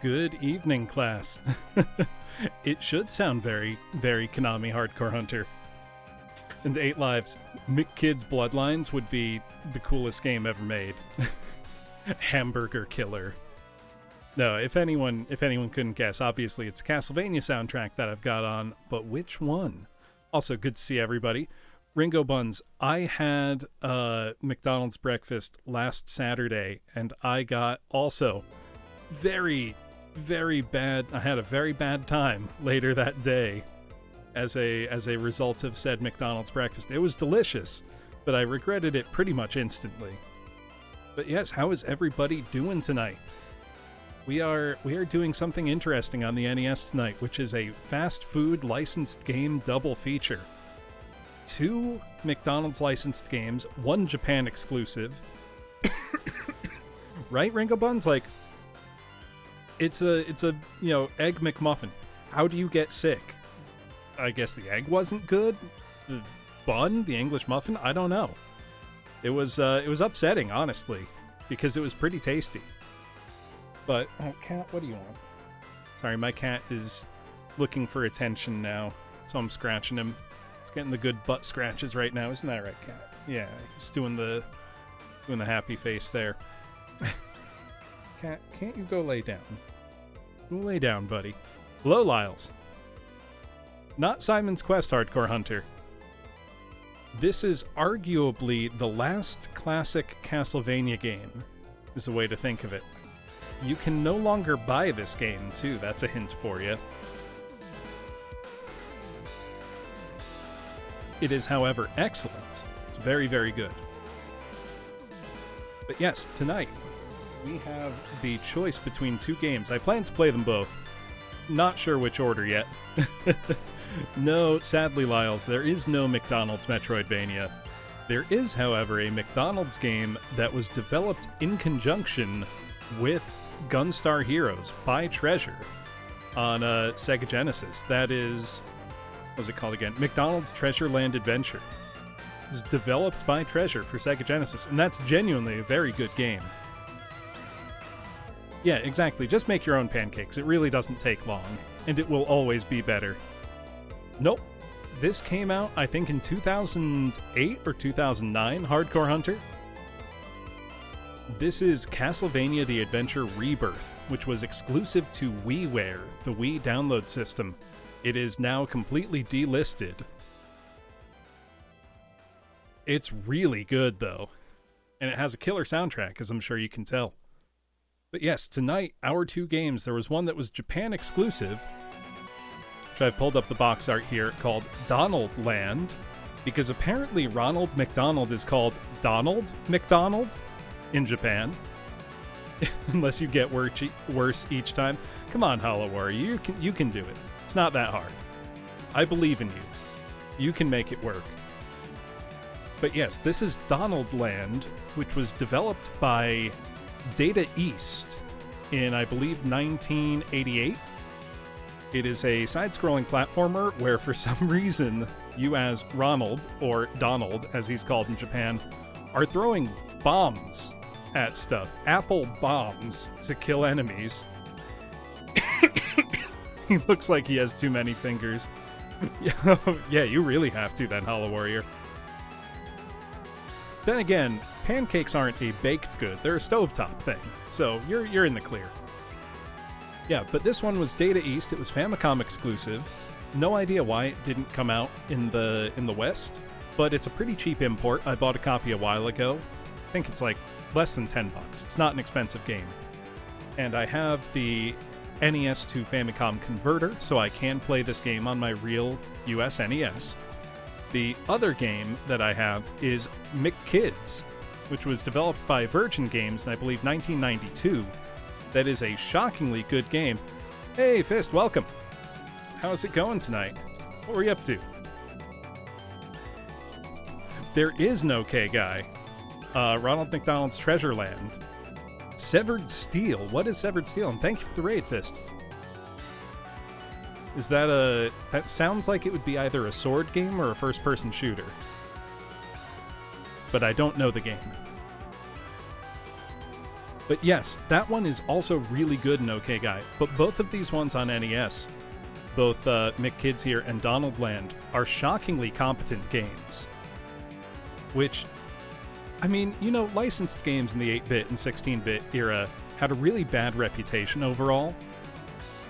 Good evening, class. It should sound very, very Konami Hardcore Hunter. And 8 Lives, McKids Bloodlines would be the coolest game ever made. Hamburger Killer. No, if anyone couldn't guess, obviously it's Castlevania soundtrack that I've got on, but which one? Also, good to see everybody. Ringo Buns, I had McDonald's breakfast last Saturday, and I got also very, very bad. I had a very bad time later that day as a result of said McDonald's breakfast. It was delicious, but I regretted it pretty much instantly. But yes, how is everybody doing tonight? We are doing something interesting on the NES tonight, which is a fast food licensed game double feature. 2 McDonald's licensed games, 1 Japan exclusive. Right, Ringo Buns? Like, it's a Egg McMuffin. How do you get sick? I guess the egg wasn't good. The bun, the English muffin, I don't know. It was upsetting, honestly, because it was pretty tasty. But oh, cat, what do you want? Sorry, my cat is looking for attention now, so I'm scratching him. He's getting the good butt scratches right now, isn't that right, cat? Yeah, he's doing the happy face there. Cat, can't you go lay down? Go lay down, buddy. Hello, Lyles. Not Simon's Quest Hardcore Hunter. This is arguably the last classic Castlevania game, is a way to think of it. You can no longer buy this game, too. That's a hint for you. It is, however, excellent. It's very, very good. But yes, tonight, we have the choice between 2 games. I plan to play them both. Not sure which order yet. No, sadly, Lyles, there is no McDonald's Metroidvania. There is, however, a McDonald's game that was developed in conjunction with Gunstar Heroes by Treasure on Sega Genesis. That is, what was it called again? McDonald's Treasure Land Adventure. It's developed by Treasure for Sega Genesis, and that's genuinely a very good game. Yeah, exactly. Just make your own pancakes. It really doesn't take long, and it will always be better. Nope. This came out, I think, in 2008 or 2009, Hardcore Hunter. This is Castlevania The Adventure Rebirth, which was exclusive to WiiWare, the Wii download system. It is now completely delisted. It's really good, though. And it has a killer soundtrack, as I'm sure you can tell. But yes, tonight, our 2 games, there was one that was Japan exclusive, which I've pulled up the box art here, called Donald Land, because apparently Ronald McDonald is called Donald McDonald in Japan. Unless you get worse each time. Come on, Hollow Warrior, you can do it. It's not that hard. I believe in you. You can make it work. But yes, this is Donald Land, which was developed by Data East in, I believe, 1988. It is a side-scrolling platformer where, for some reason, you as Ronald, or Donald, as he's called in Japan, are throwing bombs at stuff. Apple bombs to kill enemies. He looks like he has too many fingers. Yeah, you really have to then, Hollow Warrior. Then again, pancakes aren't a baked good. They're a stovetop thing, so you're in the clear. Yeah, but this one was Data East. It was Famicom exclusive. No idea why it didn't come out in the West, but it's a pretty cheap import. I bought a copy a while ago. I think it's like less than $10. It's not an expensive game. And I have the NES to Famicom converter, so I can play this game on my real US NES. The other game that I have is McKids, which was developed by Virgin Games in, I believe, 1992. That is a shockingly good game. Hey, Fist, welcome. How's it going tonight? What were you up to? There is no K-Guy. Ronald McDonald's Treasure Land. Severed Steel. What is Severed Steel? And thank you for the raid, Fist. Is that that sounds like it would be either a sword game or a first-person shooter. But I don't know the game. But yes, that one is also really good and okay, guy. But both of these ones on NES, both McKids here and Donald Land, are shockingly competent games. Which, I mean, you know, licensed games in the 8-bit and 16-bit era had a really bad reputation overall,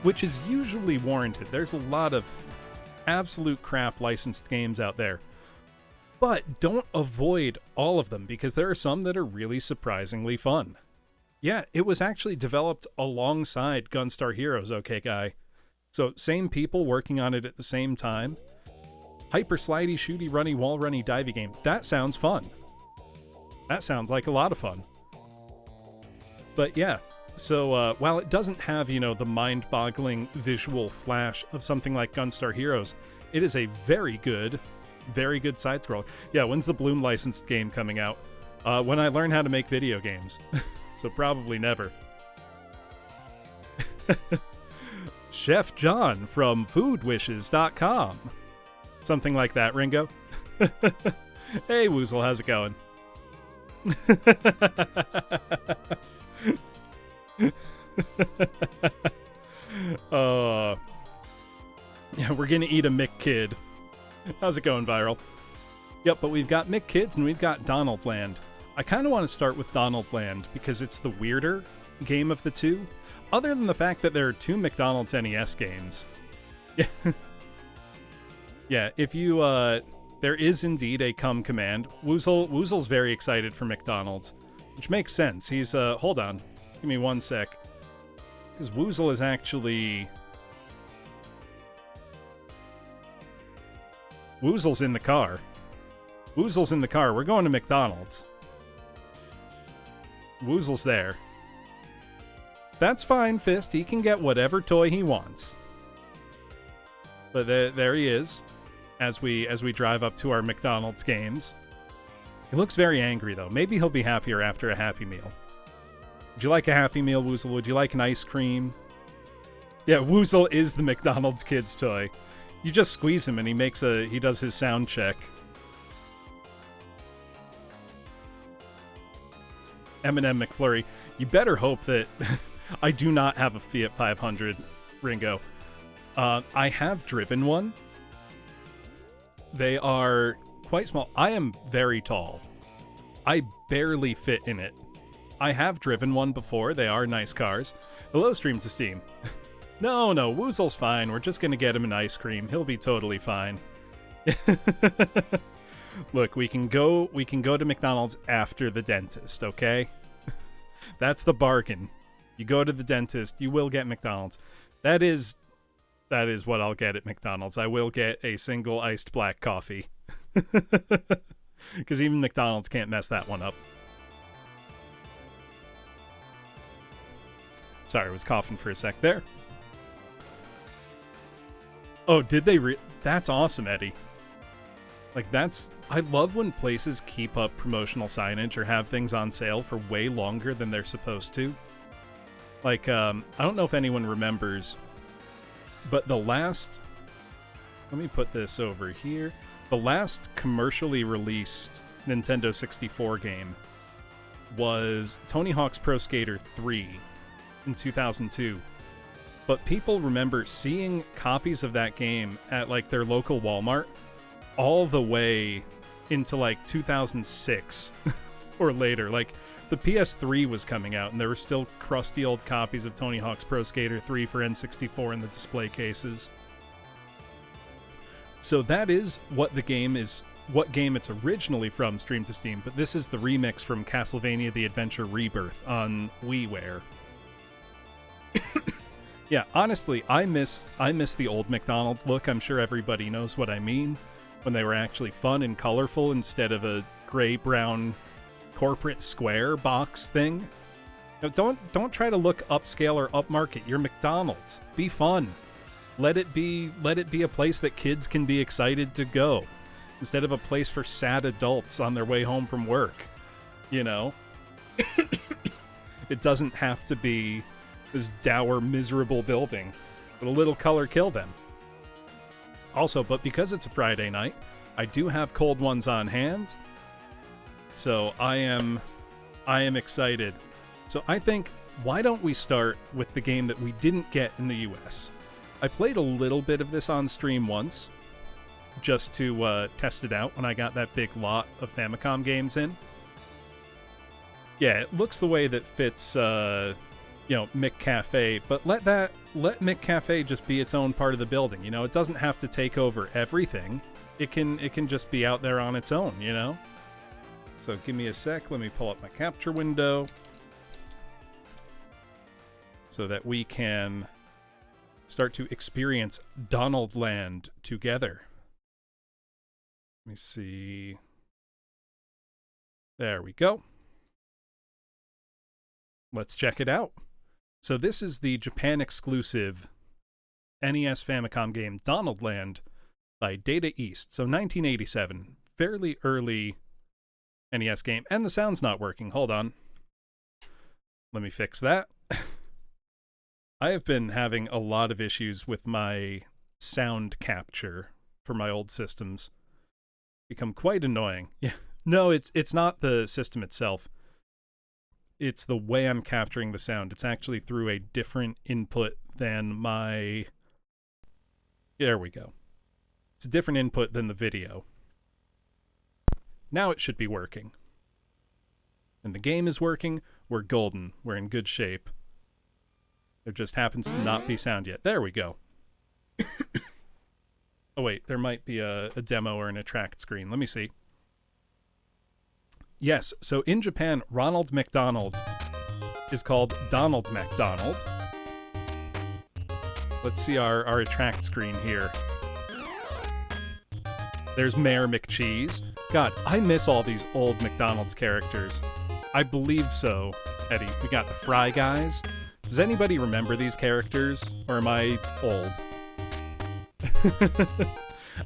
which is usually warranted. There's a lot of absolute crap licensed games out there. But don't avoid all of them, because there are some that are really surprisingly fun. Yeah, it was actually developed alongside Gunstar Heroes, okay, guy. So, same people working on it at the same time. Hyper slidey, shooty, runny, wall runny, divey game. That sounds fun. That sounds like a lot of fun. But yeah, so while it doesn't have, you know, the mind-boggling visual flash of something like Gunstar Heroes, it is a very good side-scroller. Yeah, when's the Bloom licensed game coming out? When I learn how to make video games. So probably never. Chef John from foodwishes.com. Something like that, Ringo. Hey, Woozle, how's it going? Yeah, we're gonna eat a McKid. How's it going, Viral? Yep, but we've got McKids and we've got Donald Land. I kind of want to start with Donald Land because it's the weirder game of the two, other than the fact that there are two McDonald's NES games. Yeah. Yeah, if you, there is indeed a come command. Woozle's very excited for McDonald's, which makes sense. He's, hold on, give me one sec. Because Woozle is actually... Woozle's in the car. Woozle's in the car. We're going to McDonald's. Woozle's there. That's fine, Fist. He can get whatever toy he wants. But there he is, as we drive up to our McDonald's games. He looks very angry, though. Maybe he'll be happier after a Happy Meal. Would you like a Happy Meal, Woozle? Would you like an ice cream? Yeah, Woozle is the McDonald's kids toy. You just squeeze him and he does his sound check. Eminem McFlurry. You better hope that I do not have a Fiat 500, Ringo. I have driven one. They are quite small. I am very tall. I barely fit in it. I have driven one before. They are nice cars. Hello, Stream to Steam. No, Woozle's fine. We're just going to get him an ice cream. He'll be totally fine. Look, we can go to McDonald's after the dentist, okay? That's the bargain. You go to the dentist, you will get McDonald's. That is what I'll get at McDonald's. I will get a single iced black coffee. Because even McDonald's can't mess that one up. Sorry, I was coughing for a sec there. Oh, did they that's awesome, Eddie. Like, I love when places keep up promotional signage or have things on sale for way longer than they're supposed to. Like, I don't know if anyone remembers, but let me put this over here. The last commercially released Nintendo 64 game was Tony Hawk's Pro Skater 3 in 2002. But people remember seeing copies of that game at, like, their local Walmart all the way into, like, 2006 or later. Like, the PS3 was coming out, and there were still crusty old copies of Tony Hawk's Pro Skater 3 for N64 in the display cases. So that is what game it's originally from, Stream to Steam, but this is the remix from Castlevania The Adventure Rebirth on WiiWare. Yeah, honestly, I miss the old McDonald's look. I'm sure everybody knows what I mean. When they were actually fun and colorful instead of a gray-brown corporate square box thing. Now, don't try to look upscale or upmarket. You're McDonald's. Be fun. Let it be a place that kids can be excited to go, instead of a place for sad adults on their way home from work. You know? It doesn't have to be this dour, miserable building. But a little color kill them. Also, but because it's a Friday night, I do have cold ones on hand. So I am excited So I think, why don't we start with the game that we didn't get in the US? I played a little bit of this on stream once, just to test it out when I got that big lot of Famicom games in. Yeah, it looks the way that fits, McCafe, but let McCafe just be its own part of the building. It doesn't have to take over everything. It can just be out there on its own, So give me a sec. Let me pull up my capture window so that we can start to experience Donald Land together. Let me see. There we go. Let's check it out. So this is the Japan exclusive NES Famicom game Donald Land by Data East. So 1987, fairly early NES game. And the sound's not working. Hold on. Let me fix that. I have been having a lot of issues with my sound capture for my old systems. Become quite annoying. Yeah. No, it's not the system itself. It's the way I'm capturing the sound. It's actually through a different input than my... There we go. It's a different input than the video. Now it should be working. And the game is working. We're golden. We're in good shape. There just happens to not be sound yet. There we go. Oh wait, there might be a demo or an attract screen. Let me see. Yes, so in Japan, Ronald McDonald is called Donald McDonald. Let's see our attract screen here. There's Mayor McCheese. God, I miss all these old McDonald's characters. I believe so, Eddie. We got the Fry Guys. Does anybody remember these characters, or am I old?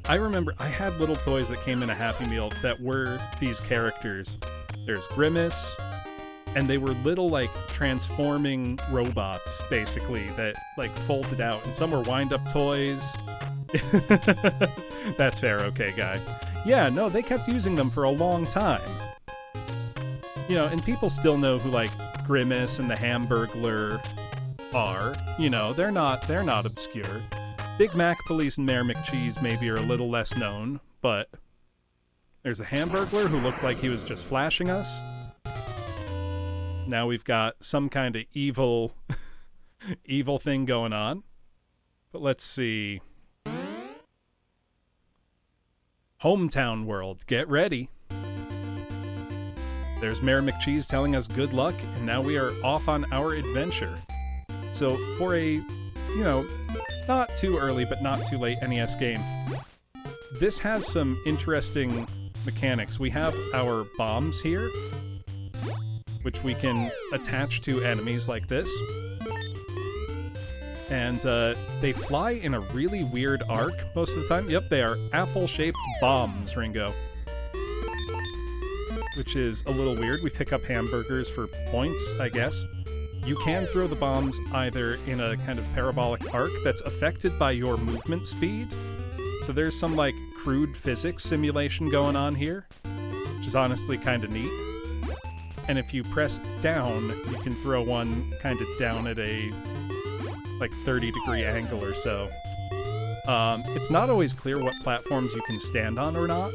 I remember I had little toys that came in a Happy Meal that were these characters. There's Grimace, and they were little, transforming robots, basically, that, folded out. And some were wind-up toys. That's fair, okay, guy. Yeah, no, they kept using them for a long time. And people still know who, Grimace and the Hamburglar are. They're not obscure. Big Mac Police and Mayor McCheese maybe are a little less known, but there's a Hamburglar who looked like he was just flashing us. Now we've got some kind of evil thing going on. But let's see. Hometown World, get ready. There's Mayor McCheese telling us good luck, and now we are off on our adventure. So for a, not too early but not too late NES game, this has some interesting mechanics. We have our bombs here, which we can attach to enemies like this. And they fly in a really weird arc most of the time. Yep, they are apple-shaped bombs, Ringo. Which is a little weird. We pick up hamburgers for points, I guess. You can throw the bombs either in a kind of parabolic arc that's affected by your movement speed. So there's some, crude physics simulation going on here, which is honestly kind of neat. And if you press down, you can throw one kind of down at a 30-degree angle or so. It's not always clear what platforms you can stand on or not,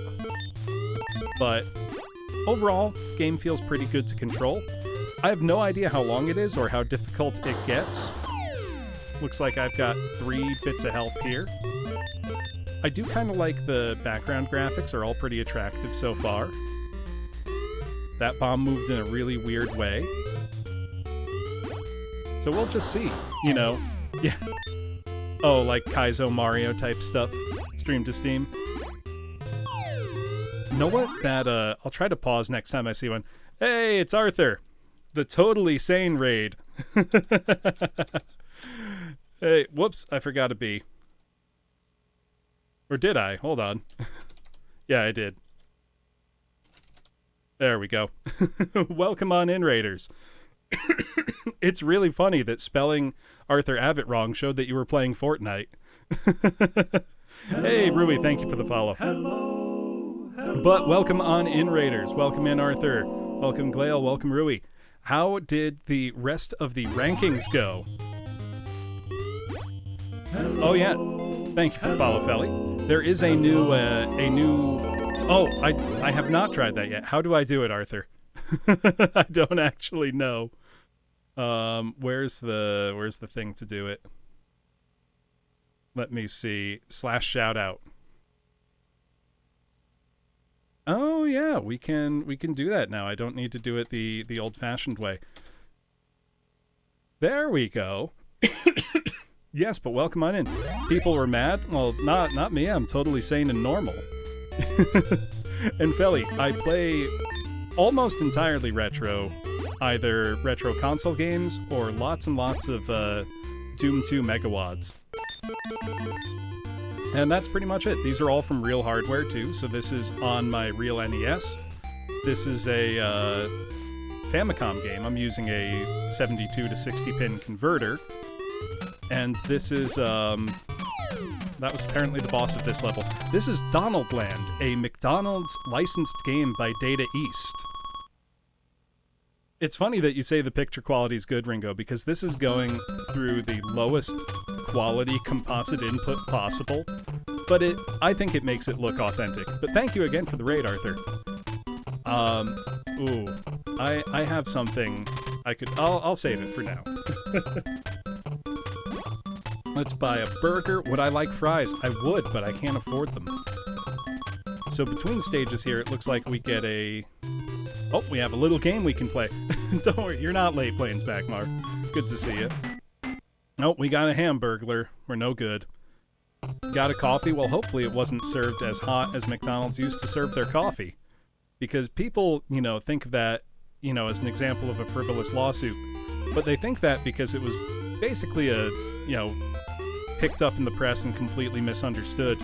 but overall, game feels pretty good to control. I have no idea how long it is or how difficult it gets. Looks like I've got 3 bits of health here. I do kind of like the background graphics, are all pretty attractive so far. That bomb moved in a really weird way. So we'll just see, Yeah. Oh, Kaizo Mario type stuff, stream to Steam. You know what? I'll try to pause next time I see one. Hey, it's Arthur! The Totally Sane Raid. Hey, whoops, I forgot a B. Or did I? Hold on. Yeah, I did. There we go. Welcome on in, Raiders. It's really funny that spelling Arthur Abbott wrong showed that you were playing Fortnite. Hey, Rui, thank you for the follow. Hello. But welcome on in, Raiders. Welcome in, Arthur. Welcome, Glail. Welcome, Rui. How did the rest of the rankings go? Oh yeah, thank you for the follow, Felly. There is a new. Oh, I have not tried that yet. How do I do it, Arthur? I don't actually know. Where's the thing to do it? Let me see. /shout out. Oh yeah, we can do that now. I don't need to do it the old-fashioned way. There we go. Yes, but welcome on in. People were mad? Well, not me. I'm totally sane and normal. And Felly, I play almost entirely retro, either retro console games or lots and lots of Doom 2 Megawads. And that's pretty much it. These are all from real hardware too, so this is on my real NES. This is a Famicom game. I'm using a 72 to 60 pin converter. And this is, that was apparently the boss of this level. This is Donaldland, a McDonald's licensed game by Data East. It's funny that you say the picture quality is good, Ringo, because this is going through the lowest quality composite input possible, but I think it makes it look authentic. But thank you again for the raid, Arthur. I have something I'll save it for now. Let's buy a burger. Would I like fries? I would, but I can't afford them. So between stages here, it looks like we get a... Oh, we have a little game we can play. Don't worry, you're not late, Plains Backmar. Good to see you. Oh, we got a hamburglar. We're no good. Got a coffee? Well, hopefully it wasn't served as hot as McDonald's used to serve their coffee. Because people, think of that, as an example of a frivolous lawsuit. But they think that because it was basically a, picked up in the press and completely misunderstood.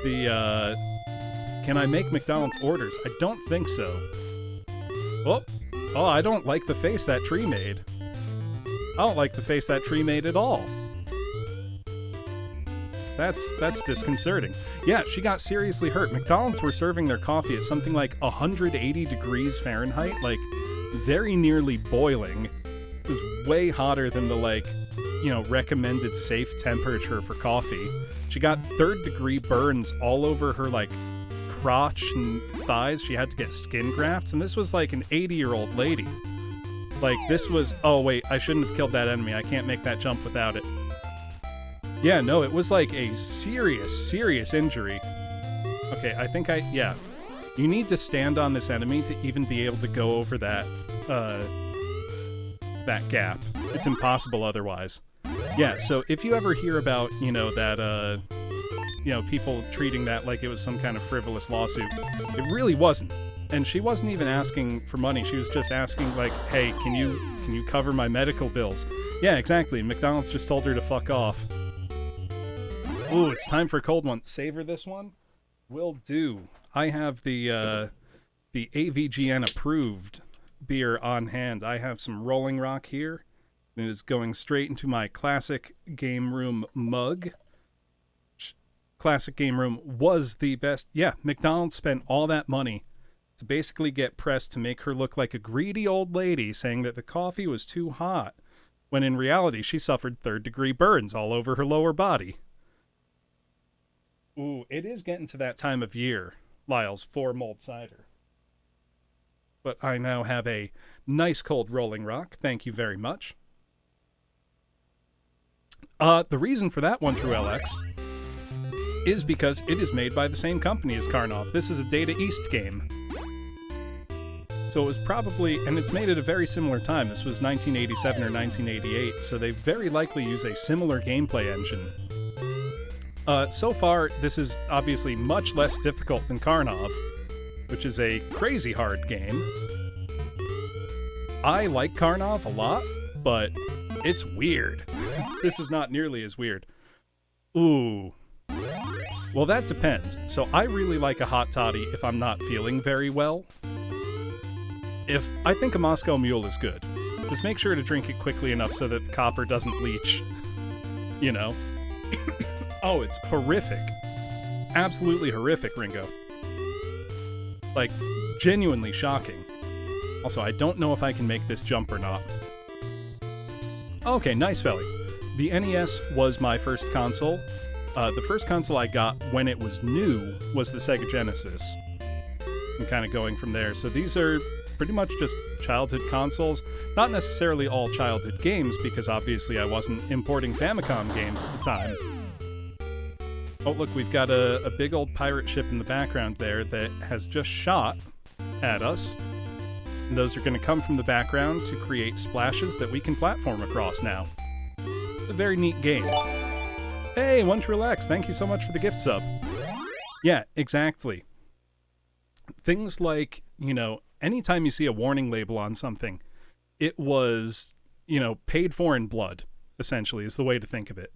Can I make McDonald's orders? I don't think so. Oh, I don't like the face that tree made. I don't like the face that tree made at all. That's disconcerting. Yeah, she got seriously hurt. McDonald's were serving their coffee at something like 180 degrees Fahrenheit, like very nearly boiling. It was way hotter than the recommended safe temperature for coffee. She got third-degree burns all over her crotch and thighs. She had to get skin grafts, and this was like an 80-year-old lady. This was... Oh, wait, I shouldn't have killed that enemy. I can't make that jump without it. Yeah, no, it was like a serious injury. Okay, I think yeah. You need to stand on this enemy to even be able to go over that gap. It's impossible otherwise. Yeah, so if you ever hear about, that, people treating that like it was some kind of frivolous lawsuit, it really wasn't. And she wasn't even asking for money. She was just asking, hey, can you cover my medical bills? Yeah, exactly. McDonald's just told her to fuck off. Ooh, it's time for a cold one. Savor this one? Will do. I have the AVGN approved beer on hand. I have some Rolling Rock here. It is going straight into my Classic Game Room mug. Classic Game Room was the best. Yeah, McDonald's spent all that money to basically get press to make her look like a greedy old lady saying that the coffee was too hot, when in reality she suffered third-degree burns all over her lower body. Ooh, it is getting to that time of year, Lyle's 4 mulled cider. But I now have a nice cold Rolling Rock. Thank you very much. The reason for that one, True LX, is because it is made by the same company as Karnov. This is a Data East game. So it was probably, and it's made at a very similar time. This was 1987 or 1988, so they very likely use a similar gameplay engine. So far, this is obviously much less difficult than Karnov, which is a crazy hard game. I like Karnov a lot, but it's weird. This is not nearly as weird. Ooh. Well, that depends. So I really like a hot toddy if I'm not feeling very well. I think a Moscow Mule is good. Just make sure to drink it quickly enough so that the copper doesn't leach. Oh, it's horrific. Absolutely horrific, Ringo. Genuinely shocking. Also, I don't know if I can make this jump or not. Okay, nice, Felly. The NES was my first console. The first console I got when it was new was the Sega Genesis. I'm kind of going from there. So these are pretty much just childhood consoles. Not necessarily all childhood games, because obviously I wasn't importing Famicom games at the time. Oh, look, we've got a big old pirate ship in the background there that has just shot at us. And those are going to come from the background to create splashes that we can platform across now. It's a very neat game. Hey, One True Lex, thank you so much for the gift sub. Yeah, exactly. Things like, you know, anytime you see a warning label on something, it was, you know, paid for in blood, essentially, is the way to think of it.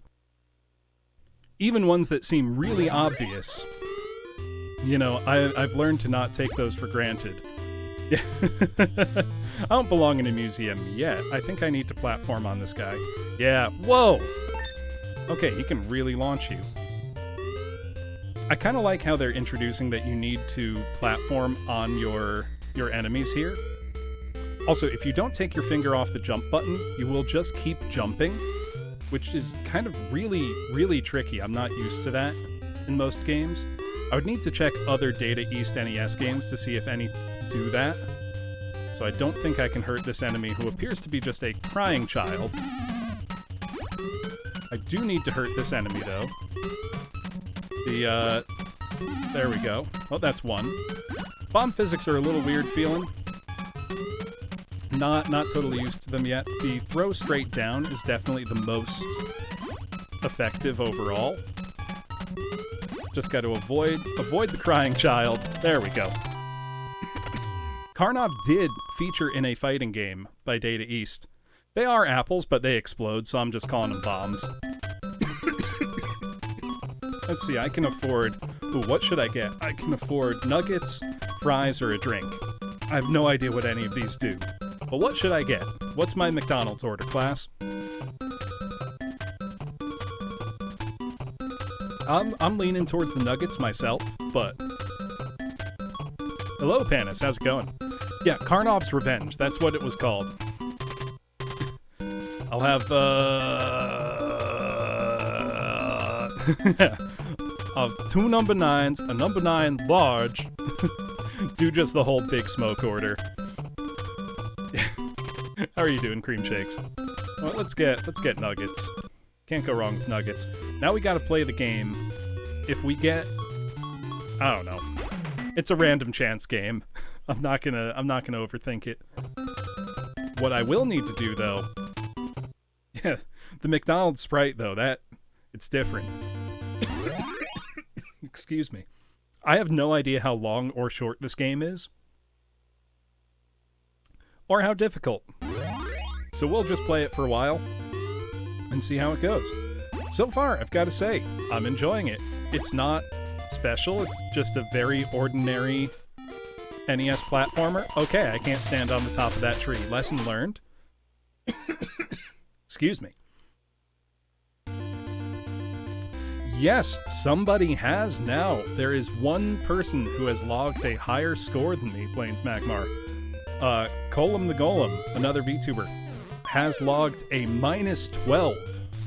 Even ones that seem really obvious, you know, I've learned to not take those for granted. Yeah. I don't belong in a museum yet. I think I need to platform on this guy. Yeah, whoa! Okay, he can really launch you. I kind of like how they're introducing that you need to platform on your enemies here. Also, if you don't take your finger off the jump button, you will just keep jumping, which is kind of really, really tricky. I'm not used to that in most games. I would need to check other Data East NES games to see if any do that. So I don't think I can hurt this enemy, who appears to be just a crying child. I do need to hurt this enemy, though. There we go. Oh, that's one. Bomb physics are a little weird feeling. Not totally used to them yet. The throw straight down is definitely the most effective overall. Just got to avoid the crying child. There we go. Karnov did feature in a fighting game by Data East. They are apples, but they explode, so I'm just calling them bombs. Let's see, I can afford... Ooh, what should I get? I can afford nuggets, fries, or a drink. I have no idea what any of these do. But what should I get? What's my McDonald's order, class? I'm leaning towards the nuggets myself, but... Hello, Panis, how's it going? Yeah, Karnov's Revenge, that's what it was called. I'll have, two number 9s, a number 9 large. Do just the whole big smoke order. How are you doing, Cream Shakes? Well, let's get nuggets. Can't go wrong with nuggets. Now we gotta play the game. If we get... I don't know. It's a random chance game. I'm not gonna overthink it. What I will need to do, though... Yeah, the McDonald's Sprite, though, it's different. Excuse me. I have no idea how long or short this game is. Or how difficult. So we'll just play it for a while and see how it goes. So far, I've got to say, I'm enjoying it. It's not special, it's just a very ordinary NES platformer. Okay, I can't stand on the top of that tree. Lesson learned. Excuse me. Yes, somebody has now. There is one person who has logged a higher score than me, Plains Magmar. Colum the Golem, another VTuber, has logged a -12,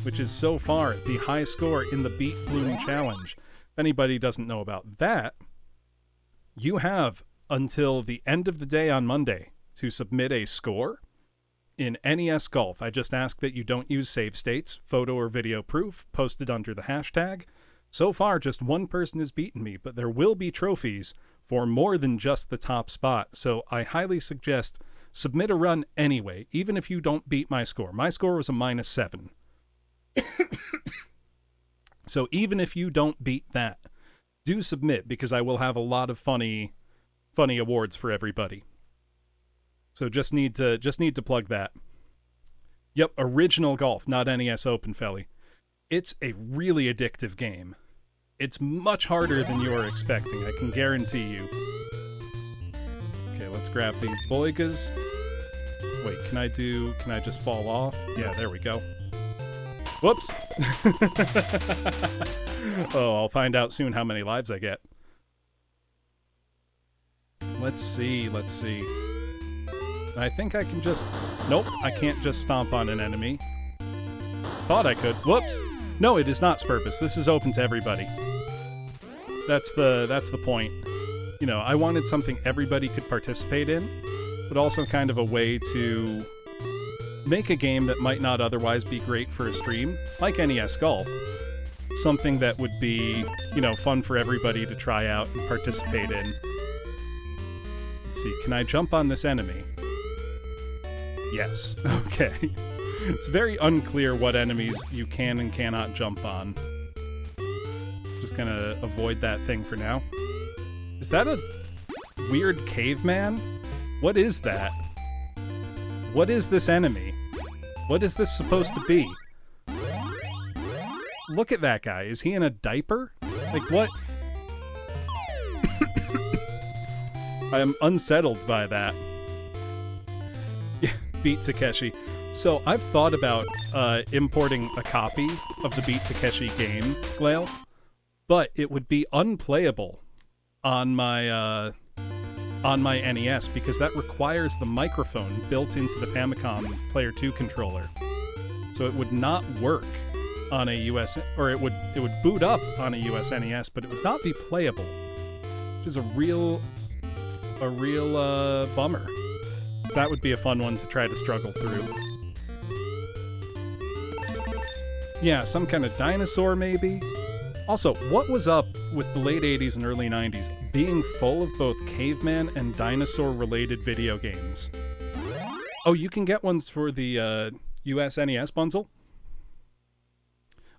which is so far the high score in the Beat Bloom Challenge. If anybody doesn't know about that, you have until the end of the day on Monday to submit a score in NES Golf. I just ask that you don't use save states, photo or video proof, posted under the hashtag. So far, just one person has beaten me, but there will be trophies for more than just the top spot, so I highly suggest submit a run anyway, even if you don't beat my score. My score was a -7. So even if you don't beat that, do submit, because I will have a lot of funny awards for everybody. So just need to plug that. Yep, original golf, not NES Open, Felly. It's a really addictive game. It's much harder than you're expecting, I can guarantee you. Okay, let's grab the Boigas. Wait, can I just fall off? Yeah, there we go. Whoops! Oh, I'll find out soon how many lives I get. Let's see. I think I can just... Nope, I can't just stomp on an enemy. Thought I could. Whoops! No, it is not Spurpus. This is open to everybody. That's the point. You know, I wanted something everybody could participate in, but also kind of a way to make a game that might not otherwise be great for a stream, like NES Golf. Something that would be, you know, fun for everybody to try out and participate in. Let's see, can I jump on this enemy? Yes. Okay. It's very unclear what enemies you can and cannot jump on. Just gonna avoid that thing for now. Is that a weird caveman? What is that? What is this enemy? What is this supposed to be? Look at that guy. Is he in a diaper? Like, what? I am unsettled by that. Yeah, Beat Takeshi. So, I've thought about importing a copy of the Beat Takeshi game, Glail, but it would be unplayable on my NES because that requires the microphone built into the Famicom Player 2 controller. So it would not work on a US, or it would boot up on a US NES, but it would not be playable, which is a real bummer. So that would be a fun one to try to struggle through. Yeah, some kind of dinosaur maybe. Also, what was up with the late 80s and early 90s being full of both caveman and dinosaur-related video games? Oh, you can get ones for the US NES bundle?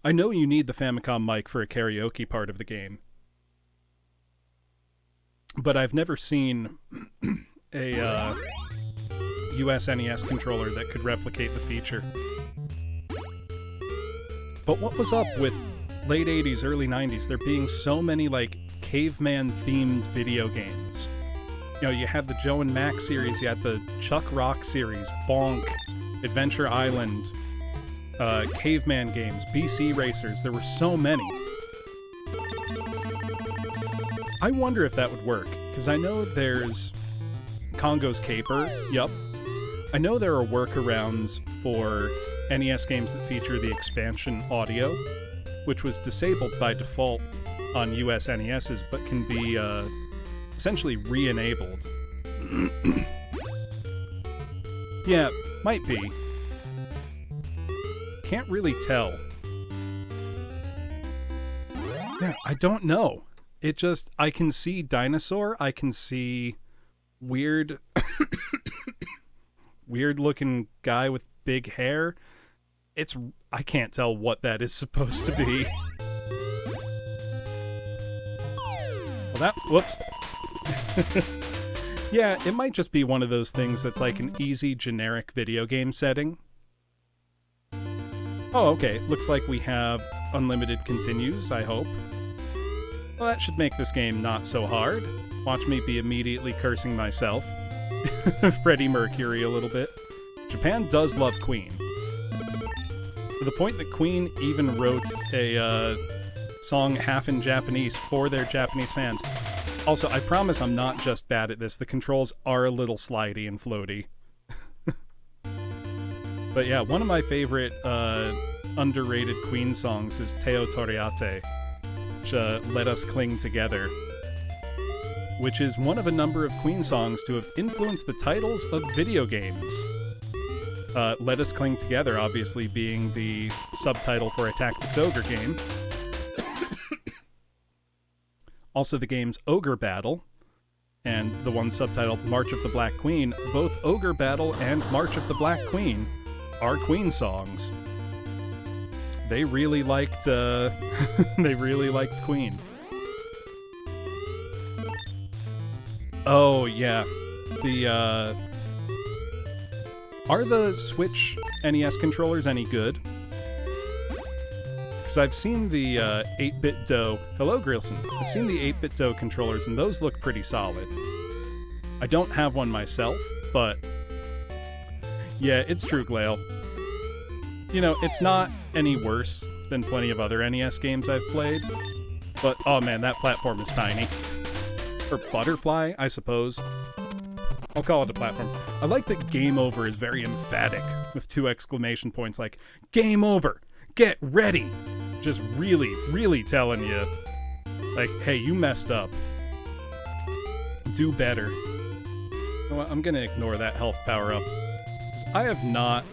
I know you need the Famicom mic for a karaoke part of the game, but I've never seen a US NES controller that could replicate the feature. But what was up with late 80s, early 90s, there being so many, like, caveman-themed video games? You know, you had the Joe and Mac series, you had the Chuck Rock series, Bonk, Adventure Island, caveman games, BC Racers. There were so many. I wonder if that would work, because I know there's Congo's Caper, yup. I know there are workarounds for NES games that feature the expansion audio, which was disabled by default on US NESs, but can be essentially re-enabled. Yeah, might be. Can't really tell. Yeah, I don't know. It just, I can see dinosaur, I can see weird, weird-looking guy with big hair. I can't tell what that is supposed to be. Well, whoops. Yeah, it might just be one of those things that's like an easy, generic video game setting. Oh, okay. Looks like we have unlimited continues, I hope. Well, that should make this game not so hard. Watch me be immediately cursing myself. Freddie Mercury a little bit. Japan does love Queen. To the point that Queen even wrote a song half in Japanese for their Japanese fans. Also, I promise I'm not just bad at this. The controls are a little slidey and floaty. But yeah, one of my favorite underrated Queen songs is Teo Toriate, which, Let Us Cling Together, which is one of a number of Queen songs to have influenced the titles of video games. Let Us Cling Together, obviously, being the subtitle for a Tactics Ogre game. Also the game's Ogre Battle, and the one subtitled March of the Black Queen. Both Ogre Battle and March of the Black Queen are Queen songs. They really liked, they really liked Queen. Oh, yeah. Are the Switch NES controllers any good? Because I've seen the 8-bit Do... Hello, Grilson. I've seen the 8-bit Do controllers, and those look pretty solid. I don't have one myself, but... Yeah, it's true, Glail. You know, it's not any worse than plenty of other NES games I've played, but, oh man, that platform is tiny. Or Butterfly, I suppose. I'll call it a platform. I like that game over is very emphatic with 2 exclamation points like, game over, get ready. Just really, really telling you, like, hey, you messed up. Do better. You know what? I'm gonna ignore that health power up. 'Cause I have not...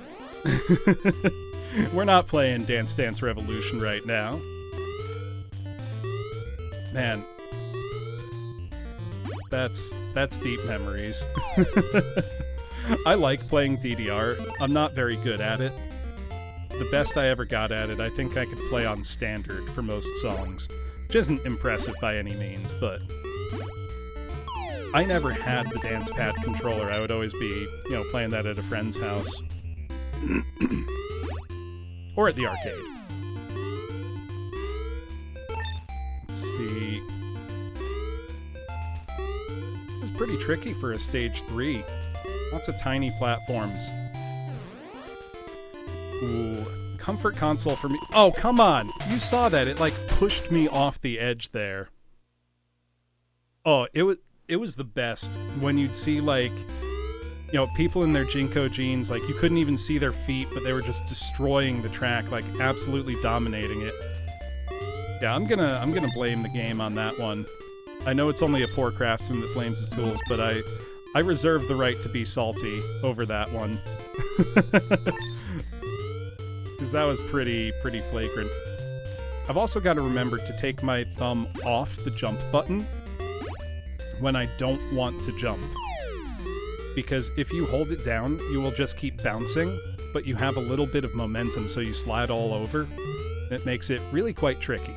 We're not playing Dance Dance Revolution right now. Man. That's deep memories. I like playing DDR. I'm not very good at it. The best I ever got at it, I think I could play on standard for most songs, which isn't impressive by any means, but I never had the dance pad controller. I would always be, playing that at a friend's house. Or at the arcade. Let's see. It was pretty tricky for a stage 3. Lots of tiny platforms. Ooh, comfort console for me. Oh, come on! You saw that. It, pushed me off the edge there. Oh, it was the best. When you'd see, people in their Jinko jeans, you couldn't even see their feet, but they were just destroying the track, absolutely dominating it. Yeah, I'm gonna blame the game on that one. I know it's only a poor craftsman that blames his tools, but I reserve the right to be salty over that one. Because that was pretty flagrant. I've also got to remember to take my thumb off the jump button when I don't want to jump. Because if you hold it down, you will just keep bouncing, but you have a little bit of momentum, so you slide all over. It makes it really quite tricky.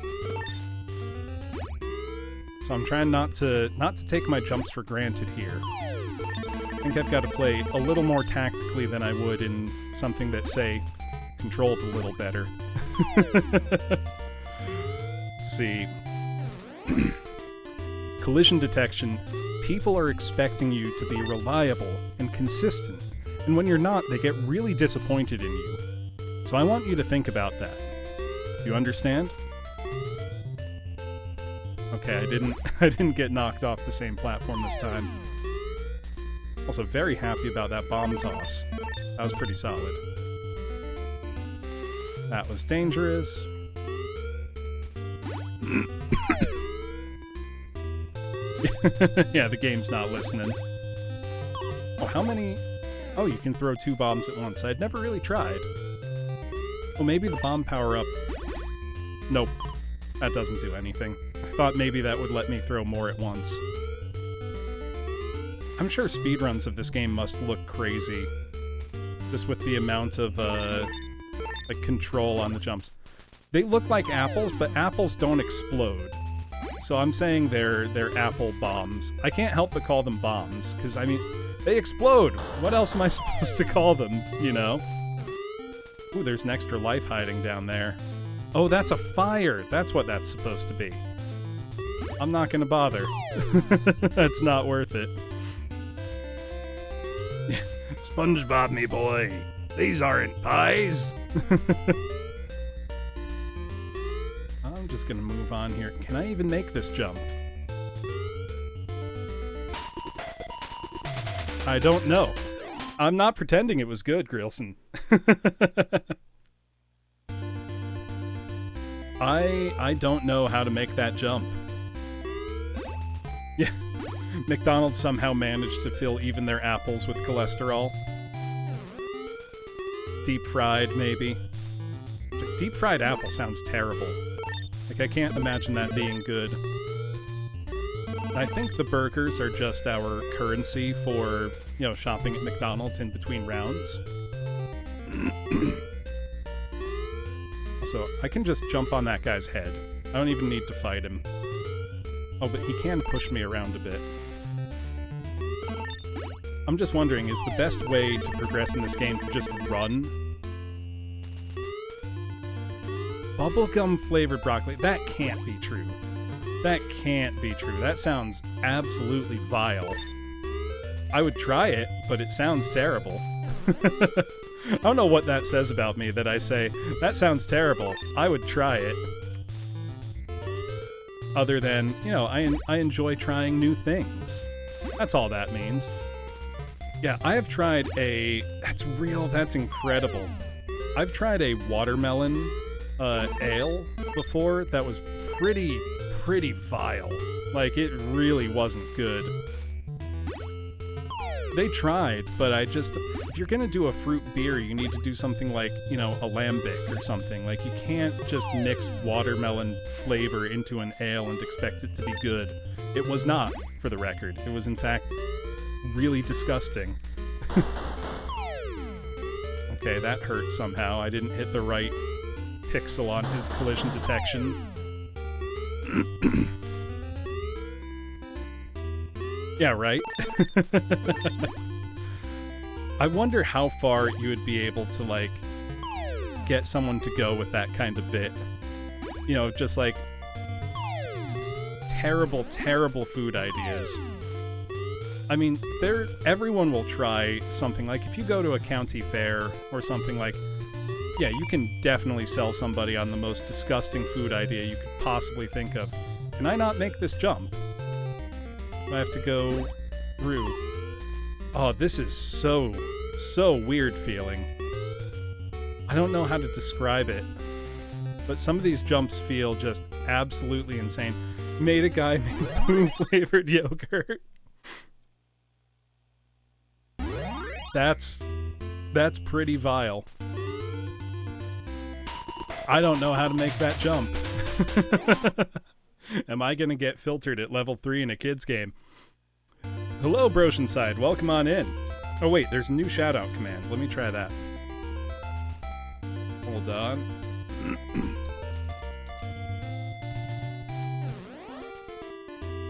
So I'm trying not to take my jumps for granted here. I think I've got to play a little more tactically than I would in something that, say, controlled a little better. See. Collision detection. People are expecting you to be reliable and consistent, and when you're not, they get really disappointed in you. So I want you to think about that. Do you understand? Okay, I didn't get knocked off the same platform this time. Also very happy about that bomb toss. That was pretty solid. That was dangerous. Yeah, the game's not listening. Oh, how many... Oh, you can throw 2 bombs at once. I'd never really tried. Well, maybe the bomb power-up... Nope. That doesn't do anything. I thought maybe that would let me throw more at once. I'm sure speedruns of this game must look crazy. Just with the amount of, control on the jumps. They look like apples, but apples don't explode. So I'm saying they're apple bombs. I can't help but call them bombs, because, they explode! What else am I supposed to call them, Ooh, there's an extra life hiding down there. Oh, that's a fire! That's what that's supposed to be. I'm not gonna bother. That's not worth it. SpongeBob, me boy. These aren't pies! I'm just gonna move on here. Can I even make this jump? I don't know. I'm not pretending it was good, Grilson. I don't know how to make that jump. Yeah, McDonald's somehow managed to fill even their apples with cholesterol. Deep fried, maybe. Deep fried apple sounds terrible. I can't imagine that being good. I think the burgers are just our currency for, shopping at McDonald's in between rounds. So I can just jump on that guy's head. I don't even need to fight him. Oh, but he can push me around a bit. I'm just wondering, is the best way to progress in this game to just run? Bubblegum flavored broccoli. That can't be true. That can't be true. That sounds absolutely vile. I would try it, but it sounds terrible. I don't know what that says about me that I say, that sounds terrible. I would try it. Other than, I enjoy trying new things. That's all that means. Yeah, I have tried that's incredible. I've tried a watermelon ale before that was pretty vile. Like, it really wasn't good. They tried, but if you're gonna do a fruit beer, you need to do something like, you know, a lambic or something. Like, you can't just mix watermelon flavor into an ale and expect it to be good. It was not, for the record. It was, in fact, really disgusting. Okay, that hurt somehow. I didn't hit the right pixel on his collision detection. Yeah, right? I wonder how far you would be able to, like, get someone to go with that kind of bit. You know, just, like, terrible, terrible food ideas. I mean, everyone will try something. Like, if you go to a county fair or something, like, yeah, you can definitely sell somebody on the most disgusting food idea you could possibly think of. Can I not make this jump? I have to go through. Oh, this is so weird feeling. I don't know how to describe it, but some of these jumps feel just absolutely insane. Made a guy make poo-flavored yogurt. That's pretty vile. I don't know how to make that jump. Am I gonna get filtered at level 3 in a kid's game? Hello, Broshenside. Welcome on in. Oh wait, there's a new shoutout command. Let me try that. Hold on.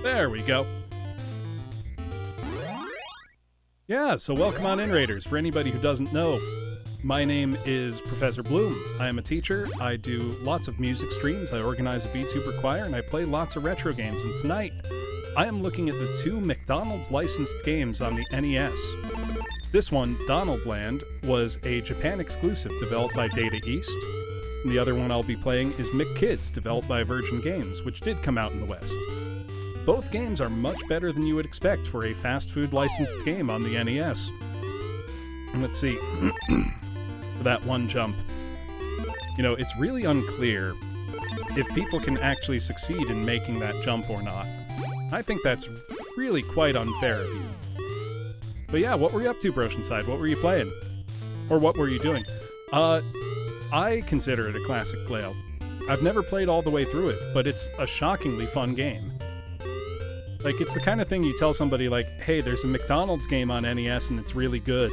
There we go. Yeah, so welcome on in, Raiders. For anybody who doesn't know, my name is Professor Bloom. I am a teacher. I do lots of music streams. I organize a VTuber choir, and I play lots of retro games. And tonight, I am looking at the 2 McDonald's licensed games on the NES. This one, Donald Land, was a Japan exclusive developed by Data East. And the other one I'll be playing is McKids, developed by Virgin Games, which did come out in the West. Both games are much better than you would expect for a fast food licensed game on the NES. And let's see. For that one jump. You know, it's really unclear if people can actually succeed in making that jump or not. I think that's really quite unfair of you. But yeah, what were you up to, Broshenside? What were you playing? Or what were you doing? I consider it a classic play-out. I've never played all the way through it, but it's a shockingly fun game. Like, it's the kind of thing you tell somebody, like, hey, there's a McDonald's game on NES and it's really good.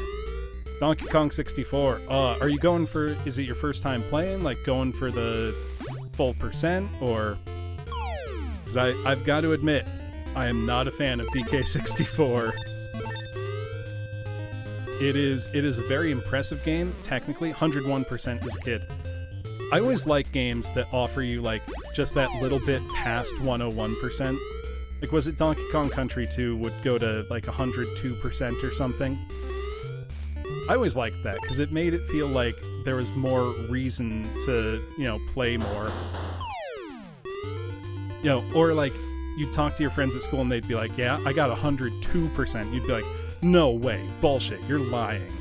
Donkey Kong 64. Are you going for, is it your first time playing? Like, going for the full percent? Or, because I've got to admit, I am not a fan of DK64. It is a very impressive game, technically. 101% as a kid. I always like games that offer you, like, just that little bit past 101%. Like, was it Donkey Kong Country 2 would go to, like, 102% or something? I always liked that, because it made it feel like there was more reason to, you know, play more. You know, or, like, you'd talk to your friends at school and they'd be like, yeah, I got 102%. You'd be like, no way, bullshit, you're lying.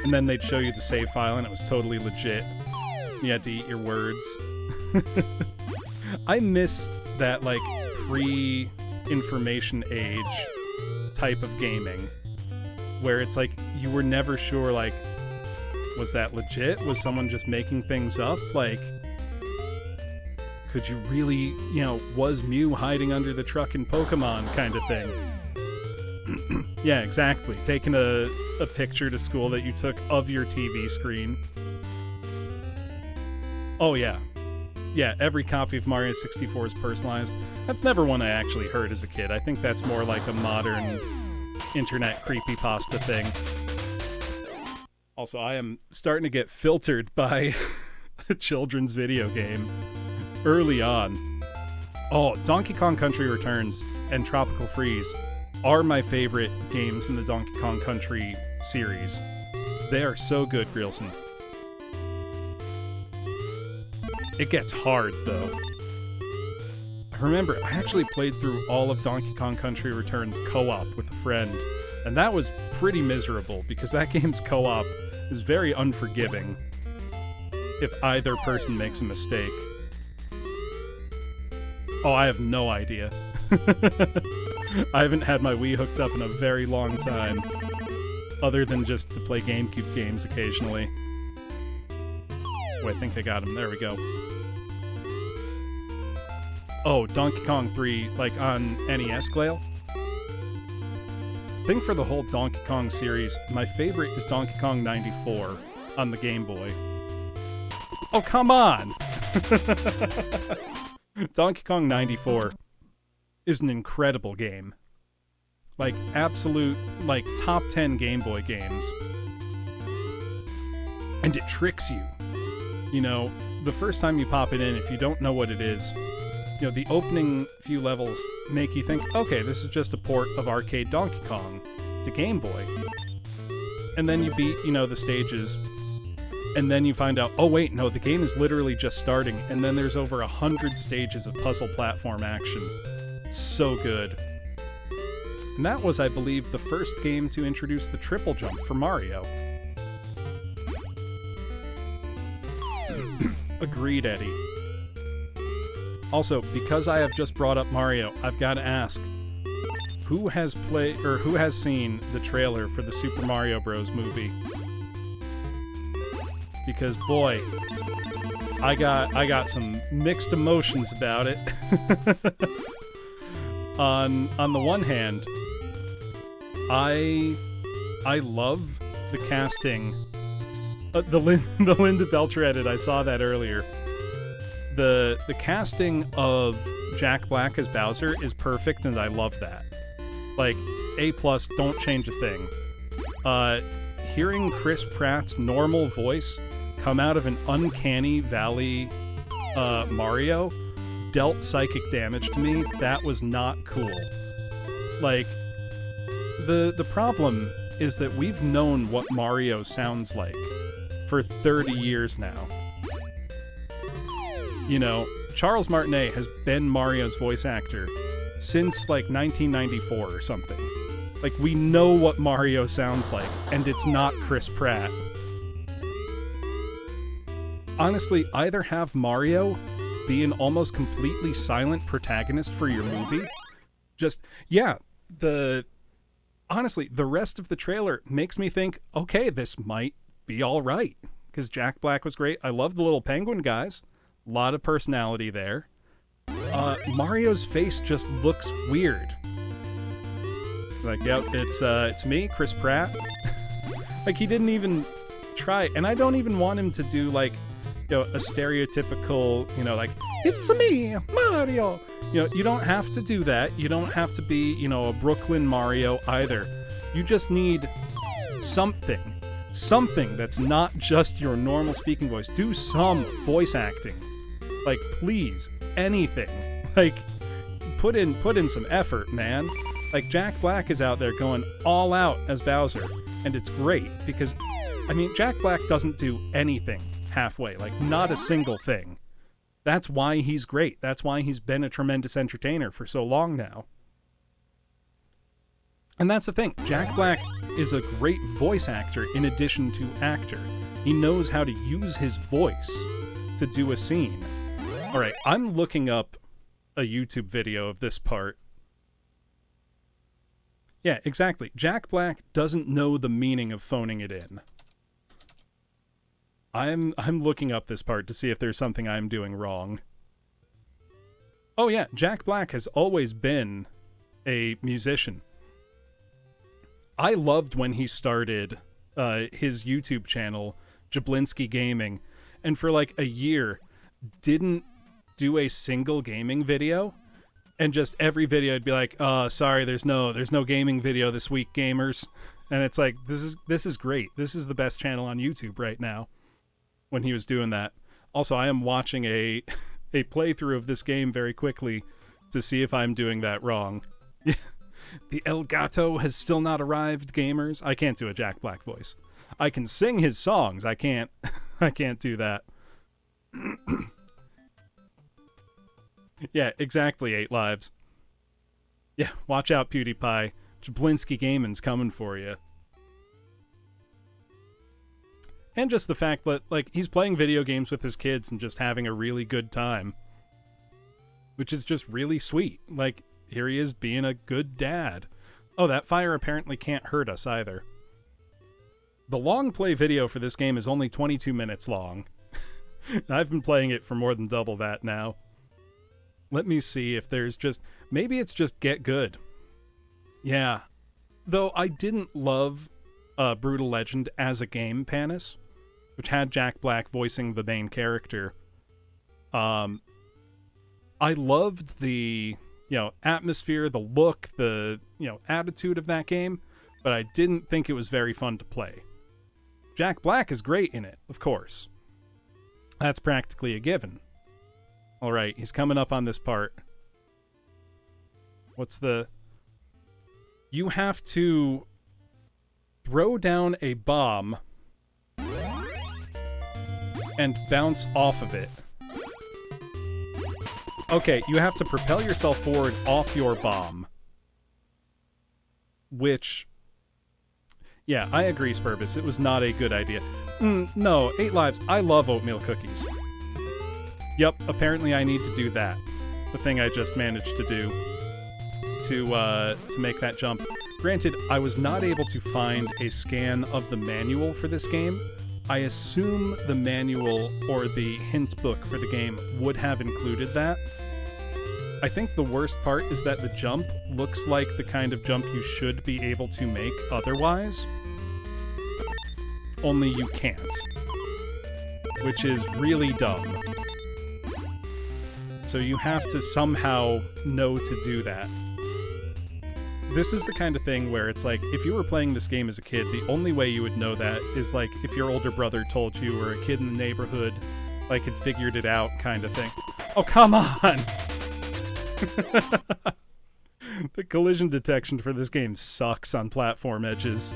And then they'd show you the save file and it was totally legit. You had to eat your words. I miss that, like, pre-information age type of gaming, where it's like, you were never sure, like, was that legit? Was someone just making things up? Like, could you really, you know, was Mew hiding under the truck in Pokemon kind of thing? Yeah, exactly. Taking a picture to school that you took of your TV screen. Oh, yeah. Yeah, every copy of Mario 64 is personalized. That's never one I actually heard as a kid. I think that's more like a modern internet creepypasta thing. Also, I am starting to get filtered by a children's video game early on. Oh, Donkey Kong Country Returns and Tropical Freeze are my favorite games in the Donkey Kong Country series. They are so good, Grilson. It gets hard, though. I remember, I actually played through all of Donkey Kong Country Returns co-op with a friend And that was pretty miserable, because that game's co-op is very unforgiving if either person makes a mistake. Oh, I have no idea. I haven't had my Wii hooked up in a very long time, other than just to play GameCube games occasionally. Oh, I think I got him. There we go. Oh, Donkey Kong 3, like on NES, Glail? I think for the whole Donkey Kong series, my favorite is Donkey Kong 94 on the Game Boy. Oh, come on! Donkey Kong 94 is an incredible game. Like, absolute, like, top 10 Game Boy games. And it tricks you. You know, the first time you pop it in, if you don't know what it is, you know, the opening few levels make you think, okay, this is just a port of arcade Donkey Kong to Game Boy. And then you beat, you know, the stages, and then you find out, oh wait, no, the game is literally just starting, and then there's over 100 stages of puzzle platform action. So good. And that was, I believe, the first game to introduce the triple jump for Mario. Agreed, Eddie. Also, because I have just brought up Mario, I've got to ask, who has seen the trailer for the Super Mario Bros. Movie? Because boy, I got some mixed emotions about it. On the one hand, I love the casting. The Linda Belcher edit, I saw that earlier. The casting of Jack Black as Bowser is perfect, and I love that. Like, A+, don't change a thing. Hearing Chris Pratt's normal voice come out of an uncanny valley Mario dealt psychic damage to me. That was not cool. Like, the problem is that we've known what Mario sounds like for 30 years now. You know, Charles Martinet has been Mario's voice actor since, like, 1994 or something. Like, we know what Mario sounds like, and it's not Chris Pratt. Honestly, either have Mario be an almost completely silent protagonist for your movie. Just, yeah, honestly, the rest of the trailer makes me think, okay, this might be alright. Because Jack Black was great. I love the little penguin guys. A lot of personality there. Mario's face just looks weird. Like, yep, it's me, Chris Pratt. Like, he didn't even try, and I don't even want him to do, like, you know, a stereotypical, you know, like, it's me, Mario. You know, you don't have to do that. You don't have to be, you know, a Brooklyn Mario either. You just need something that's not just your normal speaking voice. Do some voice acting. Like, please, anything. Like, put in some effort, man. Like, Jack Black is out there going all out as Bowser, and it's great, because, I mean, Jack Black doesn't do anything halfway, like, not a single thing. That's why he's great. That's why he's been a tremendous entertainer for so long now. And that's the thing, Jack Black is a great voice actor in addition to actor. He knows how to use his voice to do a scene. Alright, I'm looking up a YouTube video of this part. Yeah, exactly. Jack Black doesn't know the meaning of phoning it in. I'm looking up this part to see if there's something I'm doing wrong. Oh yeah, Jack Black has always been a musician. I loved when he started his YouTube channel, Jablinski Gaming, and for like a year didn't do a single gaming video, and just every video would be like, sorry, there's no gaming video this week, gamers. And it's like, this is great. This is the best channel on YouTube right now. When he was doing that. Also, I am watching a playthrough of this game very quickly to see if I'm doing that wrong. The El Gato has still not arrived, gamers. I can't do a Jack Black voice. I can sing his songs. I can't do that. Yeah, exactly, 8 Lives. Yeah, watch out, PewDiePie. Jablinski Gaming's coming for you. And just the fact that, like, he's playing video games with his kids and just having a really good time. Which is just really sweet. Like, here he is being a good dad. Oh, that fire apparently can't hurt us either. The long play video for this game is only 22 minutes long. I've been playing it for more than double that now. Let me see if there's just... Maybe it's just Get Good. Yeah. Though I didn't love Brutal Legend as a game, Panis, which had Jack Black voicing the main character. I loved the, atmosphere, the look, the, attitude of that game, but I didn't think it was very fun to play. Jack Black is great in it, of course. That's practically a given. All right, he's coming up on this part. What's the... You have to throw down a bomb and bounce off of it. Okay, you have to propel yourself forward off your bomb. Which... Yeah, I agree, Spurbus. It was not a good idea. No, 8 Lives, I love oatmeal cookies. Yep, apparently I need to do that. The thing I just managed to do. To make that jump. Granted, I was not able to find a scan of the manual for this game. I assume the manual or the hint book for the game would have included that. I think the worst part is that the jump looks like the kind of jump you should be able to make otherwise. Only you can't. Which is really dumb. So you have to somehow know to do that. This is the kind of thing where it's like, if you were playing this game as a kid, the only way you would know that is like if your older brother told you, or a kid in the neighborhood, like, had figured it out kind of thing. Oh, come on! The collision detection for this game sucks on platform edges.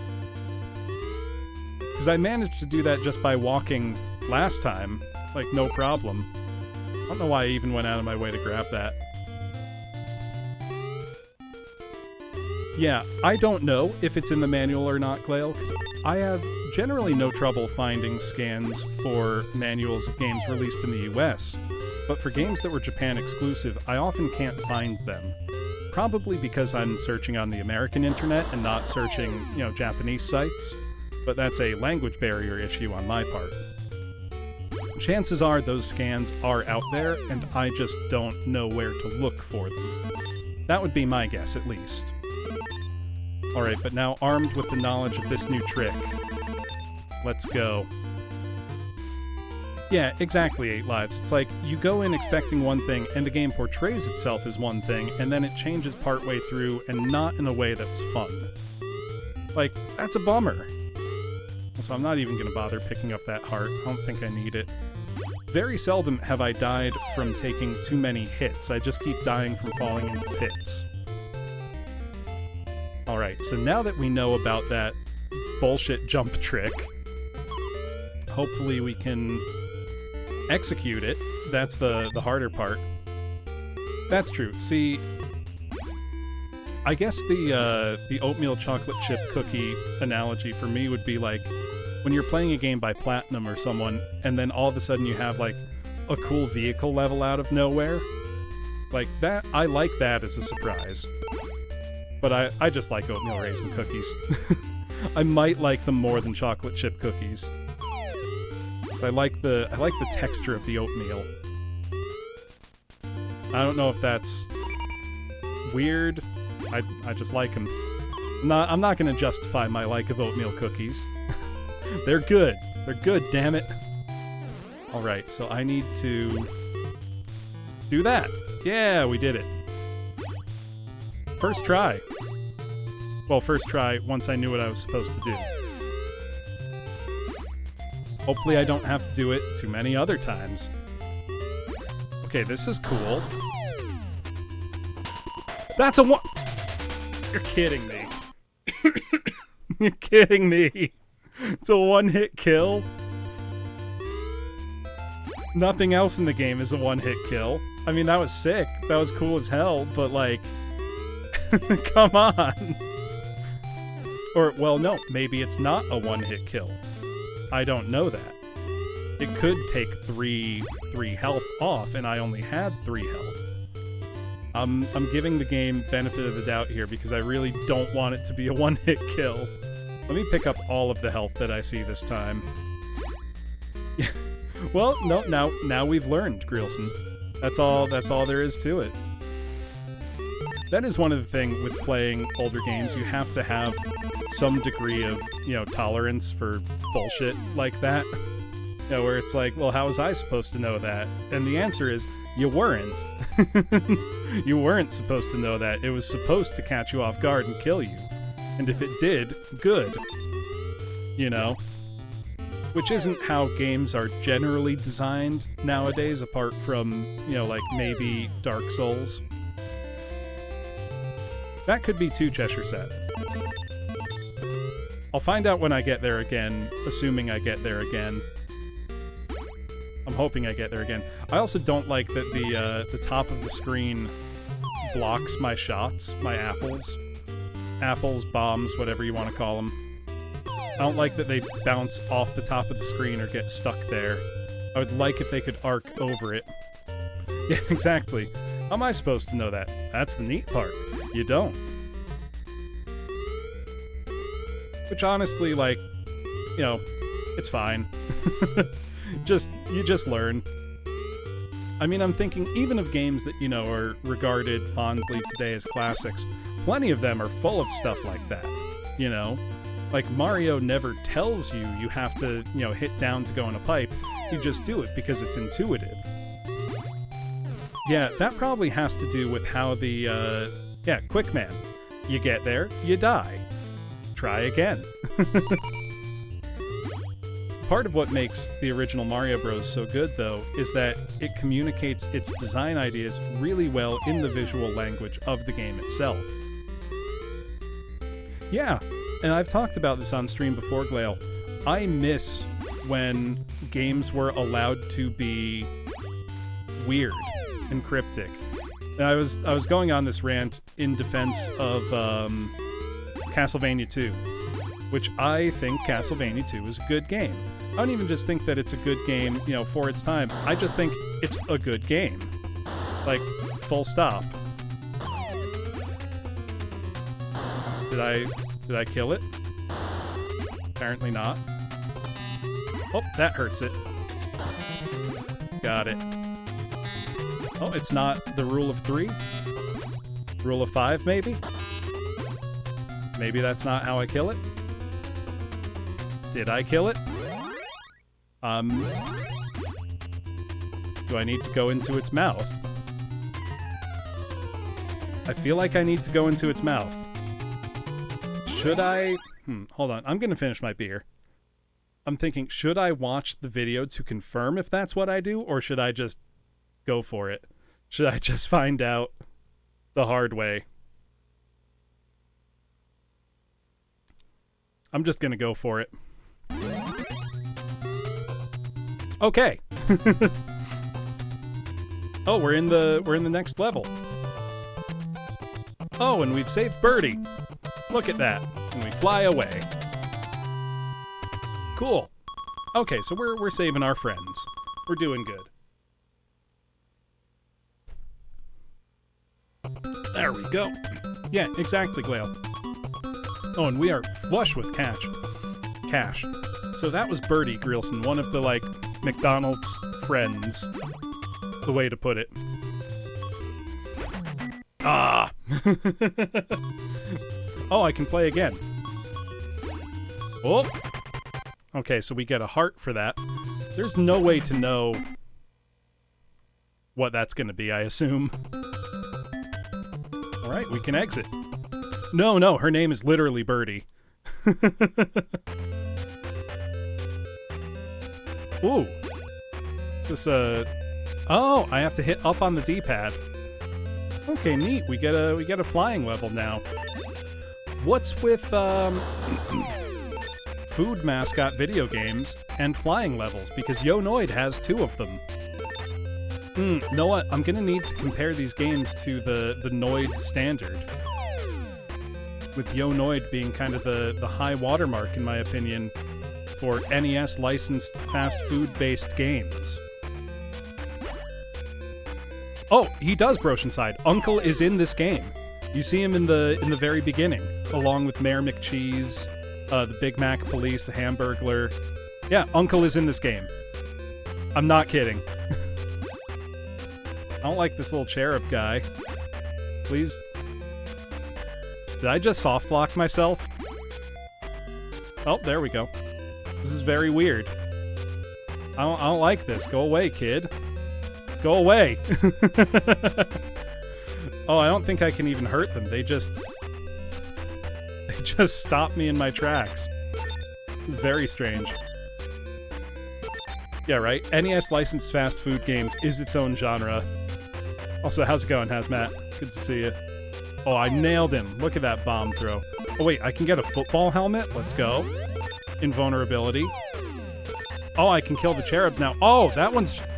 Because I managed to do that just by walking last time, like, no problem. I don't know why I even went out of my way to grab that. Yeah, I don't know if it's in the manual or not, Glail, because I have generally no trouble finding scans for manuals of games released in the US, but for games that were Japan exclusive, I often can't find them. Probably because I'm searching on the American internet and not searching, Japanese sites, but that's a language barrier issue on my part. Chances are those scans are out there, and I just don't know where to look for them. That would be my guess, at least. Alright, but now armed with the knowledge of this new trick, let's go. Yeah, exactly, 8 Lives. It's like, you go in expecting one thing, and the game portrays itself as one thing, and then it changes partway through, and not in a way that was fun. Like, that's a bummer. So I'm not even gonna bother picking up that heart. I don't think I need it. Very seldom have I died from taking too many hits. I just keep dying from falling into pits. Alright, so now that we know about that bullshit jump trick, hopefully we can execute it. That's the harder part. That's true. See, I guess the oatmeal chocolate chip cookie analogy for me would be like when you're playing a game by Platinum or someone, and then all of a sudden you have like a cool vehicle level out of nowhere. Like that, I like that as a surprise. But I just like oatmeal raisin cookies. I might like them more than chocolate chip cookies. I like the texture of the oatmeal. I don't know if that's weird. I just like them. I'm not going to justify my like of oatmeal cookies. They're good. They're good, damn it. Alright, so I need to do that. Yeah, we did it. First try. Well, first try once I knew what I was supposed to do. Hopefully I don't have to do it too many other times. Okay, this is cool. That's a one... You're kidding me. You're kidding me. It's a one-hit kill? Nothing else in the game is a one-hit kill. I mean, that was sick. That was cool as hell, but like... Come on. Or, well, no, maybe it's not a one-hit kill. I don't know that. It could take three health off, and I only had 3 health. I'm giving the game benefit of the doubt here because I really don't want it to be a one-hit kill. Let me pick up all of the health that I see this time. Yeah. Well, no, now we've learned, Greelson. That's all there is to it. That is one of the things with playing older games. You have to have some degree of, tolerance for bullshit like that. Where it's like, well, how was I supposed to know that? And the answer is, you weren't. You weren't supposed to know that. It was supposed to catch you off guard and kill you. And if it did, good. Which isn't how games are generally designed nowadays, apart from, like maybe Dark Souls. That could be too Cheshire Set. I'll find out when I get there again, assuming I get there again. I'm hoping I get there again. I also don't like that the top of the screen blocks my shots, my apples. Apples, bombs, whatever you want to call them. I don't like that they bounce off the top of the screen or get stuck there. I would like if they could arc over it. Yeah, exactly. How am I supposed to know that? That's the neat part. You don't. Which honestly, like, it's fine. You just learn. I mean, I'm thinking even of games that, are regarded fondly today as classics. Plenty of them are full of stuff like that, Like, Mario never tells you have to, hit down to go in a pipe. You just do it because it's intuitive. Yeah, that probably has to do with how the, quick man. You get there, you die. Try again. Part of what makes the original Mario Bros. So good, though, is that it communicates its design ideas really well in the visual language of the game itself. Yeah, and I've talked about this on stream before, Glail. I miss when games were allowed to be weird and cryptic. And I was going on this rant in defense of Castlevania 2, which I think Castlevania 2 is a good game. I don't even just think that it's a good game, for its time. I just think it's a good game. Like, full stop. Did I kill it? Apparently not. Oh, that hurts it. Got it. Oh, it's not the rule of 3? Rule of 5, maybe? Maybe that's not how I kill it? Did I kill it? Do I need to go into its mouth? I feel like I need to go into its mouth. Should I... hold on. I'm gonna finish my beer. I'm thinking, should I watch the video to confirm if that's what I do, or should I just go for it? Should I just find out the hard way? I'm just gonna go for it. Okay. Oh, we're in the next level. Oh, and we've saved Birdie. Look at that. And we fly away. Cool. Okay, so we're saving our friends. We're doing good. There we go. Yeah, exactly, Glail. Oh, and we are flush with cash. So that was Birdie, Greelson, one of the, like, McDonald's friends. The way to put it. Ah! Oh, I can play again. Oh! Okay, so we get a heart for that. There's no way to know what that's gonna be, I assume. Alright, we can exit. No, her name is literally Birdie. Ooh. Is this a... Oh, I have to hit up on the D-pad. Okay, neat. We get a flying level now. What's with food mascot video games and flying levels? Because Yonoid has 2 of them. You know what? I'm gonna need to compare these games to the Noid standard. with Yo Noid being kind of the high watermark, in my opinion, for NES licensed fast food-based games. Oh, he does Broshenside. Uncle is in this game. You see him in the very beginning, along with Mayor McCheese, the Big Mac Police, the Hamburglar. Yeah, Uncle is in this game. I'm not kidding. I don't like this little cherub guy. Please. Did I just soft lock myself? Oh, there we go. This is very weird. I don't like this. Go away, kid. Go away. Oh, I don't think I can even hurt them. They just stop me in my tracks. Very strange. Yeah, right? NES licensed fast food games is its own genre. Also, how's it going, Hazmat? Good to see you. Oh, I nailed him. Look at that bomb throw. Oh, wait, I can get a football helmet? Let's go. Invulnerability. Oh, I can kill the cherubs now. Oh,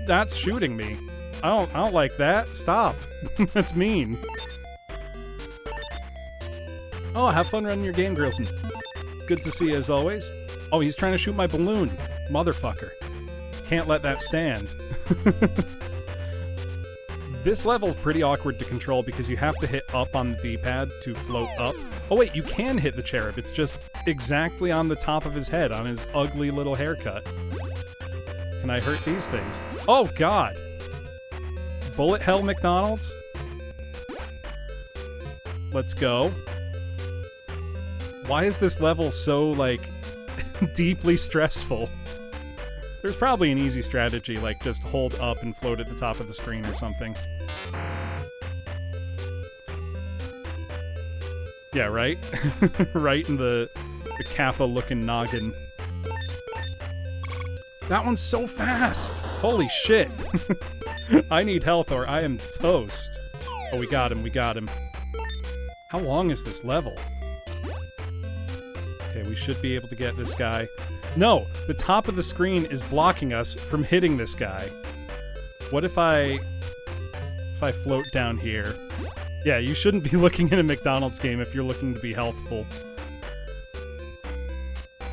that's shooting me. I don't like that. Stop. That's mean. Oh, have fun running your game, Grillson. Good to see you as always. Oh, he's trying to shoot my balloon. Motherfucker. Can't let that stand. This level's pretty awkward to control because you have to hit up on the D-pad to float up. Oh wait, you can hit the cherub. It's just exactly on the top of his head, on his ugly little haircut. Can I hurt these things? Oh god! Bullet hell McDonald's? Let's go. Why is this level so, like, deeply stressful? There's probably an easy strategy, like just hold up and float at the top of the screen or something. Yeah, right? Right in the Kappa-looking noggin. That one's so fast! Holy shit! I need health or I am toast. Oh, we got him, we got him. How long is this level? Okay, we should be able to get this guy. No! The top of the screen is blocking us from hitting this guy. What if I float down here? Yeah, you shouldn't be looking in a McDonald's game if you're looking to be healthful.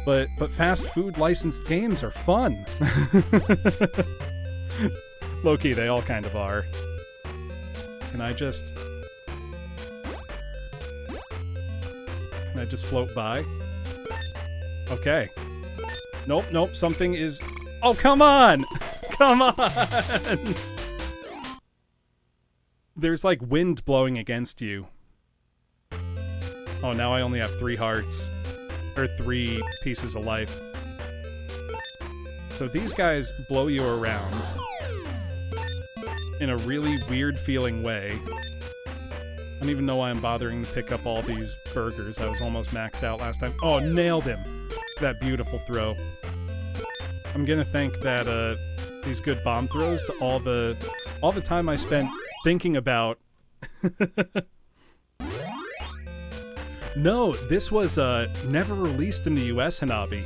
But fast food licensed games are fun. Low-key, they all kind of are. Can I just float by? Okay. Nope, something is... Oh, come on! Come on! There's, like, wind blowing against you. Oh, now I only have 3 hearts. Or 3 pieces of life. So these guys blow you around in a really weird-feeling way. I don't even know why I'm bothering to pick up all these burgers. I was almost maxed out last time. Oh, nailed him! That beautiful throw. I'm gonna thank that these good bomb throws to all the time I spent thinking about. No, this was never released in the US, Hanabi.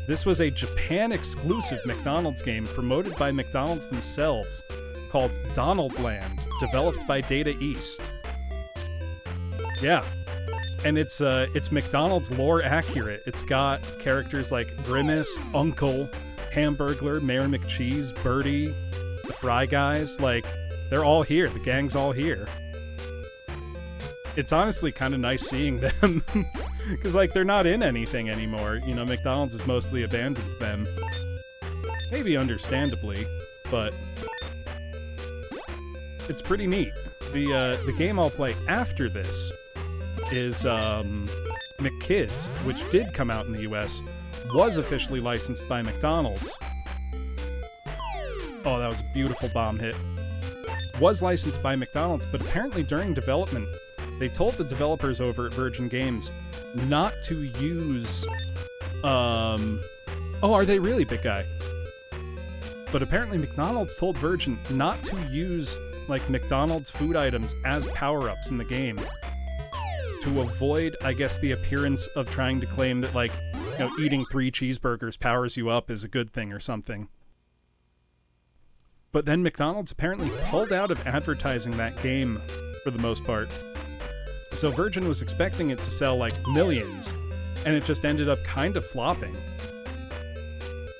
This was a Japan-exclusive McDonald's game promoted by McDonald's themselves called Donaldland, developed by Data East. Yeah. And it's McDonald's lore accurate. It's got characters like Grimace, Uncle, Hamburglar, Mayor McCheese, Birdie, the Fry Guys. Like, they're all here. The gang's all here. It's honestly kind of nice seeing them. Because, like, they're not in anything anymore. You know, McDonald's has mostly abandoned them. Maybe understandably, but it's pretty neat. The game I'll play after this is McKids, which did come out in the US, was officially licensed by McDonald's. Oh, that was a beautiful bomb hit. Was licensed by McDonald's, but apparently during development, they told the developers over at Virgin Games not to use... Oh, are they really, big guy? But apparently McDonald's told Virgin not to use, like, McDonald's food items as power-ups in the game. To avoid, I guess, the appearance of trying to claim that, like, you know, eating 3 cheeseburgers powers you up is a good thing or something. But then McDonald's apparently pulled out of advertising that game, for the most part. So Virgin was expecting it to sell like millions, and it just ended up kind of flopping.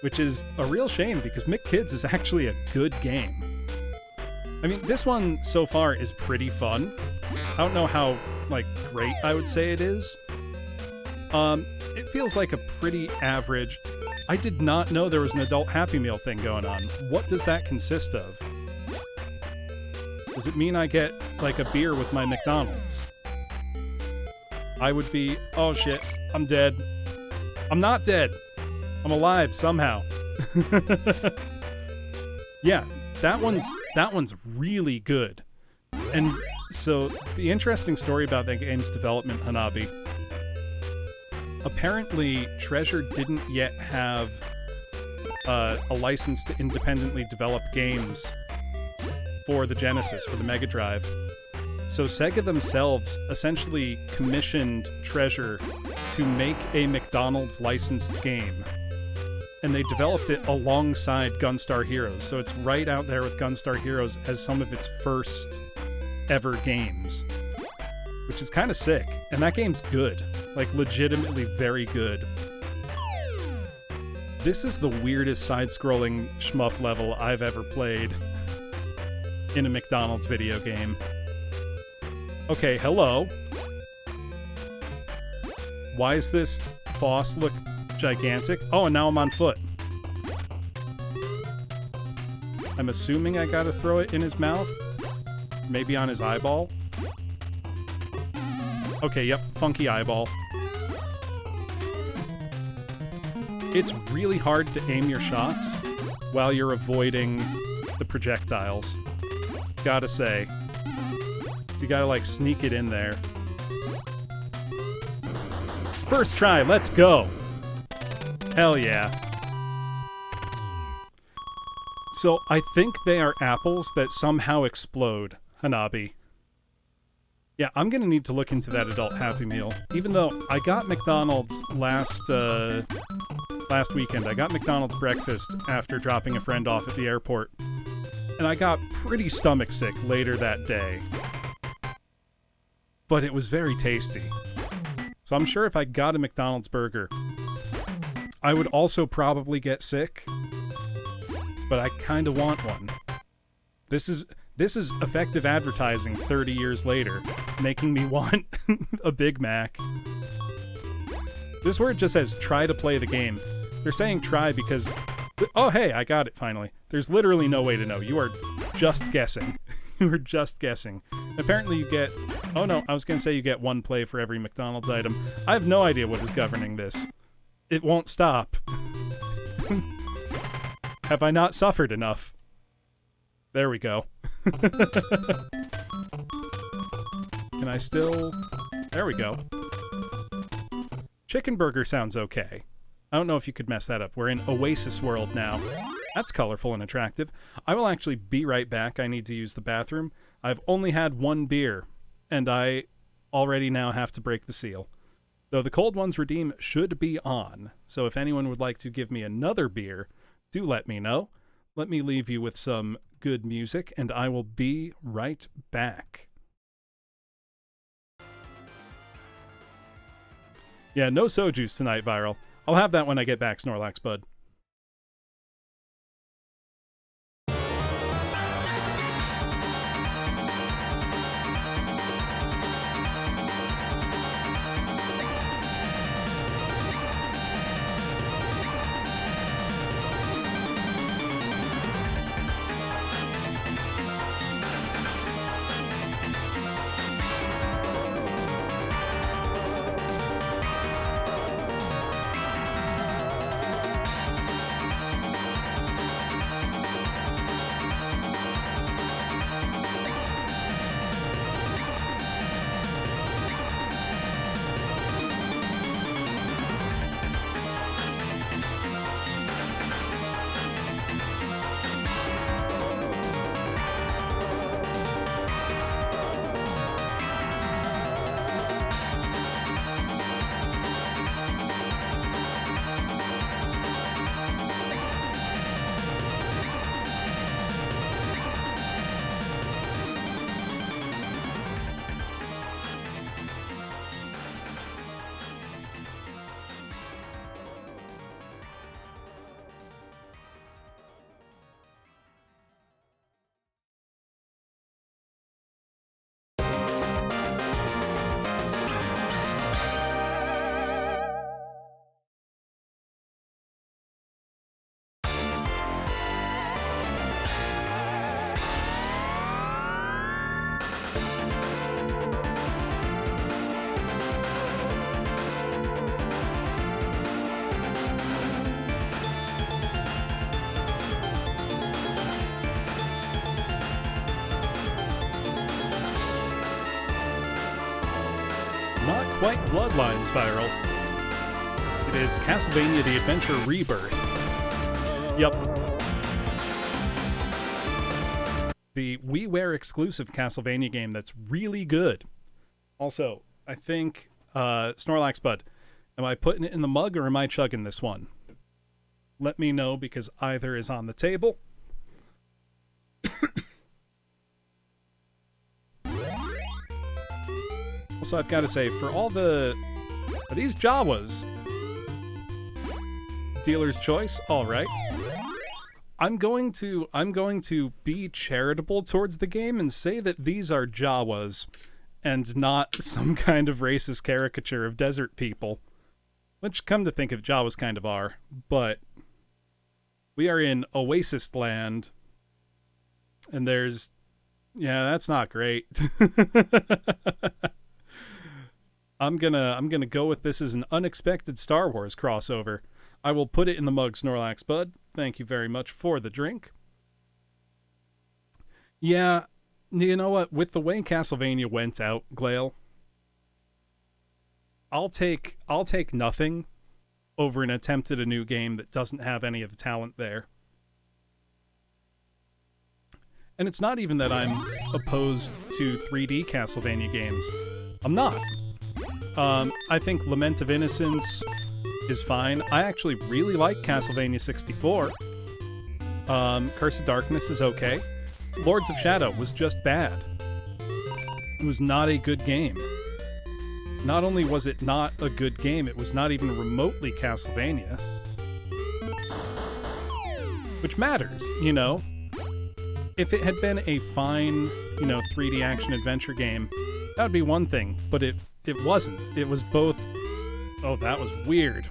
Which is a real shame because McKids is actually a good game. I mean, this one so far is pretty fun. I don't know how, like, great I would say it is. It feels like a pretty average... I did not know there was an adult Happy Meal thing going on. What does that consist of? Does it mean I get, like, a beer with my McDonald's? I would be... Oh, shit. I'm dead. I'm not dead. I'm alive, somehow. Yeah, that one's really good. And so, the interesting story about that game's development, Hanabi... Apparently, Treasure didn't yet have a license to independently develop games for the Genesis, for the Mega Drive. So Sega themselves essentially commissioned Treasure to make a McDonald's licensed game. And they developed it alongside Gunstar Heroes, so it's right out there with Gunstar Heroes as some of its first ever games. Which is kind of sick. And that game's good. Like, legitimately very good. This is the weirdest side-scrolling shmup level I've ever played in a McDonald's video game. Okay, hello. Why does this boss look gigantic? Oh, and now I'm on foot. I'm assuming I gotta throw it in his mouth? Maybe on his eyeball? Okay, yep, funky eyeball. It's really hard to aim your shots while you're avoiding the projectiles. Gotta say. So you gotta, like, sneak it in there. First try, let's go! Hell yeah. So, I think they are apples that somehow explode, Hanabi. Yeah, I'm gonna need to look into that adult Happy Meal. Even though I got McDonald's last weekend. I got McDonald's breakfast after dropping a friend off at the airport. And I got pretty stomach sick later that day. But it was very tasty. So I'm sure if I got a McDonald's burger, I would also probably get sick. But I kind of want one. This is effective advertising 30 years later, making me want a Big Mac. This word just says, try to play the game. They're saying try because... Oh, hey, I got it finally. There's literally no way to know. You are just guessing. You are just guessing. Apparently you get... Oh no, I was going to say you get one play for every McDonald's item. I have no idea what is governing this. It won't stop. Have I not suffered enough? There we go. Can I still... There we go. Chicken burger sounds okay. I don't know if you could mess that up. We're in Oasis world now. That's colorful and attractive. I will actually be right back. I need to use the bathroom. I've only had one beer, and I already now have to break the seal. Though the cold ones redeem should be on. So if anyone would like to give me another beer, do let me know. Let me leave you with some good music, and I will be right back. Yeah, no soju's tonight, Viral. I'll have that when I get back, Snorlax Bud. quite Bloodlines viral. It is Castlevania The Adventure Rebirth. Yup. The WiiWare exclusive Castlevania game that's really good. Also, I think, Snorlax Bud, am I putting it in the mug or am I chugging this one? Let me know, because either is on the table. Also, I've got to say, for these Jawas, dealer's choice, all right. I'm going to be charitable towards the game and say that these are Jawas and not some kind of racist caricature of desert people, which, come to think of, Jawas kind of are, but we are in Oasis land, and there's, yeah, that's not great. I'm gonna go with this as an unexpected Star Wars crossover. I will put it in the mug, Snorlax Bud. Thank you very much for the drink. Yeah, you know what? With the way Castlevania went out, Glail, I'll take nothing over an attempt at a new game that doesn't have any of the talent there. And it's not even that I'm opposed to 3D Castlevania games. I'm not. I think Lament of Innocence is fine. I actually really like Castlevania 64. Curse of Darkness is okay. Lords of Shadow was just bad. It was not a good game. Not only was it not a good game, it was not even remotely Castlevania. Which matters, you know? If it had been a fine, 3D action-adventure game, that would be one thing, but it wasn't. It was both... Oh, that was weird.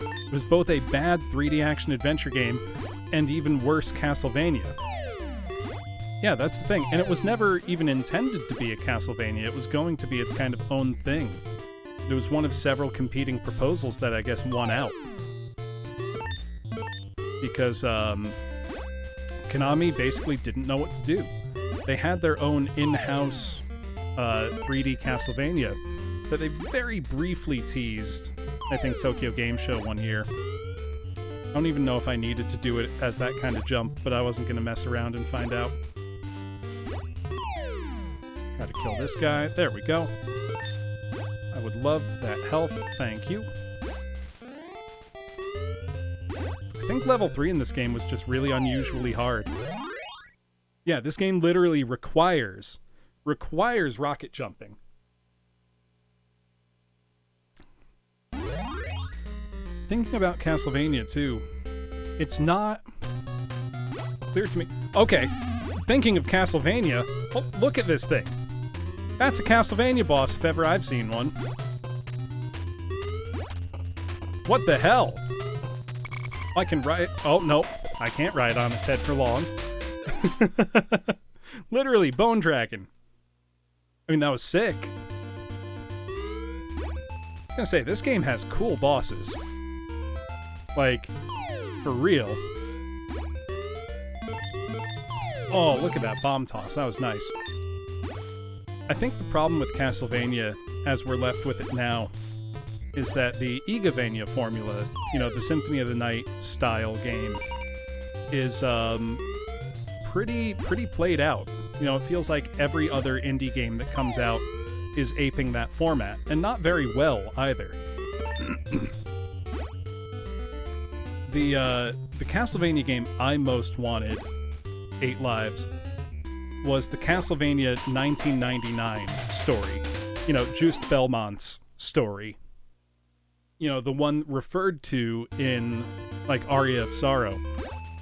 It was both a bad 3D action-adventure game and even worse Castlevania. Yeah, that's the thing. And it was never even intended to be a Castlevania. It was going to be its kind of own thing. It was one of several competing proposals that I guess won out. Because, Konami basically didn't know what to do. They had their own in-house 3D Castlevania that they very briefly teased, I think, Tokyo Game Show one year. I don't even know if I needed to do it as that kind of jump, but I wasn't going to mess around and find out. Gotta kill this guy. There we go. I would love that health. Thank you. I think level 3 in this game was just really unusually hard. Yeah, this game literally requires rocket jumping. Thinking about Castlevania, too, it's not clear to me. Okay, thinking of Castlevania, oh, look at this thing. That's a Castlevania boss if ever I've seen one. What the hell? I can ride... Oh, no, I can't ride on its head for long. Literally, Bone Dragon. I mean, that was sick. I was gonna say, this game has cool bosses. Like, for real. Oh, look at that bomb toss. That was nice. I think the problem with Castlevania, as we're left with it now, is that the Igavania formula, the Symphony of the Night style game, is pretty played out. It feels like every other indie game that comes out is aping that format, and not very well either. The Castlevania game I most wanted, 8 Lives, was the Castlevania 1999 story. Just Belmont's story. The one referred to in, Aria of Sorrow.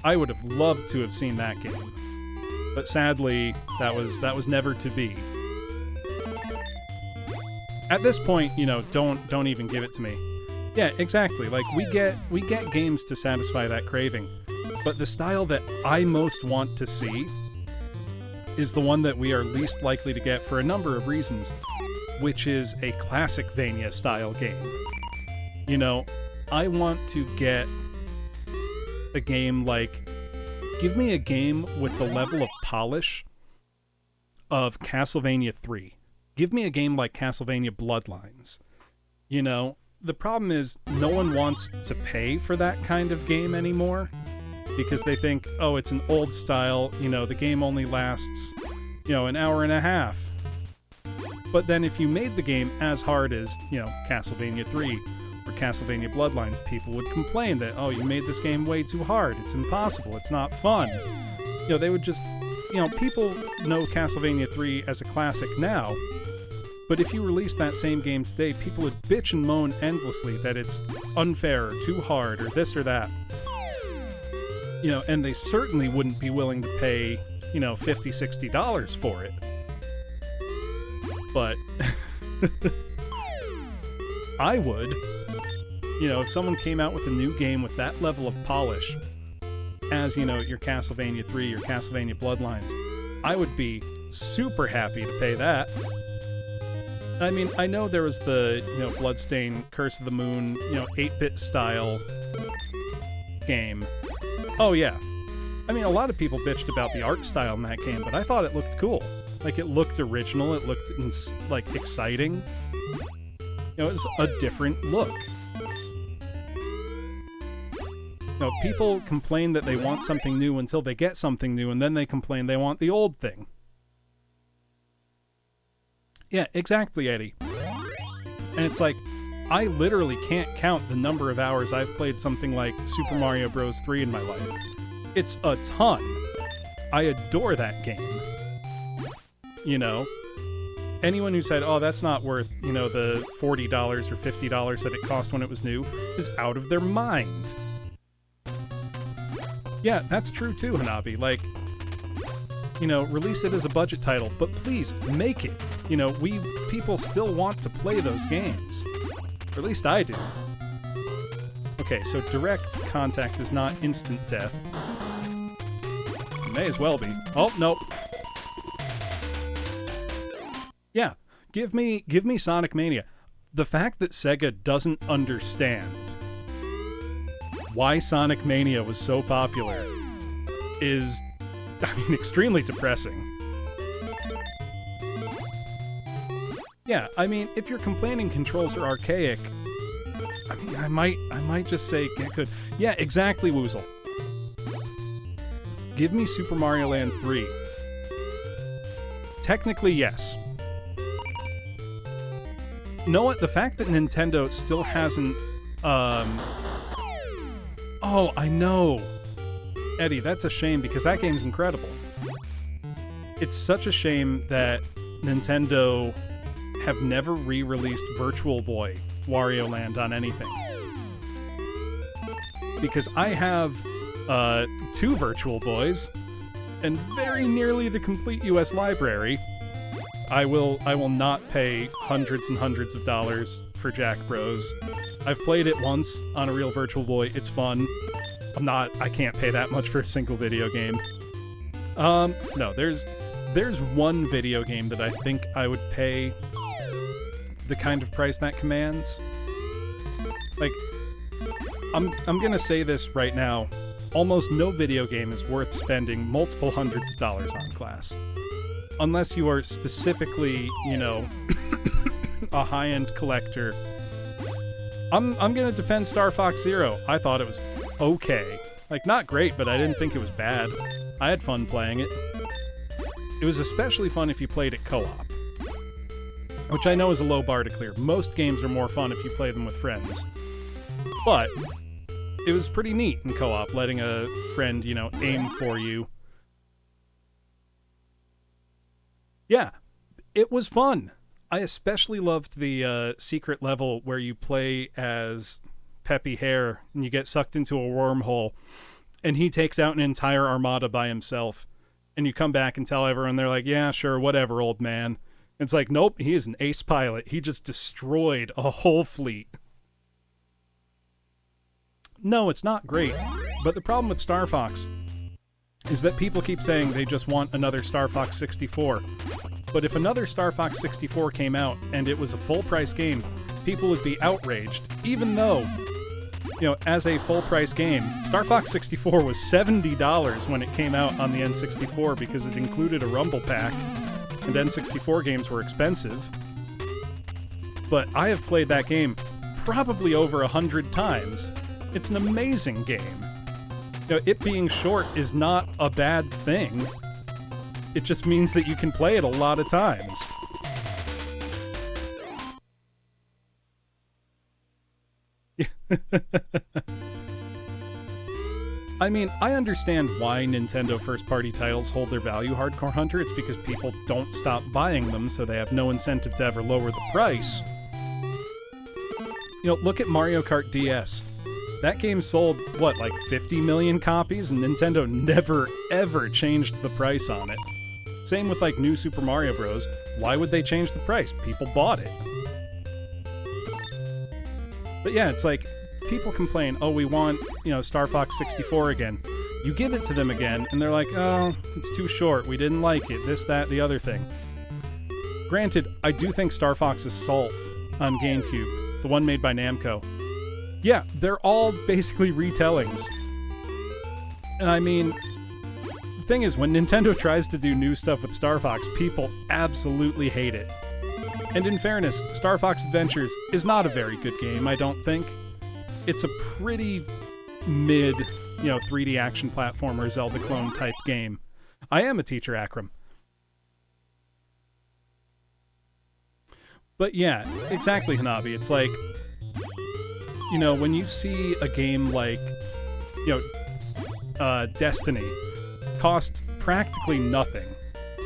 I would have loved to have seen that game. But sadly, that was never to be. At this point, don't even give it to me. Yeah, exactly. We get games to satisfy that craving. But the style that I most want to see is the one that we are least likely to get for a number of reasons, which is a classic Vania style game. I want to get a game give me a game with the level of polish of Castlevania 3. Give me a game like Castlevania Bloodlines. You know, the problem is no one wants to pay for that kind of game anymore because they think, oh, it's an old style, you know, the game only lasts, you know, an hour and a half. But then if you made the game as hard as, you know, Castlevania 3 or Castlevania Bloodlines, people would complain that, oh, you made this game way too hard, it's impossible, it's not fun. You know, they would just, you know, people know Castlevania 3 as a classic now, but if you released that same game today, people would bitch and moan endlessly that it's unfair or too hard or this or that. You know, and they certainly wouldn't be willing to pay, you know, $50, $60 for it. But I would. You know, if someone came out with a new game with that level of polish, as, you know, your Castlevania 3 or Castlevania Bloodlines, I would be super happy to pay that. I mean, I know there was the, you know, Bloodstained, Curse of the Moon, you know, 8-bit style game. Oh, yeah. I mean, a lot of people bitched about the art style in that game, but I thought it looked cool. Like, it looked original, it looked, like, exciting. You know, it was a different look. You know, people complain that they want something new until they get something new, and then they complain they want the old thing. Yeah, exactly, Eddie. And it's like, I literally can't count the number of hours I've played something like Super Mario Bros. 3 in my life. It's a ton. I adore that game. You know? Anyone who said, oh, that's not worth, you know, the $40 or $50 that it cost when it was new is out of their mind. Yeah, that's true too, Hanabi. Like, you know, release it as a budget title, but please, make it. You know, people still want to play those games. Or at least I do. Okay, so direct contact is not instant death. May as well be. Oh, nope. Yeah, give me Sonic Mania. The fact that Sega doesn't understand why Sonic Mania was so popular is, I mean, extremely depressing. Yeah, I mean, if you're complaining controls are archaic, I mean, I might just say get good. Yeah, exactly, Woozle. Give me Super Mario Land 3. Technically, yes. You know what? The fact that Nintendo still hasn't, Oh, I know! Eddie, that's a shame, because that game's incredible. It's such a shame that Nintendo have never re-released Virtual Boy Wario Land on anything. Because I have, 2 Virtual Boys, and very nearly the complete US library. I will not pay hundreds and hundreds of dollars for Jack Bros. I've played it once on a real Virtual Boy. It's fun. I can't pay that much for a single video game. No, there's one video game that I think I would pay the kind of price that commands. Like, I'm gonna say this right now. Almost no video game is worth spending multiple hundreds of dollars on, class. Unless you are specifically, you know, a high-end collector. I'm gonna defend Star Fox Zero. I thought it was okay. Like, not great, but I didn't think it was bad. I had fun playing it. It was especially fun if you played it co-op. Which I know is a low bar to clear. Most games are more fun if you play them with friends. But it was pretty neat in co-op, letting a friend, you know, aim for you. Yeah, it was fun. I especially loved the secret level where you play as Peppy Hare and you get sucked into a wormhole and he takes out an entire armada by himself. And you come back and tell everyone, they're like, yeah, sure, whatever, old man. It's like, nope, he is an ace pilot. He just destroyed a whole fleet. No, it's not great. But the problem with Star Fox is that people keep saying they just want another Star Fox 64. But if another Star Fox 64 came out and it was a full-price game, people would be outraged, even though, you know, as a full-price game, Star Fox 64 was $70 when it came out on the N64 because it included a Rumble Pack. and N64 games were expensive. But I have played that game probably over 100 times. It's an amazing game. You know, it being short is not a bad thing. It just means that you can play it a lot of times. I mean, I understand why Nintendo first-party titles hold their value, Hardcore Hunter. It's because people don't stop buying them, so they have no incentive to ever lower the price. You know, look at Mario Kart DS. That game sold, what, like 50 million copies, and Nintendo never, ever changed the price on it. Same with, like, New Super Mario Bros. Why would they change the price? People bought it. But yeah, it's like, people complain, oh, we want, you know, Star Fox 64 again. You give it to them again, and they're like, oh, it's too short, we didn't like it, this, that, the other thing. Granted, I do think Star Fox Assault on GameCube, the one made by Namco, yeah, they're all basically retellings. And I mean, the thing is, when Nintendo tries to do new stuff with Star Fox, people absolutely hate it. And in fairness, Star Fox Adventures is not a very good game, I don't think. It's a pretty mid, you know, 3D action platformer Zelda clone type game. I am a teacher, Akram. But yeah, exactly, Hanabi. It's like, you know, when you see a game like, you know, Destiny cost practically nothing,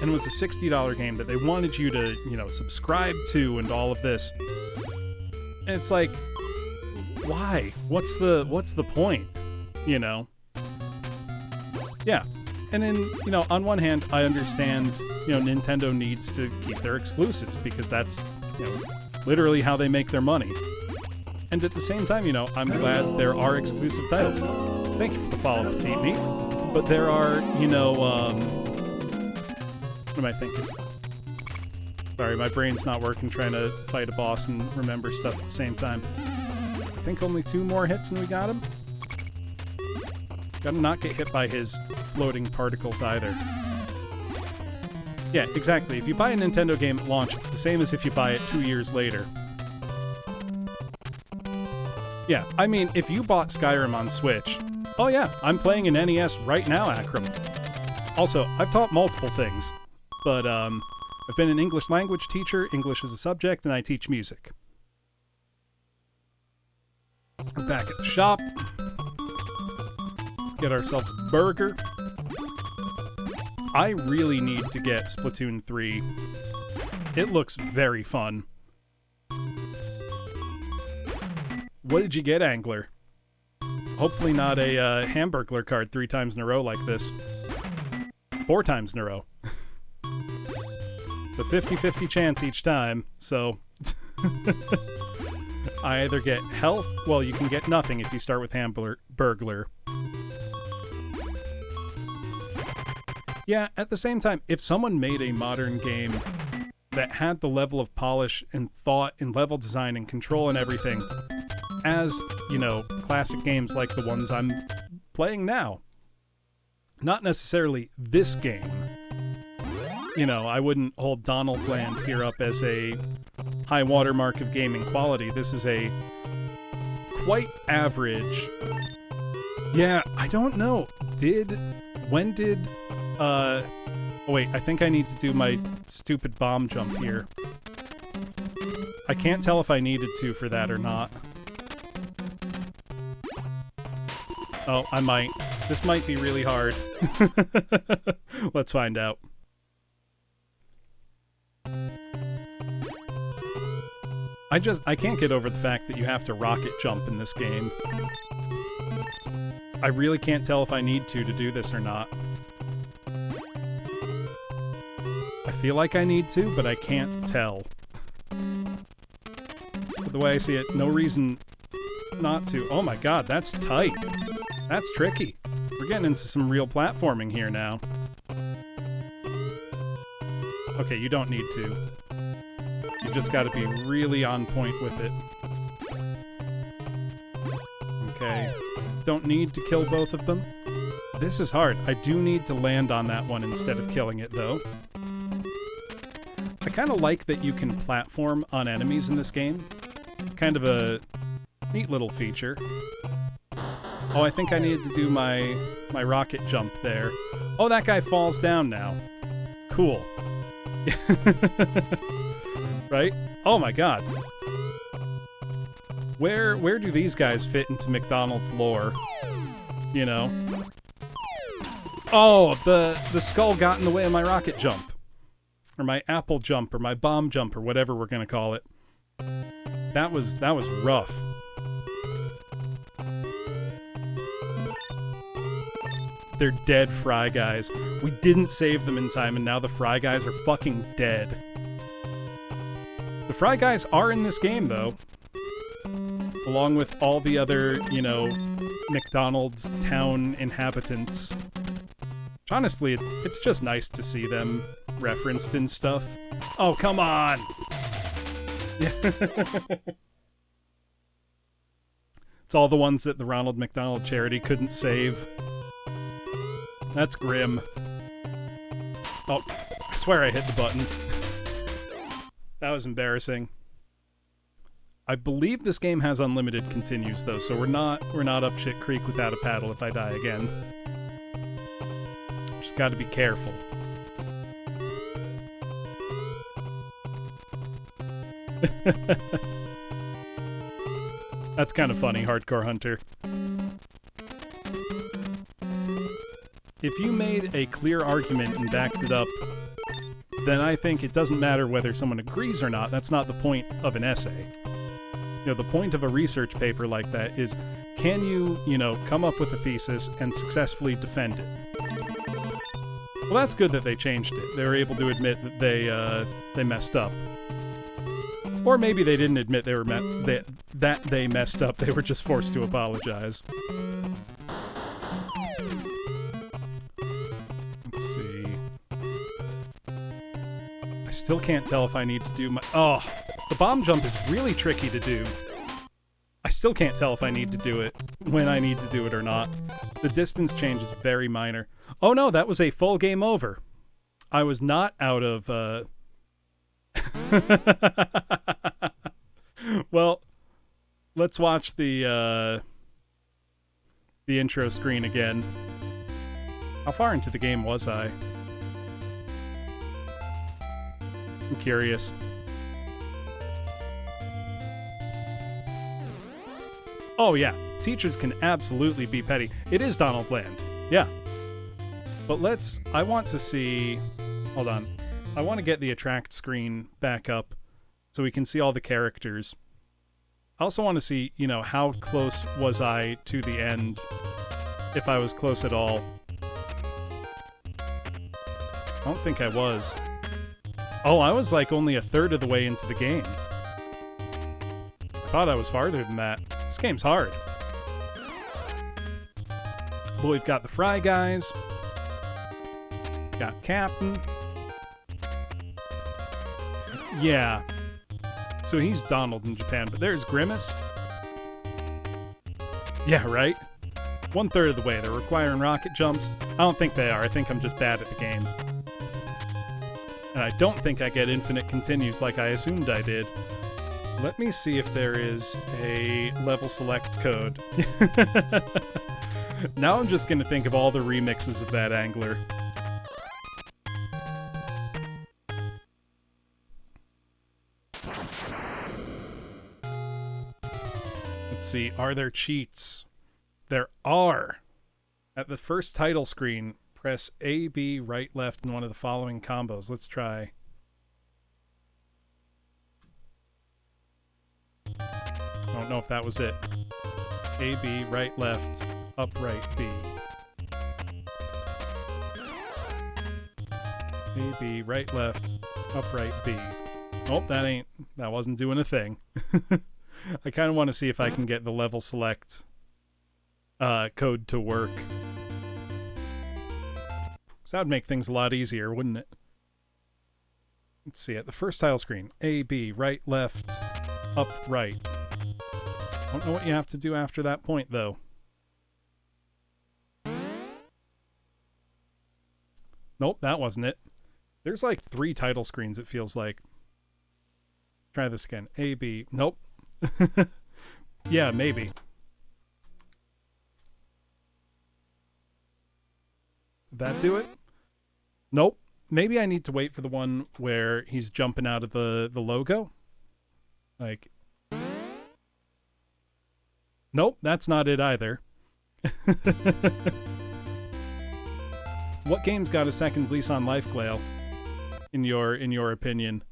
and was a $60 game that they wanted you to, you know, subscribe to and all of this. And it's like, why? What's the point? You know? Yeah. And then, you know, on one hand, I understand, you know, Nintendo needs to keep their exclusives because that's, you know, literally how they make their money. And at the same time, you know, I'm glad there are exclusive titles. Thank you for the follow-up, Petite Meat. But there are, you know, what am I thinking? Sorry, my brain's not working trying to fight a boss and remember stuff at the same time. I think only 2 more hits and we got him. Gotta not get hit by his floating particles either. Yeah, exactly. If you buy a Nintendo game at launch, it's the same as if you buy it 2 years later. Yeah, I mean, if you bought Skyrim on Switch, oh yeah, I'm playing an NES right now, Akram. Also, I've taught multiple things, but I've been an English language teacher, English as a subject, and I teach music. We're back at the shop. Get ourselves a burger. I really need to get Splatoon 3. It looks very fun. What did you get, Angler? Hopefully not a Hamburglar card 3 times in a row like this. 4 times in a row. It's a 50-50 chance each time, so... I either get health... Well, you can get nothing if you start with Hamburglar. Yeah, at the same time, if someone made a modern game that had the level of polish and thought and level design and control and everything... as, you know, classic games like the ones I'm playing now. Not necessarily this game. You know, I wouldn't hold Donald Land here up as a high watermark of gaming quality. This is a quite average... Yeah, I don't know. Oh wait, I think I need to do my stupid bomb jump here. I can't tell if I needed to for that or not. Oh, I might. This might be really hard. Let's find out. I can't get over the fact that you have to rocket jump in this game. I really can't tell if I need to do this or not. I feel like I need to, but I can't tell. But the way I see it, no reason not to. Oh my god, that's tight. That's tricky. We're getting into some real platforming here now. Okay, you don't need to. You just gotta be really on point with it. Okay. Don't need to kill both of them. This is hard. I do need to land on that one instead of killing it, though. I kind of like that you can platform on enemies in this game. It's kind of a neat little feature. Oh, I think I needed to do my rocket jump there. Oh, that guy falls down now. Cool. Right? Oh my god. Where do these guys fit into McDonald's lore? You know? Oh, the skull got in the way of my rocket jump. Or my apple jump, or my bomb jump, or whatever we're gonna call it. That was rough. They're dead Fry Guys. We didn't save them in time, and now the Fry Guys are fucking dead. The Fry Guys are in this game, though. Along with all the other, you know, McDonald's town inhabitants. Which, honestly, it's just nice to see them referenced and stuff. Oh, come on! It's all the ones that the Ronald McDonald Charity couldn't save. That's grim. Oh, I swear I hit the button. That was embarrassing. I believe this game has unlimited continues though, so we're not up shit creek without a paddle if I die again. Just gotta be careful. That's kind of funny, Hardcore Hunter. If you made a clear argument and backed it up, then I think it doesn't matter whether someone agrees or not. That's not the point of an essay. You know, the point of a research paper like that is, can you, you know, come up with a thesis and successfully defend it? Well, that's good that they changed it. They were able to admit that they messed up. Or maybe they didn't admit that they messed up. They were just forced to apologize. Let's see. I still can't tell if I need to do my... Oh, the bomb jump is really tricky to do. I still can't tell if I need to do it, when I need to do it or not. The distance change is very minor. Oh no, that was a full game over. I was not out of... Well, let's watch the intro screen again. How far into the game was I? I'm curious. Oh yeah, teachers can absolutely be petty. It is Donald Land, yeah. But I want to see... Hold on. I want to get the attract screen back up so we can see all the characters. I also want to see, you know, how close was I to the end, if I was close at all. I don't think I was. Oh, I was like only a third of the way into the game. I thought I was farther than that. This game's hard. But we've got the Fry Guys. Got Captain. Yeah. So he's Donald in Japan, but there's Grimace. Yeah, right? 1/3 of the way. They're requiring rocket jumps. I don't think they are. I think I'm just bad at the game. And I don't think I get infinite continues like I assumed I did. Let me see if there is a level select code. Now I'm just going to think of all the remixes of that angler. Let's see, are there cheats? There are. At the first title screen, press A, B, right, left in one of the following combos. Let's try. I don't know if that was it. A, B, right, left, up, right, B. A, B, right, left, up, right, B. Oh, that wasn't doing a thing. I kind of want to see if I can get the level select code to work. So that would make things a lot easier, wouldn't it? Let's see, at the first tile screen, A, B, right, left, up, right. I don't know what you have to do after that point, though. Nope, that wasn't it. There's like 3 title screens, it feels like. Try this again. A, B. Nope. Yeah, maybe. Did that do it? Nope. Maybe I need to wait for the one where he's jumping out of the logo. Like... Nope, that's not it either. What game's got a second lease on life, Glail? In your opinion?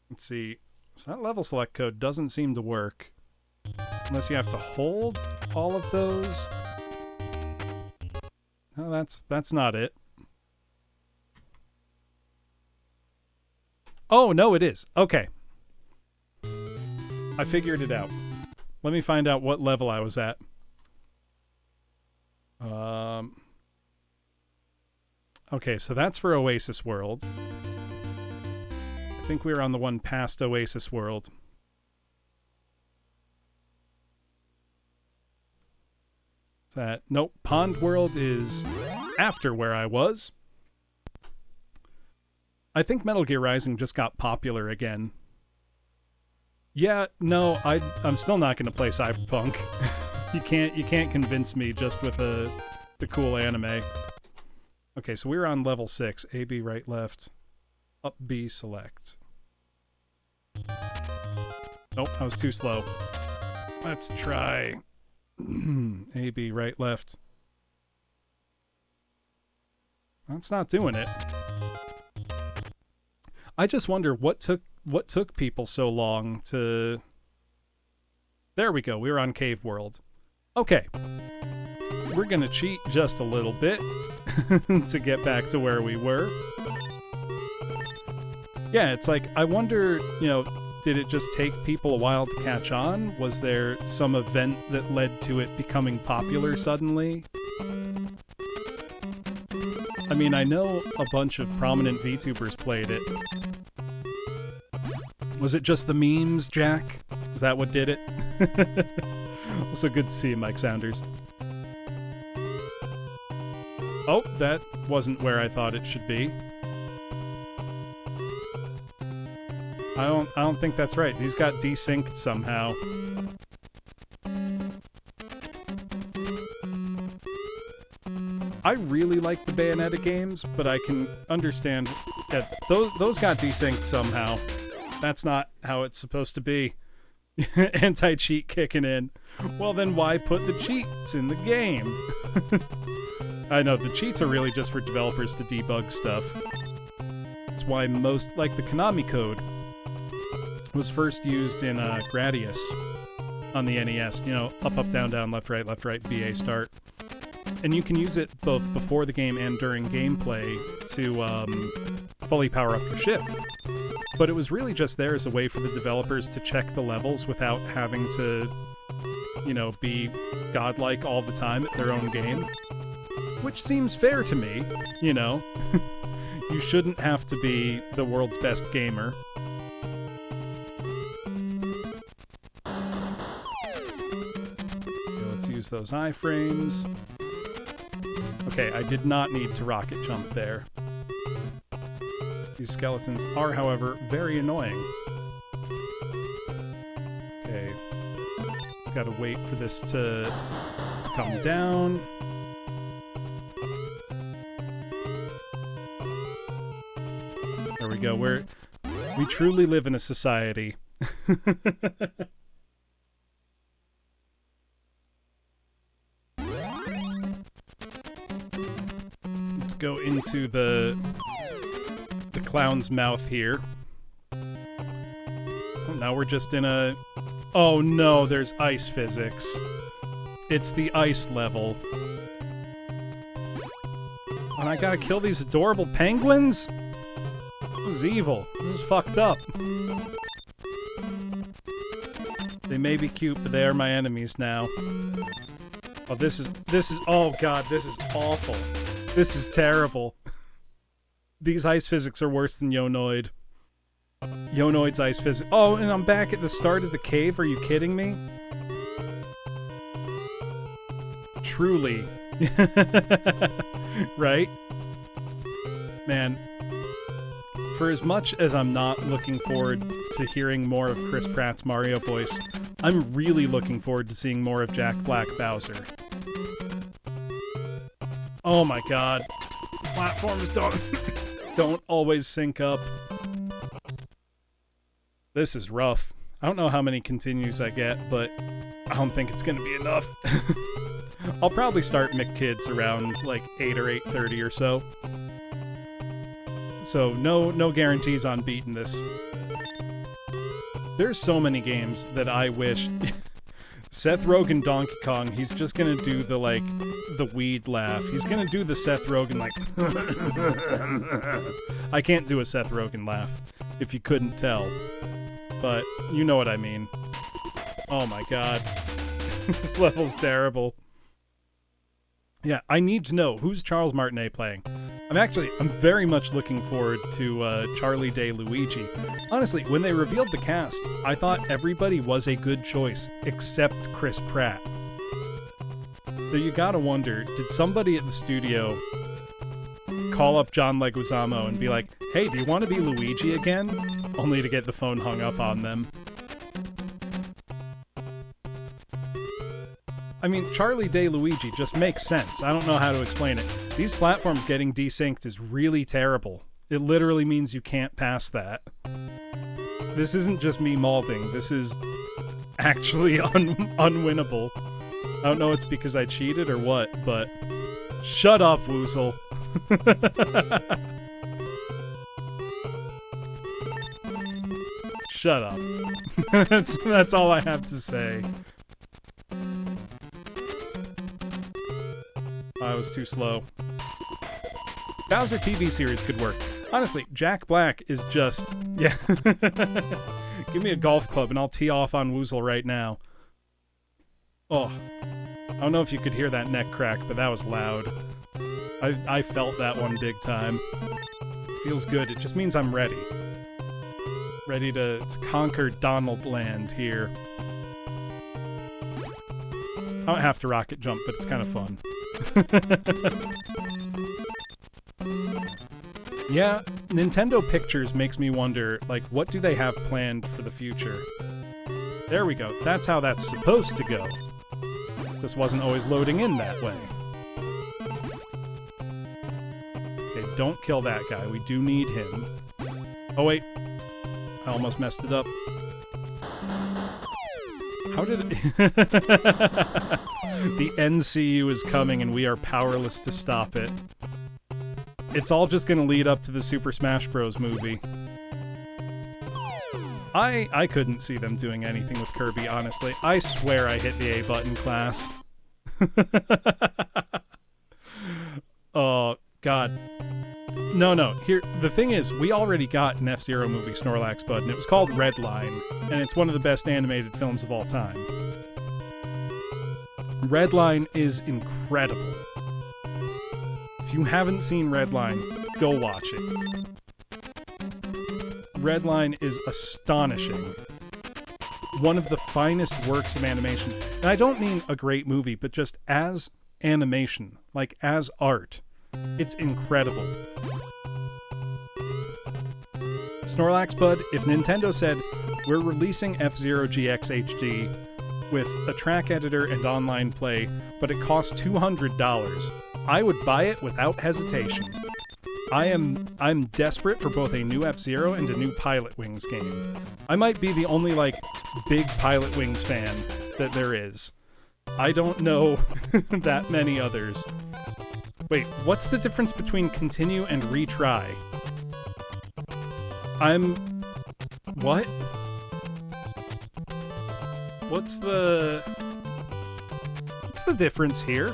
Let's see. So that level select code doesn't seem to work. Unless you have to hold all of those. No, that's not it. Oh, no, it is. Okay. I figured it out. Let me find out what level I was at. Okay, so that's for Oasis World. I think we were on the one past Oasis World. Nope, Pond World is after where I was. I think Metal Gear Rising just got popular again. Yeah, no, I'm still not going to play Cyberpunk. You can't convince me just with the cool anime. Okay, so we're on level 6. A, B, right, left. Up, B, select. Nope, I was too slow. Let's try... A, B, right, left. That's not doing it. I just wonder what took people so long to... There we go, we were on Cave World. Okay. We're gonna cheat just a little bit to get back to where we were. Yeah, it's like, I wonder, did it just take people a while to catch on? Was there some event that led to it becoming popular suddenly? I mean, I know a bunch of prominent VTubers played it. Was it just the memes, Jack? Is that what did it? Also good to see you, Mike Sounders. Oh, that wasn't where I thought it should be. I don't think that's right. These got desynced somehow. I really like the Bayonetta games, but I can understand that those got desynced somehow. That's not how it's supposed to be. Anti-cheat kicking in. Well, then why put the cheats in the game? I know, the cheats are really just for developers to debug stuff. That's why most, like the Konami code, was first used in Gradius on the NES. Up, up, down, down, left, right, BA, start. And you can use it both before the game and during gameplay to fully power up your ship. But it was really just there as a way for the developers to check the levels without having to, be godlike all the time at their own game. Which seems fair to me, You shouldn't have to be the world's best gamer. Okay, let's use those iframes. Okay, I did not need to rocket jump there. These skeletons are, however, very annoying. Okay. Just gotta wait for this to come down. There we go. We truly live in a society. Let's go into the clown's mouth here. Oh, now we're just in a... Oh no, there's ice physics. It's the ice level. And I gotta kill these adorable penguins? This is evil. This is fucked up. They may be cute, but they are my enemies now. Oh, this is... Oh god, this is awful. This is terrible. These ice physics are worse than Yonoid. Yonoid's ice physics... Oh, and I'm back at the start of the cave? Are you kidding me? Truly. Right? Man, for as much as I'm not looking forward to hearing more of Chris Pratt's Mario voice, I'm really looking forward to seeing more of Jack Black Bowser. Oh my god. Platforms don't always sync up. This is rough. I don't know how many continues I get, but I don't think it's going to be enough. I'll probably start McKids around like 8 or 8:30 or so. So no guarantees on beating this. There's so many games that I wish Seth Rogen Donkey Kong, he's just gonna do the weed laugh. He's gonna do the Seth Rogen like I can't do a Seth Rogen laugh, if you couldn't tell. But you know what I mean. Oh my god. This level's terrible. Yeah, I need to know, who's Charles Martinet playing? I'm very much looking forward to Charlie Day Luigi. Honestly, when they revealed the cast, I thought everybody was a good choice, except Chris Pratt. So you gotta wonder, did somebody at the studio call up John Leguizamo and be like, hey, do you want to be Luigi again? Only to get the phone hung up on them. I mean, Charlie Day Luigi just makes sense. I don't know how to explain it. These platforms getting desynced is really terrible. It literally means you can't pass that. This isn't just me malding. This is actually unwinnable. I don't know if it's because I cheated or what, but shut up, Woozle. Shut up. That's all I have to say. I was too slow. Bowser TV series could work. Honestly, Jack Black is just... Yeah. Give me a golf club and I'll tee off on Woozle right now. Oh. I don't know if you could hear that neck crack, but that was loud. I felt that one big time. Feels good. It just means I'm ready. Ready to conquer Donald Land here. I don't have to rocket jump, but it's kind of fun. Yeah, Nintendo Pictures makes me wonder, like, what do they have planned for the future? There we go. That's how that's supposed to go. This wasn't always loading in that way. Okay, don't kill that guy. We do need him. Oh, wait. I almost messed it up. How did it... The NCU is coming and we are powerless to stop it. It's all just gonna lead up to the Super Smash Bros. Movie. I couldn't see them doing anything with Kirby, honestly. I swear I hit the A button, class. Oh, God. No. Here, the thing is, we already got an F-Zero movie, Snorlax Bud, and it was called Redline, and it's one of the best animated films of all time. Redline is incredible. If you haven't seen Redline, go watch it. Redline is astonishing. One of the finest works of animation. And I don't mean a great movie, but just as animation, like as art. It's incredible. Snorlax Bud, if Nintendo said, we're releasing F-Zero GX HD with a track editor and online play, but it costs $200, I would buy it without hesitation. I'm desperate for both a new F-Zero and a new Pilot Wings game. I might be the only, like, big Pilot Wings fan that there is. I don't know that many others. Wait, what's the difference between continue and retry? What? What's the difference here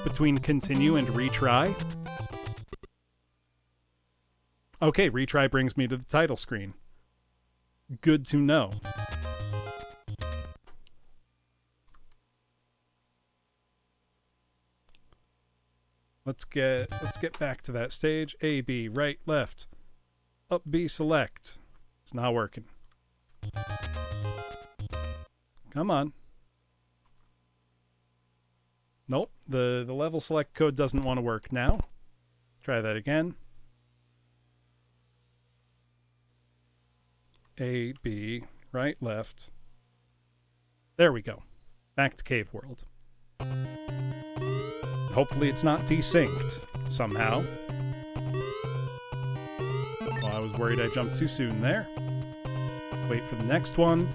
between continue and retry? Okay, retry brings me to the title screen. Good to know. Let's get back to that stage. A, B, right, left. Up, B, select. It's not working. Come on. Nope, the level select code doesn't want to work now. Try that again. A, B, right, left. There we go. Back to Cave World. Hopefully it's not desynced somehow. Well, I was worried I jumped too soon there. Wait for the next one.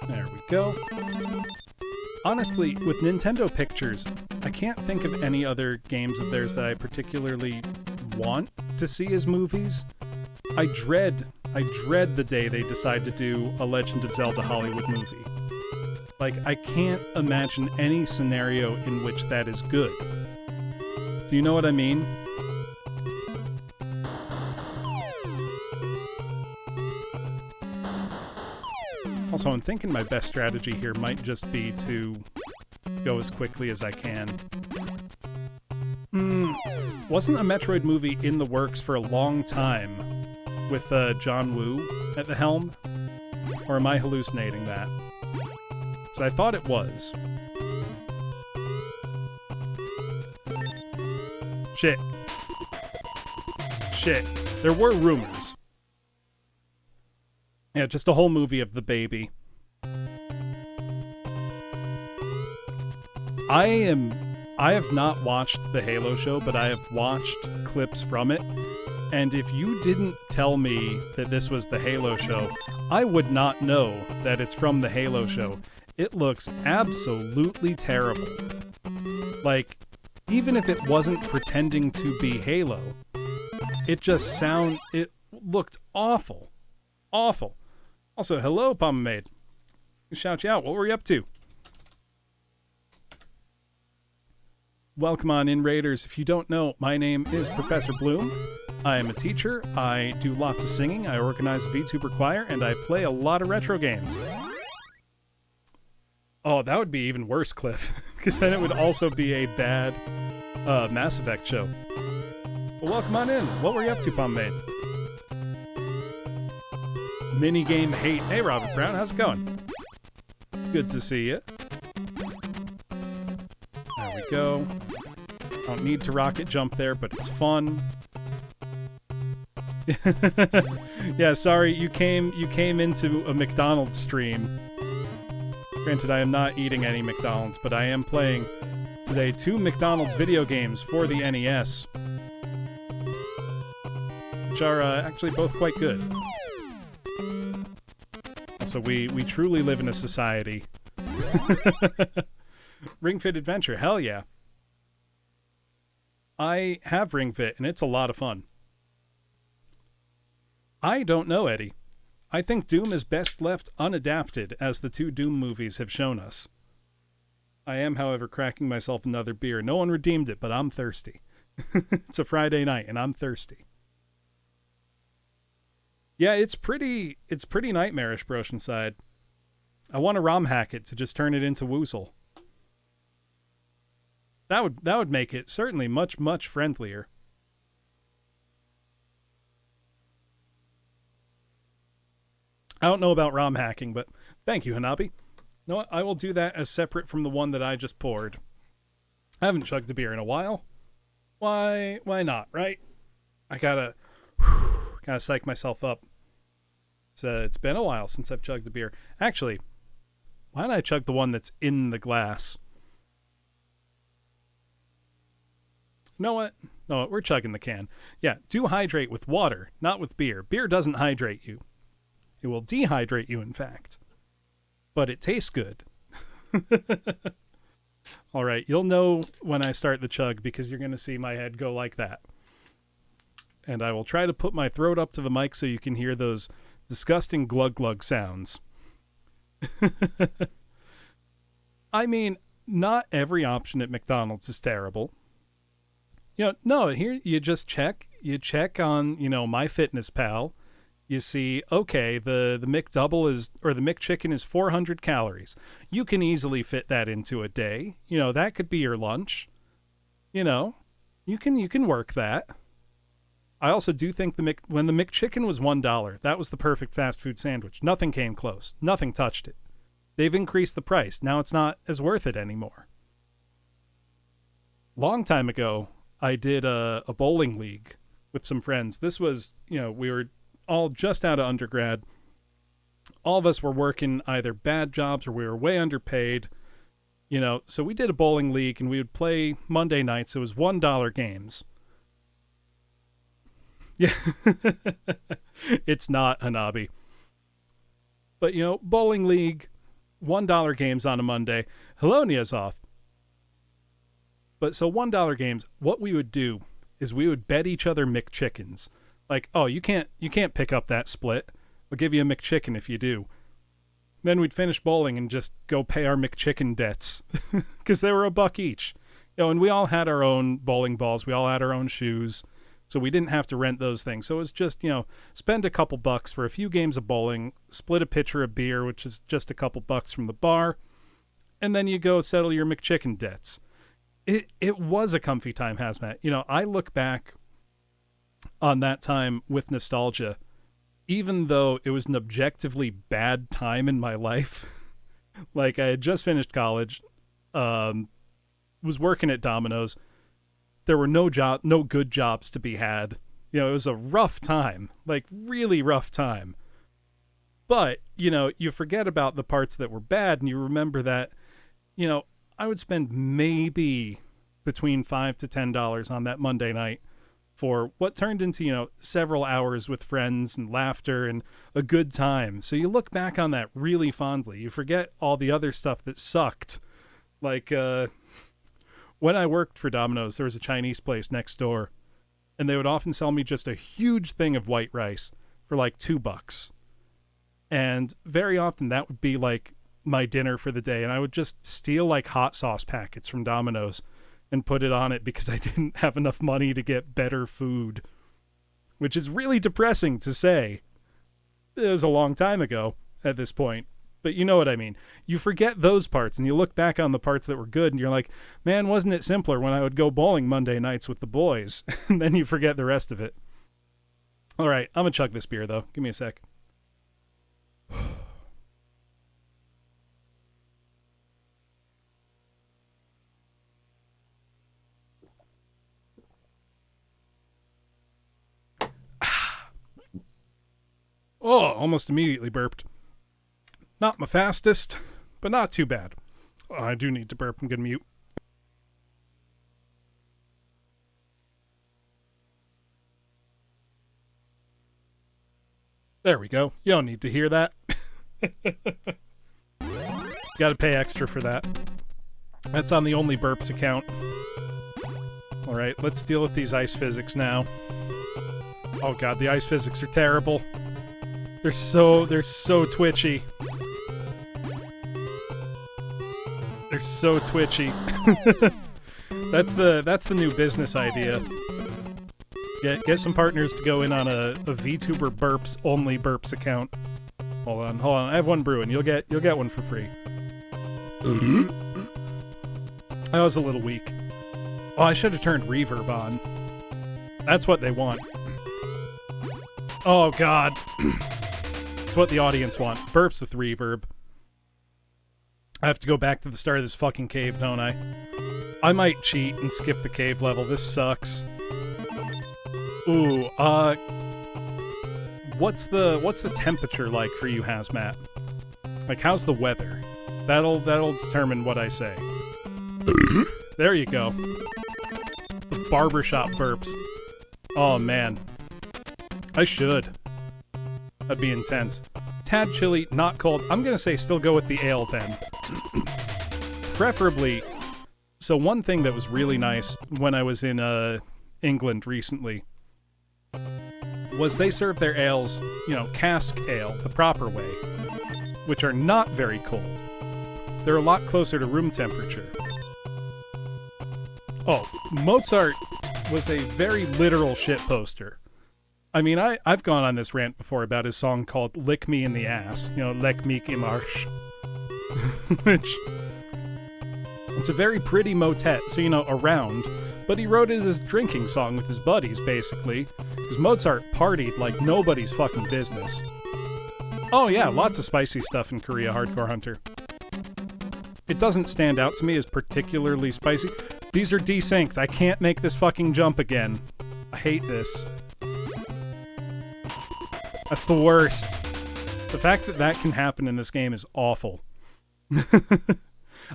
There we go. Honestly, with Nintendo Pictures, I can't think of any other games of theirs that I particularly want to see as movies. I dread the day they decide to do a Legend of Zelda Hollywood movie. Like, I can't imagine any scenario in which that is good. Do you know what I mean? Also, I'm thinking my best strategy here might just be to go as quickly as I can. Wasn't a Metroid movie in the works for a long time with John Woo at the helm? Or am I hallucinating that? So I thought it was. Shit. There were rumors. Yeah, just a whole movie of the baby. I have not watched the Halo show, but I have watched clips from it. And if you didn't tell me that this was the Halo show, I would not know that it's from the Halo show. It looks absolutely terrible. Like, even if it wasn't pretending to be Halo, it looked awful. Awful. Also, hello, Pomade. Shout you out. What were you up to? Welcome on in, Raiders. If you don't know, my name is Professor Bloom. I am a teacher. I do lots of singing. I organize a VTuber choir, and I play a lot of retro games. Oh, that would be even worse, Cliff, because then it would also be a bad Mass Effect show. Well, welcome on in. What were you up to, Pomade? Minigame hate. Hey, Robert Brown, how's it going? Good to see you. There we go. Don't need to rocket jump there, but it's fun. Yeah, sorry, you came into a McDonald's stream. Granted, I am not eating any McDonald's, but I am playing today 2 McDonald's video games for the NES, which are actually both quite good. Also, we truly live in a society. Ring Fit Adventure, hell yeah. I have Ring Fit, and it's a lot of fun. I don't know, Eddie. I think Doom is best left unadapted, as the 2 Doom movies have shown us. I am, however, cracking myself another beer. No one redeemed it, but I'm thirsty. It's a Friday night, and I'm thirsty. Yeah, it's pretty nightmarish, Broshenside. I want to ROM hack it to just turn it into Woozle. That would make it certainly much, much friendlier. I don't know about ROM hacking, but thank you, Hanabi. No, I will do that as separate from the one that I just poured. I haven't chugged a beer in a while. Why not, right? I gotta psych myself up. It's been a while since I've chugged a beer. Actually, why don't I chug the one that's in the glass? You know what? No, we're chugging the can. Yeah, do hydrate with water, not with beer. Beer doesn't hydrate you. It will dehydrate you, in fact. But it tastes good. All right, you'll know when I start the chug because you're going to see my head go like that. And I will try to put my throat up to the mic so you can hear those disgusting glug-glug sounds. I mean, not every option at McDonald's is terrible. No, here you just check. You check on, MyFitnessPal. You see, okay, the McDouble the McChicken is 400 calories. You can easily fit that into a day. That could be your lunch. You can work that. I also do think when the McChicken was $1, that was the perfect fast food sandwich. Nothing came close. Nothing touched it. They've increased the price. Now it's not as worth it anymore. Long time ago, I did a bowling league with some friends. This was, we were all just out of undergrad. All of us were working either bad jobs or we were way underpaid. So we did a bowling league and we would play Monday nights. It was $1 games. Yeah. It's not Hanabi. But, bowling league, $1 games on a Monday. Helonia's off. But so $1 games, what we would do is we would bet each other McChickens. Like, oh, you can't pick up that split. I'll give you a McChicken if you do. Then we'd finish bowling and just go pay our McChicken debts because they were $1 each. And we all had our own bowling balls. We all had our own shoes. So we didn't have to rent those things. So it was just, spend a couple bucks for a few games of bowling, split a pitcher of beer, which is just a couple bucks from the bar, and then you go settle your McChicken debts. It was a comfy time, Hazmat. I look back on that time with nostalgia, even though it was an objectively bad time in my life. Like, I had just finished college, was working at Domino's. There were no good jobs to be had. It was a rough time, like really rough time. But, you forget about the parts that were bad and you remember that, I would spend maybe between $5 to $10 on that Monday night for what turned into, several hours with friends and laughter and a good time. So you look back on that really fondly. You forget all the other stuff that sucked. Like, when I worked for Domino's, there was a Chinese place next door, and they would often sell me just a huge thing of white rice for like $2. And very often that would be like my dinner for the day, and I would just steal like hot sauce packets from Domino's and put it on it because I didn't have enough money to get better food, which is really depressing to say. It was a long time ago at this point, but you know what I mean. You forget those parts and you look back on the parts that were good and you're like, man, wasn't it simpler when I would go bowling Monday nights with the boys? And then you forget the rest of it. All right, I'm gonna chug this beer though. Give me a sec. Oh, almost immediately burped. Not my fastest, but not too bad. Oh, I do need to burp. I'm going to mute. There we go. You don't need to hear that. Got to pay extra for that. That's on the Only Burps account. All right, let's deal with these ice physics now. Oh god, the ice physics are terrible. They're so twitchy. They're so twitchy. That's the new business idea. Get some partners to go in on a VTuber burps only burps account. Hold on. I have one brewing. You'll get one for free. I was a little weak. Oh, I should have turned reverb on. That's what they want. Oh god. It's what the audience want. Burps with reverb. I have to go back to the start of this fucking cave, don't I? I might cheat and skip the cave level. This sucks. Ooh, what's the temperature like for you, Hazmat? Like, how's the weather? That'll determine what I say. There you go. The barbershop burps. Oh man. I should. That'd be intense. Tad chilly, not cold. I'm gonna say still go with the ale then. Preferably. So one thing that was really nice when I was in England recently was they serve their ales, cask ale, the proper way, which are not very cold. They're a lot closer to room temperature. Oh, Mozart was a very literal shitposter. I mean, I've gone on this rant before about his song called Lick Me in the Ass, Leck mich im Arsch. Which, it's a very pretty motet, so, around, but he wrote it as a drinking song with his buddies, basically, because Mozart partied like nobody's fucking business. Oh yeah, lots of spicy stuff in Korea, Hardcore Hunter. It doesn't stand out to me as particularly spicy. These are desynced. I can't make this fucking jump again. I hate this. That's the worst. The fact that that can happen in this game is awful.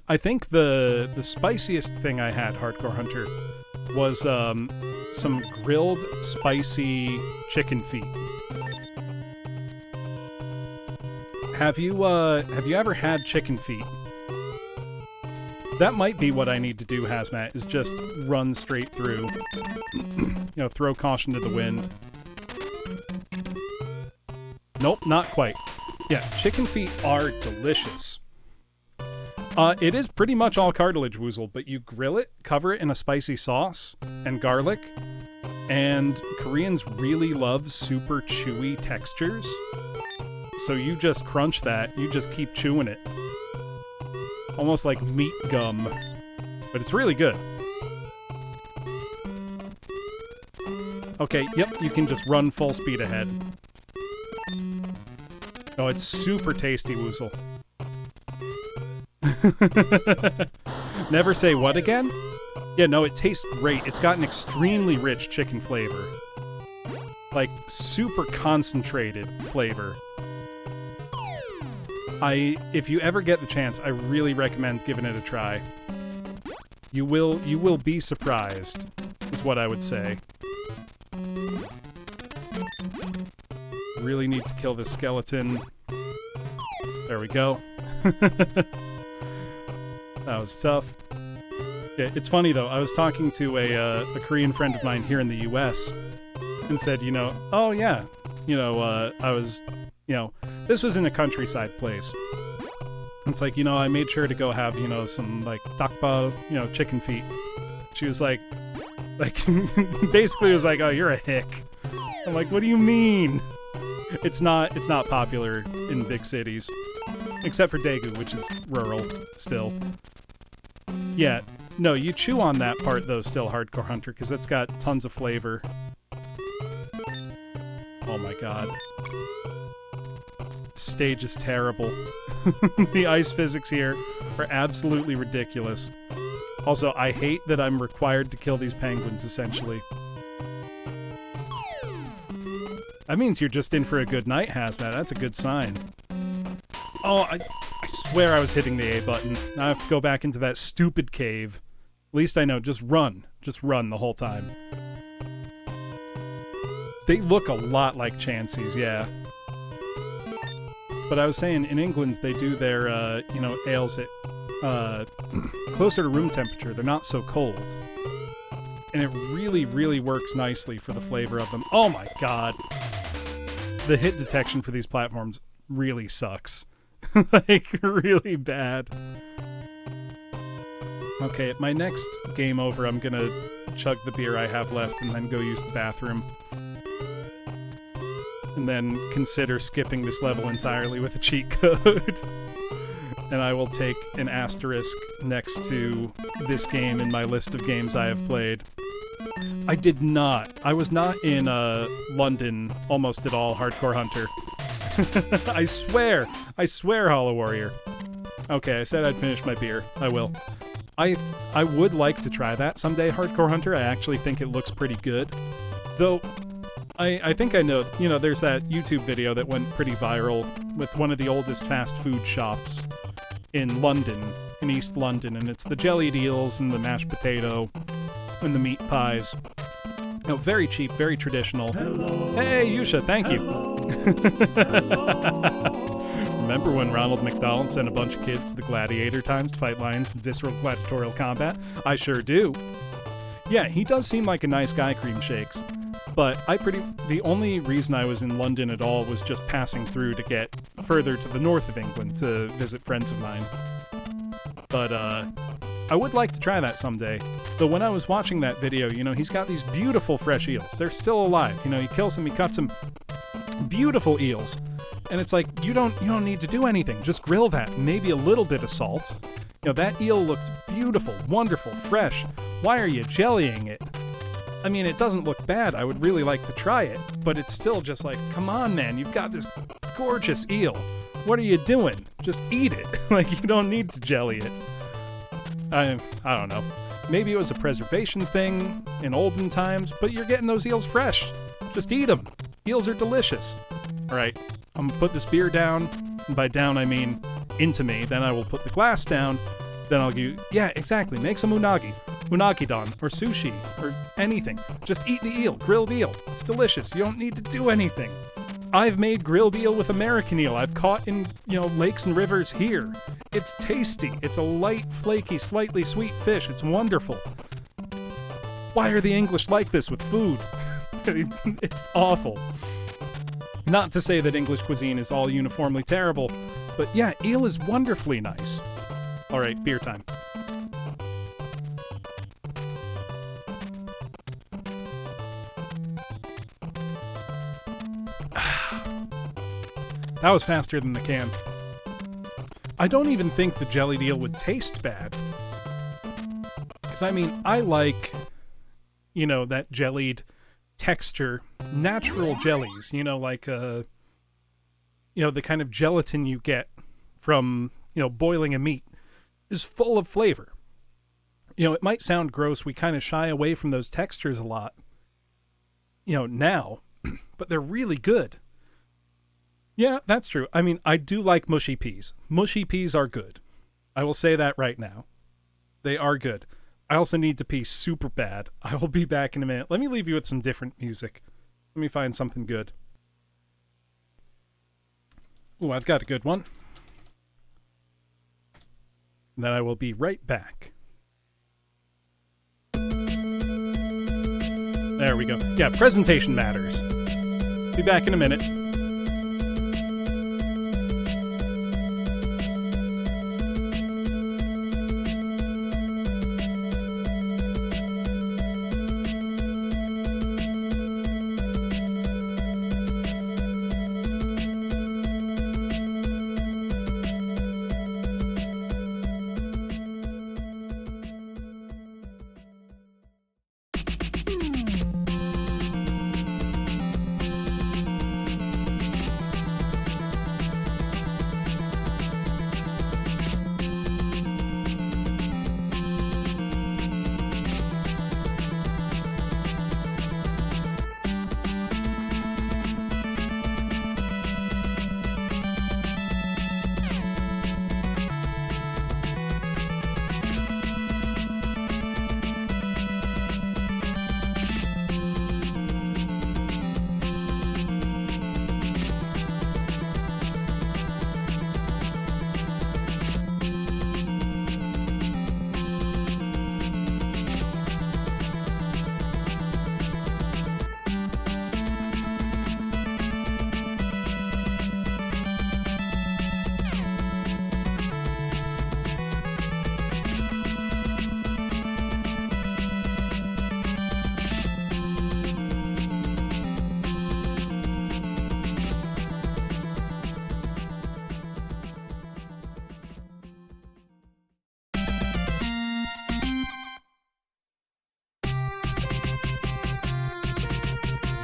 I think the spiciest thing I had, Hardcore Hunter, was some grilled spicy chicken feet. Have you ever had chicken feet? That might be what I need to do, Hazmat, is just run straight through. Throw caution to the wind. Nope, not quite. Yeah, chicken feet are delicious. It is pretty much all cartilage, Woozle, but you grill it, cover it in a spicy sauce and garlic, and Koreans really love super chewy textures. So you just crunch that, you just keep chewing it. Almost like meat gum, but it's really good. Okay, yep, you can just run full speed ahead. Oh, it's super tasty, Woozle. Never say what again? Yeah, no, it tastes great. It's got an extremely rich chicken flavor. Like, super concentrated flavor. If you ever get the chance, I really recommend giving it a try. You will be surprised, is what I would say. Really need to kill this skeleton. There we go. That was tough. Yeah, it's funny though, I was talking to a Korean friend of mine here in the US and said, oh yeah, I was, this was in a countryside place. It's like, I made sure to go have, some like dakbal, chicken feet. She was like basically was like, oh, you're a hick. I'm like, what do you mean? It's not popular in big cities. Except for Daegu, which is rural, still. Yeah, no, you chew on that part, though, still, Hardcore Hunter, because it's got tons of flavor. Oh my god. Stage is terrible. The ice physics here are absolutely ridiculous. Also, I hate that I'm required to kill these penguins, essentially. That means you're just in for a good night, Hazmat. That's a good sign. Oh, I swear I was hitting the A button. Now I have to go back into that stupid cave. At least I know, just run. Just run the whole time. They look a lot like Chanseys, yeah. But I was saying, in England, they do their, ales at closer to room temperature. They're not so cold. And it really, really works nicely for the flavor of them. Oh my god. The hit detection for these platforms really sucks. Like, really bad. Okay, at my next game over, I'm gonna chug the beer I have left and then go use the bathroom. And then consider skipping this level entirely with a cheat code. And I will take an asterisk next to this game in my list of games I have played. I was not in London almost at all, Hardcore Hunter. I swear, Hollow Warrior. Okay, I said I'd finish my beer. I will. I would like to try that someday, Hardcore Hunter. I actually think it looks pretty good. Though, I think I know, there's that YouTube video that went pretty viral with one of the oldest fast food shops in London, in East London, and it's the jellied eels and the mashed potato and the meat pies. Very cheap, very traditional. Hello. Hey, Yusha, thank you. Remember when Ronald McDonald sent a bunch of kids to the gladiator times to fight lions in visceral gladiatorial combat? I sure do. Yeah, he does seem like a nice guy, Cream Shakes. But the only reason I was in London at all was just passing through to get further to the north of England to visit friends of mine. But, I would like to try that someday. Though when I was watching that video, he's got these beautiful fresh eels. They're still alive. He kills them, he cuts them. Beautiful eels. And it's like, you don't need to do anything. Just grill that. Maybe a little bit of salt. That eel looked beautiful, wonderful, fresh. Why are you jellying it? I mean, it doesn't look bad. I would really like to try it. But it's still just like, come on, man. You've got this gorgeous eel. What are you doing? Just eat it. Like, you don't need to jelly it. I don't know. Maybe it was a preservation thing in olden times, but you're getting those eels fresh. Just eat them. Eels are delicious. Alright, I'm gonna put this beer down, and by down I mean into me, then I will put the glass down, then I'll give, yeah, exactly, make some unagi-don, or sushi, or anything. Just eat the eel, grilled eel. It's delicious, you don't need to do anything. I've made grilled eel with American eel I've caught in, lakes and rivers here. It's tasty, it's a light, flaky, slightly sweet fish, it's wonderful. Why are the English like this with food? It's awful. Not to say that English cuisine is all uniformly terrible, but yeah, eel is wonderfully nice. Alright, beer time. That was faster than the can. I don't even think the jellied eel would taste bad. Because, I like, that jellied texture. Natural jellies, like, the kind of gelatin you get from, boiling a meat is full of flavor. It might sound gross. We kind of shy away from those textures a lot, now, but they're really good. Yeah, that's true. I do like mushy peas. Mushy peas are good. I will say that right now. They are good. I also need to pee super bad. I will be back in a minute. Let me leave you with some different music. Let me find something good. Ooh, I've got a good one. And then I will be right back. There we go. Yeah, presentation matters. Be back in a minute.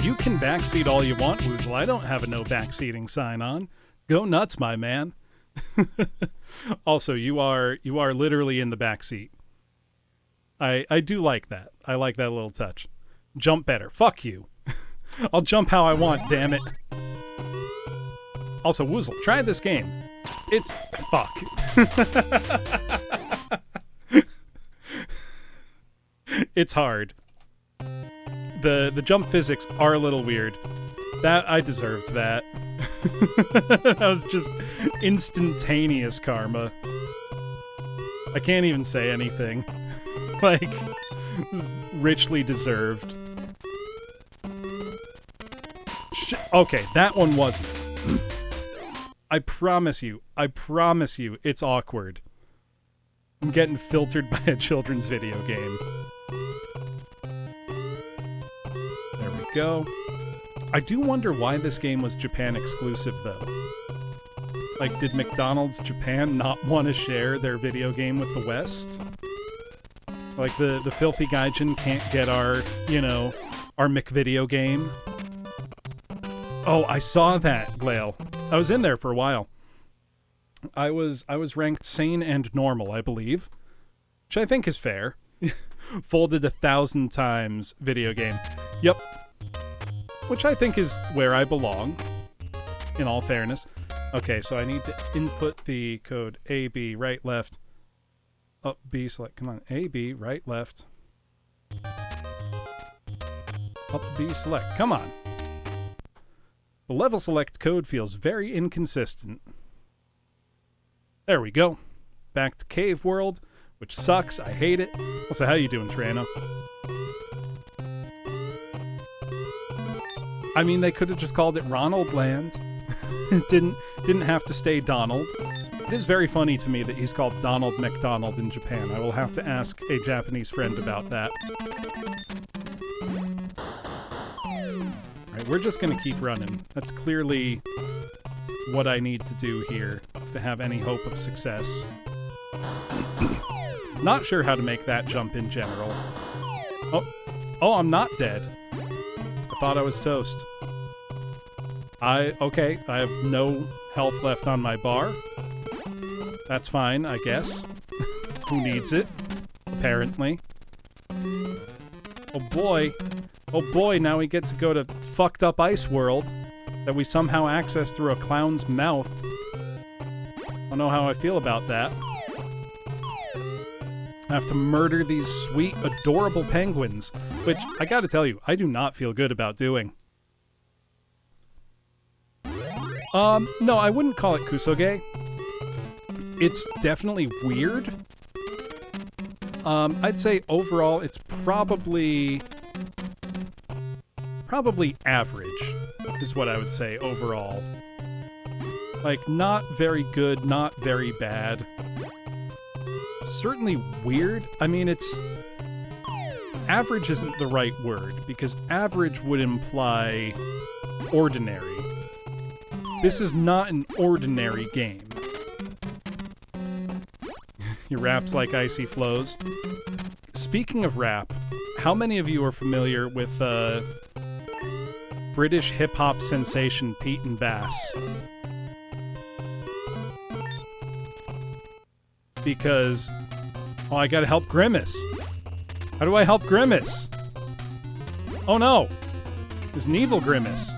You can backseat all you want, Woozle. I don't have a no backseating sign on. Go nuts, my man. Also, you are literally in the backseat. I do like that. I like that little touch. Jump better. Fuck you. I'll jump how I want, damn it. Also, Woozle, try this game. It's... fuck. It's hard. The jump physics are a little weird. That, I deserved that. That was just instantaneous karma. I can't even say anything. Like, it was richly deserved. Okay, that one wasn't. I promise you, it's awkward. I'm getting filtered by a children's video game. There we go. I do wonder why this game was Japan exclusive, though. Like, did McDonald's Japan not want to share their video game with the West? Like, the filthy gaijin can't get our, you know, our McVideo game? Oh, I saw that, Glail. I was in there for a while. I was ranked sane and normal, I believe. Which I think is fair. Folded 1,000 times video game. Yep. Which I think is where I belong. in all fairness. Okay, so I need to input the code A, B, right, left. Up, B, select. Come on. A, B, right, left. Up, B, select. Come on. The level select code feels very inconsistent. There we go. Back to Cave World, which sucks. I hate it. Also, how you doing, Trano? I mean, they could have just called it Ronald Land. It didn't have to stay Donald. It is very funny to me that he's called Donald McDonald in Japan. I will have to ask a Japanese friend about that. Alright, we're just gonna keep running. That's clearly what I need to do here to have any hope of success. Not sure how to make that jump in general. Oh, I'm not dead. I thought I was toast. Okay, I have no health left on my bar. That's fine, I guess. Who needs it? Apparently. Oh boy, now we get to go to fucked up Ice World that we somehow access through a clown's mouth. I don't know how I feel about that. I have to murder these sweet, adorable penguins, which, I gotta tell you, I do not feel good about doing. No, I wouldn't call it kusoge. It's definitely weird. I'd say overall it's probably average, is what I would say overall. Like, not very good, not very bad. Certainly weird. I mean, it's... Average isn't the right word, because average would imply ordinary. This is not an ordinary game. Your rap's like icy flows. Speaking of rap, how many of you are familiar with British hip-hop sensation Pete and Bass? Because, oh, I gotta help Grimace. How do I help Grimace? Oh no! There's an evil Grimace.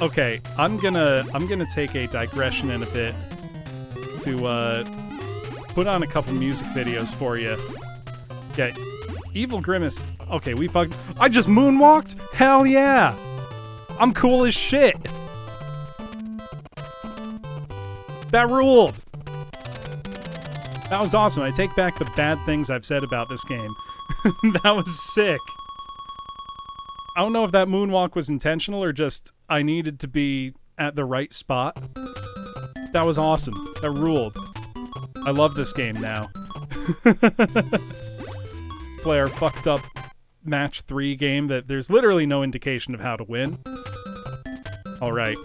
Okay, I'm gonna take a digression in a bit to put on a couple music videos for you. Yeah, evil Grimace. Okay, I just moonwalked? Hell yeah! I'm cool as shit! That ruled! That was awesome. I take back the bad things I've said about this game. That was sick. I don't know if that moonwalk was intentional or just I needed to be at the right spot. That was awesome. That ruled. I love this game now. Play our fucked up match 3 game that there's literally no indication of how to win. Alright.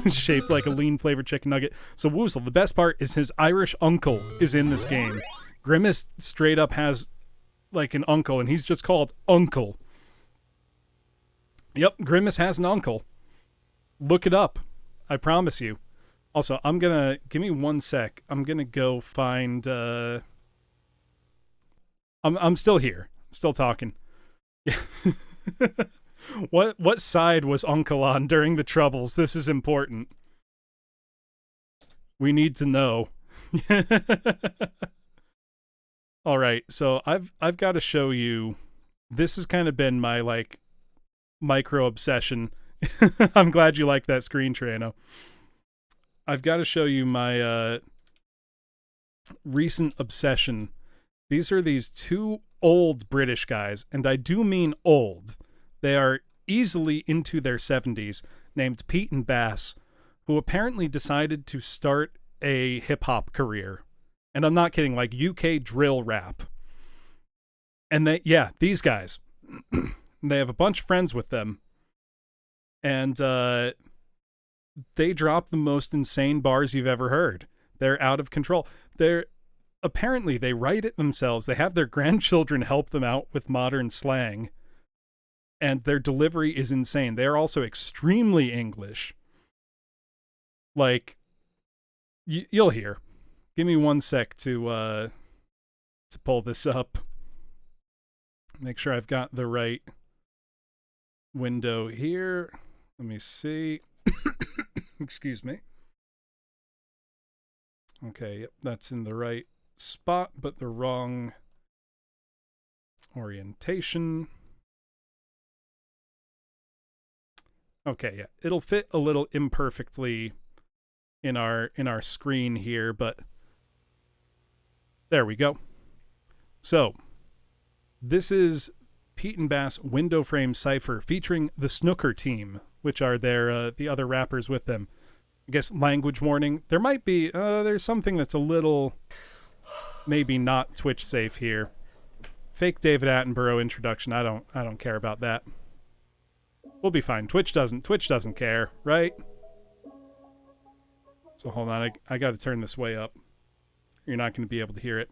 Shaped like a lean flavored chicken nugget. So Woozle, the best part is his Irish uncle is in this game. Grimace straight up has like an uncle, and he's just called Uncle. Yep, Grimace has an uncle. Look it up. I promise you. Also, give me 1 sec. I'm gonna go find, I'm still here. I'm still talking. Yeah. What side was Uncle on during the Troubles? This is important. We need to know. All right, so I've got to show you. This has kind of been my like micro obsession. I'm glad you like that screen, Trano. I've got to show you my recent obsession. These are these 2 old British guys, and I do mean old. They are easily into their 70s, named Pete and Bass, who apparently decided to start a hip-hop career. And I'm not kidding, like UK drill rap. And these guys. They have a bunch of friends with them. And they drop the most insane bars you've ever heard. They're out of control. Apparently, they write it themselves. They have their grandchildren help them out with modern slang. And their delivery is insane. They're also extremely English. Like, you'll hear. Give me 1 sec to pull this up. Make sure I've got the right window here. Let me see. Excuse me. Okay, yep, that's in the right spot, but the wrong orientation. Okay, yeah, it'll fit a little imperfectly in our screen here, but there we go. So, this is Pete and Bass Window Frame Cypher featuring the Snooker Team, which are the other rappers with them. I guess language warning. There might be there's something that's a little maybe not Twitch safe here. Fake David Attenborough introduction. I don't care about that. We'll be fine. Twitch doesn't care, right? So hold on, I got to turn this way up. You're not going to be able to hear it.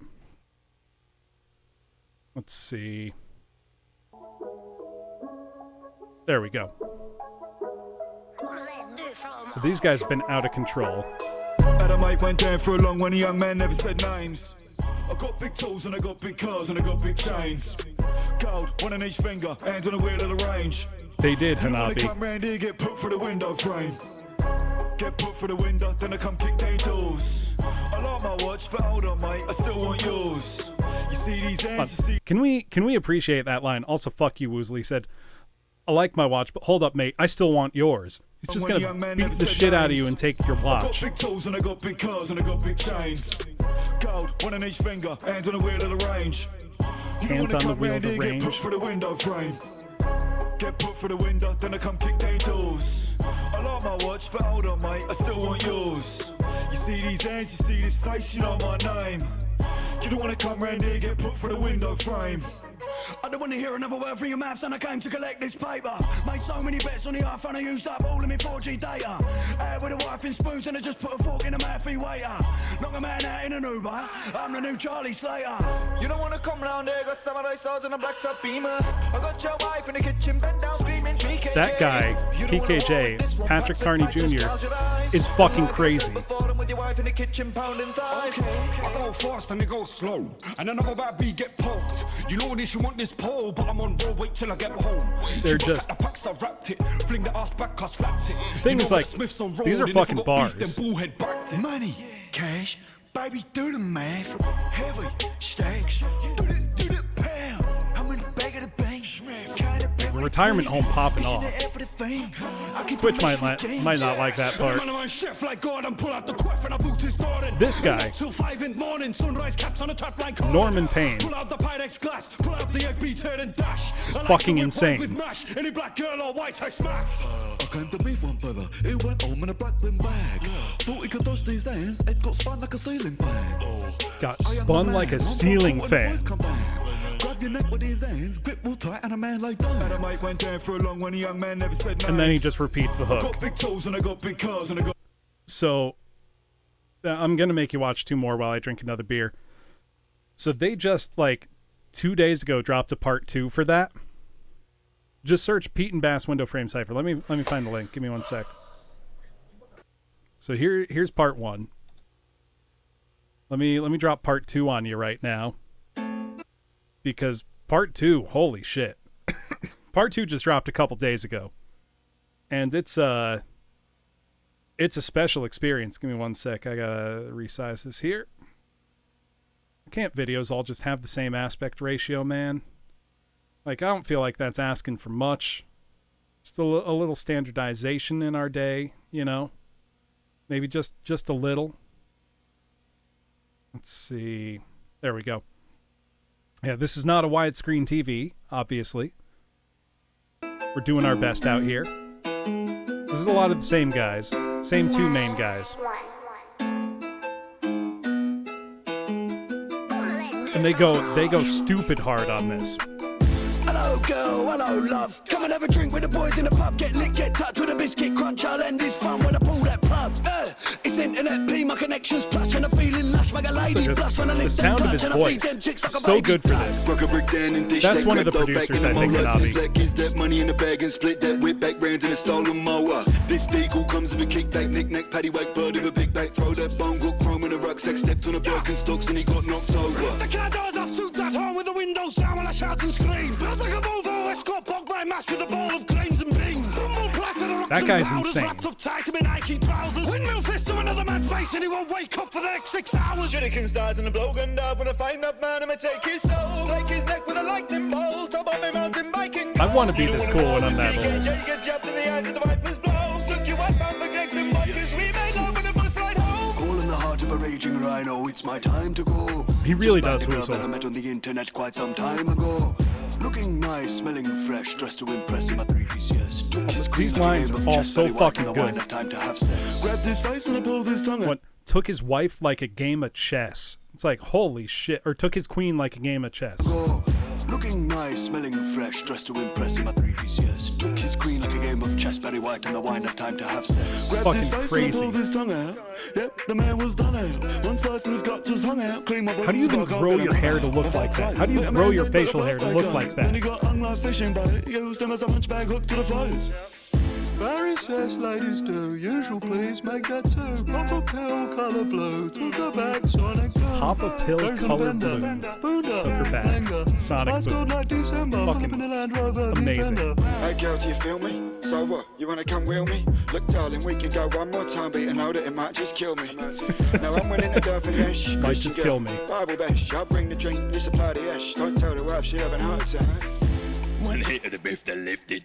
Let's see. There we go. So these guys have been out of control. Adamite went down for a long when a young man never said names. I got big tools and I got big cars and I got big chains. Gold, one on each finger, hands on the wheel of the range. They did, Hanabi. Come round here, get put through the window frame. Get put through the window, then I come kick their doors. I like my watch, but hold on, mate, I still want yours. You see these hands, you see... Can we appreciate that line? Also, fuck you, Woosley said. I like my watch, but hold up, mate, I still want yours. He's just gonna beat the shit out of you and take your watch. I got big tools and I got big cars and I got big chains. Gold, one on each finger, hands on the wheel of the range. Hands on the wheel of the range. Get put through the window frame. Get put through the window, then I come kick their doors. I like my watch, but hold on, mate, I still want yours. You see these hands, you see this face, you know my name. You don't wanna come round here, get put through the window frame. I don't wanna hear another word from your mouth, son. I came to collect this paper. Made so many bets on the iPhone, I used up all of my 4G data. Out with a wife in spoons and I just put a fork in a mouthy waiter. Knock a man out in an Uber, I'm the new Charlie Slater. You don't wanna come round here, got samurai swords and a black top beamer. I got your wife in the kitchen, bent down screaming PKJ. That guy, PKJ, Patrick Carney Jr., is fucking crazy. I go fast and it goes slow, and then I'm about to get poked. You know this, you want this pole, but I'm on road, wait till I get home. They're just... The packs, I wrapped it, fling the ass back, I slapped it. The thing is, like, these are fucking bars. Money, cash, baby, do the math. Heavy, stacks, do the pound. I'm in the back of the bank. Retirement home popping off. Twitch might not like that part. This guy, Norman Payne, is fucking insane. Came to me from further. It went home in a black bin bag. Thought he could dodge these hands. It got spun like a ceiling fan. Got spun like a ceiling fan. Grab your neck with his hands, grip real tight, and a man like that. I went down for a long when a young man never said names. And then he just repeats the hook. I got big tools and I got big cars and I got... So, I'm gonna make you watch two more while I drink another beer. So they just, like, 2 days ago dropped a part 2 for that. Just search Pete and Bass Window Frame Cypher. Let me find the link. Give me 1 sec. So here's part 1. Let me drop part 2 on you right now. Because part 2, holy shit. Part 2 just dropped a couple days ago. And it's a special experience. Give me 1 sec. I gotta resize this here. Can't videos all just have the same aspect ratio, man? Like, I don't feel like that's asking for much. Just a little standardization in our day, you know? Maybe just a little. Let's see. There we go. Yeah, this is not a widescreen TV, obviously. We're doing our best out here. This is a lot of the same guys. Same 2 main guys. And they go stupid hard on this. Hello girl, hello love. Come and have a drink with the boys in the pub. Get lit, get touched with a biscuit crunch. I'll end this fun when I pull that plug. It's internet P, my connection's plush and I'm feeling lush. Make a lady blush when I lift the sound of his voice is so good for this. That's one of the producers, I think, Hanabi. That money in the bag and split that whip back round in a stolen mower. This deagle comes with a kickback, knick-knack, paddy whack, bird of a big back. Throw that bone, got chrome in a rucksack, stepped on a Birkenstocks and he got knocked over. The car doors off, suit that home with the windows down when I shout and scream. Blood like a Volvo, escort, bog man. fry mash with a bowl of grains and beans. That guy's insane. Wrapped up tight in my Nike trousers. Windmill fist to another man's face and he won't wake up for the next 6 hours. Shuriken stars in the blow gun dab. When I find that man, I'ma take his soul. Take his neck with a lightning bolt. Top on my mountain biking. I want to be this cool when I'm that old. You get jabbed in the eyes with the viper's blow. Took your wife out for Greg's and vodkas. We made love on the bus ride home. All in the heart of a raging rhino, it's my time to go. He really Just does like the girl whistle. that I met on the internet quite some time ago. Looking nice, smelling fresh, dressed to impress in my 3-piece, yes. Took his queen These like a lines game are of all chess, so very white, fucking and I wind good. up time to have sex. Grabbed his face and I pulled his tongue out. What, took his wife like a game of chess. It's like, holy shit. Or took his queen like a game of chess. Go. Looking nice, smelling fresh, dressed to impress in my 3-piece, yes. Took his queen like a game of chess, very white, and I wind up time to have sex. Grabbed his Fucking face and I crazy. pulled his tongue out. Yep, the man was done out. One slice and his gut just hung out. Clean my How do you even grow your hair to look like that? How do you grow your facial hair to look like Then he that? got hung like fishing bait. He used him as a hunchback hook to the fires. Barry says ladies do. Usual please make that two. Pop a pill, colour blue. Took her back, Sonic Boom. Pop a pill, There's a colour bender. blue. Boonder. Took her back. Banger. Sonic Last Boom. called like December. Fucking Flipping a Land Rover amazing. Defender. Hey girl, do you feel me? So what? You wanna come wheel me? Look darling, we can go one more time, but you know that it might just kill me. Now I'm willing to go for the ash. Might Christian just girl, kill me. Bible bash, I'll bring the drink, you supply the ash. Don't tell the wife she having a heart attack. One hit of the beef that lifted.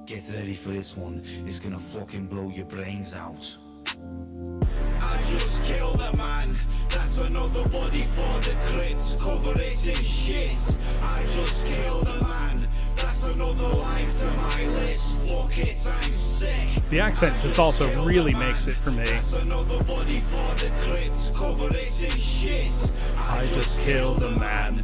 Get ready for this one, it's gonna fucking blow your brains out. I just killed a man, that's another body for the crit. Cover it in shit. I just killed a man, that's another life to my list. Fuck it, I'm sick. The accent just also really makes it for me. That's another body for the crit. Cover it in shit. I just killed a man.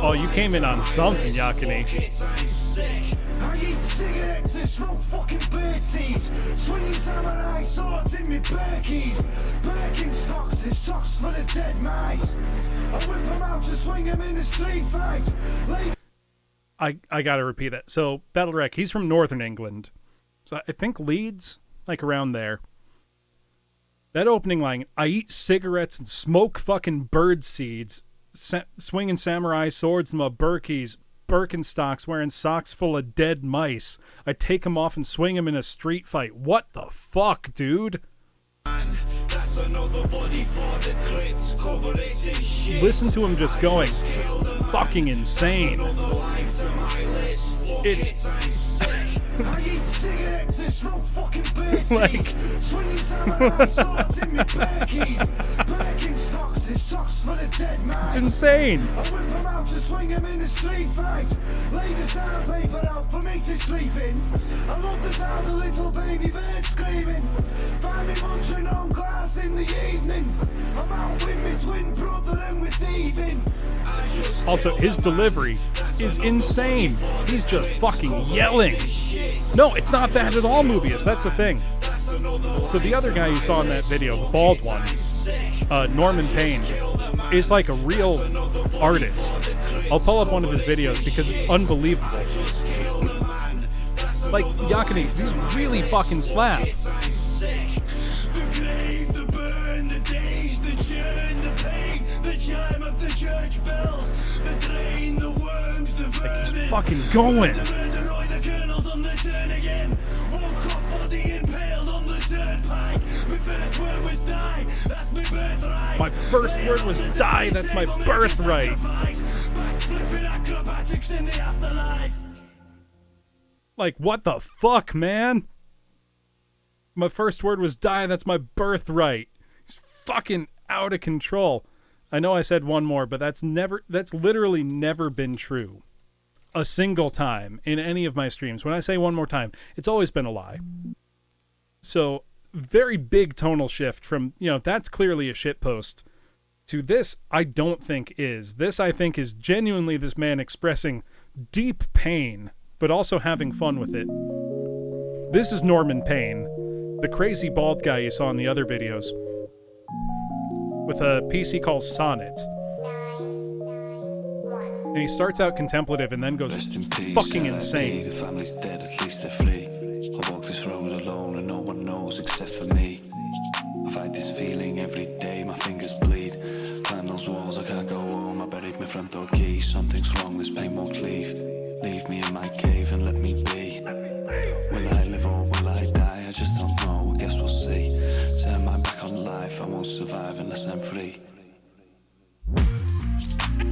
Oh, you came in on something, Yakini. I'm sick. I eat cigarettes and smoke fucking bird seeds. Swinging samurai swords in me Berkeys. Birkenstocks and socks full of dead mice. I whip them out to swing them in the street fight. I gotta repeat that. So, Battlerek, he's from Northern England. So I think Leeds, like around there. That opening line, I eat cigarettes and smoke fucking bird seeds. Swinging samurai swords in my Berkeys. Birkenstocks, wearing socks full of dead mice. I take them off and swing them in a street fight. What the fuck, dude? That's another body for the crit. Cover it in shit. Listen to him just going fucking insane. It's I eat cigarettes and smoke fucking bird seeds. like Swinging samurai swords in me Berkeys. Birkenstocks and socks full of dead mice. it's insane. I whip them out to swing them in the street fight. Lay the sandpaper out for me to sleep in. I love the sound of little baby birds screaming. Find me munching on glass in the evening. I'm out with my twin brother and we're thieving. Also, his delivery is insane. He's just fucking yelling. No, it's not bad at all, Mobius. That's the thing. So the other guy you saw in that video, the bald one, Norman Payne, is like a real artist. I'll pull up one of his videos because it's unbelievable. Like, Yakini, these really fucking slap. The grave, the burn, the days, the churn, the pain, the chime of the church bells, the drain, the worms, the vermin. He's fucking going. The murderoid, the colonel's on the turn again. Woke up, body impaled on the turnpike. My first word was die, that's my birthright. My first word was die, that's my birthright. Backflipping acrobatics in the afterlife. Like, what the fuck, man? My first word was die, that's my birthright. He's fucking out of control. I know I said one more, but that's literally never been true. A single time in any of my streams. When I say one more time, it's always been a lie. So, very big tonal shift from, that's clearly a shitpost, to this, I don't think is. This, I think, is genuinely this man expressing deep pain, but also having fun with it. This is Norman Payne, the crazy bald guy you saw in the other videos, with a piece he calls Sonnet. And he starts out contemplative and then goes fucking insane. The family's dead, at least they're free. I walk this road alone and no one knows except for me. I fight this feeling every day, my fingers bleed. Climb those walls, I can't go home. I buried my front door key. Something's wrong, this pain won't leave. Leave me in my cave and let me be. Will I live or will I die? I just don't know, I guess we'll see. Turn my back on life, I won't survive unless I'm free.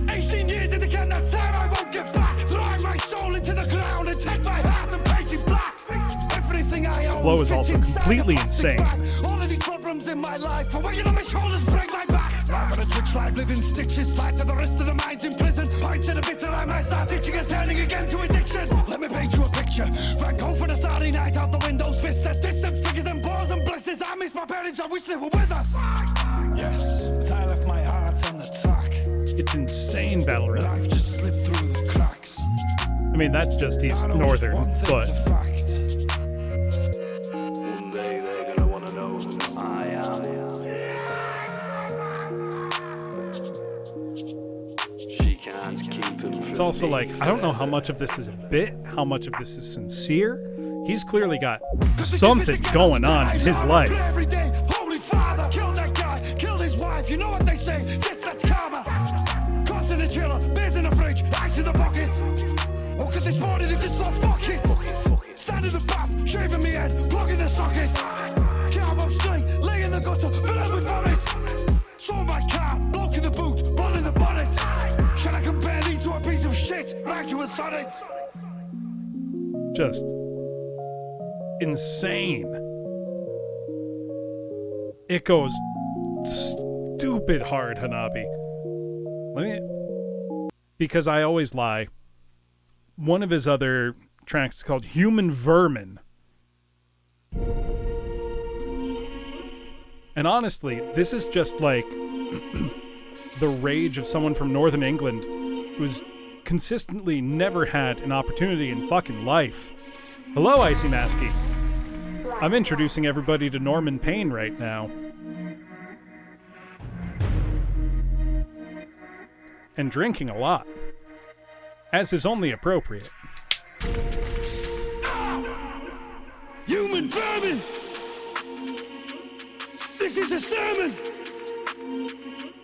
18 years in the can, that's time I won't get back. Drive my soul into the ground and take my heart and paint it black. Everything I own flow is also fits inside completely a plastic insane. bag. All of these problems in my life are weighing on my shoulders, break my back. Life on a twitch life, living stitches, slide to the rest of the minds in prison. Pints in a bitter, I might start itching and turning again to addiction. Let me paint you a picture. Van Gogh for the starry night, out the windows, vista, distant figures and bars and blisters. I miss my parents, I wish they were with us. Yes, but I left my heart on the track. It's insane, Battle Rap. Life just slipped through the cracks. I mean, that's just, he's northern, but One day they're gonna wanna know who I am. She can't keep them. it's also like, I don't know how much of this is a bit, how much of this is sincere. He's clearly got something going on in his life. Every day, Holy Father, kill that guy, killed his wife. You know what they say? Yes, that's karma. Cost in the chiller, beers in the fridge, ice in the pocket. Woke up this morning and just thought, fuck it. Stand in the bath, shaving me head, plugging the socket. Car walk straight, lay in the gutter, filling with vomit. Saw my car, bloke in the boot, blood in the bonnet. Should I compare these to a piece of shit? Write you a sonnet. Just insane. It goes stupid hard, Hanabi. Because I always lie. One of his other tracks is called Human Vermin. And honestly, this is just like the rage of someone from Northern England who's consistently never had an opportunity in fucking life. Hello, Icy Maskey. I'm introducing everybody to Norman Payne right now. And drinking a lot, as is only appropriate. Human vermin! This is a sermon!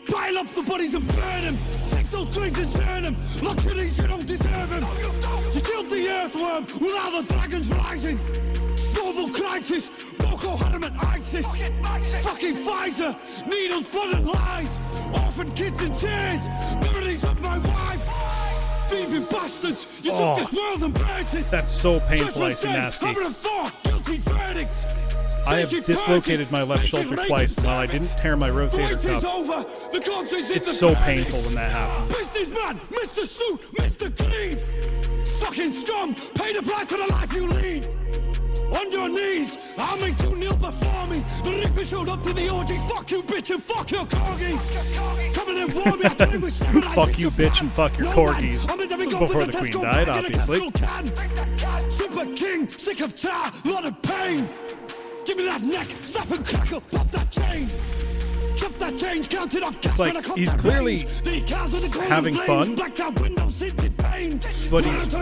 Pile up the bodies and burn them! Take those graves and turn them! Luxuries, you don't deserve them! You killed the earthworm with all the dragons rising! Global crisis! Boko Haram and ISIS! Fucking Pfizer! Needles, blood and lies! Orphan kids in tears! Memories of my wife! Thieving bastards! You took this world and burnt it! That's so painful, Icy Maskey. Guilty verdicts! I have dislocated my left shoulder twice while I didn't tear my rotator cuff. It's so painful when that happens. Businessman, Mr. Suit, Mr. Greed! Fucking scum! Pay the price for the life you lead! On your knees, I'll make 2-0 before me. The Reaper showed up to the orgy. Fuck you, bitch, and fuck your corgis. Coming and warm me. Fuck you, bitch, and fuck your corgis. Before the Queen died, obviously. Super King, sick of tar, lot of pain. Give me that neck, snap and crackle, pop that chain. Chop that change, count it up. It's like he's clearly having fun, but he's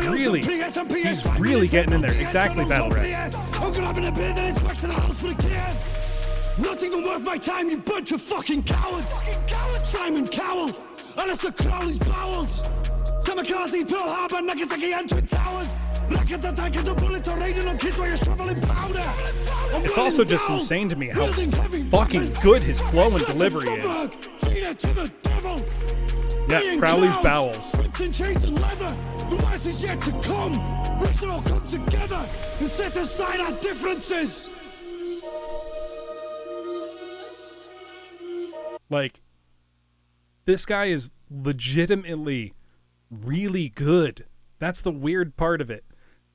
really getting in there. Exactly, Battle Red. Not even worth my time, you bunch of fucking cowards. Simon Cowell, Alistair Crowley's bowels. Kamikaze, Pearl Harbor, Nagasaki, and Twin Towers. Rocket attack and the bullets are raining on kids while you're shoveling powder. It's also just insane to me how fucking good his flow and delivery is. Yeah, Crowley's bowels. The worst is yet to come. We should all come together and set aside our differences. Like, this guy is legitimately really good. That's the weird part of it.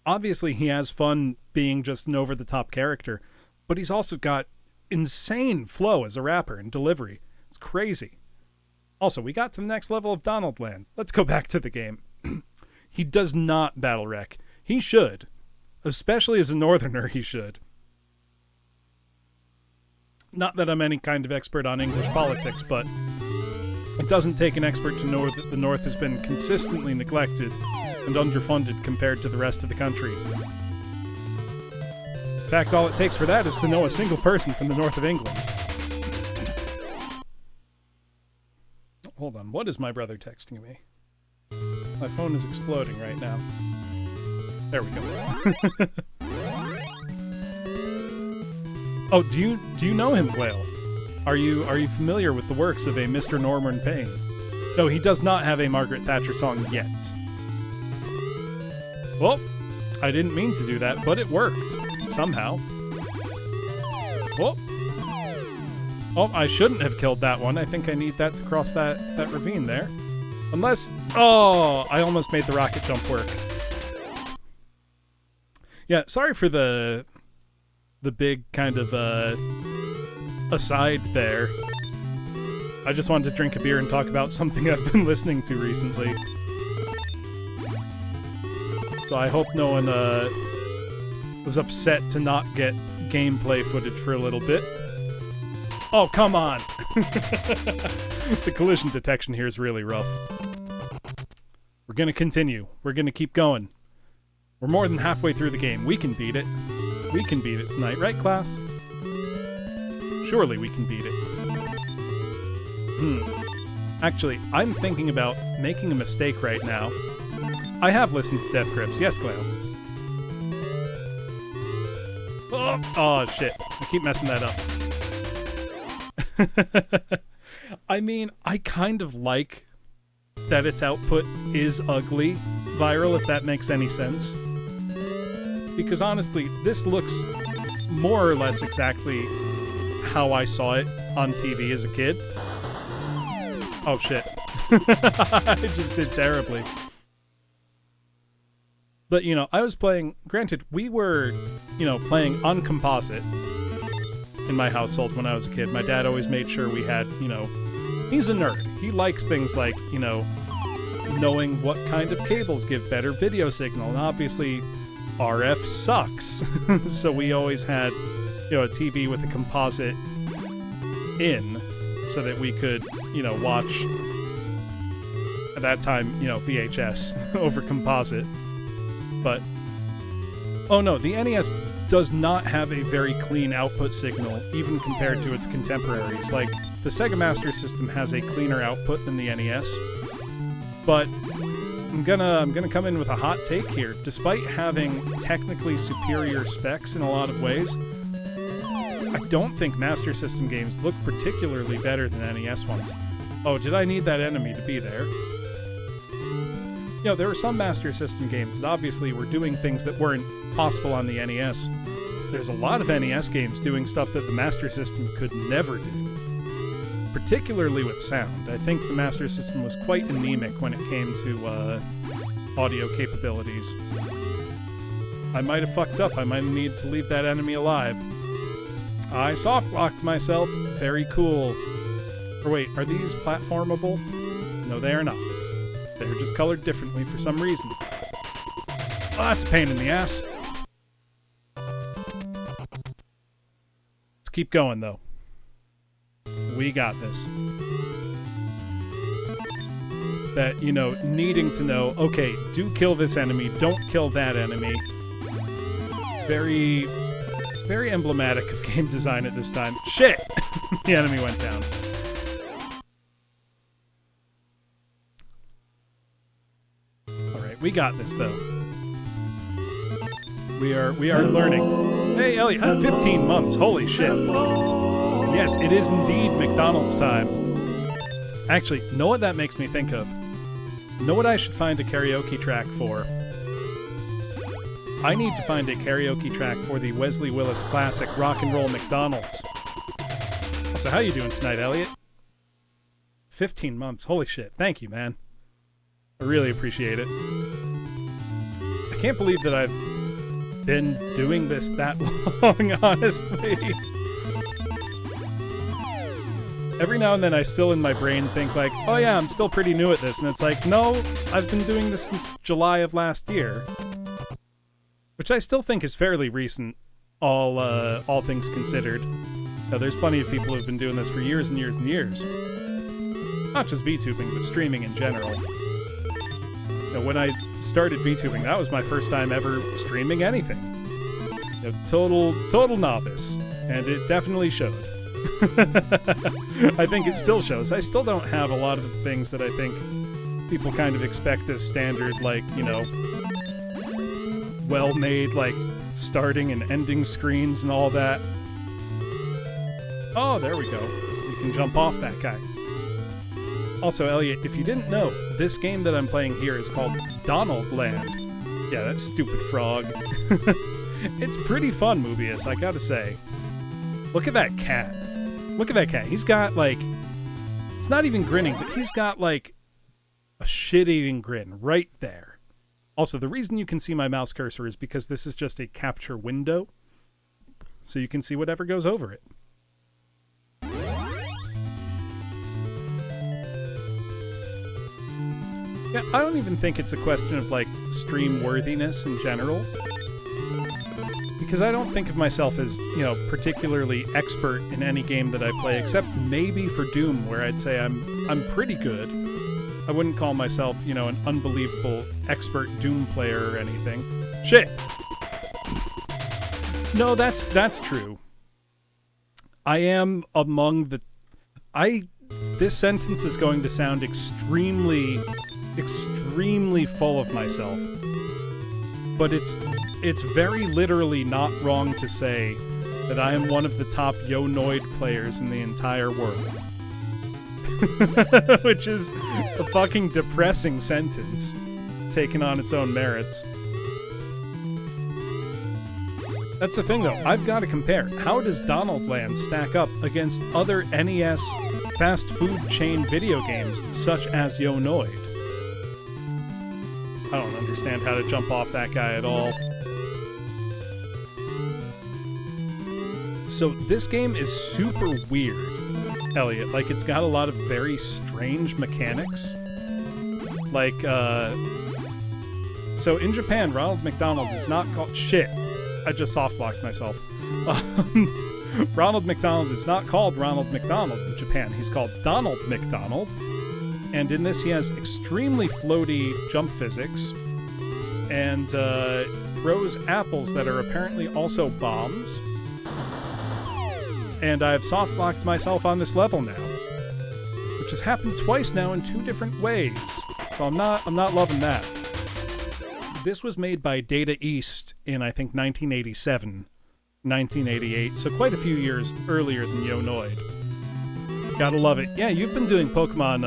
Obviously, he has fun being just an over-the-top character, but he's also got insane flow as a rapper and delivery. It's crazy. Also, we got to the next level of Donald Land. Let's go back to the game. He does not battle wreck. He should. Especially as a northerner, he should. Not that I'm any kind of expert on English politics, but it doesn't take an expert to know that the North has been consistently neglected and underfunded compared to the rest of the country. In fact, all it takes for that is to know a single person from the north of England. Hold on, what is my brother texting me? My phone is exploding right now. There we go. Oh, do you know him, Whale? Are you familiar with the works of a Mr. Norman Payne? No, he does not have a Margaret Thatcher song yet. Well, I didn't mean to do that, but it worked. Somehow. Oh, I shouldn't have killed that one. I think I need that to cross that ravine there. Unless... Oh, I almost made the rocket jump work. Yeah, sorry for the big kind of aside there. I just wanted to drink a beer and talk about something I've been listening to recently. So I hope no one was upset to not get gameplay footage for a little bit. Oh, come on! The collision detection here is really rough. We're gonna continue. We're gonna keep going. We're more than halfway through the game. We can beat it. We can beat it tonight, right, class? Surely we can beat it. Actually, I'm thinking about making a mistake right now. I have listened to Death Grips. Yes, Glale. Oh, shit. I keep messing that up. I mean, I kind of like that its output is ugly viral, if that makes any sense. because honestly, this looks more or less exactly how I saw it on TV as a kid. Oh shit. I just did terribly. But, you know, I was playing, granted, we were, you know, playing on composite in my household when I was a kid. My dad always made sure we had, you know, he's a nerd. He likes things like, you know, knowing what kind of cables give better video signal. And obviously, RF sucks. So we always had, you know, a TV with a composite in so that we could, you know, watch, at that time, you know, VHS over composite. But, oh no, the NES does not have a very clean output signal, even compared to its contemporaries. Like, the Sega Master System has a cleaner output than the NES, but I'm gonna come in with a hot take here. Despite having technically superior specs in a lot of ways, I don't think Master System games look particularly better than NES ones. Oh, did I need that enemy to be there? You know, there were some Master System games that obviously were doing things that weren't possible on the NES. There's a lot of NES games doing stuff that the Master System could never do, particularly with sound. I think the Master System was quite anemic when it came to audio capabilities. I might have fucked up. I might have needed to leave that enemy alive. I soft-locked myself. Very cool. Or wait, are these platformable? No, they are not. They're just colored differently for some reason. Oh, that's a pain in the ass. Let's keep going, though. We got this. That, you know, needing to know, okay, do kill this enemy, don't kill that enemy. Very, very emblematic of game design at this time. Shit! The enemy went down. We got this, though. We are learning. Hey, Elliot, 15 months. Holy shit. Yes, it is indeed McDonald's time. Actually, know what that makes me think of? Know what I should find a karaoke track for? I need to find a karaoke track for the Wesley Willis classic Rock and Roll McDonald's. So how you doing tonight, Elliot? 15 months. Holy shit. Thank you, man. I really appreciate it. I can't believe that I've been doing this that long, honestly. Every now and then I still in my brain think like, oh yeah, I'm still pretty new at this. And it's like, no, I've been doing this since July of last year. Which I still think is fairly recent, all things considered. Now, there's plenty of people who have been doing this for years and years and years. Not just VTubing, but streaming in general. When I started VTubing, that was my first time ever streaming anything. Total novice, and it definitely showed. I think it still shows. I still don't have a lot of the things that I think people kind of expect as standard, like, you know, well-made, like, starting and ending screens and all that. Oh, there we go. You can jump off that guy. Also, Elliot, if you didn't know, this game that I'm playing here is called Donald Land. Yeah, that stupid frog. It's pretty fun, Mobius, I gotta say. Look at that cat. Look at that cat. He's got, like... He's not even grinning, but he's got, like, a shit-eating grin right there. Also, the reason you can see my mouse cursor is because this is just a capture window, so you can see whatever goes over it. Yeah, I don't even think it's a question of, like, stream worthiness in general. Because I don't think of myself as, you know, particularly expert in any game that I play, except maybe for Doom, where I'd say I'm pretty good. I wouldn't call myself, you know, an unbelievable expert Doom player or anything. Shit! No, that's true. I am among the... This sentence is going to sound extremely full of myself. But it's very literally not wrong to say that I am one of the top Yo-Noid players in the entire world. Which is a fucking depressing sentence, taken on its own merits. That's the thing, though. I've got to compare. How does Donaldland stack up against other NES fast food chain video games, such as Yo Noid? I don't understand how to jump off that guy at all. So this game is super weird, Elliot. Like, it's got a lot of very strange mechanics. Like, so in Japan, Ronald McDonald is not called... Shit. I just soft-locked myself. Ronald McDonald is not called Ronald McDonald in Japan. He's called Donald McDonald. And in this, he has extremely floaty jump physics. And throws apples that are apparently also bombs. And I've soft-locked myself on this level now. Which has happened twice now in 2 different ways. So I'm not loving that. This was made by Data East in, I think, 1987, 1988, so quite a few years earlier than Yo Noid. Gotta love it. Yeah, you've been doing Pokemon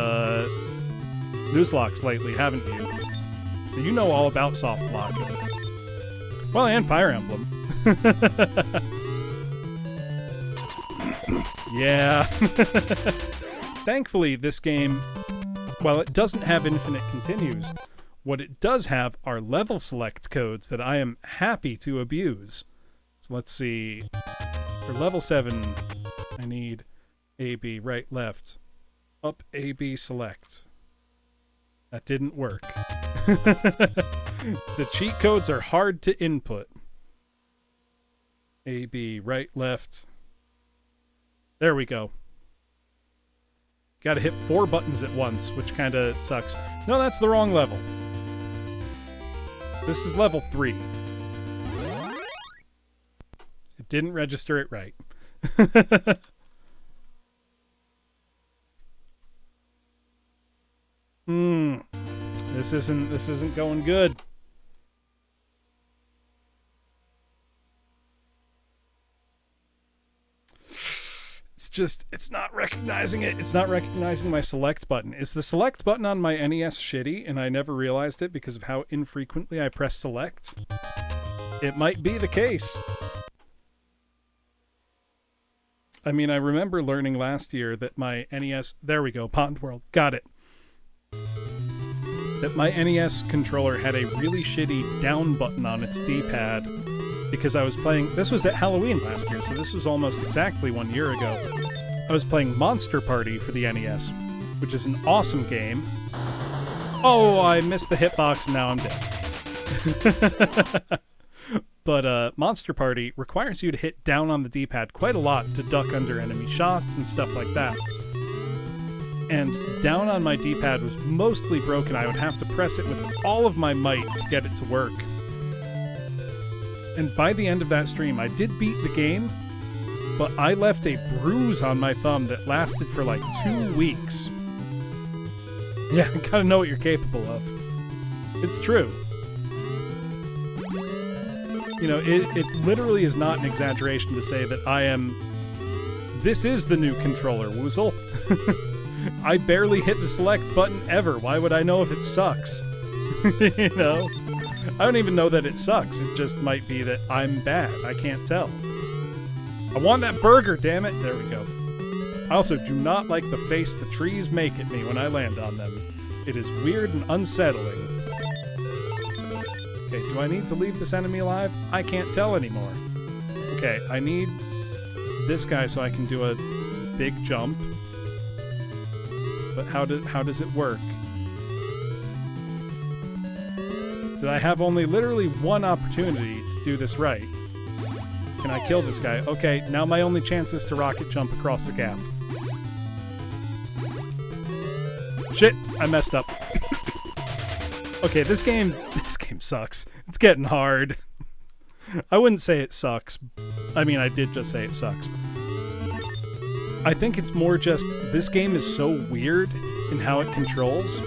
Nuzlocke lately, haven't you? So you know all about soft lock. Well, and Fire Emblem. Yeah. Thankfully, this game, while it doesn't have infinite continues, what it does have are level select codes that I am happy to abuse. So let's see. For level 7, I need A, B, right, left. Up, A, B, select. That didn't work. The cheat codes are hard to input. A, B, right, left. There we go. Gotta hit 4 buttons at once, which kinda sucks. No, that's the wrong level. This is level 3. It didn't register it right. This isn't going good. It's not recognizing it. It's not recognizing my select button. Is the select button on my NES shitty and I never realized it because of how infrequently I press select? It might be the case. I mean, I remember learning last year that my NES... There we go, Pond World. Got it. That my NES controller had a really shitty down button on its D-pad because I was playing... This was at Halloween last year, so this was almost exactly 1 year ago. I was playing Monster Party for the NES, which is an awesome game. Oh, I missed the hitbox and now I'm dead. But Monster Party requires you to hit down on the D-pad quite a lot to duck under enemy shots and stuff like that. And down on my D-pad was mostly broken. I would have to press it with all of my might to get it to work. And by the end of that stream, I did beat the game, but I left a bruise on my thumb that lasted for like 2 weeks. Yeah, gotta know what you're capable of. It's true. You know, it literally is not an exaggeration to say that I am... This is the new controller, Woozle. I barely hit the select button ever. Why would I know if it sucks? You know? I don't even know that it sucks. It just might be that I'm bad. I can't tell. I want that burger, damn it. There we go. I also do not like the face the trees make at me when I land on them. It is weird and unsettling. Okay, do I need to leave this enemy alive? I can't tell anymore. Okay, I need this guy so I can do a big jump. But how does it work? Did I have only literally one opportunity to do this right? Can I kill this guy? Okay, now my only chance is to rocket jump across the gap. Shit, I messed up. Okay, this game sucks. It's getting hard. I wouldn't say it sucks. I mean, I did just say it sucks. I think it's more just, this game is so weird in how it controls.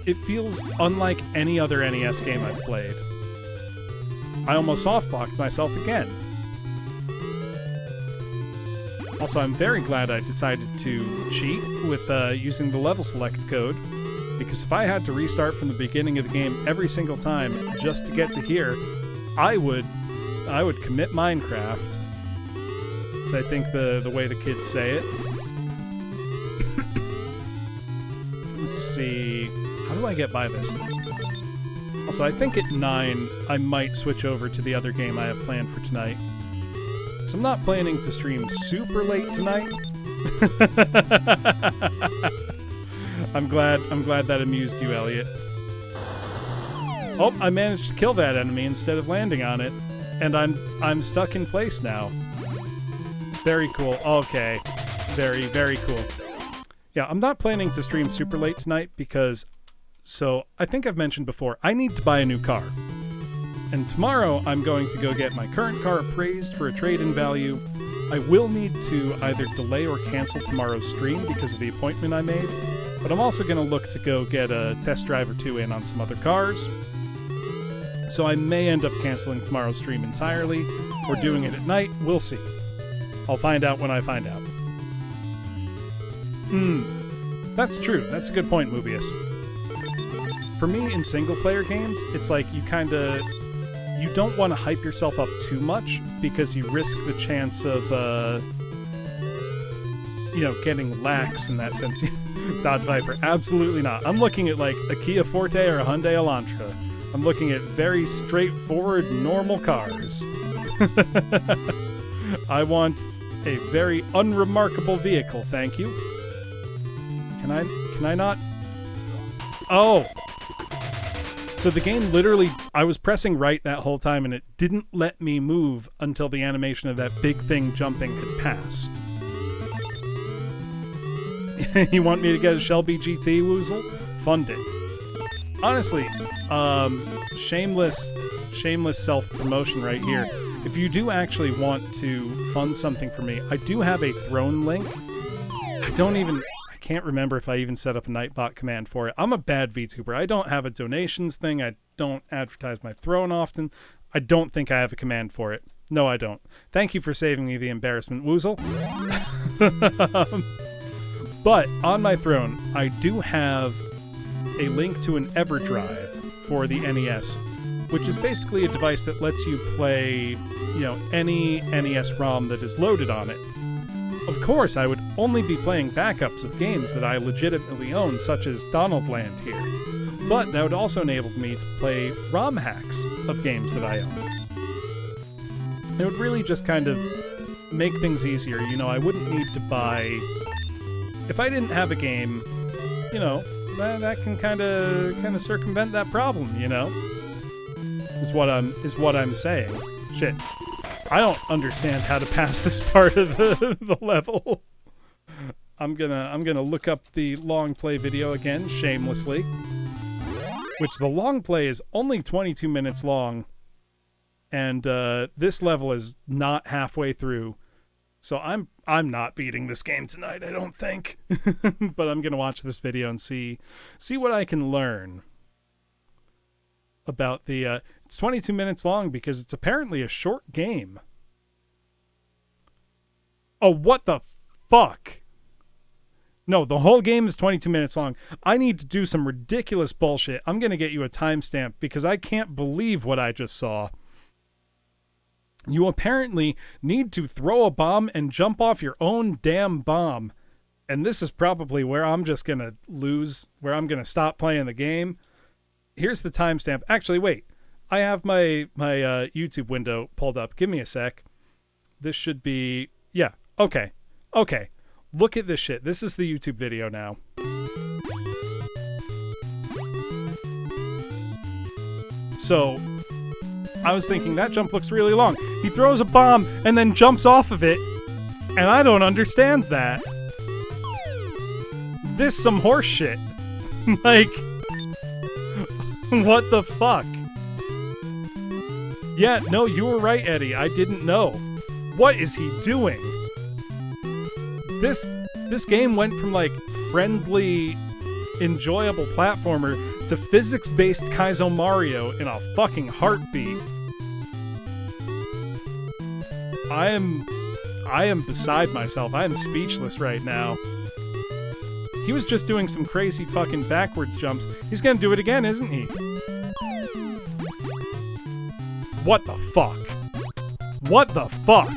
It feels unlike any other NES game I've played. I almost soft-blocked myself again. Also, I'm very glad I decided to cheat with using the level select code, because if I had to restart from the beginning of the game every single time just to get to here, I would would commit Minecraft. So I think the way the kids say it. Let's see. How do I get by this? Also, I think at 9, I might switch over to the other game I have planned for tonight. So I'm not planning to stream super late tonight. I'm glad that amused you, Elliot. Oh, I managed to kill that enemy instead of landing on it, and I'm stuck in place now. Very cool. Okay. Very, very cool. Yeah, I'm not planning to stream super late tonight because, so I think I've mentioned before, I need to buy a new car. And tomorrow I'm going to go get my current car appraised for a trade-in value. I will need to either delay or cancel tomorrow's stream because of the appointment I made, but I'm also going to look to go get a test drive or two in on some other cars. So I may end up canceling tomorrow's stream entirely, or doing it at night. We'll see. I'll find out when I find out. That's true. That's a good point, Mobius. For me, in single-player games, it's like you don't want to hype yourself up too much because you risk the chance of, getting lax in that sense. Dodge Viper, absolutely not. I'm looking at like a Kia Forte or a Hyundai Elantra. I'm looking at very straightforward, normal cars. I want a very unremarkable vehicle, thank you. Can I not? Oh! So the game literally, I was pressing right that whole time and it didn't let me move until the animation of that big thing jumping had passed. You want me to get a Shelby GT, Woozle? Fund it. Honestly, shameless self-promotion right here. If you do actually want to fund something for me, I do have a Throne link. I can't remember if I even set up a Nightbot command for it. I'm a bad VTuber. I don't have a donations thing. I don't advertise my Throne often. I don't think I have a command for it. No, I don't. Thank you for saving me the embarrassment, Woozle. But on my Throne, I do have a link to an EverDrive for the NES, which is basically a device that lets you play, any NES ROM that is loaded on it. Of course, I would only be playing backups of games that I legitimately own, such as Donaldland here. But that would also enable me to play ROM hacks of games that I own. It would really just kind of make things easier. I wouldn't need to buy... If I didn't have a game, that can kind of circumvent that problem, Is what I'm saying. Shit. I don't understand how to pass this part of the level. I'm gonna look up the long play video again, shamelessly. Which the long play is only 22 minutes long, and this level is not halfway through. So I'm not beating this game tonight, I don't think. But I'm gonna watch this video and see what I can learn about the it's 22 minutes long because it's apparently a short game. Oh, what the fuck? No, the whole game is 22 minutes long. I need to do some ridiculous bullshit. I'm going to get you a timestamp because I can't believe what I just saw. You apparently need to throw a bomb and jump off your own damn bomb. And this is probably where I'm just going to lose, where I'm going to stop playing the game. Here's the timestamp. Actually, wait. I have my YouTube window pulled up. Give me a sec. This should be... Yeah. Okay. Look at this shit. This is the YouTube video now. So, I was thinking that jump looks really long. He throws a bomb and then jumps off of it, and I don't understand that. This some horse shit. Like, what the fuck? Yeah, no, you were right, Eddie. I didn't know. What is he doing? This game went from, like, friendly, enjoyable platformer to physics-based Kaizo Mario in a fucking heartbeat. I am beside myself. I am speechless right now. He was just doing some crazy fucking backwards jumps. He's gonna do it again, isn't he? What the fuck? What the fuck?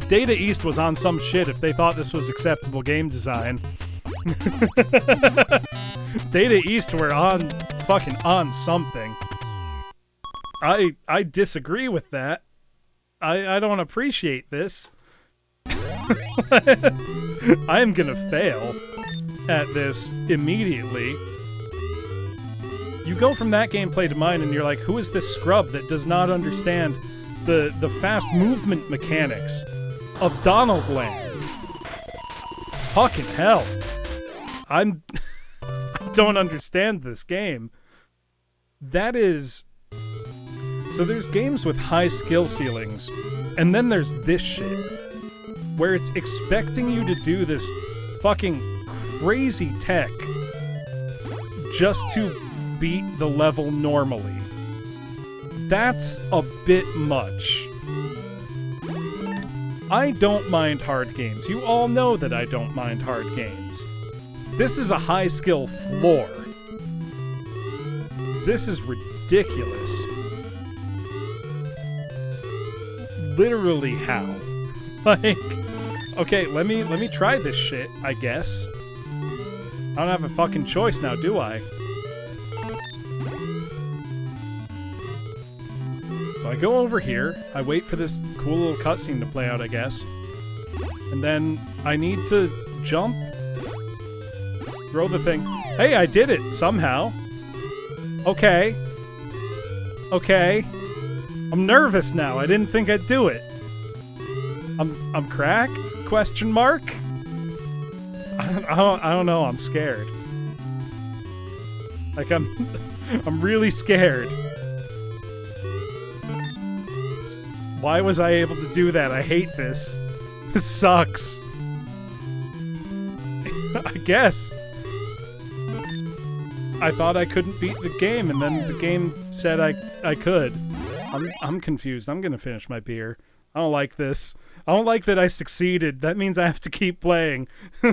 Data East was on some shit if they thought this was acceptable game design. Data East were on something. I disagree with that. I don't appreciate this. I am gonna fail at this immediately. You go from that gameplay to mine and you're like, who is this scrub that does not understand the fast movement mechanics of Donald Land? Fucking hell. I don't understand this game. That is... So there's games with high skill ceilings, and then there's this shit, where it's expecting you to do this fucking crazy tech just to beat the level normally. That's a bit much. I don't mind hard games. You all know that I don't mind hard games. This is a high skill floor. This is ridiculous. Literally how? Like, okay, let me try this shit, I guess. I don't have a fucking choice now, do I? So I go over here, I wait for this cool little cutscene to play out, I guess. And then I need to jump, throw the thing. Hey, I did it, somehow. Okay. Okay. I'm nervous now. I didn't think I'd do it. I'm cracked? Question mark? I don't know. I'm scared. Like I'm really scared. Why was I able to do that? I hate this. This sucks. I guess. I thought I couldn't beat the game, and then the game said I could. I'm confused. I'm gonna finish my beer. I don't like this. I don't like that I succeeded. That means I have to keep playing.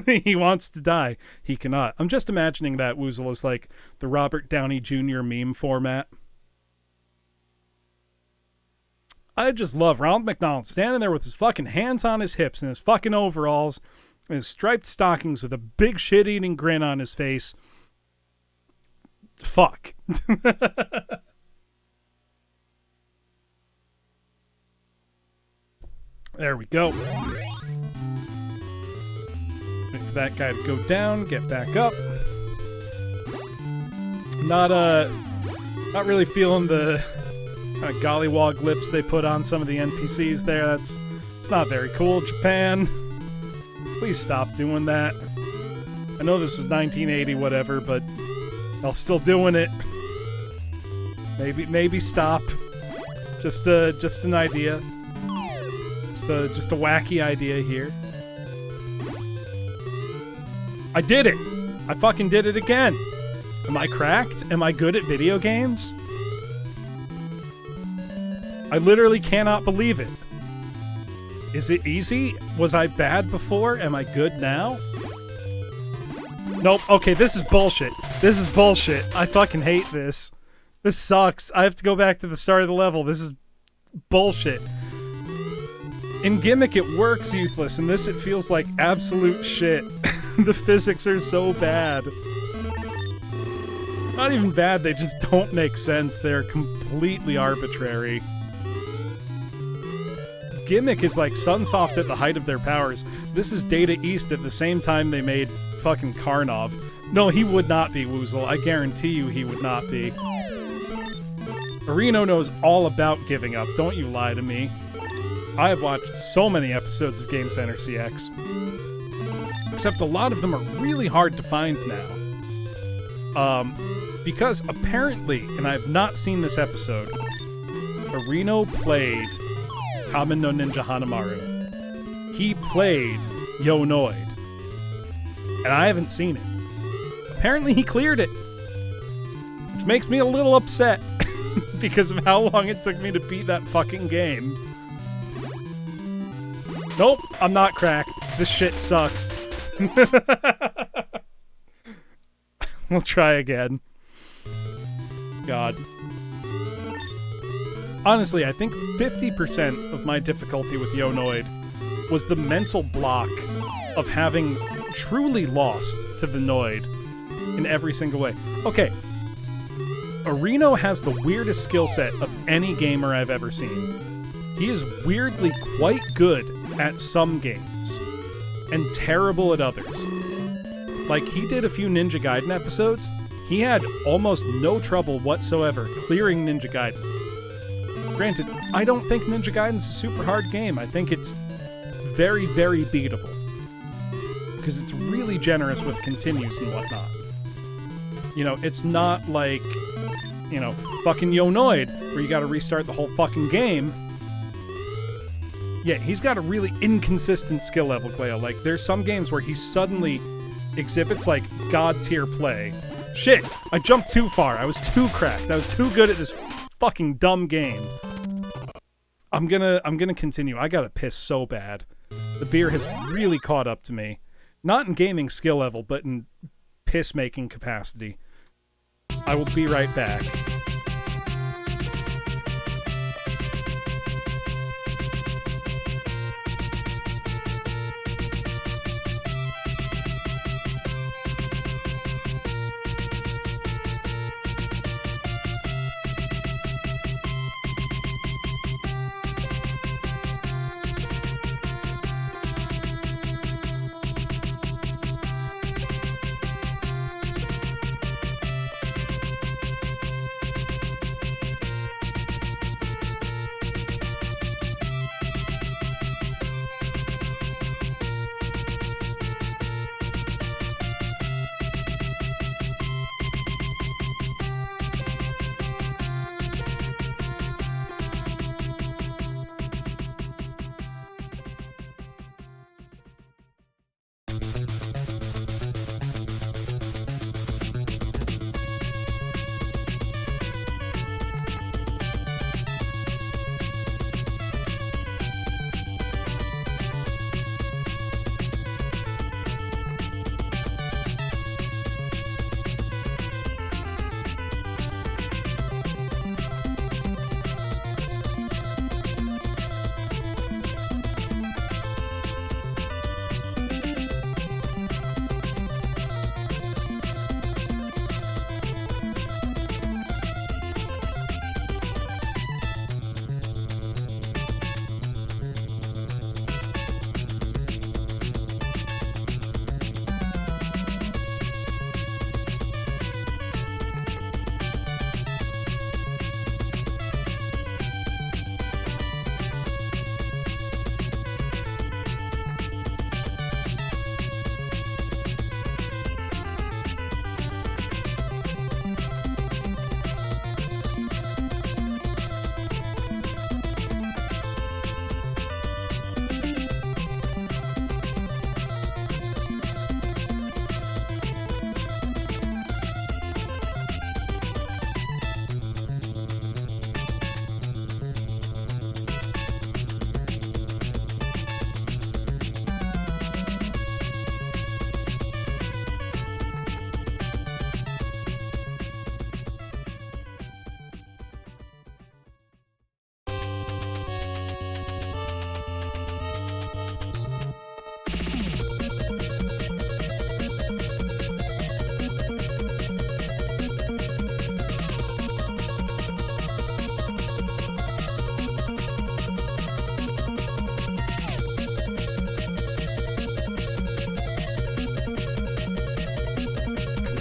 He wants to die. He cannot. I'm just imagining that Woozle is like the Robert Downey Jr. meme format. I just love Ronald McDonald standing there with his fucking hands on his hips and his fucking overalls and his striped stockings with a big shit-eating grin on his face. Fuck. There we go. Wait for that guy to go down, get back up. Not really feeling the kind of gollywog lips they put on some of the NPCs there. It's not very cool, Japan. Please stop doing that. I know this was 1980, whatever, but y'all still doing it. Maybe stop. Just an idea. Just a wacky idea here. I did it! I fucking did it again! Am I cracked? Am I good at video games? I literally cannot believe it. Is it easy? Was I bad before? Am I good now? Nope. Okay, this is bullshit. This is bullshit. I fucking hate this. This sucks. I have to go back to the start of the level. This is bullshit. In Gimmick, it works, Youthless. In this, it feels like absolute shit. The physics are so bad. Not even bad, they just don't make sense. They're completely arbitrary. Gimmick is like Sunsoft at the height of their powers. This is Data East at the same time they made fucking Karnov. No, he would not be, Woozle. I guarantee you he would not be. Areno knows all about giving up. Don't you lie to me. I have watched so many episodes of Game Center CX. Except a lot of them are really hard to find now. Because apparently, and I have not seen this episode, Areno played Kamen no Ninja Hanamaru. He played Yonoid. And I haven't seen it. Apparently he cleared it. Which makes me a little upset. Because of how long it took me to beat that fucking game. Nope, I'm not cracked. This shit sucks. We'll try again. God. Honestly, I think 50% of my difficulty with Yonoid was the mental block of having truly lost to the Noid in every single way. Okay, Areno has the weirdest skill set of any gamer I've ever seen. He is weirdly quite good at some games, and terrible at others. Like, he did a few Ninja Gaiden episodes. He had almost no trouble whatsoever clearing Ninja Gaiden. Granted, I don't think Ninja Gaiden's a super hard game. I think it's very, very beatable. Because it's really generous with continues and whatnot. You know, it's not like, you know, fucking Yonoid, where you gotta restart the whole fucking game. Yeah, he's got a really inconsistent skill level, Cleo. Like, there's some games where he suddenly exhibits, like, god-tier play. Shit! I jumped too far. I was too cracked. I was too good at this fucking dumb game. I'm gonna continue. I gotta piss so bad. The beer has really caught up to me. Not in gaming skill level, but in piss-making capacity. I will be right back.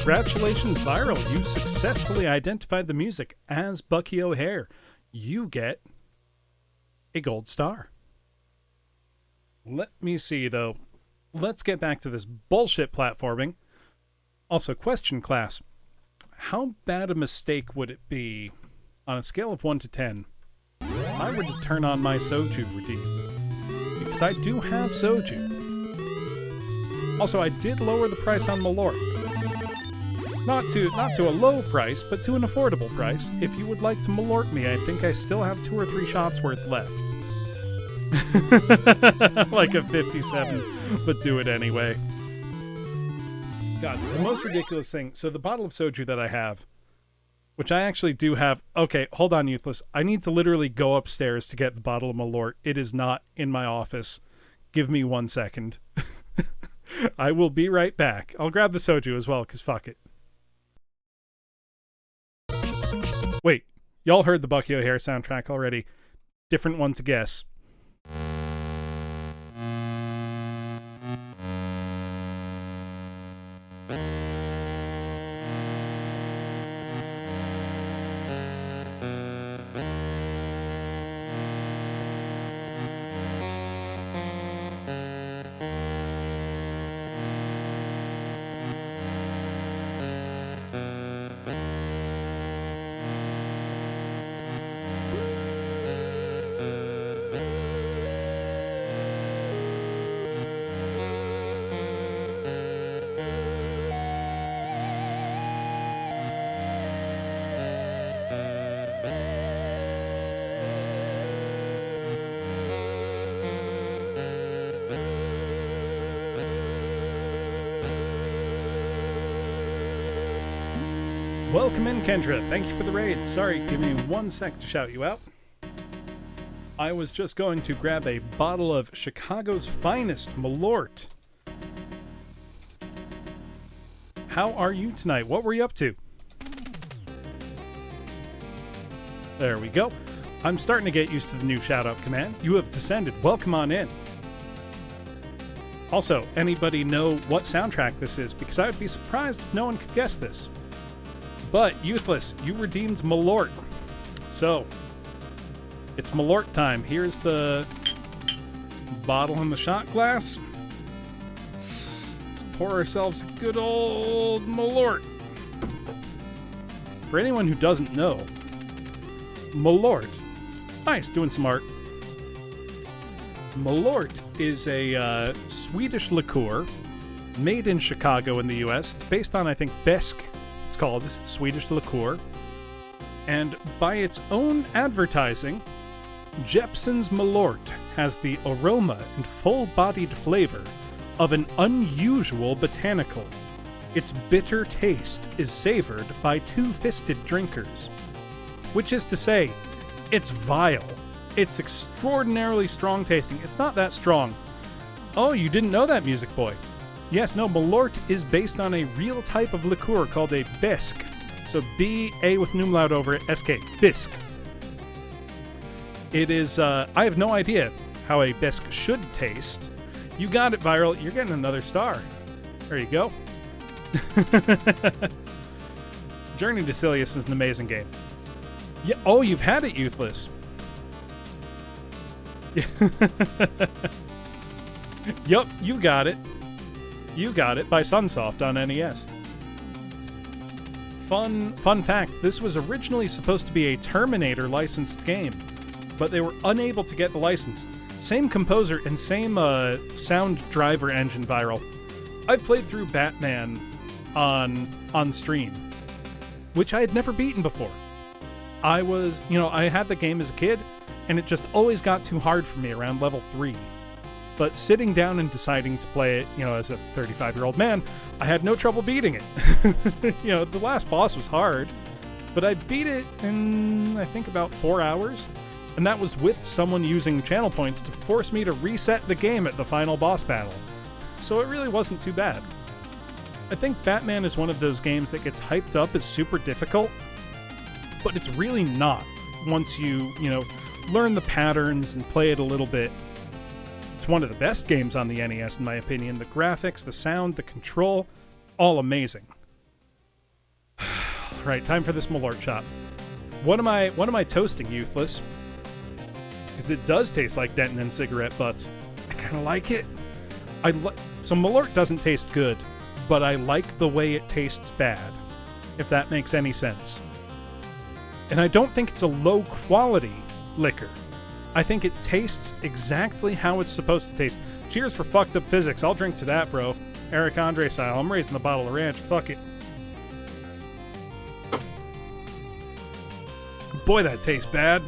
Congratulations, Viral. You successfully identified the music as Bucky O'Hare. You get a gold star. Let me see, though. Let's get back to this bullshit platforming. Also, question, class. How bad a mistake would it be, on a scale of 1 to 10, if I were to turn on my soju redeem? Because I do have soju. Also, I did lower the price on Malort. Not to a low price, but to an affordable price. If you would like to Malort me, I think I still have 2 or 3 shots worth left. Like a 57, but do it anyway. God, the most ridiculous thing. So the bottle of soju that I have, Which I actually do have. Okay, hold on, Youthless. I need to literally go upstairs to get the bottle of Malort. It is not in my office. Give me 1 second. I will be right back. I'll grab the soju as well, because fuck it. Wait, y'all heard the Bucky O'Hare soundtrack already. Different one to guess. Welcome in, Kendra. Thank you for the raid. Sorry, give me 1 sec to shout you out. I was just going to grab a bottle of Chicago's finest Malort. How are you tonight? What were you up to? There we go. I'm starting to get used to the new shout-out command. You have descended. Welcome on in. Also, anybody know what soundtrack this is? Because I would be surprised if no one could guess this. But, Youthless, you redeemed Malort. So, it's Malort time. Here's the bottle and the shot glass. Let's pour ourselves a good old Malort. For anyone who doesn't know, Malort. Nice, doing some art. Malort is a Swedish liqueur made in Chicago in the U.S. It's based on, I think, Besk. It's called. It's the Swedish liqueur. And by its own advertising, Jeppson's Malort has the aroma and full-bodied flavor of an unusual botanical. Its bitter taste is savored by two-fisted drinkers. Which is to say, it's vile. It's extraordinarily strong tasting. It's not that strong. Oh, you didn't know that, Music Boy? Yes, no, Malort is based on a real type of liqueur called a Besk. So B-A with umlaut over it, S-K, Bisk. It is, I have no idea how a Besk should taste. You got it, Viral. You're getting another star. There you go. Journey to Silius is an amazing game. Yeah, oh, you've had it, Youthless. Yup, you got it. You got it by Sunsoft on NES. Fun fact, this was originally supposed to be a Terminator licensed game, but they were unable to get the license. Same composer and same sound driver engine, Viral. I've played through Batman on stream, which I had never beaten before. I had the game as a kid, and it just always got too hard for me around level 3. But sitting down and deciding to play it, as a 35-year-old man, I had no trouble beating it. The last boss was hard, but I beat it in, I think, about 4 hours. And that was with someone using channel points to force me to reset the game at the final boss battle. So it really wasn't too bad. I think Batman is one of those games that gets hyped up as super difficult, but it's really not once you, learn the patterns and play it a little bit. It's one of the best games on the NES, in my opinion. The graphics, the sound, the control, all amazing. Right, time for this Malort shot. What am I toasting, Youthless? Because it does taste like Denton and cigarette butts. I kind of like it. So Malort doesn't taste good, but I like the way it tastes bad, if that makes any sense. And I don't think it's a low-quality liquor. I think it tastes exactly how it's supposed to taste. Cheers for fucked up physics. I'll drink to that, bro. Eric Andre style. I'm raising the bottle of ranch. Fuck it. Boy, that tastes bad.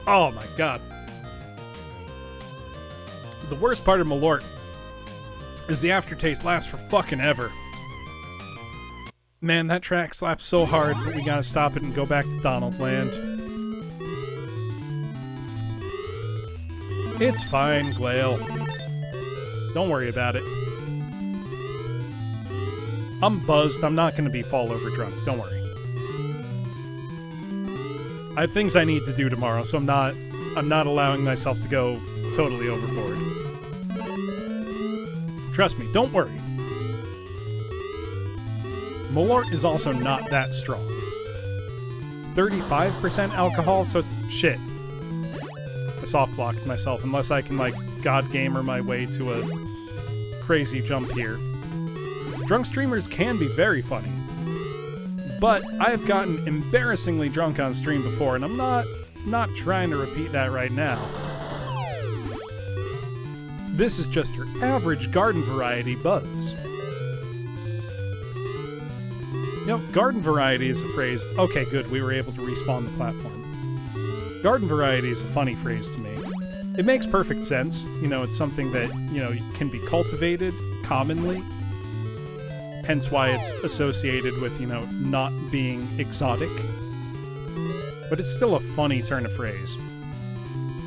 Oh my god. The worst part of Malort is the aftertaste lasts for fucking ever. Man, that track slaps so hard, but we gotta stop it and go back to Donald Land. It's fine, Glail. Don't worry about it. I'm buzzed. I'm not gonna be fall over drunk. Don't worry. I have things I need to do tomorrow, so I'm not allowing myself to go totally overboard. Trust me, don't worry. Malort is also not that strong. It's 35% alcohol, so it's shit. I soft blocked myself unless I can, like, God Gamer my way to a crazy jump here. Drunk streamers can be very funny, but I've gotten embarrassingly drunk on stream before, and I'm not trying to repeat that right now. This is just your average garden variety buzz. You know, garden variety is a phrase. Okay, good, we were able to respawn the platform. Garden variety is a funny phrase to me. It makes perfect sense. You know, it's something that, you know, can be cultivated commonly. Hence why it's associated with, you know, not being exotic. But it's still a funny turn of phrase.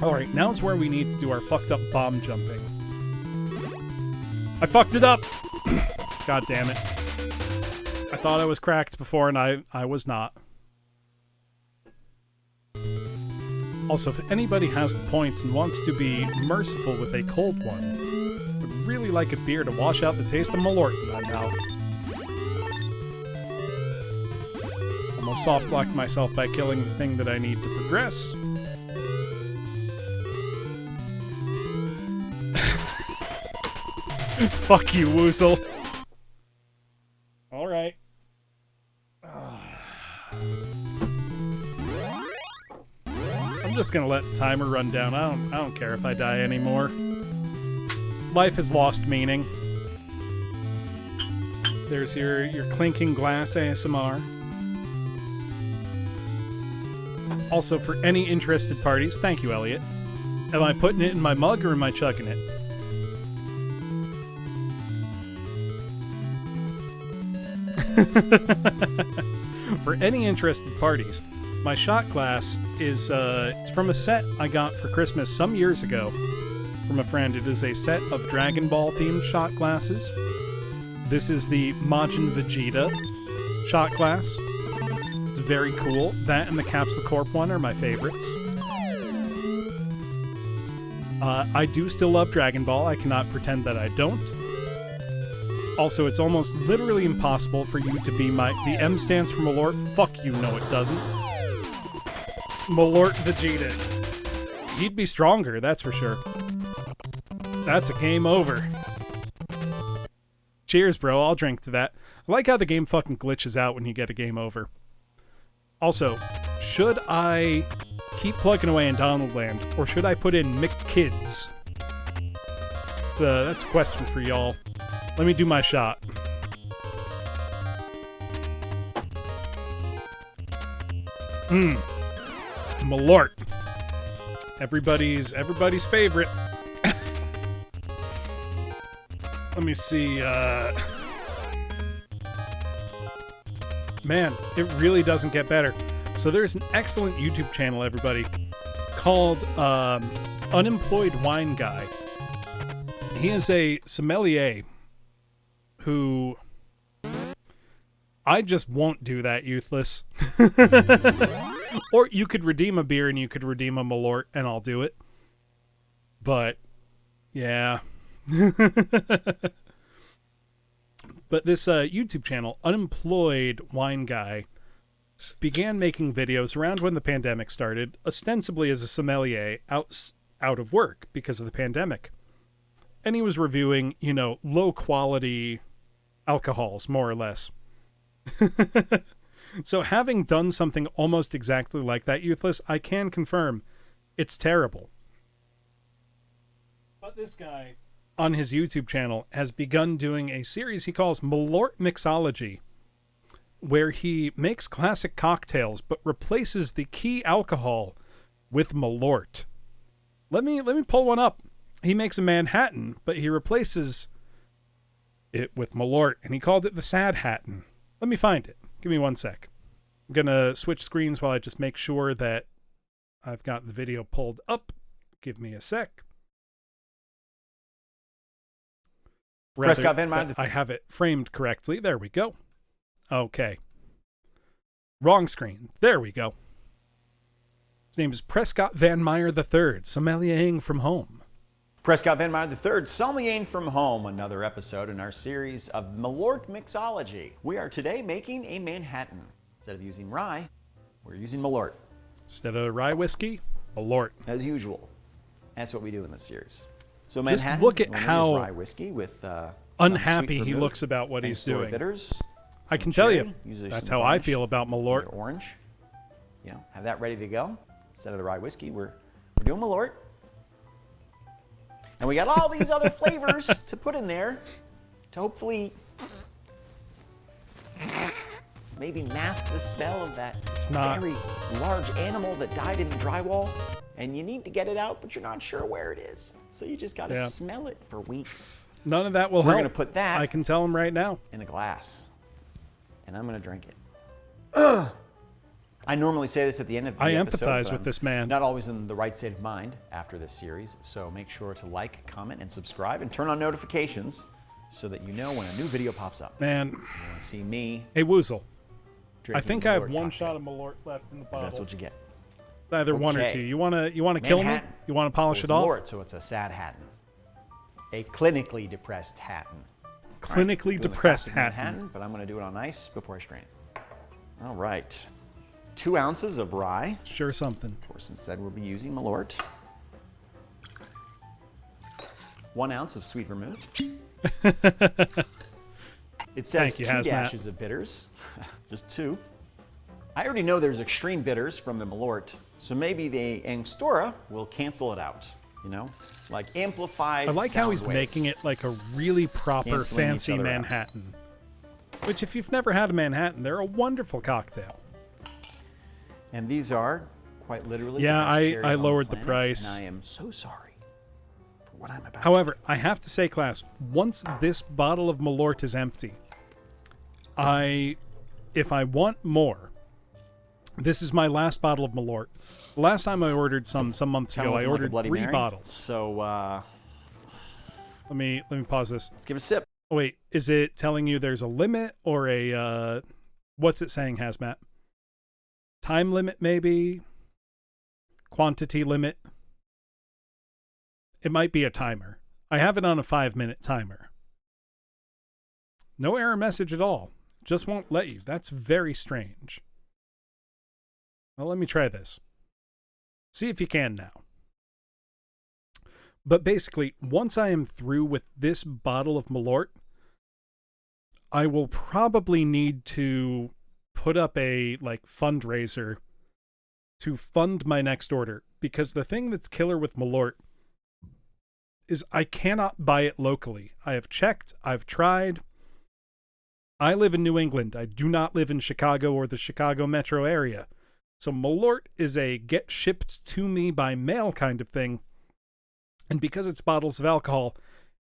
Alright, now it's where we need to do our fucked up bomb jumping. I fucked it up! God damn it. I thought I was cracked before, and I was not. Also, if anybody has the points and wants to be merciful with a cold one, would really like a beer to wash out the taste of Malort in my mouth. Almost soft-locked myself by killing the thing that I need to progress. Fuck you, Woozle. Alright. I'm just gonna let the timer run down. I don't care if I die anymore. Life has lost meaning. There's your clinking glass ASMR. Also, for any interested parties, thank you, Elliot. Am I putting it in my mug or am I chugging it? For any interested parties, my shot glass is it's from a set I got for Christmas some years ago from a friend. It is a set of Dragon Ball themed shot glasses. This is the Majin Vegeta shot glass. It's very cool. That and the Capsule Corp one are my favorites. I do still love Dragon Ball. I cannot pretend that I don't. Also, it's almost literally impossible for you to be the M stands for Malort. Fuck you, no it doesn't. Malort Vegeta. He'd be stronger, that's for sure. That's a game over. Cheers, bro. I'll drink to that. I like how the game fucking glitches out when you get a game over. Also, should I keep plugging away in Donald Land, or should I put in McKids? That's a question for y'all. Let me do my shot. Malort. Everybody's favorite. Let me see, Man, it really doesn't get better. So there's an excellent YouTube channel, everybody, called Unemployed Wine Guy. He is a sommelier who... I just won't do that, Youthless. Or you could redeem a beer and you could redeem a Malort and I'll do it. But, yeah. But this YouTube channel, Unemployed Wine Guy, began making videos around when the pandemic started, ostensibly as a sommelier out of work because of the pandemic. And he was reviewing, you know, low-quality alcohols, more or less. So having done something almost exactly like that, Youthless, I can confirm it's terrible. But this guy, on his YouTube channel, has begun doing a series he calls Malort Mixology, where he makes classic cocktails but replaces the key alcohol with Malort. Let me pull one up. He makes a Manhattan, but he replaces it with Malort, and he called it the Sad Hatton. Let me find it. Give me 1 sec. I'm going to switch screens while I just make sure that I've got the video pulled up. Give me a sec. Prescott Van Meyer. I have it framed correctly. There we go. Okay. Wrong screen. There we go. His name is Prescott Van Meyer III, sommeliering from home. Prescott Van Meyer III, sommelier from home. Another episode in our series of Malort mixology. We are today making a Manhattan. Instead of using rye, we're using Malort. Instead of rye whiskey, Malort. As usual. That's what we do in this series. So Just Manhattan, look at normally how is rye whiskey with unhappy he looks about what he's doing. Bitters, I can tell you, usually that's some how I garnish, feel about Malort. your orange. You know, have that ready to go. Instead of the rye whiskey, we're doing Malort. And we got all these other flavors to put in there to hopefully maybe mask the smell of that very large animal that died in the drywall. And you need to get it out, but you're not sure where it is. So you just got to smell it for weeks. None of that will help. We're going to put that I can tell him right now. in a glass. And I'm going to drink it. Ugh. I normally say this at the end of the episode. I empathize but with I'm this man. Not always in the right state of mind after this series. So make sure to like, comment, and subscribe, and turn on notifications so that you know when a new video pops up. Man. You want to see me. Hey, Woozle. I think I have one shot of Malort left in the bottle. That's what you get. Either one or two. You want to kill me? Manhattan. You want to polish it off? Malort, so it's a sad Hatton. A clinically depressed Hatton. Clinically depressed Hatton. Manhattan, but I'm going to do it on ice before I strain. All right. 2 ounces of rye. Sure something. Of course, instead we'll be using Malort. 1 ounce of sweet vermouth. It says Thank you, 2 Hazmat. dashes of bitters. Just 2. I already know there's extreme bitters from the Malort, so maybe the Angostura will cancel it out. You know, like amplified. I like how he's sound making waves. it like a really proper, Canceling each fancy other out. Manhattan. Which, if you've never had a Manhattan, they're a wonderful cocktail. And these are quite literally. Yeah, the best cherries I on lowered the planet, price. And I am so sorry for what I'm about. However, I have to say, class, once this bottle of Malort is empty, if I want more, this is my last bottle of Malort. The last time I ordered some months ago, I ordered 3 Mary. bottles. So let me pause this. let's give it a sip. Oh, wait, is it telling you there's a limit or a what's it saying, Hazmat? Time limit, maybe? Quantity limit? It might be a timer. I have it on a 5-minute timer. No error message at all. Just won't let you. That's very strange. Well, let me try this. See if you can now. But basically, once I am through with this bottle of Malort, I will probably need to put up a fundraiser to fund my next order, because the thing that's killer with Malort is I cannot buy it locally. I have checked, I've tried. I live in New England. I do not live in Chicago or the Chicago metro area. So Malort is a get shipped to me by mail kind of thing. And because it's bottles of alcohol,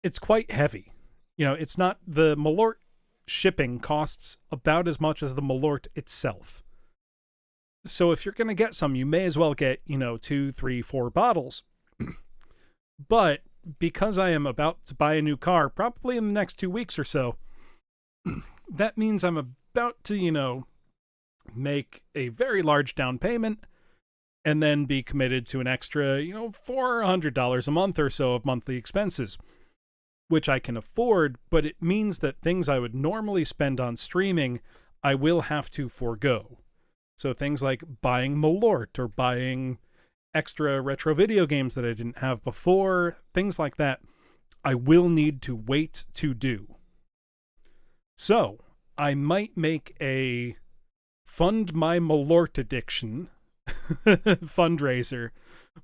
it's quite heavy. You know, it's not, the Malort shipping costs about as much as the Malort itself. So if you're going to get some, you may as well get, 2, 3, 4 bottles. But because I am about to buy a new car, probably in the next 2 weeks or so, that means I'm about to, make a very large down payment and then be committed to an extra, $400 a month or so of monthly expenses, which I can afford, but it means that things I would normally spend on streaming, I will have to forego. So things like buying Malort or buying extra retro video games that I didn't have before, things like that, I will need to wait to do. So I might make a fund my Malort addiction fundraiser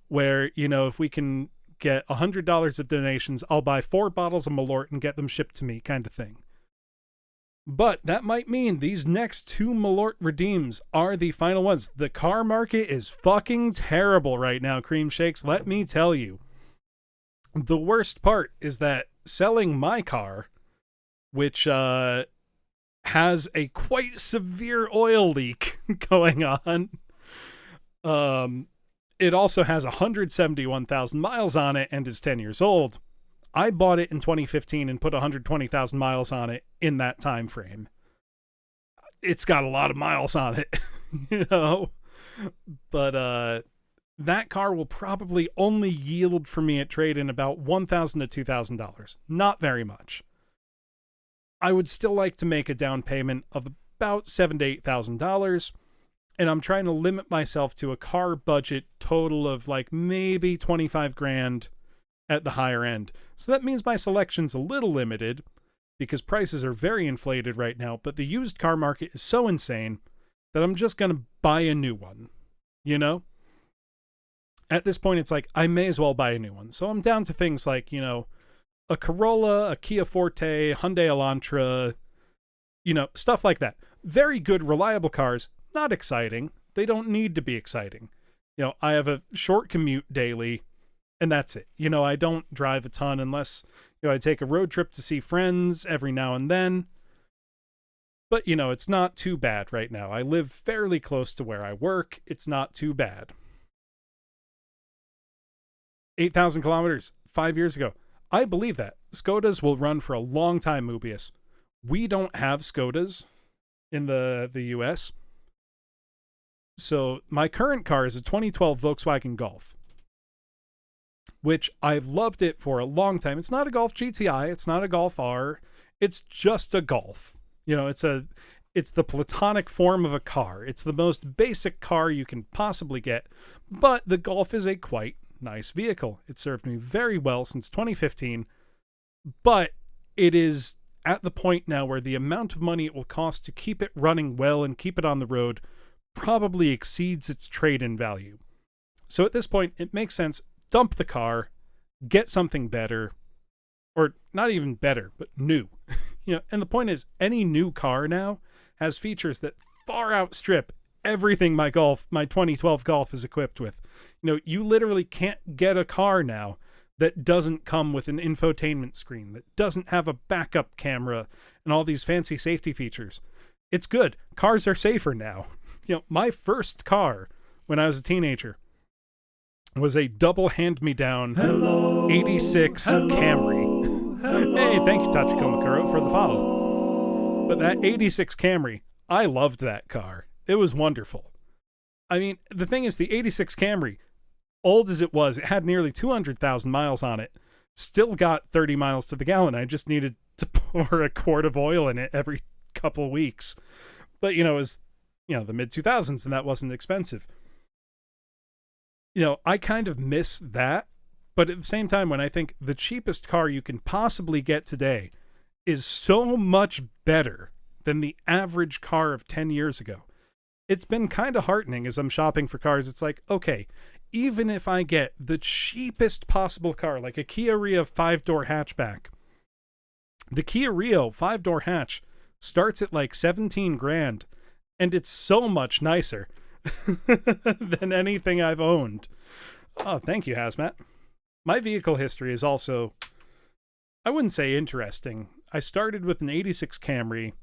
where, if we can get $100 of donations, I'll buy 4 bottles of Malort and get them shipped to me, kind of thing. But that might mean these next 2 Malort redeems are the final ones. The car market is fucking terrible right now, Cream Shakes, let me tell you. The worst part is that selling my car, which has a quite severe oil leak going on. It also has 171,000 miles on it and is 10 years old. I bought it in 2015 and put 120,000 miles on it in that time frame. It's got a lot of miles on it, you know. But that car will probably only yield for me at trade-in about $1,000 to $2,000. Not very much. I would still like to make a down payment of about $7,000 to $8,000, and I'm trying to limit myself to a car budget total of like maybe 25 grand at the higher end. So that means my selection's a little limited because prices are very inflated right now, but the used car market is so insane that I'm just going to buy a new one, you know? At this point, it's like, I may as well buy a new one. So I'm down to things like, you know, a Corolla, a Kia Forte, Hyundai Elantra, you know, stuff like that. Very good, reliable cars. Not exciting. They don't need to be exciting. You know, I have a short commute daily, and that's it. You know, I don't drive a ton unless, you know, I take a road trip to see friends every now and then. But, you know, it's not too bad right now. I live fairly close to where I work. It's not too bad. 8,000 kilometers 5 years ago. I believe that. Skodas will run for a long time, Mobius. We don't have Skodas in the US. So my current car is a 2012 Volkswagen Golf, which I've loved it for a long time. It's not a Golf GTI. It's not a Golf R. It's just a Golf. You know, it's the platonic form of a car. It's the most basic car you can possibly get, but the Golf is a quite nice vehicle. It served me very well since 2015, but it is at the point now where the amount of money it will cost to keep it running well and keep it on the road probably exceeds its trade-in value. So at this point, it makes sense, dump the car, get something better, or not even better, but new. You know, and the point is, any new car now has features that far outstrip everything my 2012 Golf is equipped with. You know, you literally can't get a car now that doesn't come with an infotainment screen, that doesn't have a backup camera and all these fancy safety features. It's good. Cars are safer now. You know, my first car when I was a teenager was a double hand-me-down 86 Camry. Hey, thank you, Tachiko Makuro, for the follow. But that 86 Camry, I loved that car. It was wonderful. I mean, the thing is, the 86 Camry, old as it was, it had nearly 200,000 miles on it, still got 30 miles to the gallon. I just needed to pour a quart of oil in it every couple of weeks. But, you know, it was, you know, the mid-2000s, and that wasn't expensive. You know, I kind of miss that, but at the same time, when I think the cheapest car you can possibly get today is so much better than the average car of 10 years ago, it's been kind of heartening as I'm shopping for cars. It's like, okay, even if I get the cheapest possible car, like a Kia Rio 5-door hatchback, the Kia Rio 5-door hatch starts at like 17 grand, and it's so much nicer than anything I've owned. Oh, thank you, Hazmat. My vehicle history is also, I wouldn't say interesting. I started with an 86 Camry,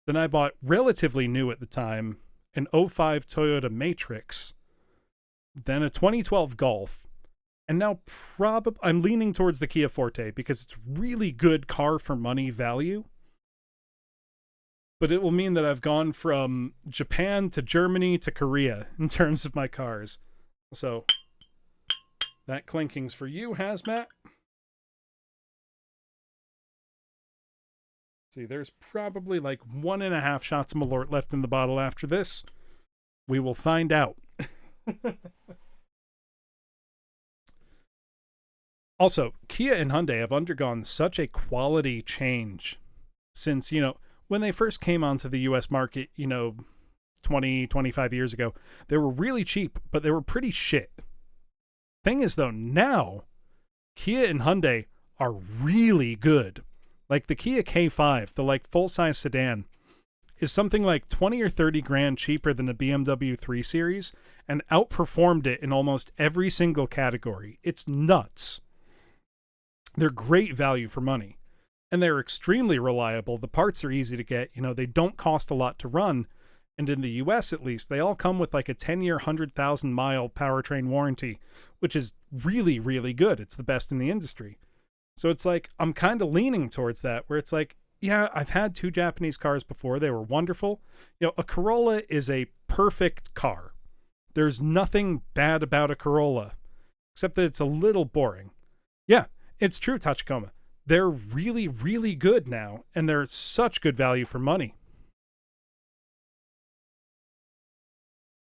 then I bought relatively new at the time, an 05 Toyota Matrix, then a 2012 Golf, and now I'm leaning towards the Kia Forte because it's really good car for money value. But it will mean that I've gone from Japan to Germany to Korea in terms of my cars. So that clinking's for you, Hazmat. See, there's probably like 1.5 shots of Malort left in the bottle after this. We will find out. Also, Kia and Hyundai have undergone such a quality change since, you know, when they first came onto the US market, you know, 20, 25 years ago, they were really cheap, but they were pretty shit. Thing is, though, now Kia and Hyundai are really good. Like the Kia K5, the like full-size sedan, is something like 20 or 30 grand cheaper than the BMW 3 Series and outperformed it in almost every single category. It's nuts. They're great value for money. and they're extremely reliable. The parts are easy to get. You know, they don't cost a lot to run. And in the US, at least, they all come with like a 10-year, 100,000-mile powertrain warranty, which is really, really good. It's the best in the industry. So it's like, I'm kind of leaning towards that, where it's like, yeah, I've had 2 Japanese cars before. They were wonderful. You know, a Corolla is a perfect car. There's nothing bad about a Corolla, except that it's a little boring. Yeah, it's true, Tachikoma. They're really, really good now, and they're such good value for money.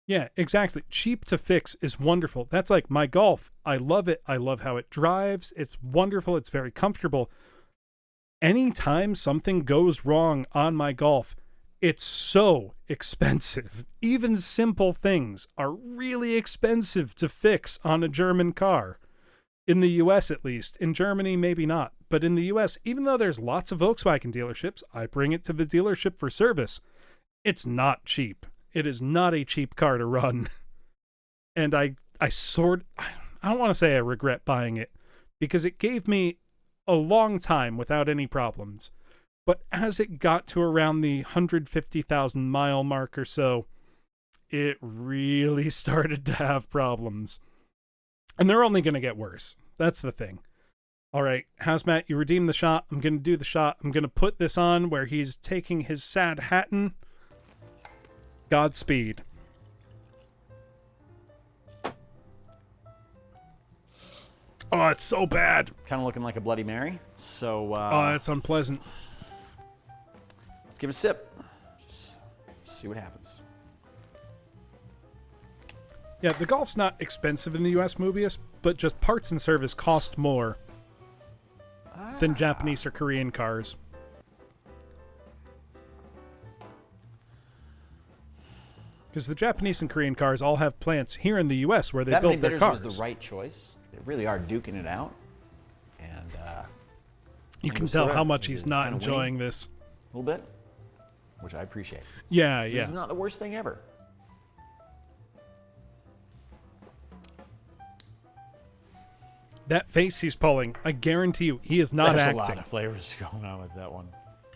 Yeah, exactly. Cheap to fix is wonderful. That's like my Golf. I love it. I love how it drives. It's wonderful. It's very comfortable. Anytime something goes wrong on my Golf, it's so expensive. Even simple things are really expensive to fix on a German car. In the US, at least. In Germany, maybe not. But in the US, even though there's lots of Volkswagen dealerships, I bring it to the dealership for service. It's not cheap. It is not a cheap car to run. And I don't want to say I regret buying it, because it gave me a long time without any problems. But as it got to around the 150,000 mile mark or so, it really started to have problems. And they're only going to get worse. That's the thing. All right, Hazmat, you redeemed the shot. I'm going to do the shot. I'm going to put this on where he's taking his sad hatton. Godspeed. Oh, it's so bad. Kind of looking like a Bloody Mary. So, oh, it's unpleasant. Let's give it a sip. Just see what happens. Yeah, the Golf's not expensive in the US, Mobius, but just parts and service cost more than Japanese or Korean cars. Because the Japanese and Korean cars all have plants here in the U.S. where they build their cars. That was the right choice. They really are duking it out. And you can tell how much he's not enjoying this. A little bit, which I appreciate. Yeah, yeah. This is not the worst thing ever. That face he's pulling, I guarantee you, he is not acting. There's a lot of flavors going on with that one.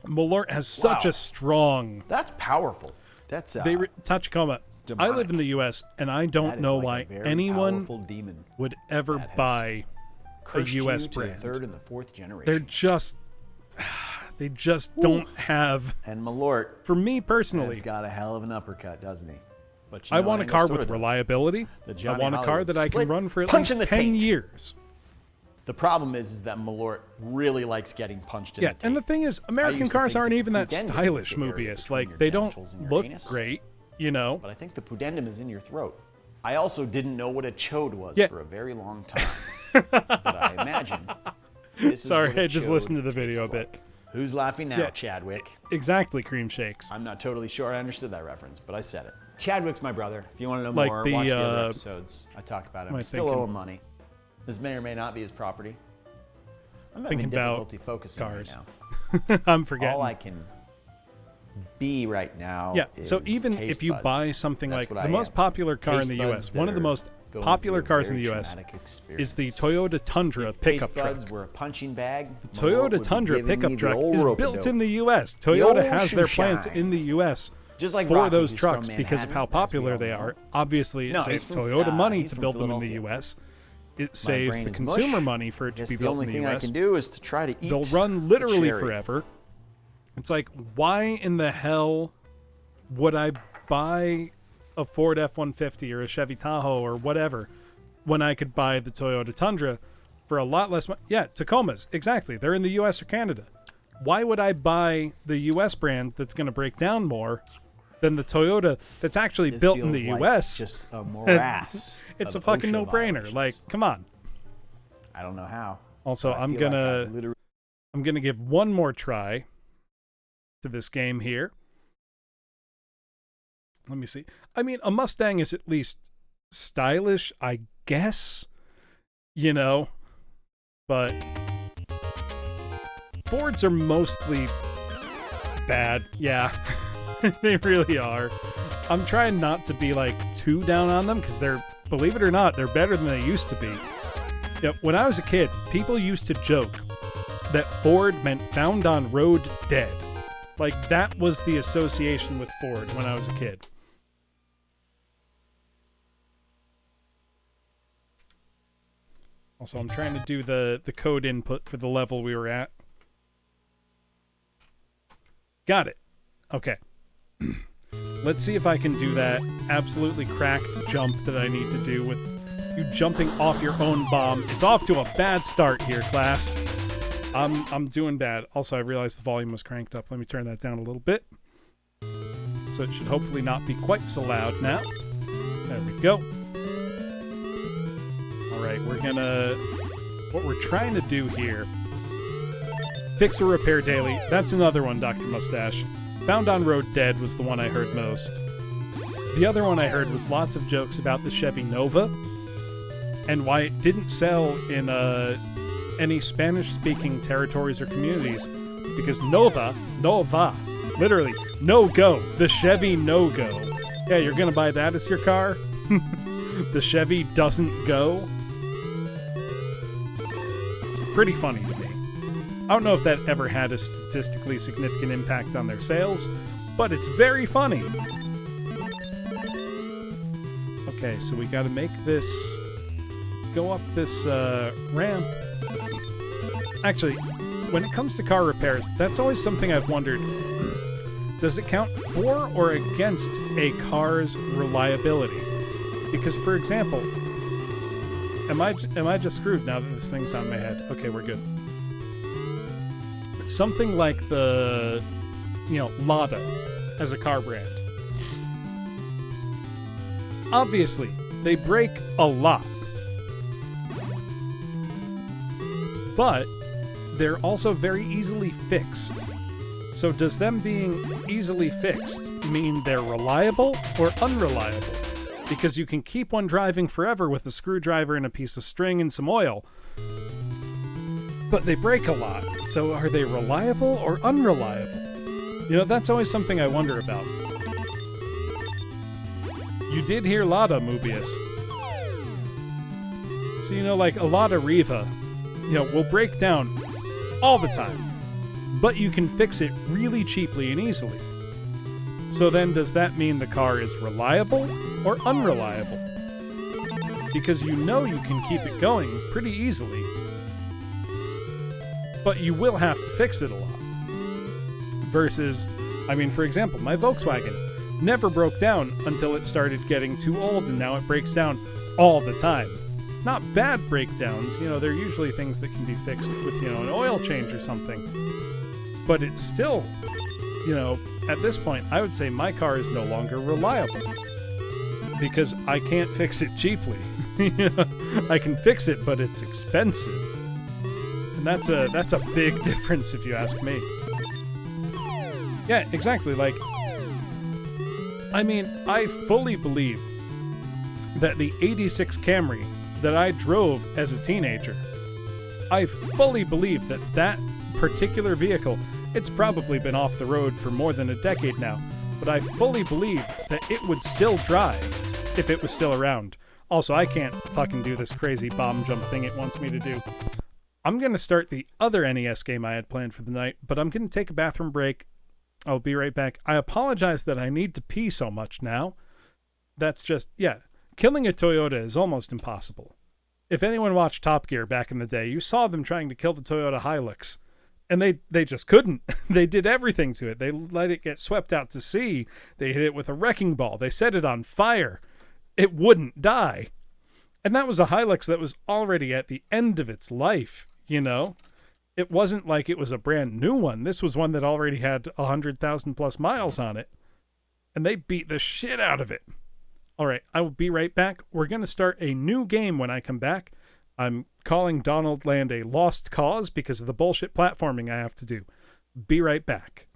Malort has such a strong... That's powerful. That's Tachikoma, I live in the U.S., and I don't know why anyone would ever buy a U.S. brand. Third and the fourth generation. They just don't have... And Malort, for me personally... has got a hell of an uppercut, doesn't he? But I want a car with reliability. I want a car that I can run for at least 10 years. The problem is that Malort really likes getting punched in the tape. And the thing is, American cars aren't even that stylish, Mobius. Like, they don't look great, you know? But I think the pudendum is in your throat. I also didn't know what a chode was for a very long time. But I imagine this is Sorry, I just listened to the video a bit. Who's laughing now, Chadwick? Exactly, Cream Shakes. I'm not totally sure I understood that reference, but I said it. Chadwick's my brother. If you want to know more, watch the other episodes. I talk about him. I still owe him money. This may or may not be his property. I'm having difficulty focusing right now. I'm forgetting. All I can be right now is so even if you buy something like the most popular car in the U.S., one of the most popular cars in the U.S. is the Toyota Tundra pickup truck. Were a punching bag. The Toyota Tundra pickup truck is built in the U.S. Toyota has their plants in the U.S. Just like for those trucks because of how popular they are. Obviously, it saves Toyota money to build them in the U.S. It saves the consumer money for it to be built in the U.S. The only thing I can do is to try to eat. They'll run literally forever. It's like, why in the hell would I buy a Ford F-150 or a Chevy Tahoe or whatever when I could buy the Toyota Tundra for a lot less money? Yeah, Tacomas, exactly. They're in the U.S. or Canada. Why would I buy the U.S. brand that's going to break down more than the Toyota that's actually built in the U.S.? Just a morass. It's a fucking no-brainer. Like, come on. I don't know how. Also, I'm gonna give one more try to this game here. Let me see. I mean, a Mustang is at least stylish, I guess. You know, but Fords are mostly bad. Yeah, they really are. I'm trying not to be like too down on them because they're, believe it or not, they're better than they used to be. When I was a kid, people used to joke that Ford meant found on road dead. Like, that was the association with Ford when I was a kid. Also, I'm trying to do the code input for the level we were at. Got it. Okay. Let's see if I can do that absolutely cracked jump that I need to do with you jumping off your own bomb. It's off to a bad start here, class. I'm doing bad. Also, I realized the volume was cranked up. Let me turn that down a little bit. So it should hopefully not be quite so loud now. There we go. Alright, what we're trying to do here, fix or repair daily. That's another one, Dr. Mustache. Found on Road Dead was the one I heard most. The other one I heard was lots of jokes about the Chevy Nova and why it didn't sell in any Spanish-speaking territories or communities, because Nova, literally, no-go, the Chevy no-go. Yeah, you're gonna buy that as your car? The Chevy doesn't go? It's pretty funny to me. I don't know if that ever had a statistically significant impact on their sales, but it's very funny. Okay, so we gotta make this go up this ramp. Actually, when it comes to car repairs, that's always something I've wondered. Does it count for or against a car's reliability? Because, for example, am I just screwed now that this thing's on my head? Okay, we're good. Something like the, Lada as a car brand. Obviously, they break a lot. But they're also very easily fixed. So does them being easily fixed mean they're reliable or unreliable? Because you can keep one driving forever with a screwdriver and a piece of string and some oil, but they break a lot. So are they reliable or unreliable? That's always something I wonder about. You did hear Lada, Mobius. So, like a Lada Riva, will break down all the time, but you can fix it really cheaply and easily. So then does that mean the car is reliable or unreliable? Because you can keep it going pretty easily, but you will have to fix it a lot. Versus, for example, my Volkswagen never broke down until it started getting too old, and now it breaks down all the time. Not bad breakdowns, they're usually things that can be fixed with, an oil change or something. But it's still, at this point, I would say my car is no longer reliable. Because I can't fix it cheaply. I can fix it, but it's expensive. And that's a big difference if you ask me. Yeah, exactly. I fully believe that the 86 Camry that I drove as a teenager, I fully believe that particular vehicle, it's probably been off the road for more than a decade now, but I fully believe that it would still drive if it was still around. Also, I can't fucking do this crazy bomb jump thing it wants me to do. I'm going to start the other NES game I had planned for the night, but I'm going to take a bathroom break. I'll be right back. I apologize that I need to pee so much now. That's just, killing a Toyota is almost impossible. If anyone watched Top Gear back in the day, you saw them trying to kill the Toyota Hilux. And they just couldn't. They did everything to it. They let it get swept out to sea. They hit it with a wrecking ball. They set it on fire. It wouldn't die. And that was a Hilux that was already at the end of its life, It wasn't like it was a brand new one. This was one that already had 100,000 plus miles on it. And they beat the shit out of it. All right, I will be right back. We're going to start a new game when I come back. I'm calling Donald Land a lost cause because of the bullshit platforming I have to do. Be right back.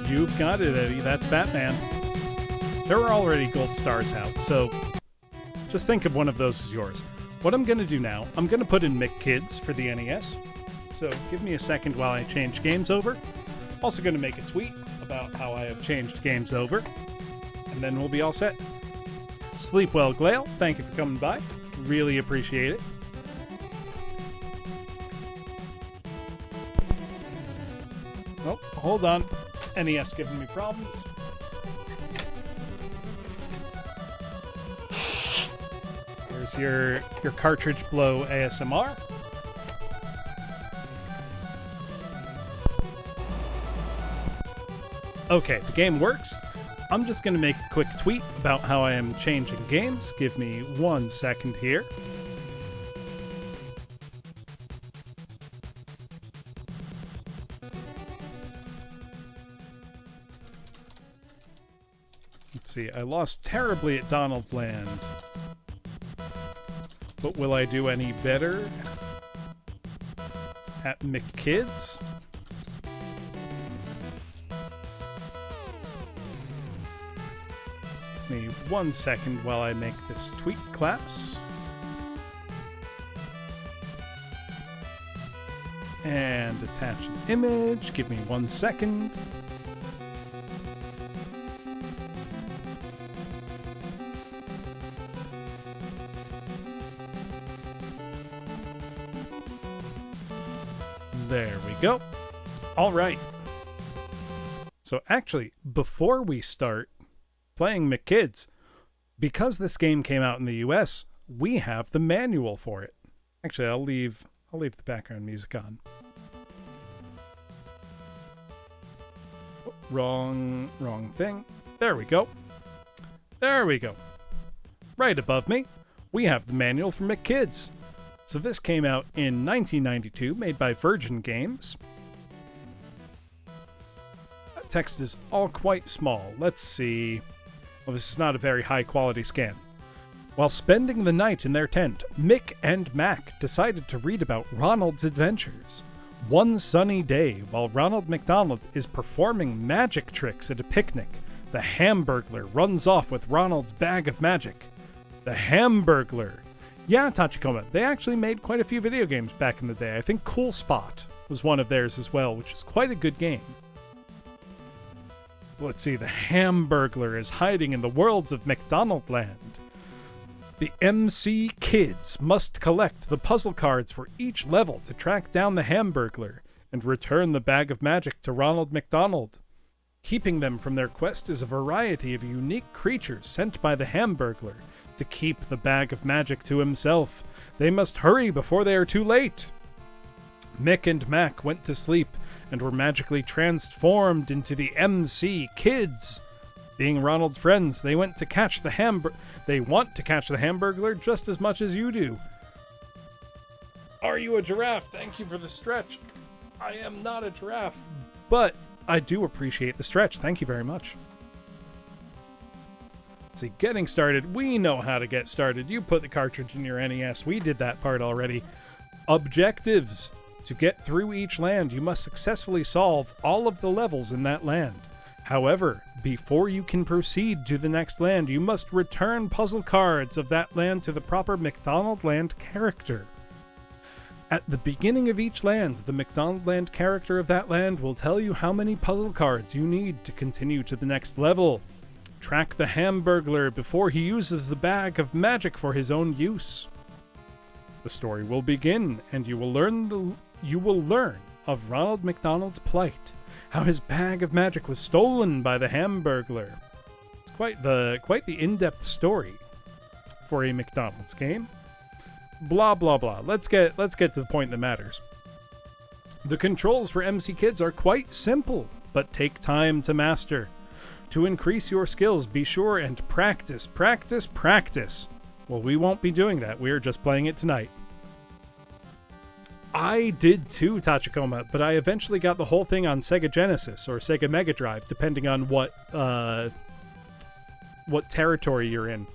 You've got it, Eddie. That's Batman. There are already gold stars out, so just think of one of those as yours. What I'm going to do now, I'm going to put in McKids for the NES. So give me a second while I change games over. Also going to make a tweet about how I have changed games over. And then we'll be all set. Sleep well, Glail. Thank you for coming by. Really appreciate it. Oh, hold on. NES giving me problems. Here's your cartridge blow ASMR. Okay, the game works. I'm just going to make a quick tweet about how I am changing games. Give me 1 second here. Let's see, I lost terribly at Donald Land. But will I do any better at McKids? Give me 1 second while I make this tweet class. And attach an image. Give me 1 second. There we go. All right. So actually, before we start playing McKids, because this game came out in the US, we have the manual for it. Actually, I'll leave the background music on. Oh, wrong thing. There we go. There we go. Right above me, we have the manual for McKids. So this came out in 1992, made by Virgin Games. That text is all quite small. Let's see. Well, this is not a very high quality scan. While spending the night in their tent, Mick and Mac decided to read about Ronald's adventures. One sunny day, while Ronald McDonald is performing magic tricks at a picnic, the Hamburglar runs off with Ronald's bag of magic. The Hamburglar. Yeah, Tachikoma, they actually made quite a few video games back in the day. I think Cool Spot was one of theirs as well, which is quite a good game. Let's see, the Hamburglar is hiding in the worlds of McDonald Land. The MC Kids must collect the puzzle cards for each level to track down the Hamburglar and return the bag of magic to Ronald McDonald. Keeping them from their quest is a variety of unique creatures sent by the Hamburglar to keep the bag of magic to himself. They must hurry before they are too late. Mick and Mac went to sleep and were magically transformed into the MC Kids. Being Ronald's friends, they want to catch the Hamburglar just as much as you do. Are you a giraffe? Thank you for the stretch. I am not a giraffe, but I do appreciate the stretch. Thank you very much. See, getting started, we know how to get started. You put the cartridge in your NES. We did that part already. Objectives. To get through each land, you must successfully solve all of the levels in that land. However, before you can proceed to the next land, you must return puzzle cards of that land to the proper McDonald Land character. At the beginning of each land, the McDonald Land character of that land will tell you how many puzzle cards you need to continue to the next level. Track the Hamburglar before he uses the bag of magic for his own use. The story will begin, and you will learn of Ronald McDonald's plight, how his bag of magic was stolen by the Hamburglar. It's quite the in-depth story for a McDonald's game. Blah blah blah. Let's get to the point that matters. The controls for MC Kids are quite simple, but take time to master. To increase your skills, be sure and practice. Well, we won't be doing that. We're just playing it tonight. I did too, Tachikoma, but I eventually got the whole thing on Sega Genesis or Sega Mega Drive, depending on what territory you're in.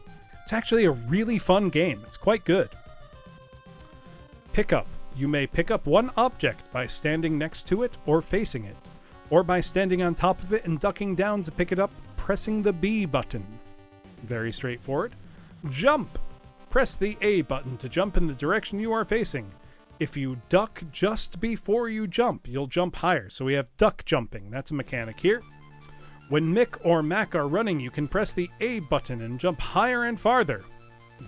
It's actually a really fun game. It's quite good. Pick up. You may pick up one object by standing next to it or facing it. or by standing on top of it and ducking down to pick it up, pressing the B button. Very straightforward. Jump. Press the A button to jump in the direction you are facing. If you duck just before you jump, you'll jump higher. So we have duck jumping. That's a mechanic here. When Mick or Mac are running, you can press the A button and jump higher and farther.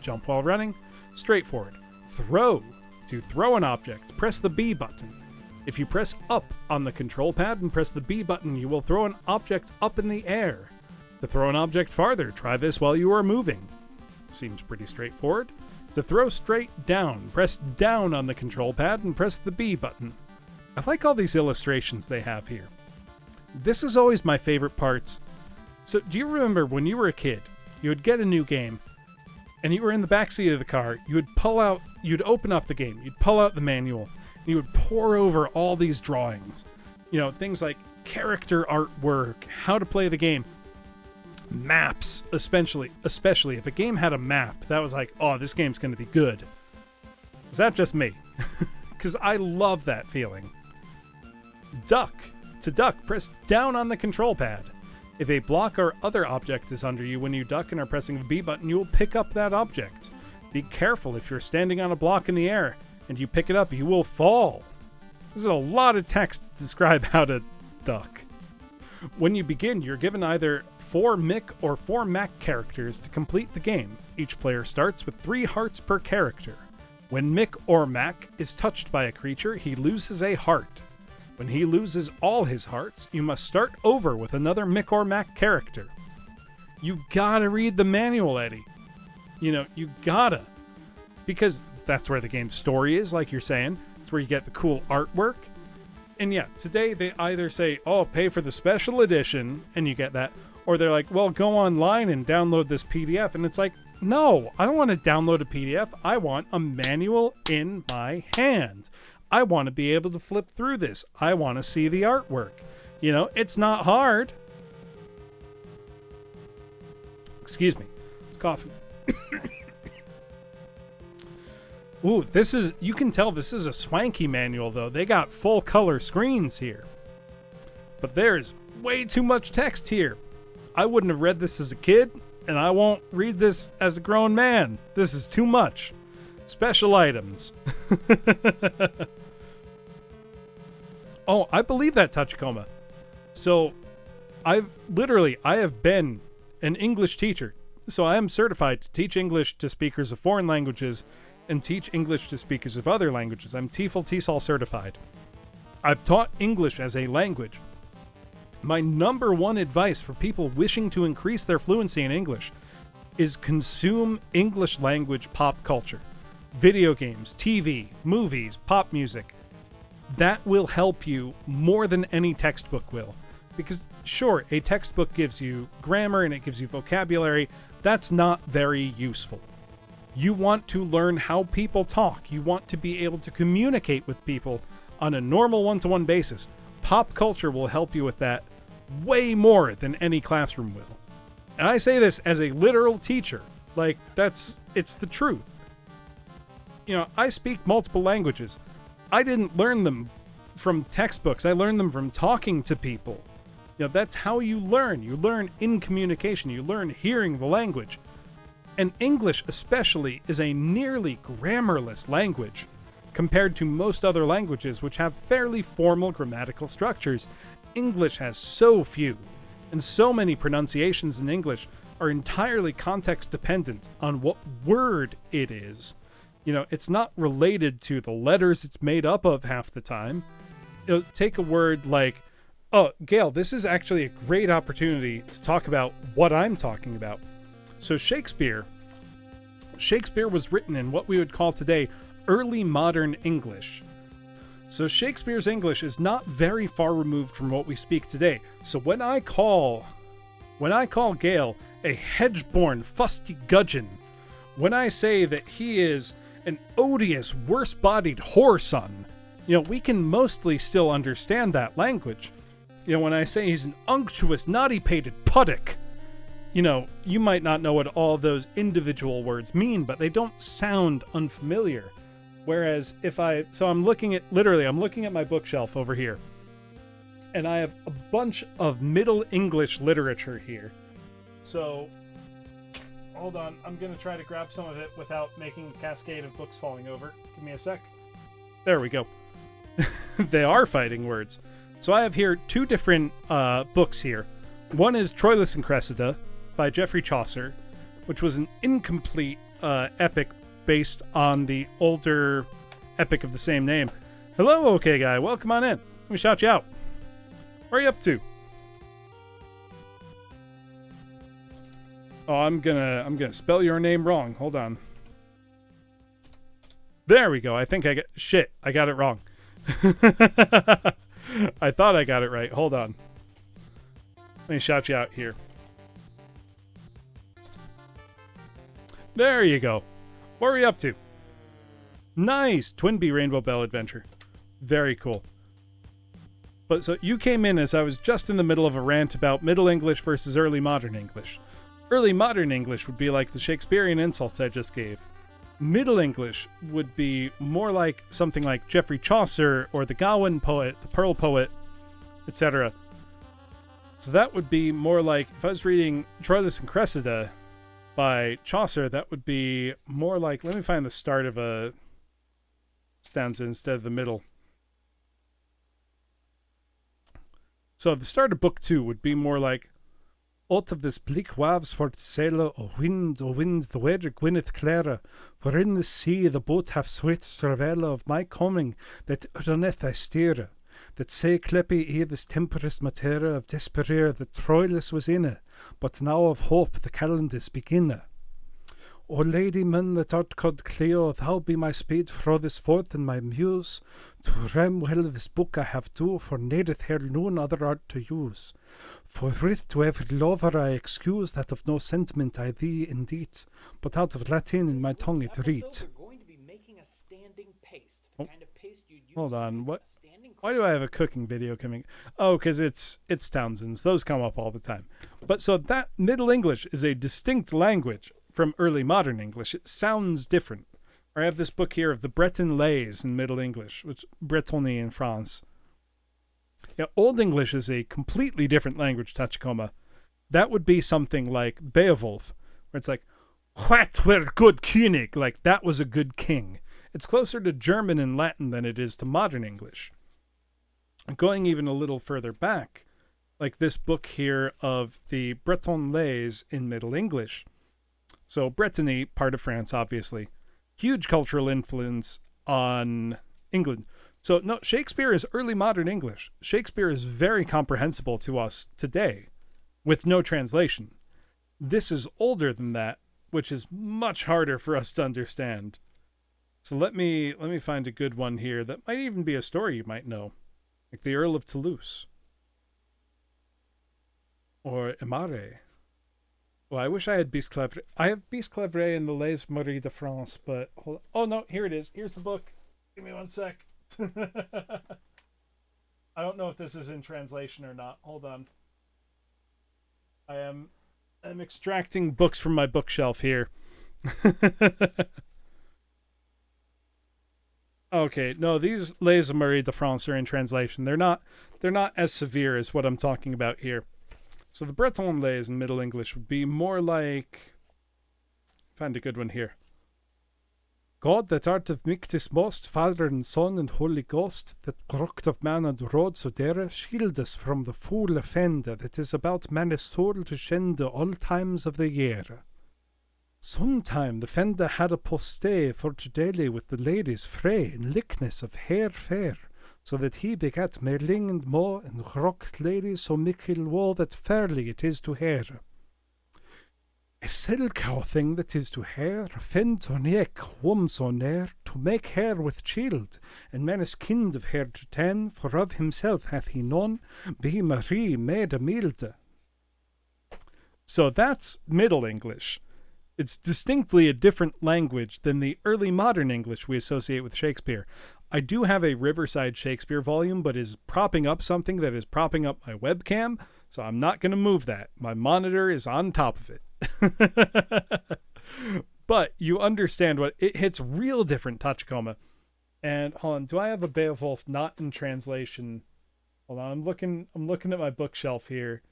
Jump while running. Straightforward. Throw. To throw an object, press the B button. If you press up on the control pad and press the B button, you will throw an object up in the air. To throw an object farther, try this while you are moving. Seems pretty straightforward. To throw straight down, press down on the control pad and press the B button. I like all these illustrations they have here. This is always my favorite parts. So do you remember when you were a kid, you would get a new game, and you were in the backseat of the car, you'd open up the game, you'd pull out the manual, and you would pore over all these drawings. You know, things like character artwork, how to play the game, maps, especially if a game had a map, that was like, oh, this game's going to be good. Is that just me? Because I love that feeling. Duck. To duck, press down on the control pad. If a block or other object is under you when you duck and are pressing the B button, you will pick up that object. Be careful if you're standing on a block in the air and you pick it up, you will fall. There's a lot of text to describe how to duck. When you begin, you're given either 4 Mick or 4 Mac characters to complete the game. Each player starts with 3 hearts per character. When Mick or Mac is touched by a creature, he loses a heart. When he loses all his hearts, you must start over with another Mick or Mac character. You gotta read the manual, Eddie. You know, you gotta. Because that's where the game's story is, like you're saying. It's where you get the cool artwork. And yeah, today they either say, oh, pay for the special edition, and you get that. Or they're like, well, go online and download this PDF. And it's like, no, I don't want to download a PDF. I want a manual in my hand. I want to be able to flip through this. I want to see the artwork. You know, it's not hard. Excuse me. It's coughing. Ooh, you can tell this is a swanky manual, though. They got full color screens here. But there's way too much text here. I wouldn't have read this as a kid, and I won't read this as a grown man. This is too much. Special items. Oh, I believe that, Tachikoma. So, I have been an English teacher. So I am certified to teach English to speakers of foreign languages and teach English to speakers of other languages. I'm TEFL TESOL certified. I've taught English as a language. My number one advice for people wishing to increase their fluency in English is consume English language pop culture. Video games, TV, movies, pop music. That will help you more than any textbook will. Because sure, a textbook gives you grammar and it gives you vocabulary. That's not very useful. You want to learn how people talk. You want to be able to communicate with people on a normal one-to-one basis. Pop culture will help you with that way more than any classroom will. And I say this as a literal teacher. Like, it's the truth. You know, I speak multiple languages. I didn't learn them from textbooks. I learned them from talking to people. You know, that's how you learn. You learn in communication. You learn hearing the language. And English especially is a nearly grammarless language compared to most other languages which have fairly formal grammatical structures. English has so few, and so many pronunciations in English are entirely context dependent on what word it is. You know, it's not related to the letters it's made up of half the time. You know, take a word like, oh, Gail, this is actually a great opportunity to talk about what I'm talking about. So Shakespeare was written in what we would call today early modern English. So Shakespeare's English is not very far removed from what we speak today. So when I call Gail a hedge-born fusty gudgeon, when I say that he is an odious, worse-bodied whoreson, you know, we can mostly still understand that language. You know, when I say he's an unctuous, naughty-pated puttock, you know, you might not know what all those individual words mean, but they don't sound unfamiliar. Whereas I'm looking at my bookshelf over here. and I have a bunch of Middle English literature here. So, hold on. I'm going to try to grab some of it without making a cascade of books falling over. Give me a sec. There we go. They are fighting words. So I have here two different books here. One is Troilus and Cressida by Geoffrey Chaucer, which was an incomplete epic based on the older epic of the same name. Hello, okay guy. Welcome on in. Let me shout you out. What are you up to? Oh, I'm gonna spell your name wrong. Hold on. There we go. I think I got it wrong. I thought I got it right. Hold on. Let me shout you out here. There you go. What are you up to? Nice. Twinbee Rainbow Bell Adventure. Very cool. But so you came in as I was just in the middle of a rant about Middle English versus Early Modern English. Early Modern English would be like the Shakespearean insults I just gave. Middle English would be more like something like Geoffrey Chaucer or the Gawain poet, the Pearl poet, etc. So that would be more like, if I was reading Troilus and Cressida by Chaucer, that would be more like, let me find the start of a stanza instead of the middle. So the start of book 2 would be more like, out of this bleak waves for the sailor, O wind, the weather gwinneth clara, for in the sea the boat hath sweat travail of my coming, that runneth I steer, that say cleppy ere this temperest matera of despair that Troilus was inne, but now of hope the calendars beginne. O lady man that art called Cleo, thou be my speed fro this forth and my muse, to rem well this book I have do, for needeth here none other art to use. Forthwith to every lover I excuse, that of no sentiment I thee indeed, but out of Latin in my tongue it read. Oh, hold on, what? Why do I have a cooking video coming? Oh, because it's Townsend's. Those come up all the time. But so that Middle English is a distinct language from Early Modern English. It sounds different. I have this book here of the Breton lays in Middle English, which Bretonnie in France. Yeah, Old English is a completely different language, Tachikoma. That would be something like Beowulf, where it's like, "What were good König?" Like, that was a good king. It's closer to German and Latin than it is to modern English. Going even a little further back, like this book here of the Breton lays in Middle English. So Brittany, part of France, obviously. Huge cultural influence on England. So no, Shakespeare is early modern English. Shakespeare is very comprehensible to us today, with no translation. This is older than that, which is much harder for us to understand. So let me find a good one here that might even be a story you might know, like the Earl of Toulouse or Aimare. Well, I wish I had Bisclavre. I have Bisclavre in the Les Marie de France, but hold on. Oh no, here it is. Here's the book. Give me one sec. I don't know if this is in translation or not. Hold on. I'm extracting books from my bookshelf here. Okay, no, these Les Marie de France are in translation. They're not as severe as what I'm talking about here. So the Breton lays in Middle English would be more like, find a good one here. God that art of Mictis most, Father and Son and Holy Ghost, that brooked of man and road so dare, shield us from the fool offender that is about man's soul to shend all times of the year. Sometime the fender had a postay for to daily with the ladies fray in likeness of hair fair, so that he begat merling and mo and rocked ladies so mickle woe that fairly it is to hair. A silk thing that is to hair, fend on neck, wombs on air, to make hair with child, and man is kind of hair to ten, for of himself hath he known, be Marie made a milde. So that's Middle English. It's distinctly a different language than the early modern English we associate with Shakespeare. I do have a Riverside Shakespeare volume, but is propping up something that is propping up my webcam, so I'm not going to move that. My monitor is on top of it. But you understand what it hits real different, Tachikoma. And hold on, do I have a Beowulf not in translation Hold on, I'm looking at my bookshelf here.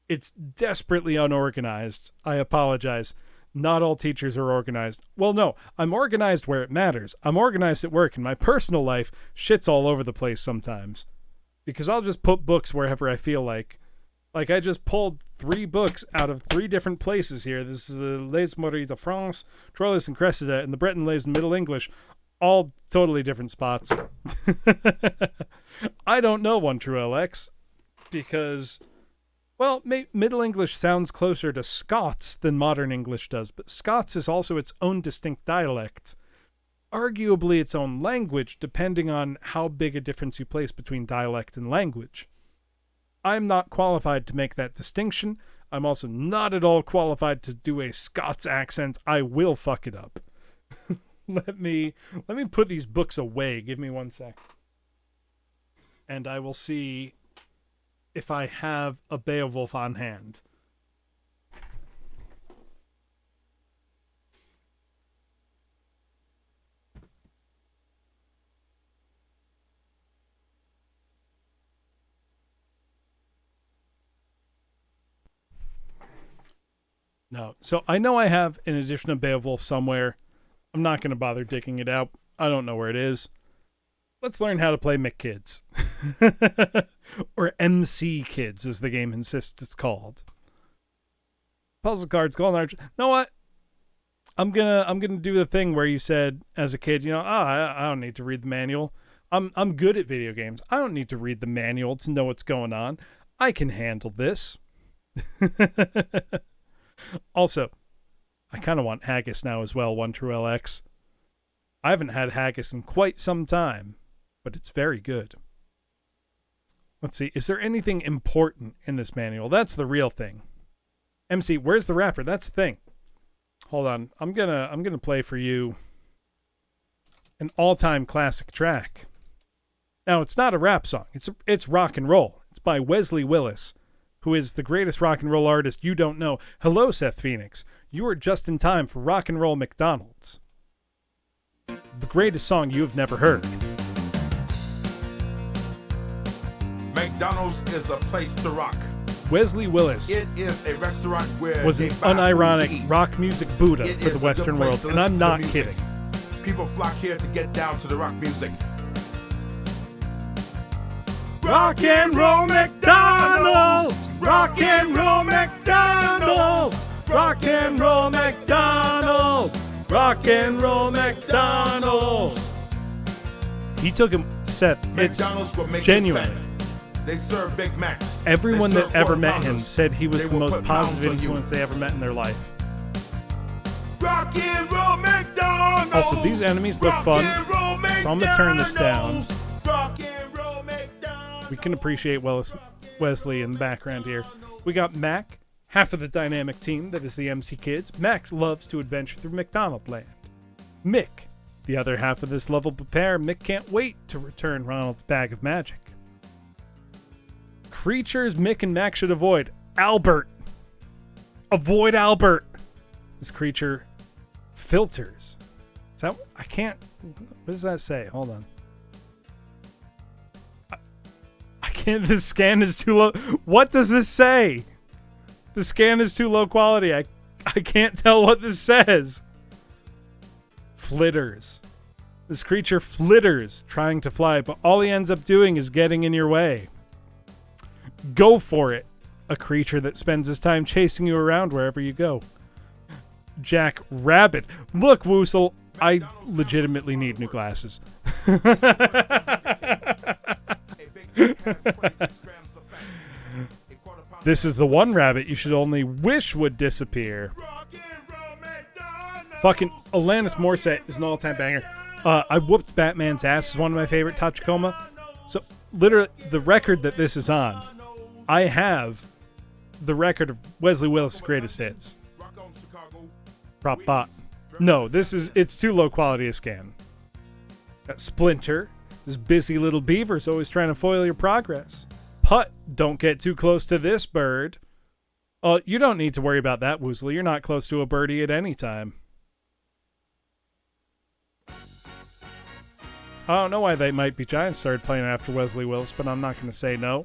It's desperately unorganized. I apologize. Not all teachers are organized. Well, no, I'm organized where it matters. I'm organized at work. In my personal life, shit's all over the place sometimes. Because I'll just put books wherever I feel like. Like, I just pulled 3 books out of 3 different places here. This is the Les Moris de France, Troilus and Cressida, and the Breton Lays in Middle English. All totally different spots. I don't know One True LX because, well, Middle English sounds closer to Scots than Modern English does, but Scots is also its own distinct dialect. Arguably its own language, depending on how big a difference you place between dialect and language. I'm not qualified to make that distinction. I'm also not at all qualified to do a Scots accent. I will fuck it up. Let me put these books away. Give me 1 sec. And I will see if I have a Beowulf on hand. No. So I know I have an edition of Beowulf somewhere. I'm not going to bother digging it out. I don't know where it is. Let's learn how to play McKids. Or MC Kids, as the game insists it's called. Puzzle cards, go on large. You know what? I'm gonna do the thing where you said as a kid, I don't need to read the manual. I'm good at video games. I don't need to read the manual to know what's going on. I can handle this. Also, I kind of want haggis now as well, One True LX. I haven't had haggis in quite some time, but it's very good. Let's see, is there anything important in this manual? That's the real thing. MC, where's the wrapper? That's the thing. Hold on, I'm gonna play for you an all-time classic track. Now, it's not a rap song. It's rock and roll. It's by Wesley Willis, who is the greatest rock and roll artist you don't know. Hello, Seth Phoenix. You are just in time for Rock and Roll McDonald's. The greatest song you have never heard. McDonald's is a place to rock. Wesley Willis It is a restaurant where was an unironic rock music Buddha for the Western world, and I'm not kidding. People flock here to get down to the rock music. Rock and roll McDonald's! Rock and roll McDonald's! Rock and roll McDonald's! Rock and roll McDonald's! He took him, Seth, it's genuinely. They serve Big Macs. Everyone that ever met him said he was the most positive influence they ever met in their life. Rock and roll McDonald's! Also, these enemies look fun, so I'm going to turn this down. We can appreciate Wesley in the background here. We got Mac, half of the dynamic team that is the MC Kids. Max loves to adventure through McDonald Land. Mick, the other half of this lovable pair. Mick can't wait to return Ronald's bag of magic. Creatures Mick and Mac should avoid. Albert. Avoid Albert. This creature filters. Is that... I can't... What does that say? Hold on. I can't... The scan is too low. What does this say? The scan is too low quality. I can't tell what this says. Flitters. This creature flitters, trying to fly, but all he ends up doing is getting in your way. Go for it. A creature that spends his time chasing you around wherever you go. Jack Rabbit. Look, Woosel, I legitimately need new glasses. This is the one rabbit you should only wish would disappear. Fucking Alanis Morissette is an all-time banger. I Whooped Batman's Ass is one of my favorite Tachikoma. So, literally, the record that this is on, I have the record of Wesley Willis' greatest hits. Prop bot. No, it's too low quality a scan. Got Splinter. This busy little beaver's always trying to foil your progress. Putt, don't get too close to this bird. Oh, you don't need to worry about that, Woozle. You're not close to a birdie at any time. I don't know why They Might Be Giants started playing after Wesley Willis, but I'm not going to say no.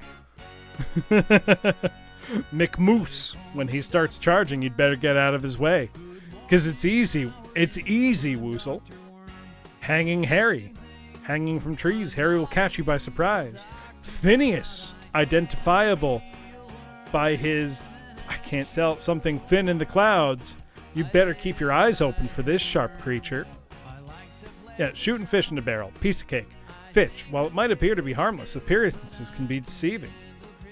McMoose, when he starts charging, you'd better get out of his way. Because it's easy. It's easy, Woozle. Hanging Harry. Hanging from trees, Harry will catch you by surprise. Phineas, identifiable by his, I can't tell, something thin in the clouds. You better keep your eyes open for this sharp creature. Yeah, shooting fish in a barrel. Piece of cake. Fitch, while it might appear to be harmless, appearances can be deceiving.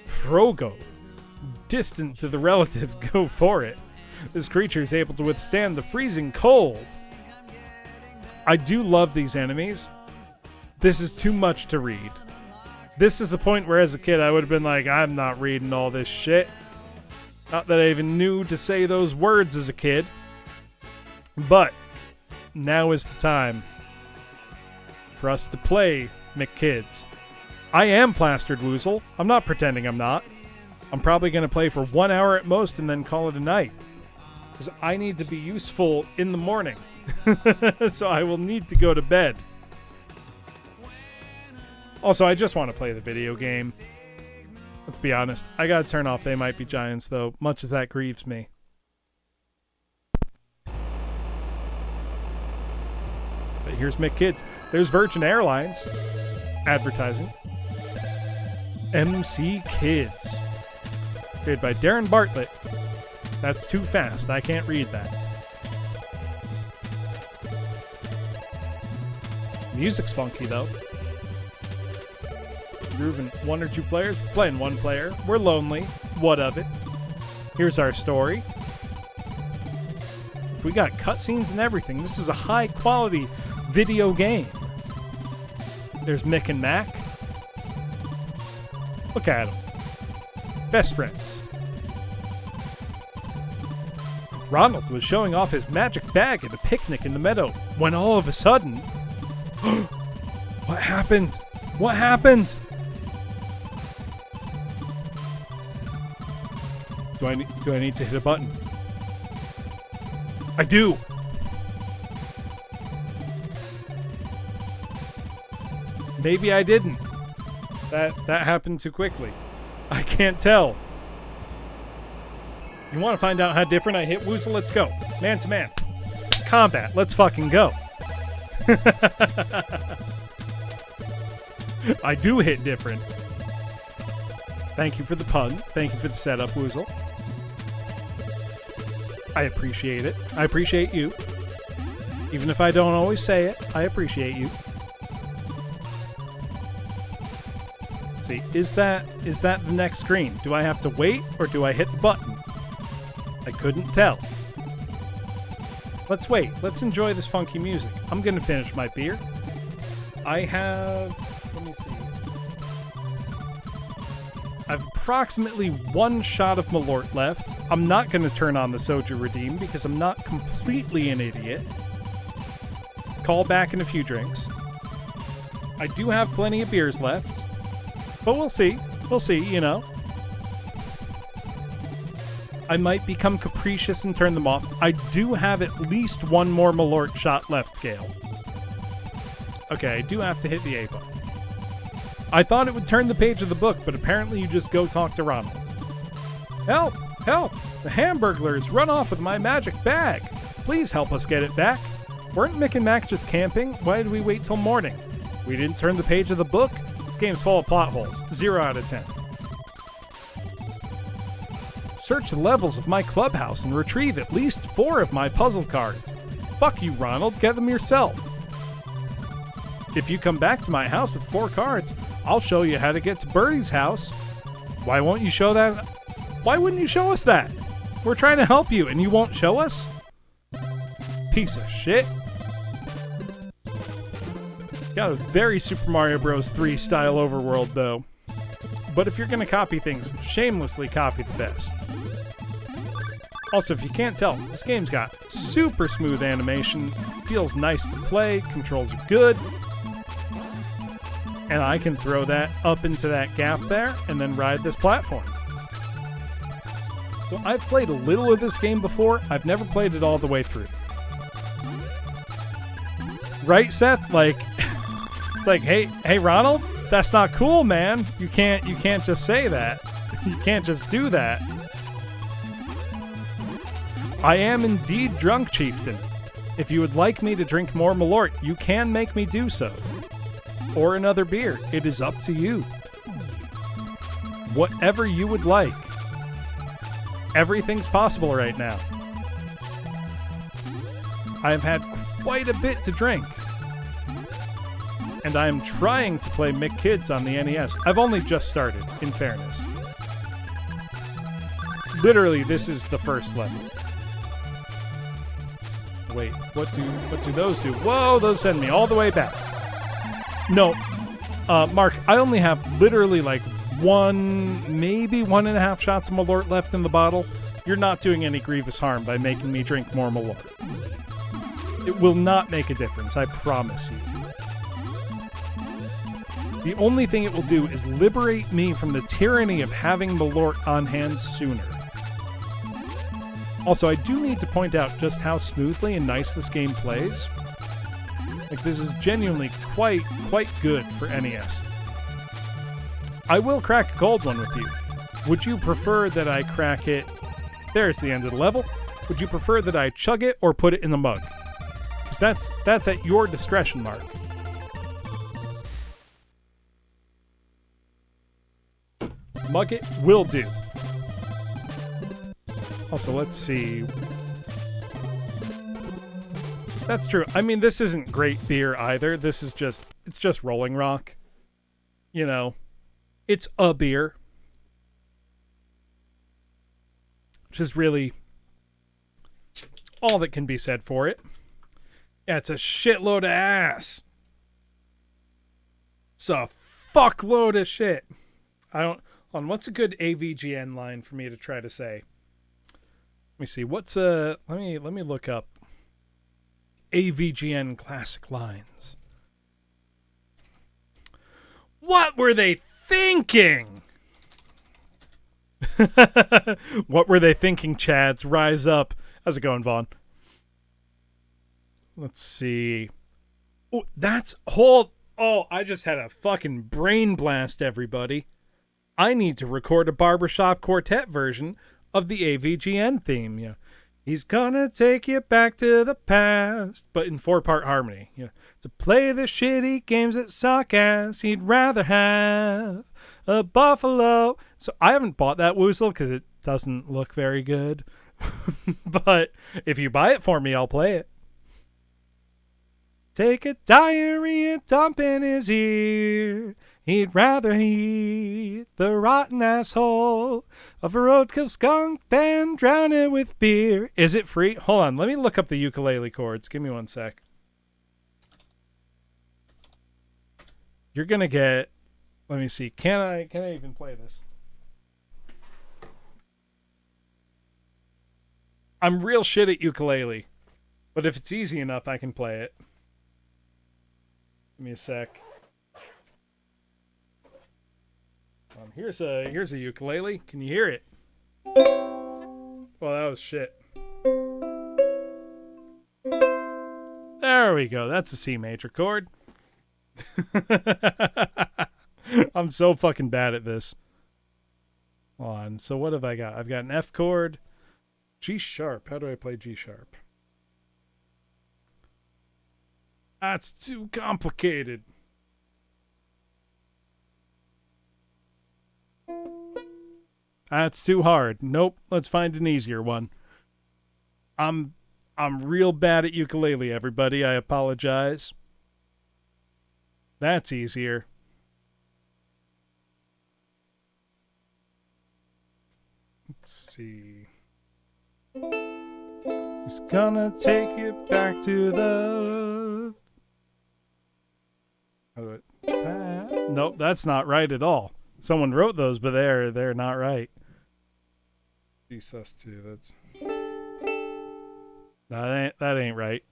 Frogo, distant to the relative, go for it. This creature is able to withstand the freezing cold. I do love these enemies. This is too much to read. This is the point where as a kid I would have been like, I'm not reading all this shit. Not that I even knew to say those words as a kid. But now is the time for us to play McKids. I am plastered, Woozle. I'm not pretending I'm not. I'm probably going to play for 1 hour at most and then call it a night. Because I need to be useful in the morning. So I will need to go to bed. Also, I just want to play the video game. Let's be honest. I got to turn off They Might Be Giants, though, much as that grieves me. But here's McKids. There's Virgin Airlines. Advertising. MC Kids. Created by Darren Bartlett. That's too fast. I can't read that. Music's funky, though. Grooving 1 or 2 players. We're playing 1 player. We're lonely. What of it? Here's our story. We got cutscenes and everything. This is a high-quality video game. There's Mick and Mac. Look at them. Best friends. Ronald was showing off his magic bag at a picnic in the meadow when all of a sudden... What happened? What happened? Do I need to hit a button? I do. Maybe I didn't. That happened too quickly. I can't tell. You want to find out how different I hit Woozle? Let's go. Man to man. Combat. Let's fucking go. I do hit different. Thank you for the pun. Thank you for the setup, Woozle. I appreciate it. I appreciate you. Even if I don't always say it, I appreciate you. Let's see, is that the next screen? Do I have to wait or do I hit the button? I couldn't tell. Let's wait. Let's enjoy this funky music. I'm going to finish my beer. I have... Let me see. I have approximately 1 shot of Malort left. I'm not going to turn on the Soju Redeem because I'm not completely an idiot. Call back in a few drinks. I do have plenty of beers left. But we'll see. We'll see, you know. I might become capricious and turn them off. I do have at least 1 more Malort shot left, Gale. Okay, I do have to hit the A button. I thought it would turn the page of the book, but apparently you just go talk to Ronald. Help! Help! The Hamburglars run off with my magic bag. Please help us get it back. Weren't Mick and Mac just camping? Why did we wait till morning? We didn't turn the page of the book? This game's full of plot holes. 0 out of 10. Search the levels of my clubhouse and retrieve at least 4 of my puzzle cards. Fuck you, Ronald. Get them yourself. If you come back to my house with 4 cards, I'll show you how to get to Birdie's house. Why won't you show that? Why wouldn't you show us that? We're trying to help you and you won't show us? Piece of shit. Got a very Super Mario Bros. 3 style overworld though. But if you're going to copy things, shamelessly copy the best. Also, if you can't tell, this game's got super smooth animation, feels nice to play, controls are good. And I can throw that up into that gap there and then ride this platform. So I've played a little of this game before. I've never played it all the way through. Right, Seth? Like, It's like, hey, Ronald, that's not cool, man. You can't just say that. You can't just do that. I am indeed drunk, Chieftain. If you would like me to drink more Malort, you can make me do so. Or another beer. It is up to you. Whatever you would like. Everything's possible right now. I have had quite a bit to drink. And I am trying to play McKids on the NES. I've only just started, in fairness. Literally, this is the first level. Wait, what do those do? Whoa, those send me all the way back. No, Mark, I only have literally like maybe 1.5 shots of Malort left in the bottle. You're not doing any grievous harm by making me drink more Malort. It will not make a difference, I promise you. The only thing it will do is liberate me from the tyranny of having Malort on hand sooner. Also, I do need to point out just how smoothly and nice this game plays. Like, this is genuinely quite good for NES. I will crack a cold one with you. Would you prefer that I crack it... There's the end of the level. Would you prefer that I chug it or put it in the mug? Because that's at your discretion, Mark. Mug it will do. Also, let's see. That's true. I mean, this isn't great beer either. This is it's just Rolling Rock. You know, it's a beer. Which is really all that can be said for it. Yeah, it's a shitload of ass. It's a fuckload of shit. What's a good AVGN line for me to try to say? Let me see. Let me look up AVGN classic lines. What were they thinking? What were they thinking, Chads? Rise up. How's it going, Vaughn? Let's see. Oh, I just had a fucking brain blast, everybody. I need to record a barbershop quartet version of the AVGN theme. Yeah. He's gonna take you back to the past, but in 4-part harmony. Yeah. To play the shitty games that suck ass, he'd rather have a buffalo. So I haven't bought that woozle because it doesn't look very good. But if you buy it for me, I'll play it. Take a diarrhea dump in his ear. He'd rather eat the rotten asshole of a roadkill skunk than drown it with beer. Is it free? Hold on, let me look up the ukulele chords. Give me one sec. You're gonna get... Let me see. Can I even play this? I'm real shit at ukulele, but if it's easy enough, I can play it. Give me a sec. Here's a ukulele. Can you hear it? Well, that was shit. There we go. That's a C major chord. I'm so fucking bad at this. Hold on. So what have I got? I've got an F chord. G sharp. How do I play G sharp? That's too complicated. That's too hard. Nope. Let's find an easier one. I'm real bad at ukulele, everybody. I apologize. That's easier. Let's see. He's gonna take you back to the... Nope, that's not right at all. Someone wrote those, but they're not right. G sus2, that's... No, that ain't right.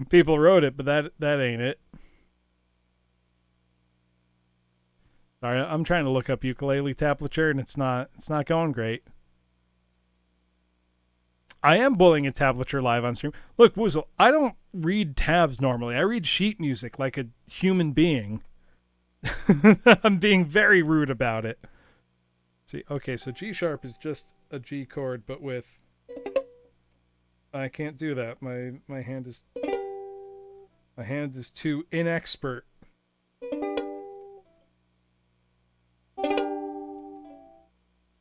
People wrote it, but that ain't it. Sorry, I'm trying to look up ukulele tablature, and it's not going great. I am bullying a tablature live on stream. Look, Woozle, I don't read tabs normally. I read sheet music like a human being. I'm being very rude about it. See, okay, so G sharp is just a G chord, but with... I can't do that. My hand is too inexpert.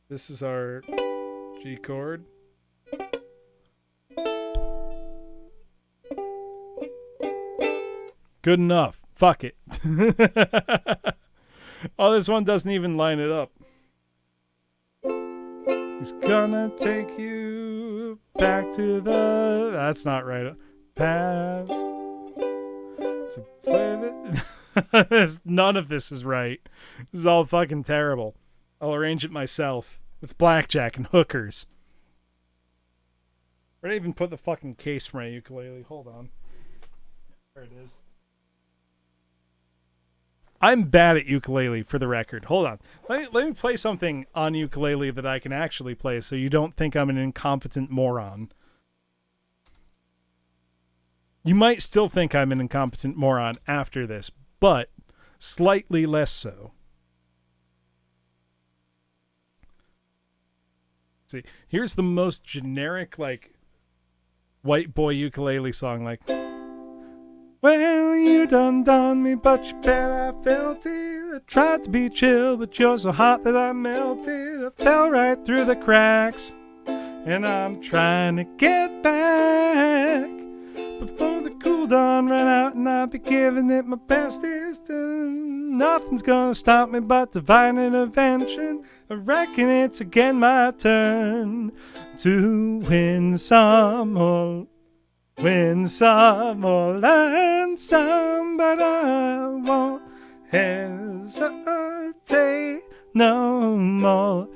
This is our G chord. Good enough. Fuck it. Oh, this one doesn't even line it up. He's gonna take you back to the... That's not right. Path to play the... None of this is right. This is all fucking terrible. I'll arrange it myself with blackjack and hookers. I didn't even put the fucking case for my ukulele. Hold on. There it is. I'm bad at ukulele, for the record. Hold on. Let me play something on ukulele that I can actually play so you don't think I'm an incompetent moron. You might still think I'm an incompetent moron after this, but slightly less so. See, here's the most generic, like, white boy ukulele song, like... Well, you done me, but you bet I felt it. I tried to be chill, but you're so hot that I melted. I fell right through the cracks, and I'm trying to get back before the cool dawn ran out, and I'll be giving it my bestest. Nothing's gonna stop me but divine intervention. I reckon it's again my turn to win some or learn some, but I won't hesitate no more.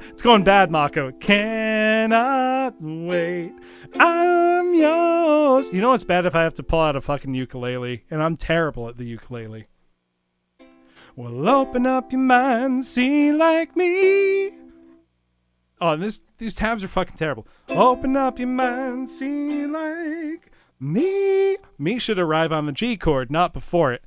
It's going bad, Mako. Cannot wait. I'm yours. You know what's bad? If I have to pull out a fucking ukulele, and I'm terrible at the ukulele. Well, open up your mind, see like me. Oh, these tabs are fucking terrible. Open up your mind, see like me. Me should arrive on the G chord, not before it.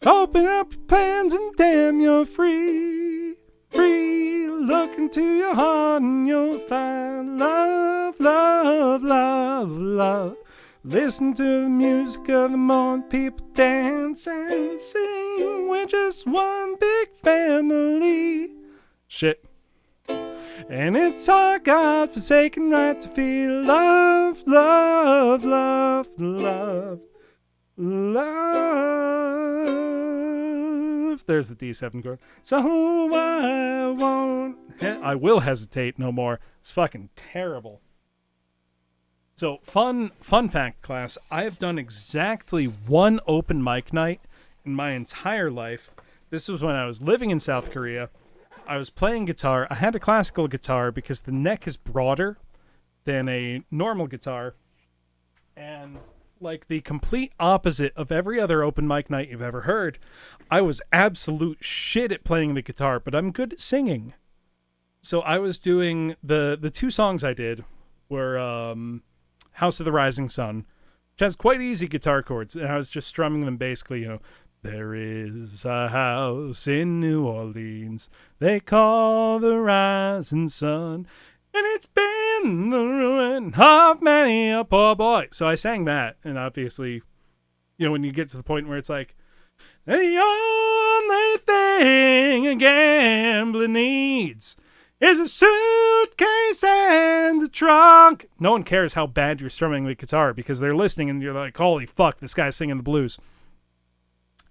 Open up your plans and damn, you're free. Free, look into your heart and you'll find love, love, love, love. Listen to the music of the morning, people dance and sing. We're just one big family. Shit. And it's our God-forsaken right to feel love, love, love, love, love. There's the D7 chord. So I will hesitate no more. It's fucking terrible. So, fun fact, class. I have done exactly one open mic night in my entire life. This was when I was living in South Korea. I was playing guitar. I had a classical guitar because the neck is broader than a normal guitar. And like the complete opposite of every other open mic night you've ever heard, I was absolute shit at playing the guitar, but I'm good at singing. So I was doing the two songs I did were House of the Rising Sun, which has quite easy guitar chords. And I was just strumming them basically, you know. There is a house in New Orleans they call the Rising Sun, and it's been the ruin of many a poor boy. So I sang that, and obviously, you know, when you get to the point where it's like, the only thing a gambler needs is a suitcase and a trunk. No one cares how bad you're strumming the guitar because they're listening and you're like, holy fuck, this guy's singing the blues.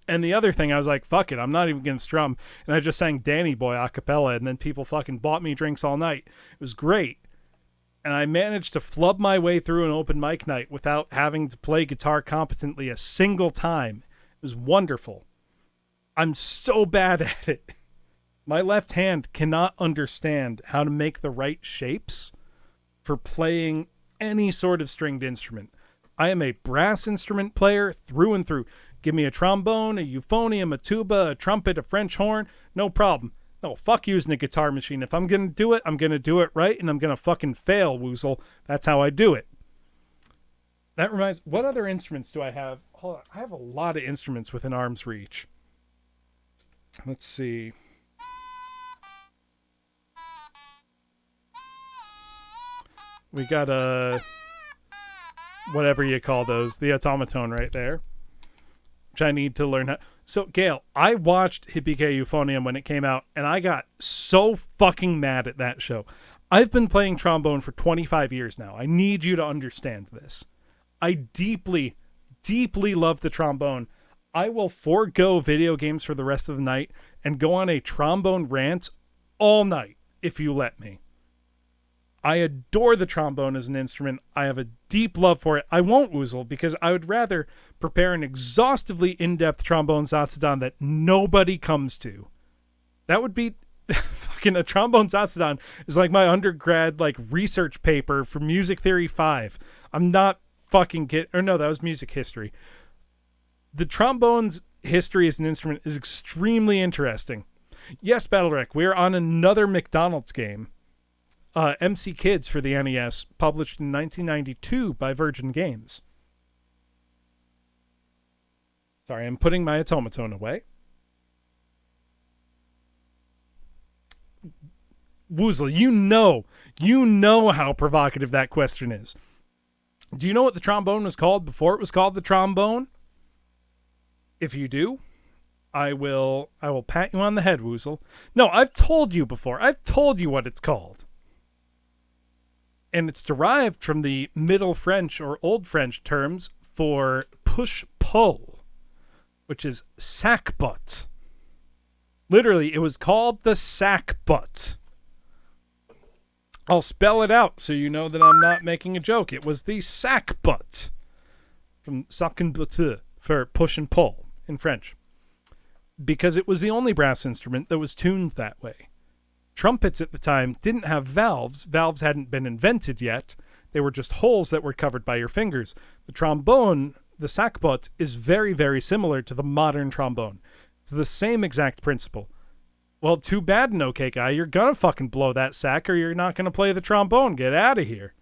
And the other thing, I was like, fuck it, I'm not even going to strum. And I just sang Danny Boy a cappella, and then people fucking bought me drinks all night. It was great. And I managed to flub my way through an open mic night without having to play guitar competently a single time. It was wonderful. I'm so bad at it. My left hand cannot understand how to make the right shapes for playing any sort of stringed instrument. I am a brass instrument player through and through. Give me a trombone, a euphonium, a tuba, a trumpet, a French horn, no problem. No, fuck using a guitar machine. If I'm going to do it, I'm going to do it right, and I'm going to fucking fail, Woozle. That's how I do it. That reminds... What other instruments do I have? Hold on. I have a lot of instruments within arm's reach. Let's see. We got a... whatever you call those. The automaton right there. Which I need to learn how... So, Gail, I watched Hippie Euphonium when it came out, and I got so fucking mad at that show. I've been playing trombone for 25 years now. I need you to understand this. I deeply, deeply love the trombone. I will forego video games for the rest of the night and go on a trombone rant all night if you let me. I adore the trombone as an instrument. I have a deep love for it. I won't woozle because I would rather prepare an exhaustively in-depth trombone zatsudan that nobody comes to. That would be fucking a trombone zatsudan is like my undergrad like research paper for Music Theory 5. I'm not fucking no, that was music history. The trombone's history as an instrument is extremely interesting. Yes, Battlerek, we're on another McDonald's game. MC Kids for the NES, published in 1992 by Virgin Games. Sorry, I'm putting my automaton away. Woozle, you know how provocative that question is. Do you know what the trombone was called before it was called the trombone? If you do, I will pat you on the head, Woozle. No, I've told you before. I've told you what it's called. And it's derived from the Middle French or Old French terms for push-pull, which is sack-butt. Literally, it was called the sack-butt. I'll spell it out so you know that I'm not making a joke. It was the sack-butt, from sac-and-butte, for push and pull in French, because it was the only brass instrument that was tuned that way. Trumpets at the time didn't have valves. Valves hadn't been invented yet. They were just holes that were covered by your fingers. The trombone, the sackbut, is very, very similar to the modern trombone. It's the same exact principle. Well, too bad, no cake guy. You're gonna fucking blow that sack or you're not gonna play the trombone. Get out of here.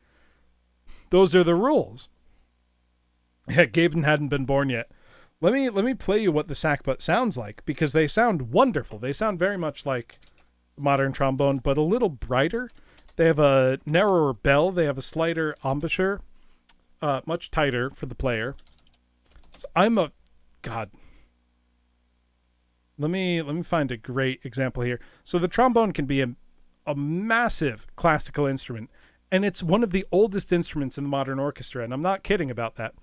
Those are the rules. Yeah, Gaben hadn't been born yet. Let me play you what the sackbut sounds like, because they sound wonderful. They sound very much like modern trombone, but a little brighter. They have a narrower bell. They have a slighter embouchure, much tighter for the player. So God. Let me find a great example here. So the trombone can be a massive classical instrument, and it's one of the oldest instruments in the modern orchestra, and I'm not kidding about that.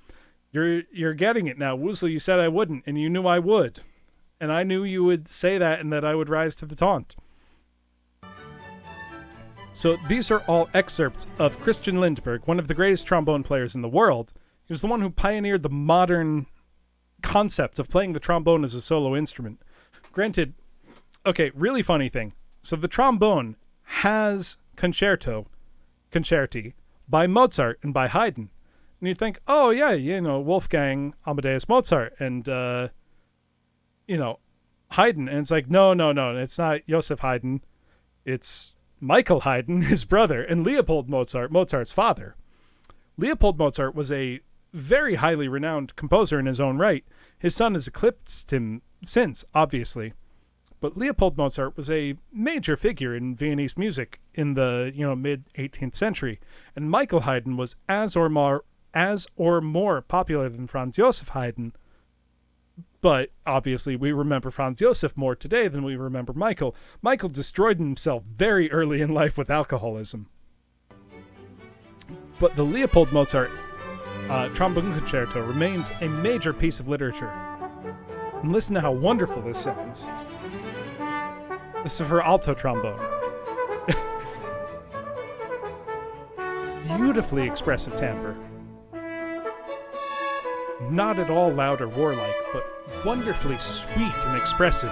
You're getting it now. Woozle, you said I wouldn't, and you knew I would. And I knew you would say that and that I would rise to the taunt. So these are all excerpts of Christian Lindbergh, one of the greatest trombone players in the world. He was the one who pioneered the modern concept of playing the trombone as a solo instrument. Granted, okay, really funny thing. So the trombone has concerti by Mozart and by Haydn. And you'd think, oh yeah, Wolfgang Amadeus Mozart and, Haydn. And it's like, no, it's not Joseph Haydn. It's Michael Haydn, his brother, and Leopold Mozart, Mozart's father. Leopold Mozart was a very highly renowned composer in his own right. His son has eclipsed him since, obviously. But Leopold Mozart was a major figure in Viennese music in the, mid-18th century. And Michael Haydn was as or more popular than Franz Joseph Haydn. But obviously we remember Franz Joseph more today than we remember Michael. Michael destroyed himself very early in life with alcoholism. But the Leopold Mozart trombone concerto remains a major piece of literature. And listen to how wonderful this sounds. This is for alto trombone. Beautifully expressive timbre. Not at all loud or warlike, but wonderfully sweet and expressive.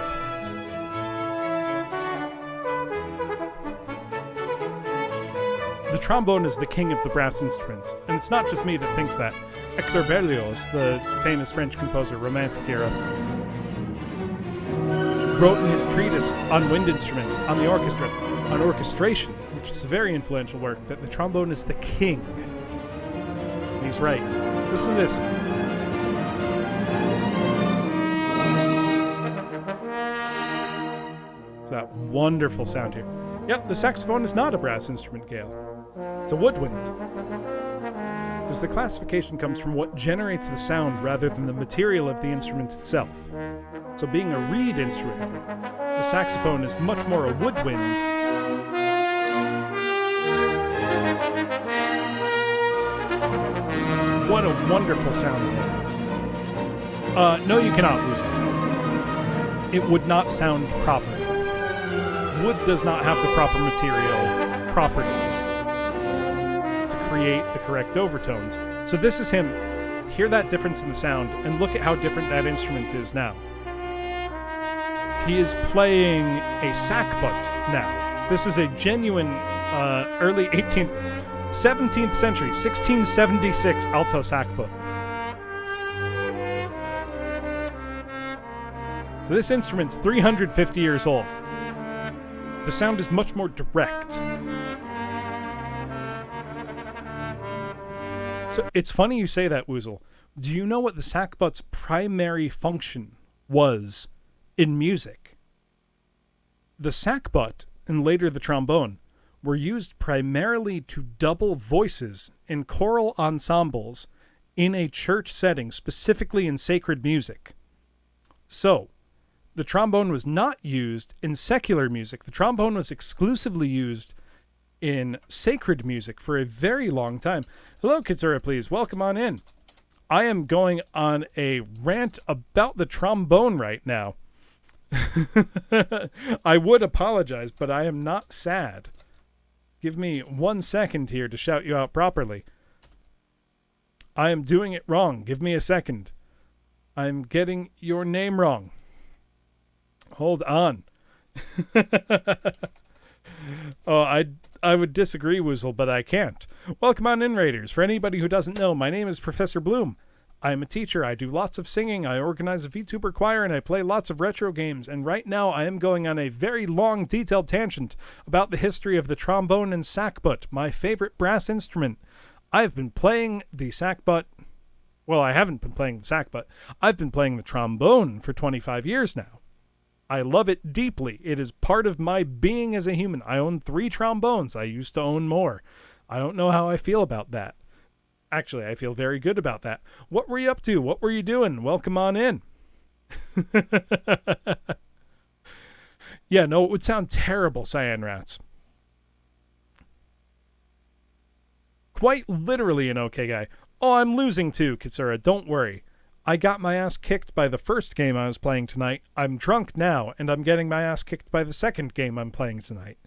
The trombone is the king of the brass instruments, and it's not just me that thinks that. Hector Berlioz, the famous French composer, Romantic era, wrote in his treatise on wind instruments, on orchestration, which is a very influential work, that the trombone is the king. And he's right. Listen to this. It's that wonderful sound here. Yep, the saxophone is not a brass instrument, Gale. It's a woodwind. Because the classification comes from what generates the sound rather than the material of the instrument itself. So being a reed instrument, the saxophone is much more a woodwind. What a wonderful sound that is. No, you cannot lose it. It would not sound proper. Wood does not have the proper material properties to create the correct overtones. So this is him. Hear that difference in the sound, and look at how different that instrument is now. He is playing a sackbut now. This is a genuine early 17th century, 1676 alto sackbut. So this instrument's 350 years old. The sound is much more direct. So it's funny you say that, Woozle. Do you know what the sackbut's primary function was in music? The sackbut, and later the trombone, were used primarily to double voices in choral ensembles in a church setting, specifically in sacred music. So, the trombone was not used in secular music. The trombone was exclusively used in sacred music for a very long time. Hello, Kitsura, please. Welcome on in. I am going on a rant about the trombone right now. I would apologize, but I am not sad. Give me 1 second here to shout you out properly. I am doing it wrong. Give me a second. I'm getting your name wrong. Hold on. Oh, I would disagree, Woozle, but I can't. Welcome on in, Raiders. For anybody who doesn't know, my name is Professor Bloom. I am a teacher. I do lots of singing. I organize a VTuber choir, and I play lots of retro games. And right now, I am going on a very long, detailed tangent about the history of the trombone and sackbut, my favorite brass instrument. I've been playing the sackbut. Well, I haven't been playing the sackbut. I've been playing the trombone for 25 years now. I love it deeply. It is part of my being as a human. I own 3 trombones. I used to own more. I don't know how I feel about that. Actually, I feel very good about that. What were you up to? What were you doing? Welcome on in. Yeah, no, it would sound terrible, Cyan Rats. Quite literally an okay guy. Oh, I'm losing too, Kitsura. Don't worry. I got my ass kicked by the first game I was playing tonight. I'm drunk now, and I'm getting my ass kicked by the second game I'm playing tonight.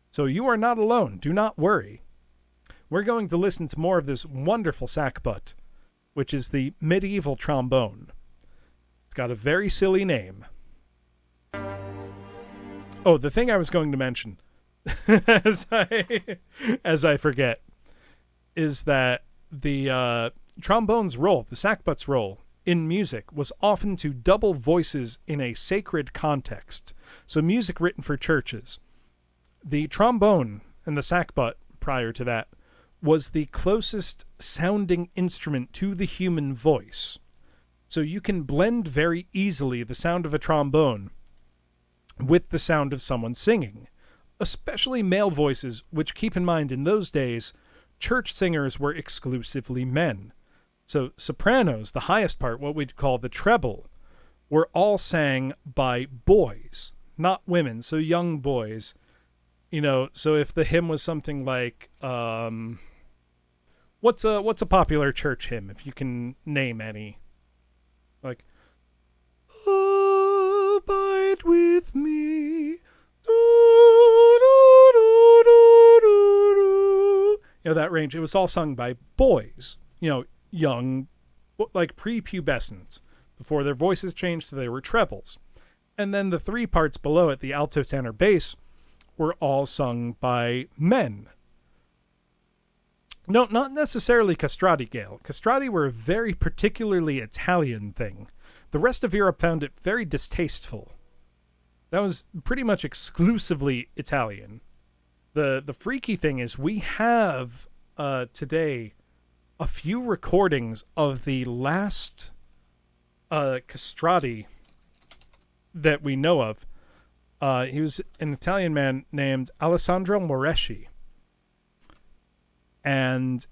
So you are not alone. Do not worry. We're going to listen to more of this wonderful sackbut, which is the medieval trombone. It's got a very silly name. Oh, the thing I was going to mention, as I forget, is that the trombone's role, the sackbut's role, in music was often to double voices in a sacred context. So music written for churches. The trombone and the sackbut, prior to that, was the closest sounding instrument to the human voice. So you can blend very easily the sound of a trombone with the sound of someone singing, especially male voices, which, keep in mind, in those days, church singers were exclusively men. So sopranos, the highest part, what we'd call the treble, were all sang by boys, not women, so young boys. You know, so if the hymn was something like, what's a popular church hymn, if you can name any? Like, abide with me. You know, that range, it was all sung by boys, you know, young, like prepubescent, before their voices changed so they were trebles. And then the 3 parts below it, the alto, tenor, bass, were all sung by men. No, not necessarily castrati, Gale. Castrati were a very particularly Italian thing. The rest of Europe found it very distasteful. That was pretty much exclusively Italian. The freaky thing is we have today a few recordings of the last castrati that we know of. He was an Italian man named Alessandro Moreschi. And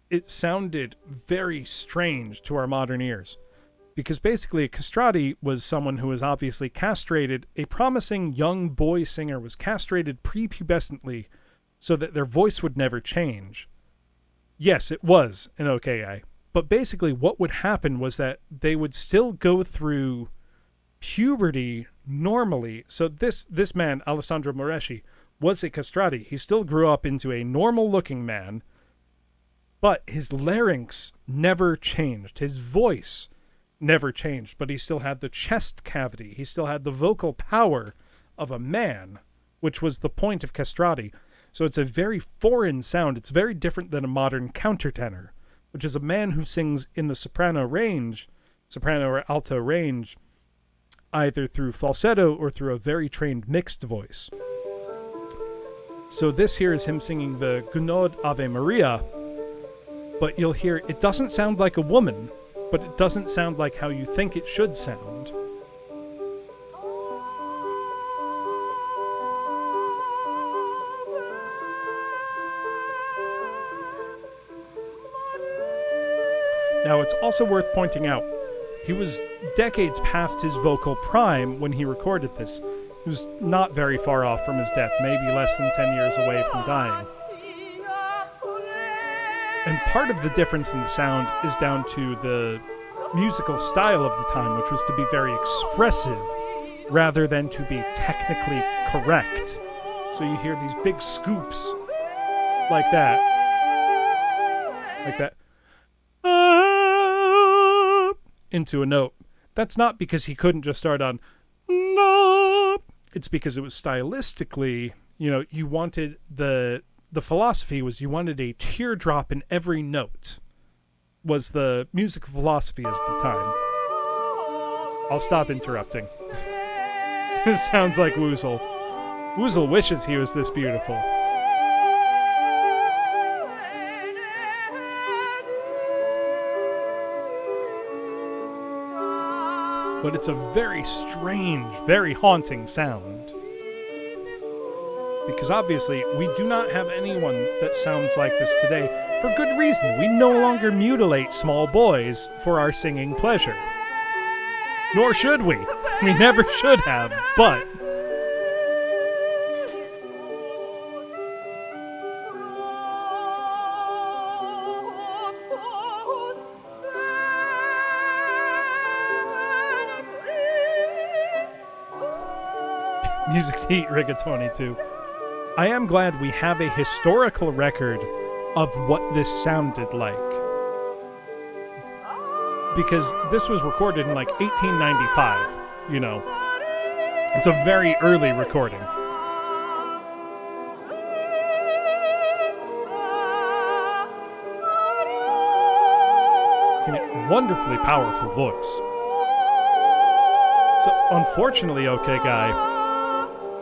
it sounded very strange to our modern ears. Because basically a castrati was someone who was obviously castrated. A promising young boy singer was castrated prepubescently so that their voice would never change. Yes, it was an okay guy. But basically what would happen was that they would still go through puberty normally. So this man, Alessandro Moreschi, was a castrati. He still grew up into a normal-looking man, but his larynx never changed. His voice never changed, but he still had the chest cavity. He still had the vocal power of a man, which was the point of castrati. So it's a very foreign sound. It's very different than a modern countertenor, which is a man who sings in the soprano or alto range, either through falsetto or through a very trained mixed voice. So this here is him singing the Gounod Ave Maria, but you'll hear it doesn't sound like a woman, but it doesn't sound like how you think it should sound. Now, it's also worth pointing out, he was decades past his vocal prime when he recorded this. He was not very far off from his death, maybe less than 10 years away from dying. And part of the difference in the sound is down to the musical style of the time, which was to be very expressive rather than to be technically correct. So you hear these big scoops like that. Into a note. That's not because he couldn't just start on no. It's because it was stylistically, you wanted the philosophy was you wanted a teardrop in every note, was the music philosophy at the time. I'll stop interrupting. It sounds like Woozle. Woozle wishes he was this beautiful. But it's a very strange, very haunting sound. Because obviously, we do not have anyone that sounds like this today. For good reason. We no longer mutilate small boys for our singing pleasure. Nor should we. We never should have, but... music to eat rigatoni to. I am glad we have a historical record of what this sounded like. Because this was recorded in 1895, It's a very early recording. Wonderfully powerful voice. So, unfortunately, okay, guy,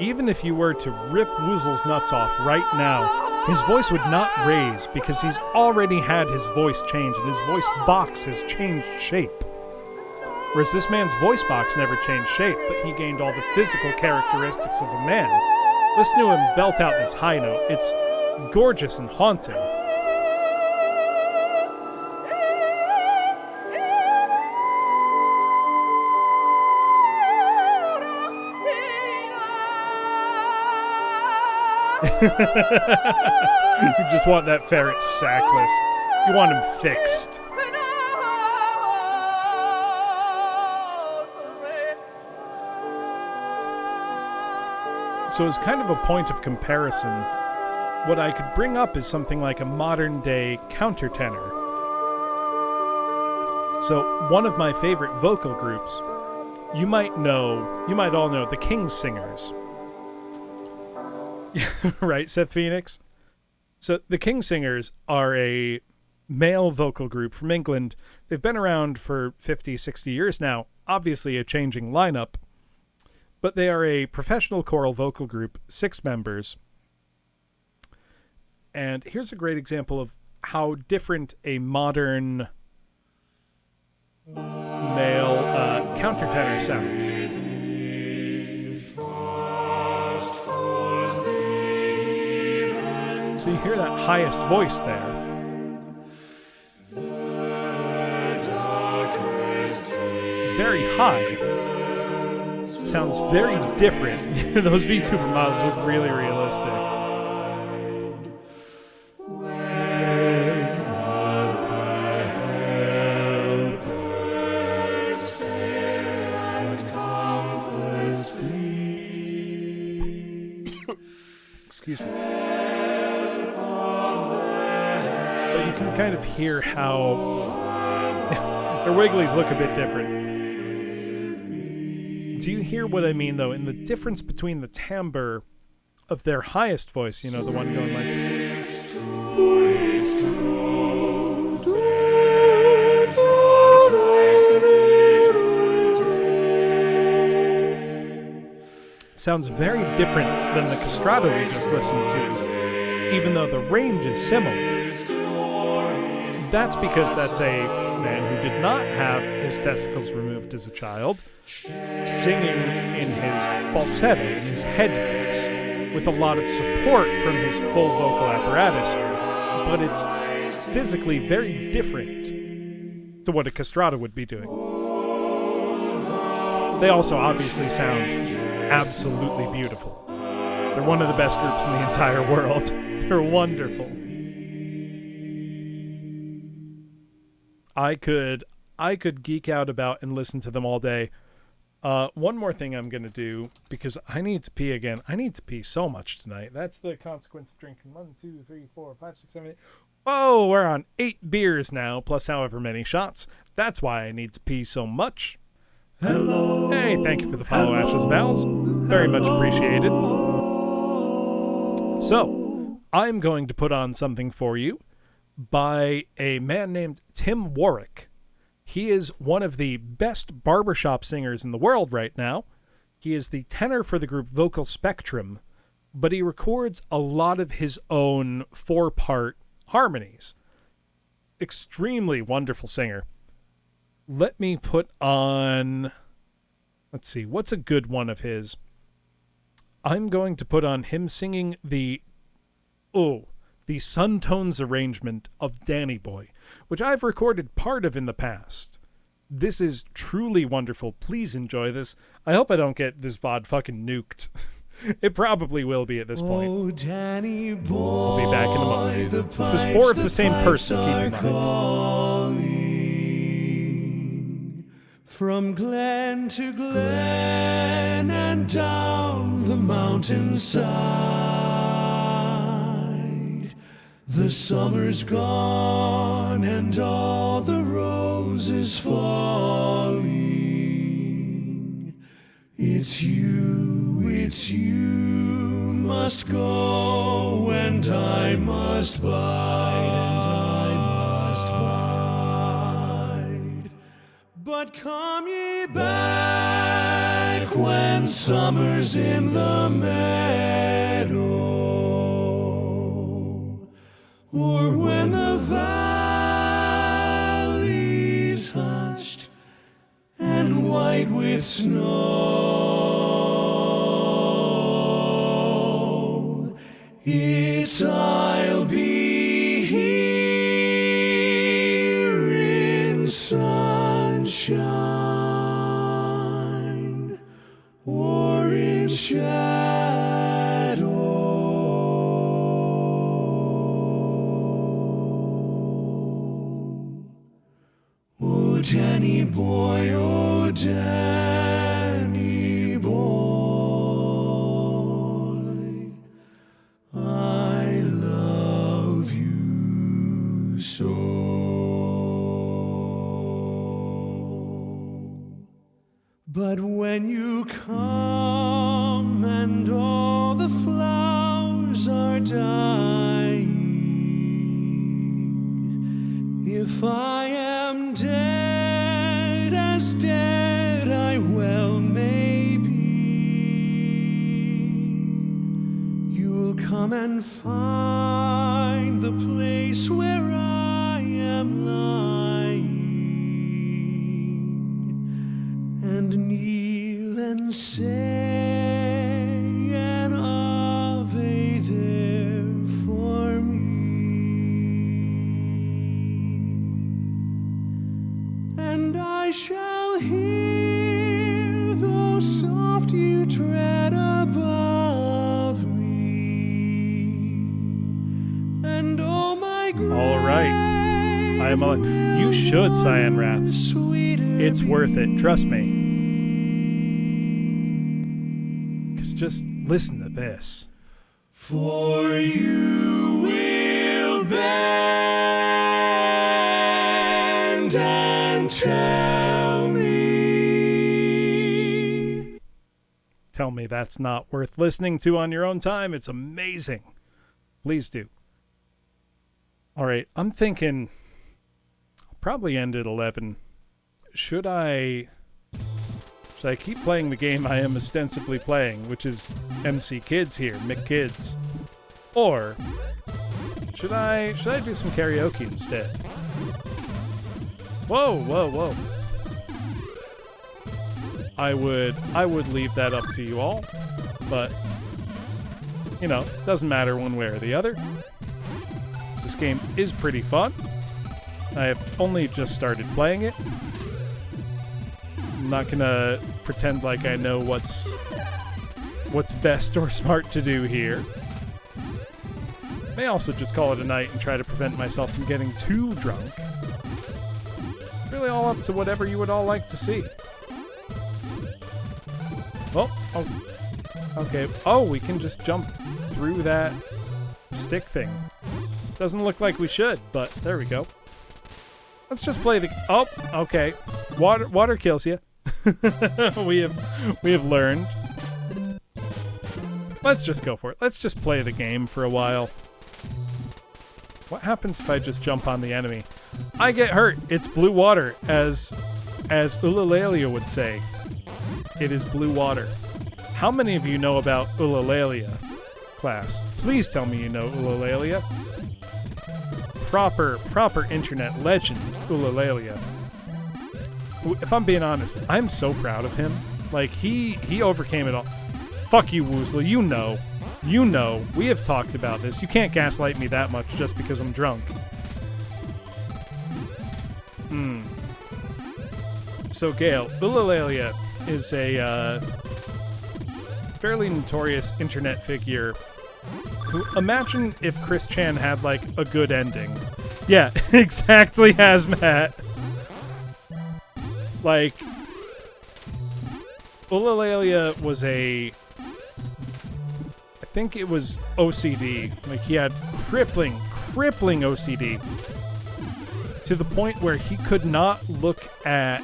even if you were to rip Woozle's nuts off right now, his voice would not raise because he's already had his voice change and his voice box has changed shape. Whereas this man's voice box never changed shape, but he gained all the physical characteristics of a man. Listen to him belt out this high note. It's gorgeous and haunting. You just want that ferret sackless. You want him fixed. So as kind of a point of comparison, what I could bring up is something like a modern day countertenor. So one of my favorite vocal groups, you might all know the King Singers. Right, Seth Phoenix? So the King Singers are a male vocal group from England. They've been around for 50, 60 years now. Obviously a changing lineup. But they are a professional choral vocal group, 6 members. And here's a great example of how different a modern male countertenor sounds. So you hear that highest voice there. It's very high. Sounds very different. Those VTuber models look really realistic. Excuse me. But you can kind of hear how their wigglies look a bit different. Do you hear what I mean, though, in the difference between the timbre of their highest voice, the one going like... Sounds very different than the castrato we just listened to, even though the range is similar. That's because that's a man who did not have his testicles removed as a child, singing in his falsetto, in his head voice, with a lot of support from his full vocal apparatus, but it's physically very different to what a castrato would be doing. They also obviously sound absolutely beautiful. They're one of the best groups in the entire world. They're wonderful. I could geek out about and listen to them all day. One more thing I'm going to do, because I need to pee again. I need to pee so much tonight. That's the consequence of drinking 1, 2, 3, 4, 5, 6, 7, 8. Oh, we're on 8 beers now, plus however many shots. That's why I need to pee so much. Hello. Hey, thank you for the follow, Ashes Vowels. Very much appreciated. So, I'm going to put on something for you by a man named Tim Warwick. He is one of the best barbershop singers in the world right now. He is the tenor for the group Vocal Spectrum, but he records a lot of his own 4-part harmonies. Extremely wonderful singer. Let me put on... Let's see, what's a good one of his? I'm going to put on him singing the Suntones arrangement of Danny Boy, which I've recorded part of in the past. This is truly wonderful. Please enjoy this. I hope I don't get this VOD fucking nuked. It probably will be at this point. Oh, Danny boy, I'll be back in a moment. This is 4 of the same person, keep in mind. From glen to glen and down the mountainside, the summer's gone and all the roses falling. It's you must go and I must bide, But come ye back when summer's in the meadow, or when the valley's hushed and white with snow. It's I'll be here in sunshine or in shadow. Oh, Danny boy, oh, Danny boy, I love you so. But when you come and all the flowers are dying, if I am dead, as dead I well may be, come and find the place where I am lying, and kneel and say an Ave there for me, and I shall hear though soft you tread above me, and oh my grace. All right, I am alive. You should, Cyan Rats. It's worth it, trust me. Because just listen to this. For you will bend and tell me. Tell me that's not worth listening to on your own time. It's amazing. Please do. All right, I'm thinking I'll probably end at 11. Should I keep playing the game I am ostensibly playing, which is MC Kids here, McKids? Or should I do some karaoke instead? Whoa, whoa, whoa. I would leave that up to you all, but you know, doesn't matter one way or the other. This game is pretty fun. I have only just started playing it. I'm not gonna pretend like I know what's best or smart to do here. May also just call it a night and try to prevent myself from getting too drunk. Really all up to whatever you would all like to see. Oh, okay. Oh, we can just jump through that stick thing. Doesn't look like we should, but there we go. Let's just play the... Oh, okay. Water kills you. we have learned. Let's just go for it. Let's just play the game for a while. What happens if I just jump on the enemy? I get hurt. It's blue water, as Ulalalia would say. It is blue water. How many of you know about Ulalalia, class? Please tell me you know Ulalalia. Proper internet legend, Ulalalia. If I'm being honest, I'm so proud of him. Like, he overcame it all. Fuck you, Woozle. You know. We have talked about this. You can't gaslight me that much just because I'm drunk. So, Gale, Ulalalia is a fairly notorious internet figure who, imagine if Chris Chan had, like, a good ending. Yeah, exactly, Hazmat. Like, Ulalalia was I think it was OCD. Like, he had crippling OCD. To the point where he could not look at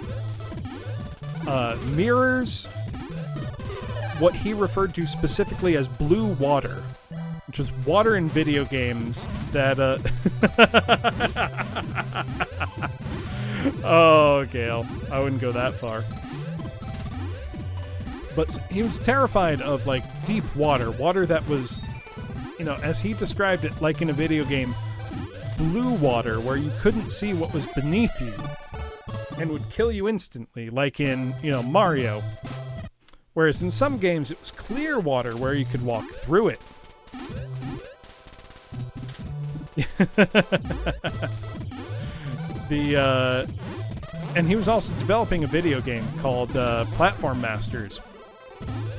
mirrors, what he referred to specifically as blue water, which was water in video games that, Oh, Gale. I wouldn't go that far. But he was terrified of, like, deep water that was, you know, as he described it, like in a video game, blue water, where you couldn't see what was beneath you and would kill you instantly, like in, you know, Mario. Whereas in some games it was clear water where you could walk through it. And he was also developing a video game called Platform Masters,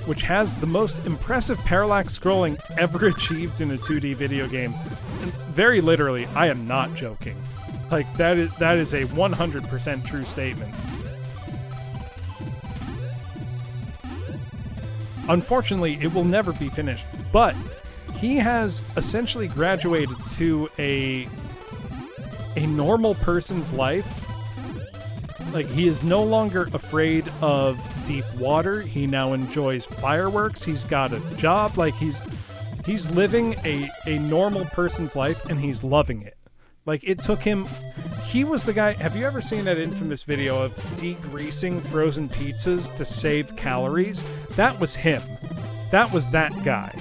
which has the most impressive parallax scrolling ever achieved in a 2D video game. And very literally, I am not joking. Like, that is a 100% true statement. Unfortunately, it will never be finished, but he has essentially graduated to a normal person's life. Like, he is no longer afraid of deep water. He now enjoys fireworks. He's got a job. Like, he's living a normal person's life, and he's loving it. Like, it took him... He was the guy... Have you ever seen that infamous video of degreasing frozen pizzas to save calories? That was him. That was that guy.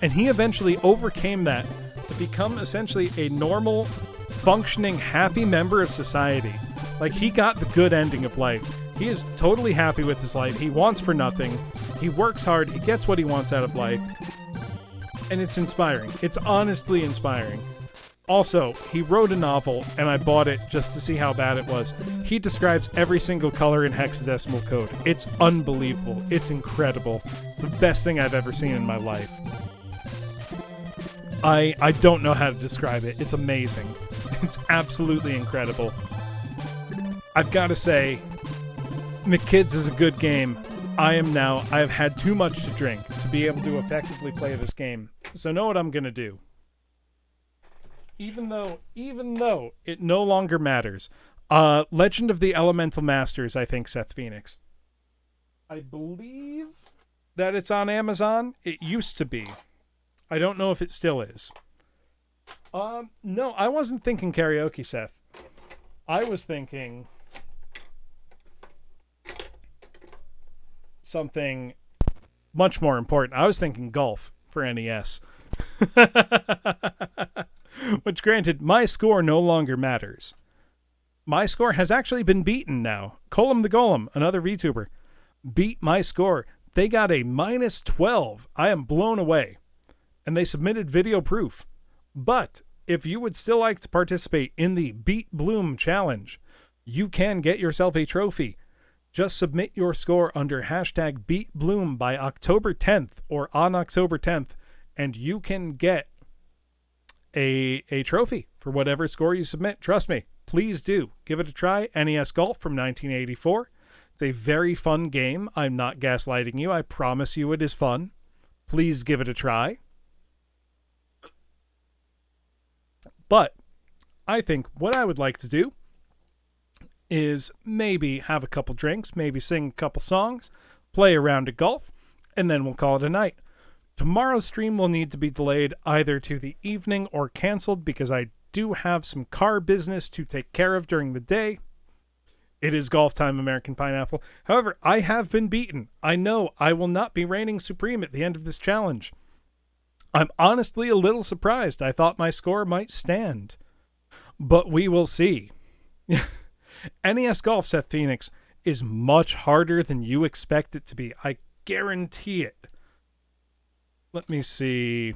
And he eventually overcame that to become essentially a normal, functioning, happy member of society. Like, he got the good ending of life. He is totally happy with his life. He wants for nothing. He works hard. He gets what he wants out of life. And it's inspiring. It's honestly inspiring. Also, he wrote a novel, and I bought it just to see how bad it was. He describes every single color in hexadecimal code. It's unbelievable. It's incredible. It's the best thing I've ever seen in my life. I don't know how to describe it. It's amazing. It's absolutely incredible. I've got to say, McKids is a good game. I have had too much to drink to be able to effectively play this game. So know what I'm going to do. Even though it no longer matters. Legend of the Elemental Masters, I think, Seth Phoenix. I believe that it's on Amazon. It used to be. I don't know if it still is. No, I wasn't thinking karaoke, Seth. I was thinking something much more important. I was thinking golf for NES. Which, granted, my score no longer matters. My score has actually been beaten now. Colum the Golem, another VTuber, beat my score. They got a -12. I am blown away. And they submitted video proof. But if you would still like to participate in the Beat Bloom Challenge, you can get yourself a trophy. Just submit your score under hashtag BeatBloom by October 10th or on October 10th, and you can get a trophy for whatever score you submit. Trust me, please do. Give it a try. NES Golf from 1984. It's a very fun game. I'm not gaslighting you. I promise you it is fun. Please give it a try. But I think what I would like to do is maybe have a couple drinks, maybe sing a couple songs, play a round of golf, and then we'll call it a night. Tomorrow's stream will need to be delayed either to the evening or canceled because I do have some car business to take care of during the day. It is golf time, American Pineapple. However, I have been beaten. I know I will not be reigning supreme at the end of this challenge. I'm honestly a little surprised. I thought my score might stand. But we will see. NES Golf, Seth Phoenix, is much harder than you expect it to be. I guarantee it. Let me see.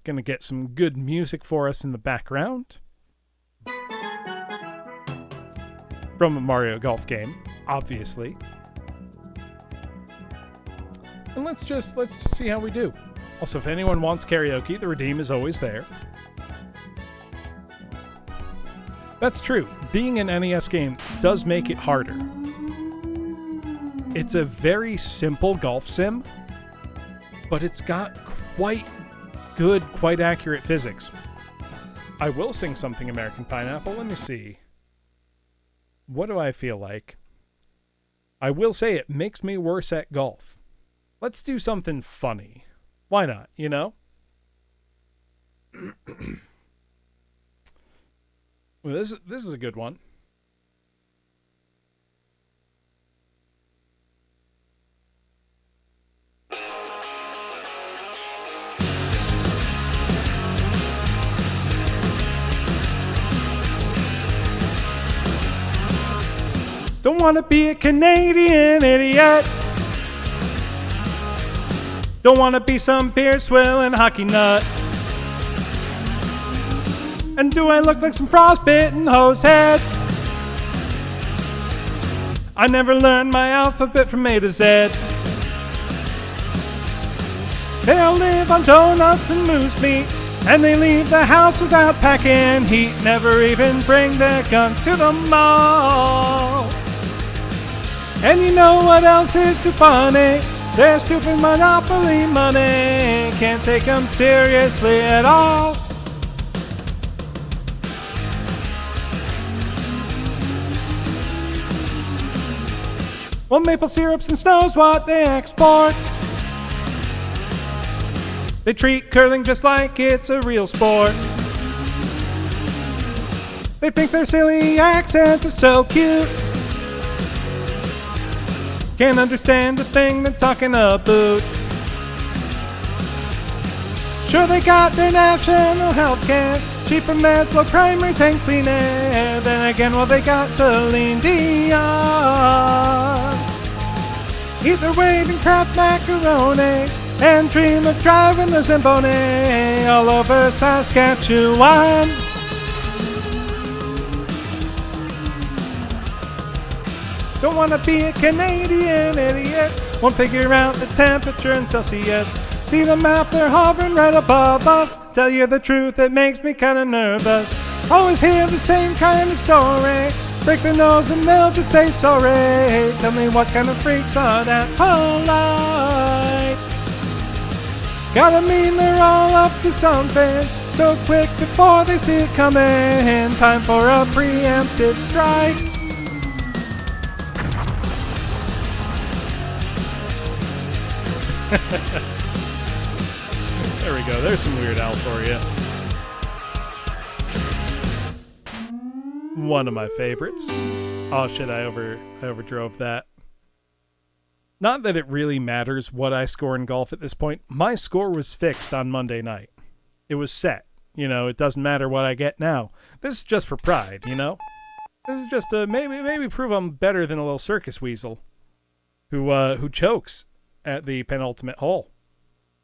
Gonna get some good music for us in the background. From a Mario Golf game, obviously. And let's just see how we do. Also, if anyone wants karaoke, the Redeem is always there. That's true. Being an NES game does make it harder. It's a very simple golf sim, but it's got quite good, quite accurate physics. I will sing something American Pineapple. Let me see. What do I feel like? I will say it makes me worse at golf. Let's do something funny. Why not, you know? Well, this is a good one. Don't want to be a Canadian idiot. Don't want to be some beer swilling hockey nut. And do I look like some frostbitten hose head? I never learned my alphabet from A to Z. They all live on donuts and moose meat, and they leave the house without packing heat. Never even bring their guns to the mall. And you know what else is too funny? Their stupid Monopoly money. Can't take them seriously at all. Well, maple syrups and snow's what they export. They treat curling just like it's a real sport. They think their silly accent is so cute. Can't understand the thing they're talking about. Sure, they got their national health care, cheaper meds, low crime rates, and clean air. Then again, well, they got Celine Dion. Eat their weight in Kraft macaroni and dream of driving the Zamboni all over Saskatchewan. Don't want to be a Canadian idiot. Won't figure out the temperature in Celsius. See the map, they're hovering right above us. Tell you the truth, it makes me kind of nervous. Always hear the same kind of story. Break their nose and they'll just say sorry. Tell me what kind of freaks are that polite. Gotta mean they're all up to something. So quick before they see it coming. Time for a preemptive strike. There we go. There's some Weird Al for you. One of my favorites. Oh shit, I overdrove that. Not that it really matters what I score in golf at this point. My score was fixed on Monday night. It was set. You know, it doesn't matter what I get now. This is just for pride, you know? This is just to maybe prove I'm better than a little circus weasel who chokes at the penultimate hole.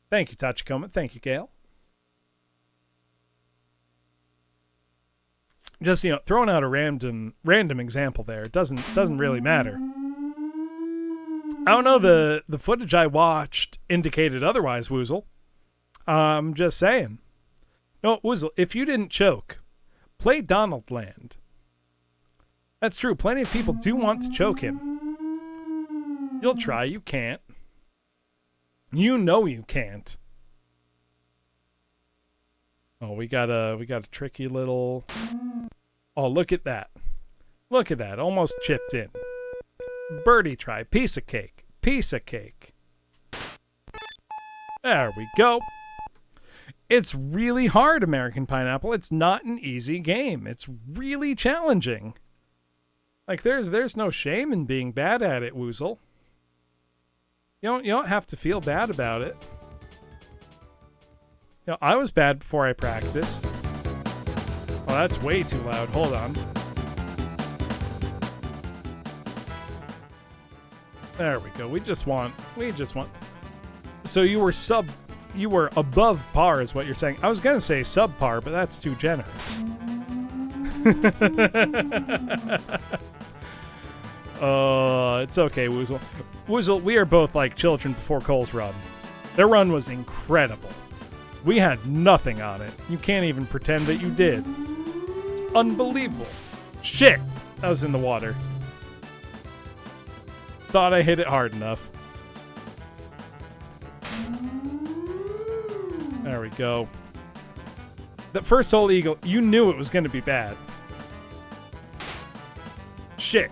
Thank you, Tachikoma. Thank you, Gail. Just, you know, throwing out a random example there. It doesn't really matter. I don't know, the footage I watched indicated otherwise, Woozle. I'm just saying. No, Woozle, if you didn't choke, play Donald Land. That's true. Plenty of people do want to choke him. You'll try. You can't. You know you can't. Oh, we got a tricky little... Oh, look at that. Look at that. Almost chipped in. Birdie try. Piece of cake. Piece of cake. There we go. It's really hard, American Pineapple. It's not an easy game. It's really challenging. Like, there's no shame in being bad at it, Woozle. You don't have to feel bad about it. You know, I was bad before I practiced. Oh, that's way too loud. Hold on. There we go. We just want. So you were above par is what you're saying. I was going to say subpar, but that's too generous. It's okay, Woozle. Woozle, we are both like children before Cole's run. Their run was incredible. We had nothing on it. You can't even pretend that you did. It's unbelievable. Shit! That was in the water. Thought I hit it hard enough. There we go. That first hole eagle, you knew it was going to be bad. Shit.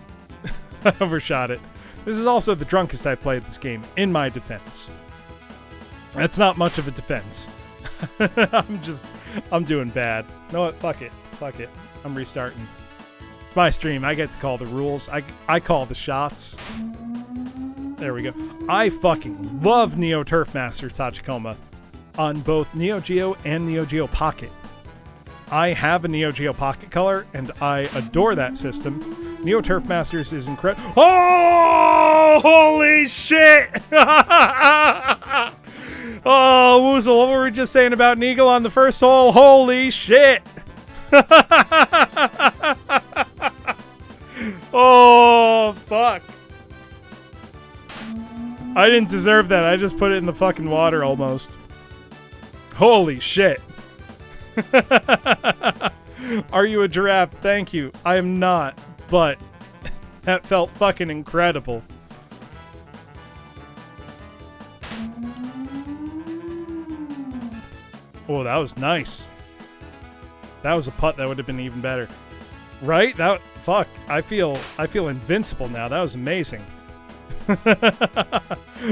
I overshot it. This is also the drunkest I played this game, in my defense. That's not much of a defense. I'm doing bad. You know what? Fuck it. I'm restarting. It's my stream. I get to call the rules. I call the shots. There we go. I fucking love Neo Turf Master Tachikoma on both Neo Geo and Neo Geo Pocket. I have a Neo Geo Pocket Color, and I adore that system. Neo Turf Masters is incredible. Oh, holy shit! Oh, Woozle, what were we just saying about Neagle on the first hole? Holy shit! Oh, fuck. I didn't deserve that. I just put it in the fucking water almost. Holy shit. Are you a giraffe? Thank you. I am not, but that felt fucking incredible. Oh, that was nice. That was a putt that would have been even better. Right? Fuck. I feel invincible now. That was amazing.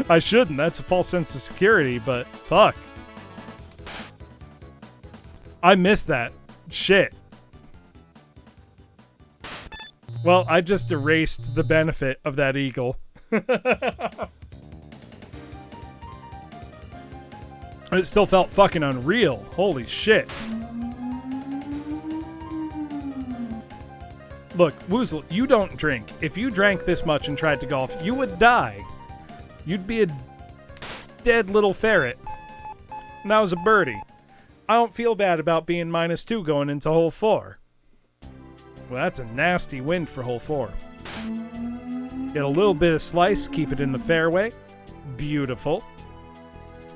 I shouldn't. That's a false sense of security, but fuck. I missed that. Shit. Well, I just erased the benefit of that eagle. It still felt fucking unreal. Holy shit. Look, Woozle, you don't drink. If you drank this much and tried to golf, you would die. You'd be a dead little ferret. And that was a birdie. I don't feel bad about being -2 going into hole 4. Well, that's a nasty wind for hole 4. Get a little bit of slice, keep it in the fairway. Beautiful.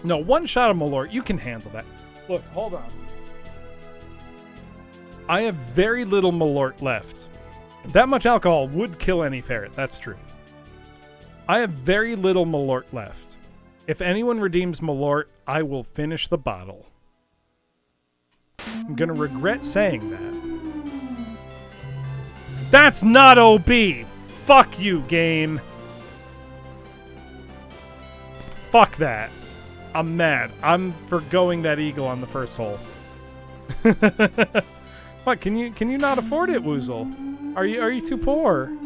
No, one shot of Malort, you can handle that. Look, hold on. I have very little Malort left. That much alcohol would kill any ferret, that's true. I have very little Malort left. If anyone redeems Malort, I will finish the bottle. I'm gonna regret saying that. That's not OB! Fuck you, game! Fuck that. I'm mad. I'm forgoing that eagle on the first hole. What, can you not afford it, Woozle? Are you too poor?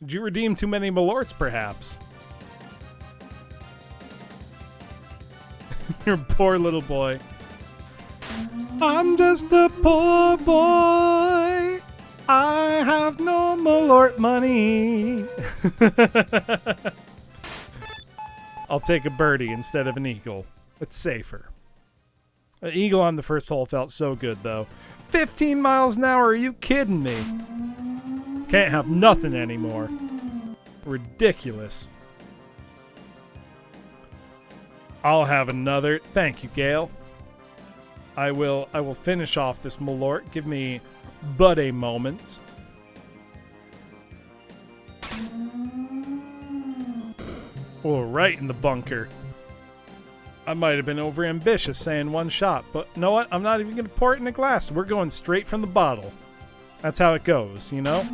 Did you redeem too many Malorts, perhaps? Your poor little boy. I'm just a poor boy. I have no Malort money. I'll take a birdie instead of an eagle. It's safer. An eagle on the first hole felt so good, though. 15 miles an hour, are you kidding me? Can't have nothing anymore. Ridiculous. I'll have another. Thank you, Gale. I will finish off this Malort. Give me but a moment. Oh, right in the bunker. I might have been overambitious saying one shot, but you know what? I'm not even going to pour it in a glass. We're going straight from the bottle. That's how it goes, you know?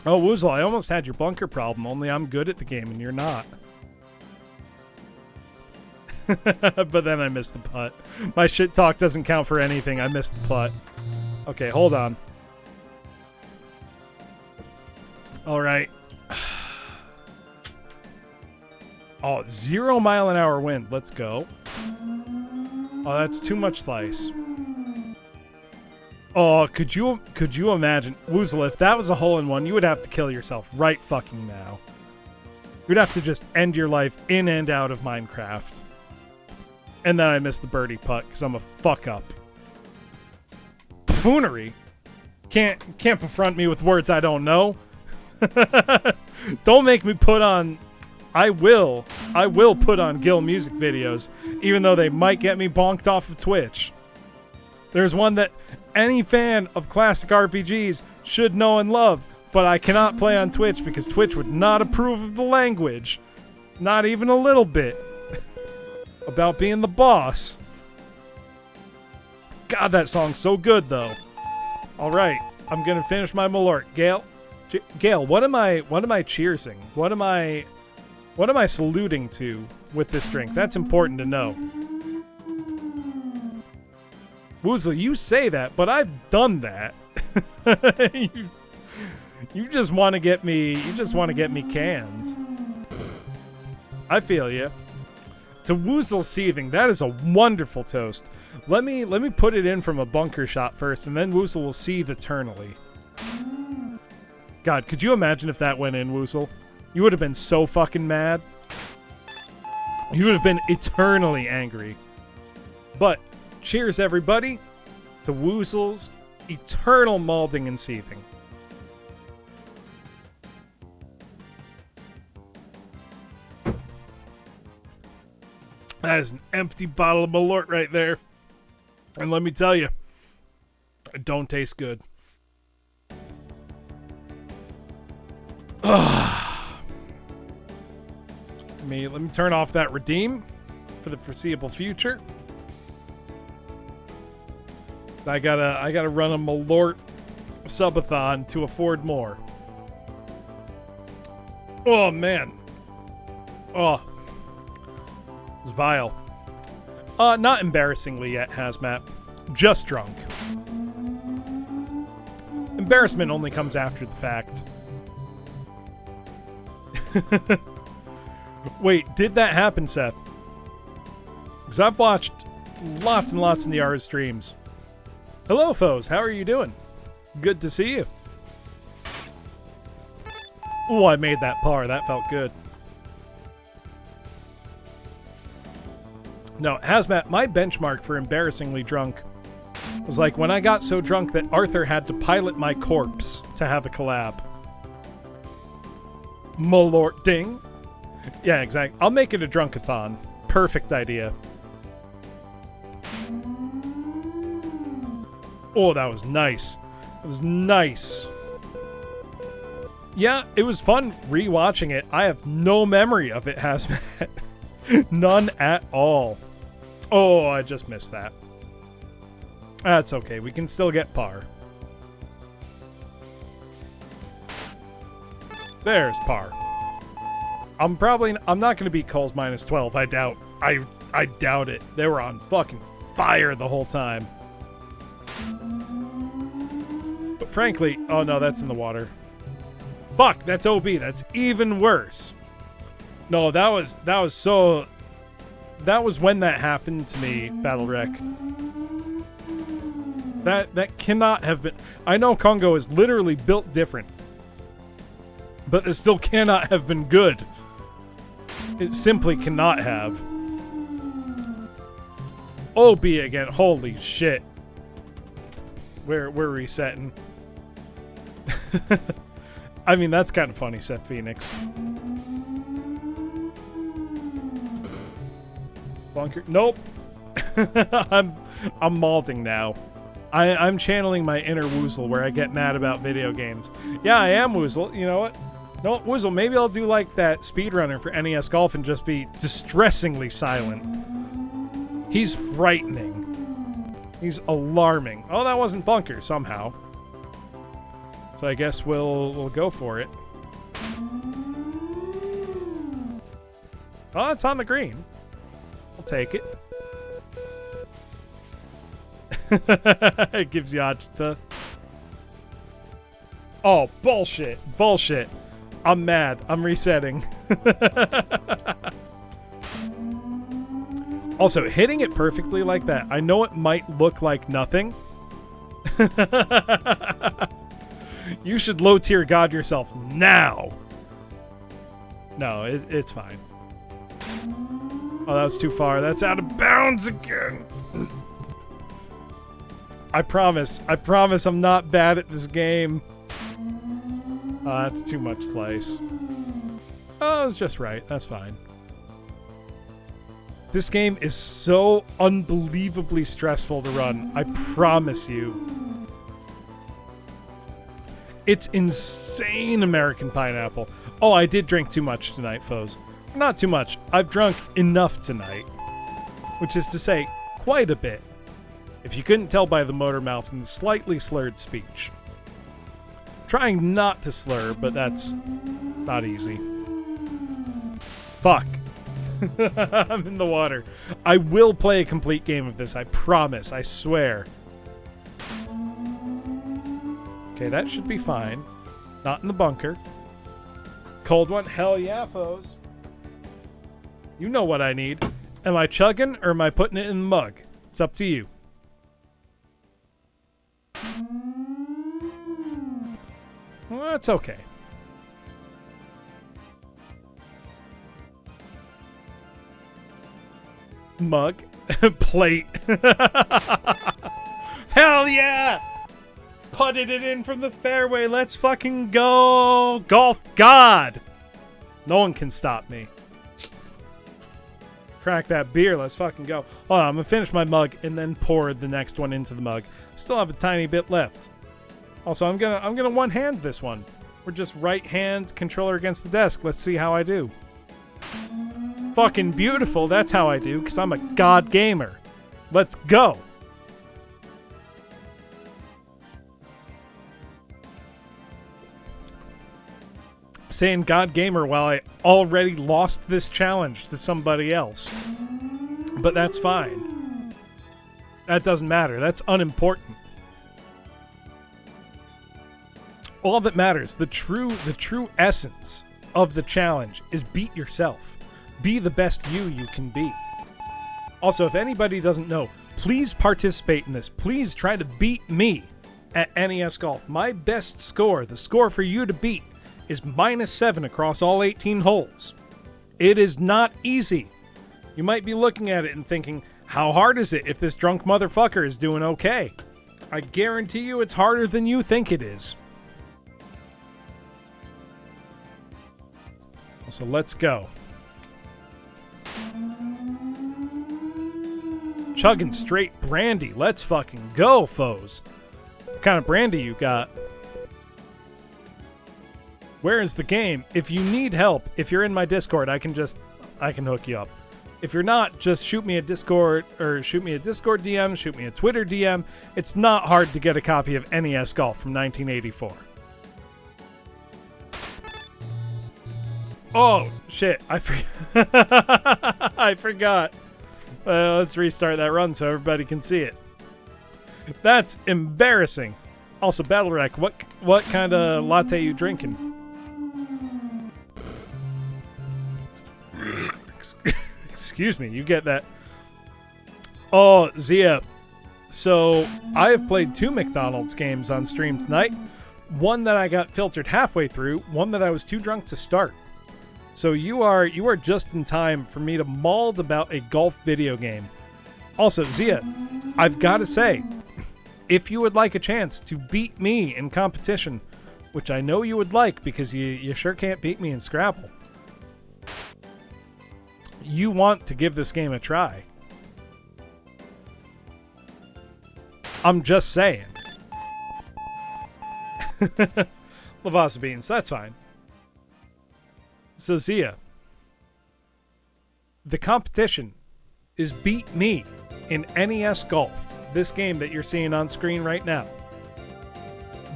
Oh, Woozle, I almost had your bunker problem, only I'm good at the game and you're not. But then I missed the putt. My shit talk doesn't count for anything. I missed the putt. Okay, hold on. All right. Oh, 0 mile an hour wind. Let's go. Oh, that's too much slice. Oh, could you imagine, Woozle, if that was a hole-in-one, you would have to kill yourself right fucking now. You'd have to just end your life in and out of Minecraft. And then I missed the birdie putt because I'm a fuck up. Buffoonery. Can't befriend me with words I don't know. Don't make me put on. I will put on Gil music videos, even though they might get me bonked off of Twitch. There's one that any fan of classic RPGs should know and love, but I cannot play on Twitch because Twitch would not approve of the language. Not even a little bit. About being the boss. God, that song's so good, though. All right, I'm gonna finish my Malort. Gale, Gale, what am I cheersing? What am I saluting to with this drink? That's important to know. Woozle, you say that, but I've done that. you just want to get me. You just want to get me canned. I feel you. To Woozle seething, that is a wonderful toast. Let me put it in from a bunker shot first, and then Woozle will seethe eternally. God, could you imagine if that went in, Woozle? You would have been so fucking mad. You would have been eternally angry. But cheers, everybody, to Woozle's eternal malding and seething. That is an empty bottle of Malort right there. And let me tell you, it don't taste good. Let me turn off that redeem for the foreseeable future. I gotta run a Malort subathon to afford more. Oh man. Oh. It's vile. Not embarrassingly yet, Hazmat. Just drunk. Embarrassment only comes after the fact. Wait, did that happen, Seth? Because I've watched lots and lots of the art streams. Hello, foes. How are you doing? Good to see you. Oh, I made that par. That felt good. No, Hazmat, my benchmark for embarrassingly drunk was like when I got so drunk that Arthur had to pilot my corpse to have a collab. Malorting. Yeah, exactly. I'll make it a drunkathon. Perfect idea. Oh, that was nice. It was nice. Yeah, it was fun rewatching it. I have no memory of it, Hazmat. None at all. Oh, I just missed that. That's okay. We can still get par. There's par. I'm not going to beat Cole's minus 12. I doubt. I doubt it. They were on fucking fire the whole time. But frankly, oh no, that's in the water. Fuck, that's OB. That's even worse. No, that was when that happened to me, Battle Wreck. That cannot have been. I know Congo is literally built different, but it still cannot have been good. It simply cannot have. OB again. Holy shit. We're resetting. I mean, that's kind of funny, Seth Phoenix. Bunker. Nope. I'm malding now. I'm channeling my inner Woozle where I get mad about video games. Yeah, I am Woozle. You know what? No, Woozle, maybe I'll do like that speedrunner for NES Golf and just be distressingly silent. He's frightening. He's alarming. Oh, that wasn't Bunker somehow. So I guess we'll go for it. Oh, it's on the green. I'll take it. It gives you Agita. Oh, bullshit. Bullshit. I'm mad. I'm resetting. Also, hitting it perfectly like that, I know it might look like nothing. You should low tier God yourself now. No, it's fine. Oh, that was too far. That's out of bounds again. I promise I'm not bad at this game. That's too much slice. Oh, it was just right. That's fine. This game is so unbelievably stressful to run. I promise you. It's insane, American Pineapple. Oh, I did drink too much tonight, foes. Not too much. I've drunk enough tonight. Which is to say, quite a bit. If you couldn't tell by the motor mouth and slightly slurred speech. Trying not to slur, but that's not easy. Fuck. I'm in the water. I will play a complete game of this, I promise, I swear. Okay, that should be fine. Not in the bunker. Cold one? Hell yeah, foes. You know what I need. Am I chugging or am I putting it in the mug? It's up to you. Well, that's okay. Mug. Plate. Hell yeah! Putted it in from the fairway. Let's fucking go. Golf God. No one can stop me. Crack that beer. Let's fucking go. Hold on, I'm gonna finish my mug and then pour the next one into the mug. Still have a tiny bit left. Also, I'm gonna one hand this one. We're just right hand controller against the desk. Let's see how I do. Fucking beautiful. That's how I do, because I'm a god gamer. Let's go. Saying god gamer while I already lost this challenge to somebody else. But that's fine. That doesn't matter. That's unimportant. All that matters, the true essence of the challenge is beat yourself. Be the best you can be. Also, if anybody doesn't know, please participate in this. Please try to beat me at NES Golf. My best score, the score for you to beat, is -7 across all 18 holes. It is not easy. You might be looking at it and thinking, how hard is it if this drunk motherfucker is doing okay? I guarantee you it's harder than you think it is. So let's go. Chugging straight brandy. Let's fucking go, foes. What kind of brandy you got? Where is the game? If you need help, if you're in my Discord, I can hook you up. If you're not, just shoot me a Discord DM, shoot me a Twitter DM. It's not hard to get a copy of NES Golf from 1984. Oh, shit. I forgot. Let's restart that run so everybody can see it. That's embarrassing. Also, Battle Wreck, what kind of latte you drinking? Excuse me, you get that. Oh, Zia. So, I have played 2 McDonald's games on stream tonight. One that I got filtered halfway through, one that I was too drunk to start. So you are just in time for me to maul about a golf video game. Also, Zia, I've got to say, if you would like a chance to beat me in competition, which I know you would like because you sure can't beat me in Scrabble, you want to give this game a try. I'm just saying. Lavasa beans, that's fine. So Zia, the competition is beat me in NES Golf, this game that you're seeing on screen right now.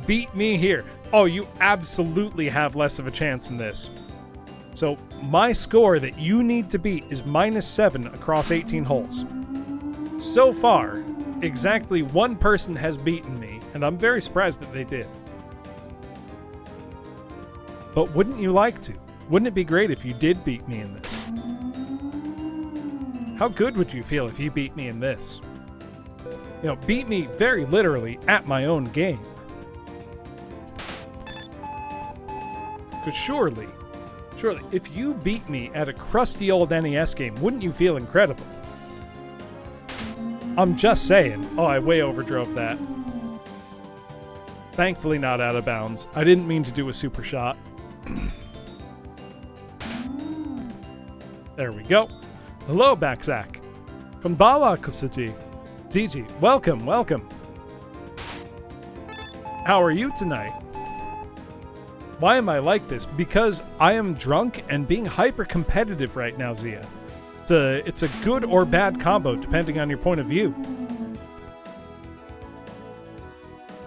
Beat me here. Oh, you absolutely have less of a chance in this. So my score that you need to beat is -7 across 18 holes. So far, exactly one person has beaten me, and I'm very surprised that they did. But wouldn't you like to? Wouldn't it be great if you did beat me in this? How good would you feel if you beat me in this? You know, beat me very literally at my own game. Because surely, if you beat me at a crusty old NES game, wouldn't you feel incredible? I'm just saying. Oh, I way overdrove that. Thankfully not out of bounds. I didn't mean to do a super shot. There we go. Hello, Backsack. Konbawa Kusuji. Gigi, welcome. How are you tonight? Why am I like this? Because I am drunk and being hyper-competitive right now, Zia. It's a good or bad combo, depending on your point of view.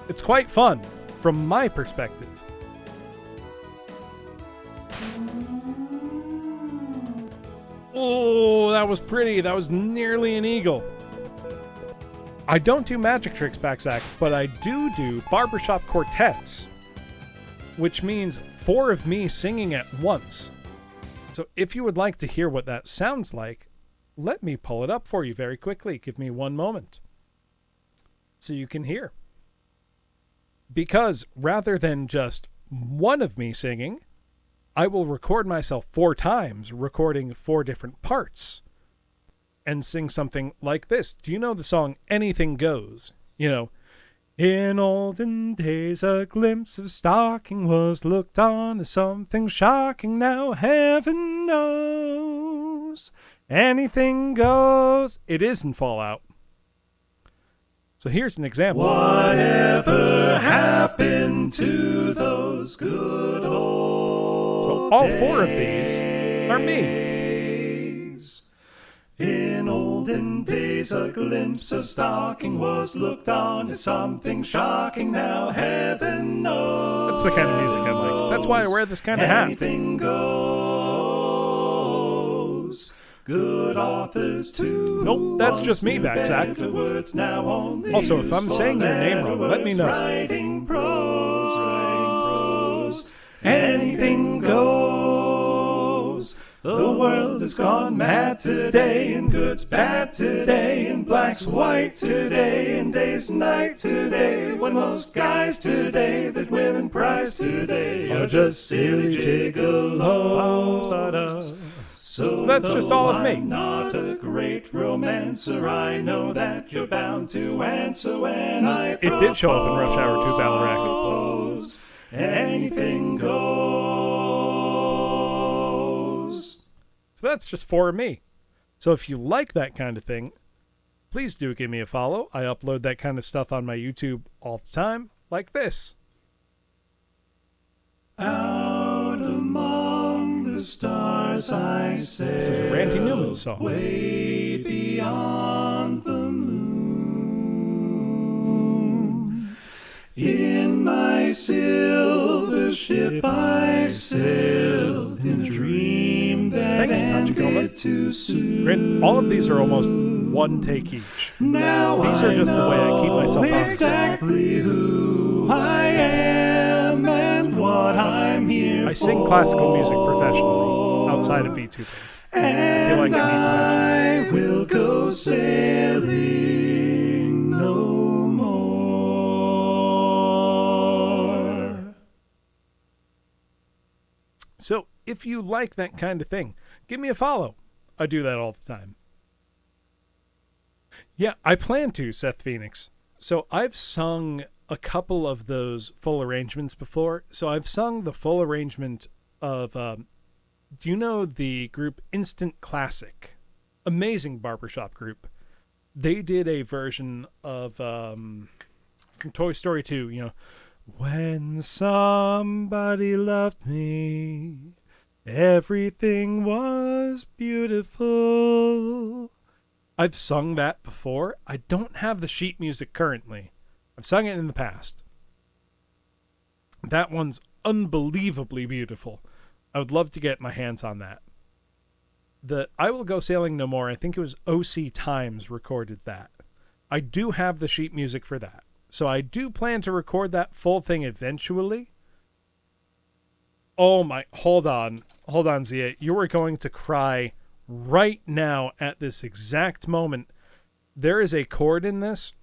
It's quite fun, from my perspective. Oh, that was pretty. That was nearly an eagle. I don't do magic tricks, Backsack, but I do barbershop quartets, which means 4 of me singing at once. So if you would like to hear what that sounds like, let me pull it up for you very quickly. Give me one moment so you can hear. Because rather than just one of me singing, I will record myself 4 times, recording 4 different parts, and sing something like this. Do you know the song Anything Goes? You know, in olden days a glimpse of stocking was looked on as something shocking. Now heaven knows anything goes. It is in Fallout. So here's an example. Whatever happened to those good old all 4 of these are me. In olden days, a glimpse of stocking was looked on as something shocking. Now heaven knows. That's the kind of music I like. That's why I wear this kind of hat. Anything goes. Good authors too. Nope, that's just me, Backsack. Also, if I'm saying your name wrong, let me know. Writing prose. Anything goes. The world has gone mad today, and good's bad today, and black's white today, and day's night today, when most guys today that women prize today are just silly gigolos. So that's just all of me. I'm not a great romancer. I know that you're bound to answer when I propose. It did show up in Rush Hour 2 Ballarat. Anything goes. So that's just for me. So if you like that kind of thing, please do give me a follow. I upload that kind of stuff on my YouTube all the time, like this. Out among the stars I sail. This is a Randy Newman song. Way beyond the moon. In my silver ship I sailed in a dream that ended too soon. All of these are almost one take each. Now these are just the way I keep myself honest. Exactly who I am and what I'm here I sing classical music professionally outside of VTubing. I feel like I need to mention. I will go sailing no more. So, if you like that kind of thing, give me a follow. I do that all the time. Yeah, I plan to, Seth Phoenix. So, I've sung a couple of those full arrangements before. So I've sung the full arrangement of, do you know the group Instant Classic? Amazing barbershop group. They did a version of, from Toy Story 2, you know, when somebody loved me, everything was beautiful. I've sung that before. I don't have the sheet music currently. I've sung it in the past. That one's unbelievably beautiful. I would love to get my hands on that. The I Will Go Sailing No More, I think it was OC Times recorded that. I do have the sheet music for that. So I do plan to record that full thing eventually. Oh my, hold on, Zia. You are going to cry right now at this exact moment. There is a chord in this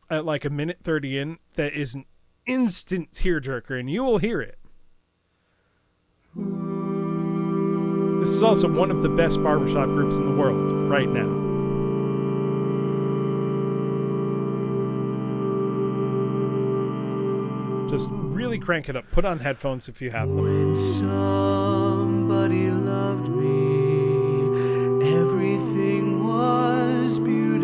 at like a minute 30 in that is an instant tearjerker, and you will hear it. This is also one of the best barbershop groups in the world right now. Just really crank it up. Put on headphones if you have them. When somebody loved me, everything was beautiful.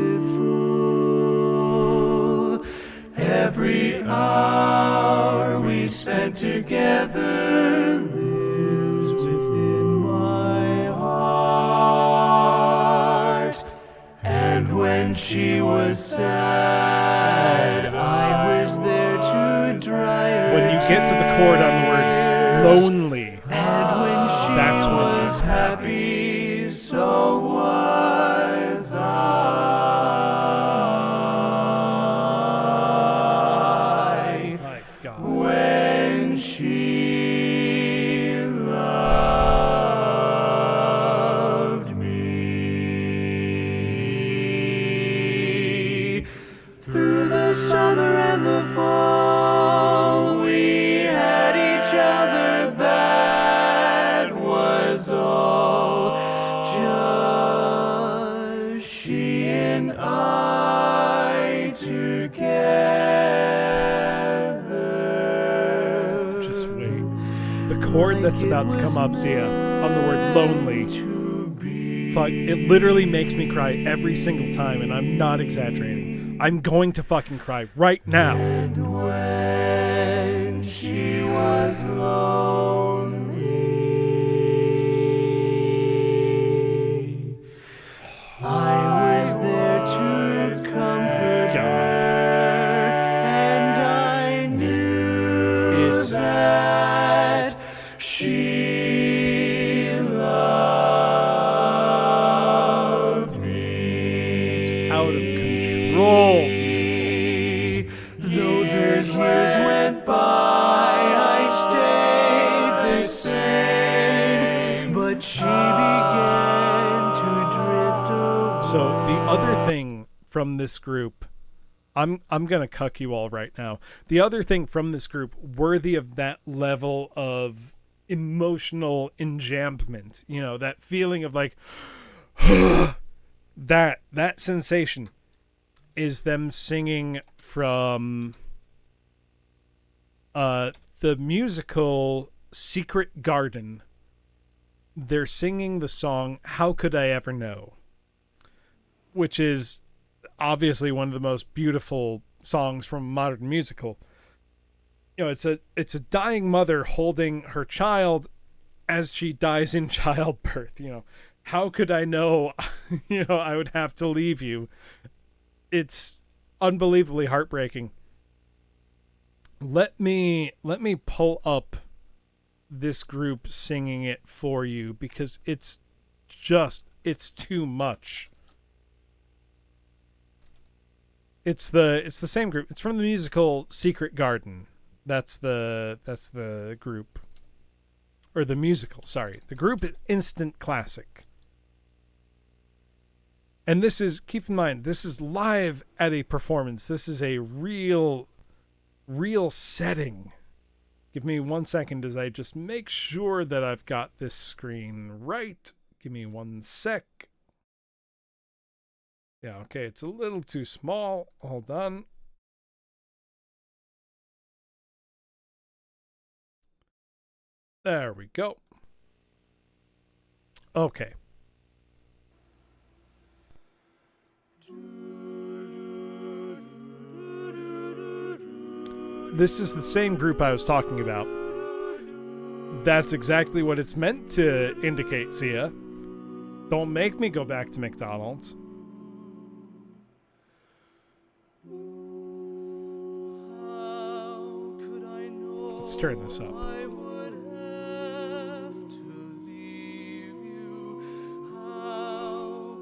Every hour we spent together lives within my heart. And when she was sad, I was there to dry her When you get to the chord on the word lonely, and when she that's was happy, so was I. My God. When she loved me. Through the summer and the fall, we had each other, that was all. Just she and I together. Just wait. The chord that's about to come up, Zia, on the word lonely, fuck, it literally makes me cry every single time, and I'm not exaggerating. I'm going to fucking cry right now. And when she was lonely, I was there to comfort her, and I knew that she loved me. It's out of control. Though the years went by, I stayed the same, but she began So the other thing from this group, I'm gonna cuck you all right now. The other thing from this group worthy of that level of emotional enjambment, that feeling of like that sensation, is them singing from the musical Secret Garden. They're singing the song How Could I Ever Know, which is obviously one of the most beautiful songs from a modern musical. It's a dying mother holding her child as she dies in childbirth. How could I know, I would have to leave you? It's unbelievably heartbreaking. Let me pull up this group singing it for you, because it's too much. It's the same group. It's from the musical Secret Garden. That's the group. Or the musical, sorry. The group is Instant Classic. And this is, keep in mind, this is live at a performance. This is a real setting. Give me 1 second as I just make sure that I've got this screen right. Give me 1 sec. Yeah, okay, it's a little too small. Hold on. There we go. Okay. This is the same group I was talking about. That's exactly what it's meant to indicate, Zia. Don't make me go back to McDonald's. Let's turn this up.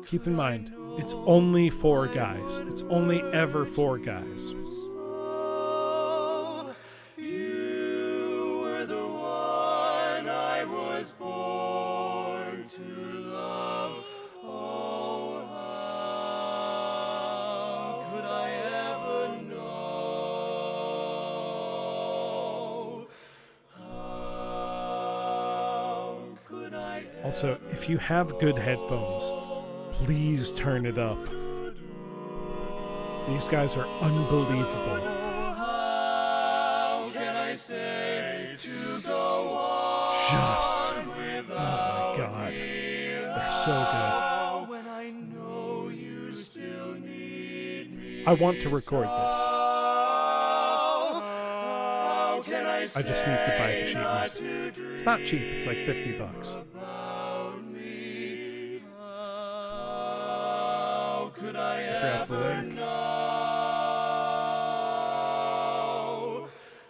Keep in mind, it's only 4 guys. It's only ever 4 guys. You were the one I was born to love. Oh, how could I ever know? How could I ever Also, if you have good headphones, please turn it up. These guys are unbelievable. How can I say to go on Just, oh my God. They're so good. when I know you still need me? I want to record this. How can I I just need to buy the sheet music. It's not cheap, it's like $50. Could I Grab the ever link. know?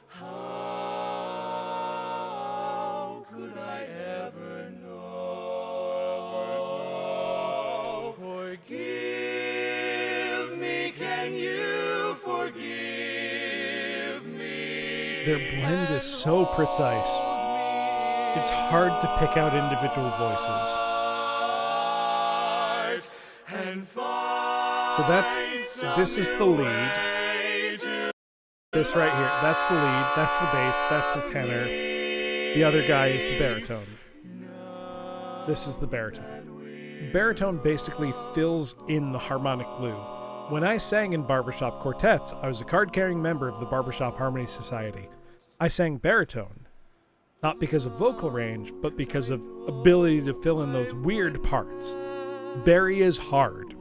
How could I ever know? Forgive me, can you forgive me? Their blend is so precise. It's hard to pick out individual voices. So this is the lead. This right here, that's the lead, that's the bass, that's the tenor. The other guy is the baritone. This is the baritone. The baritone basically fills in the harmonic glue. When I sang in barbershop quartets, I was a card-carrying member of the Barbershop Harmony Society. I sang baritone, not because of vocal range, but because of ability to fill in those weird parts. Barry is hard.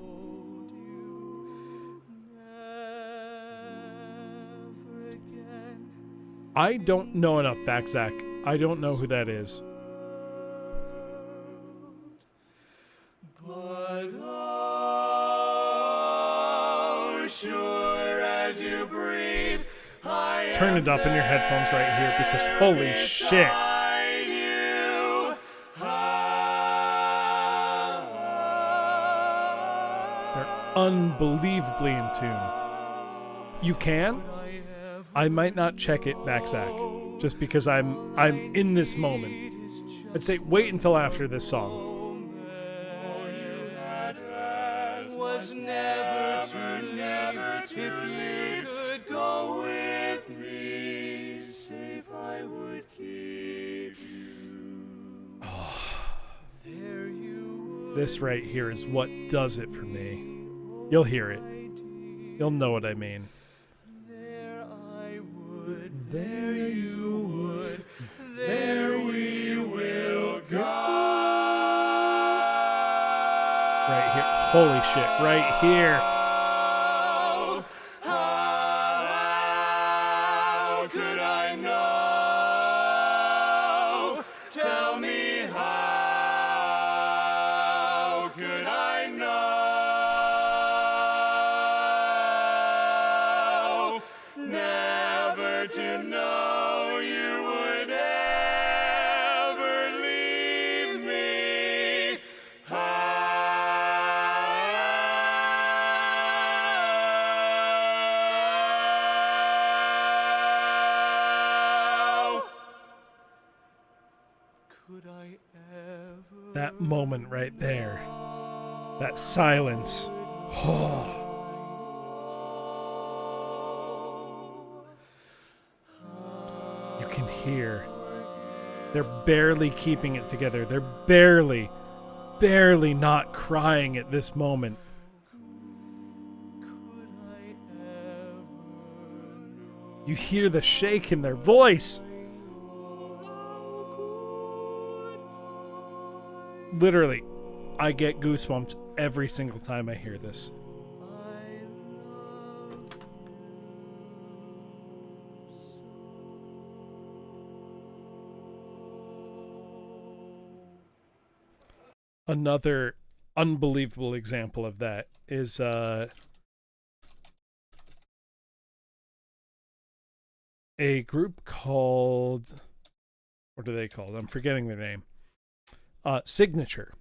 I don't know enough back, Zach. I don't know who that is. But oh, sure as you breathe, I Turn it up in your headphones right here, because holy shit. They're unbelievably in tune. You can. I might not check it back, Zach, just because I'm in this moment. I'd say wait until after this song. never if you could go with me, safe I would keep you. There you would. This right here is what does it for me. You'll hear it. You'll know what I mean. There I would, there you would, there we will go. Right here. Holy shit, right here. How could I know? Tell me how could I know? Never to know you would ever leave me. How could I ever? That moment right there. That silence. Oh. You can hear. They're barely keeping it together. They're barely not crying at this moment. You hear the shake in their voice. Literally, I get goosebumps every single time I hear this. Another unbelievable example of that is a group called, what are they called? I'm forgetting their name. Signature.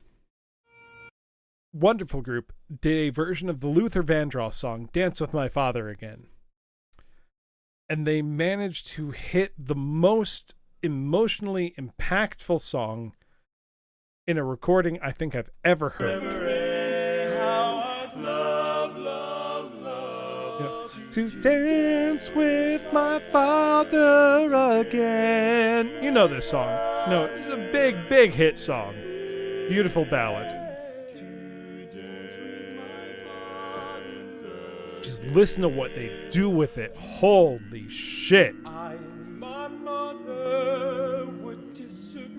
Wonderful group. Did a version of the Luther Vandross song, Dance With My Father Again. And they managed to hit the most emotionally impactful song in a recording I think I've ever heard. To dance with my father again. You know this song. No, it's a big hit song. Beautiful ballad. Just listen to what they do with it. Holy shit. I and my mother would disagree.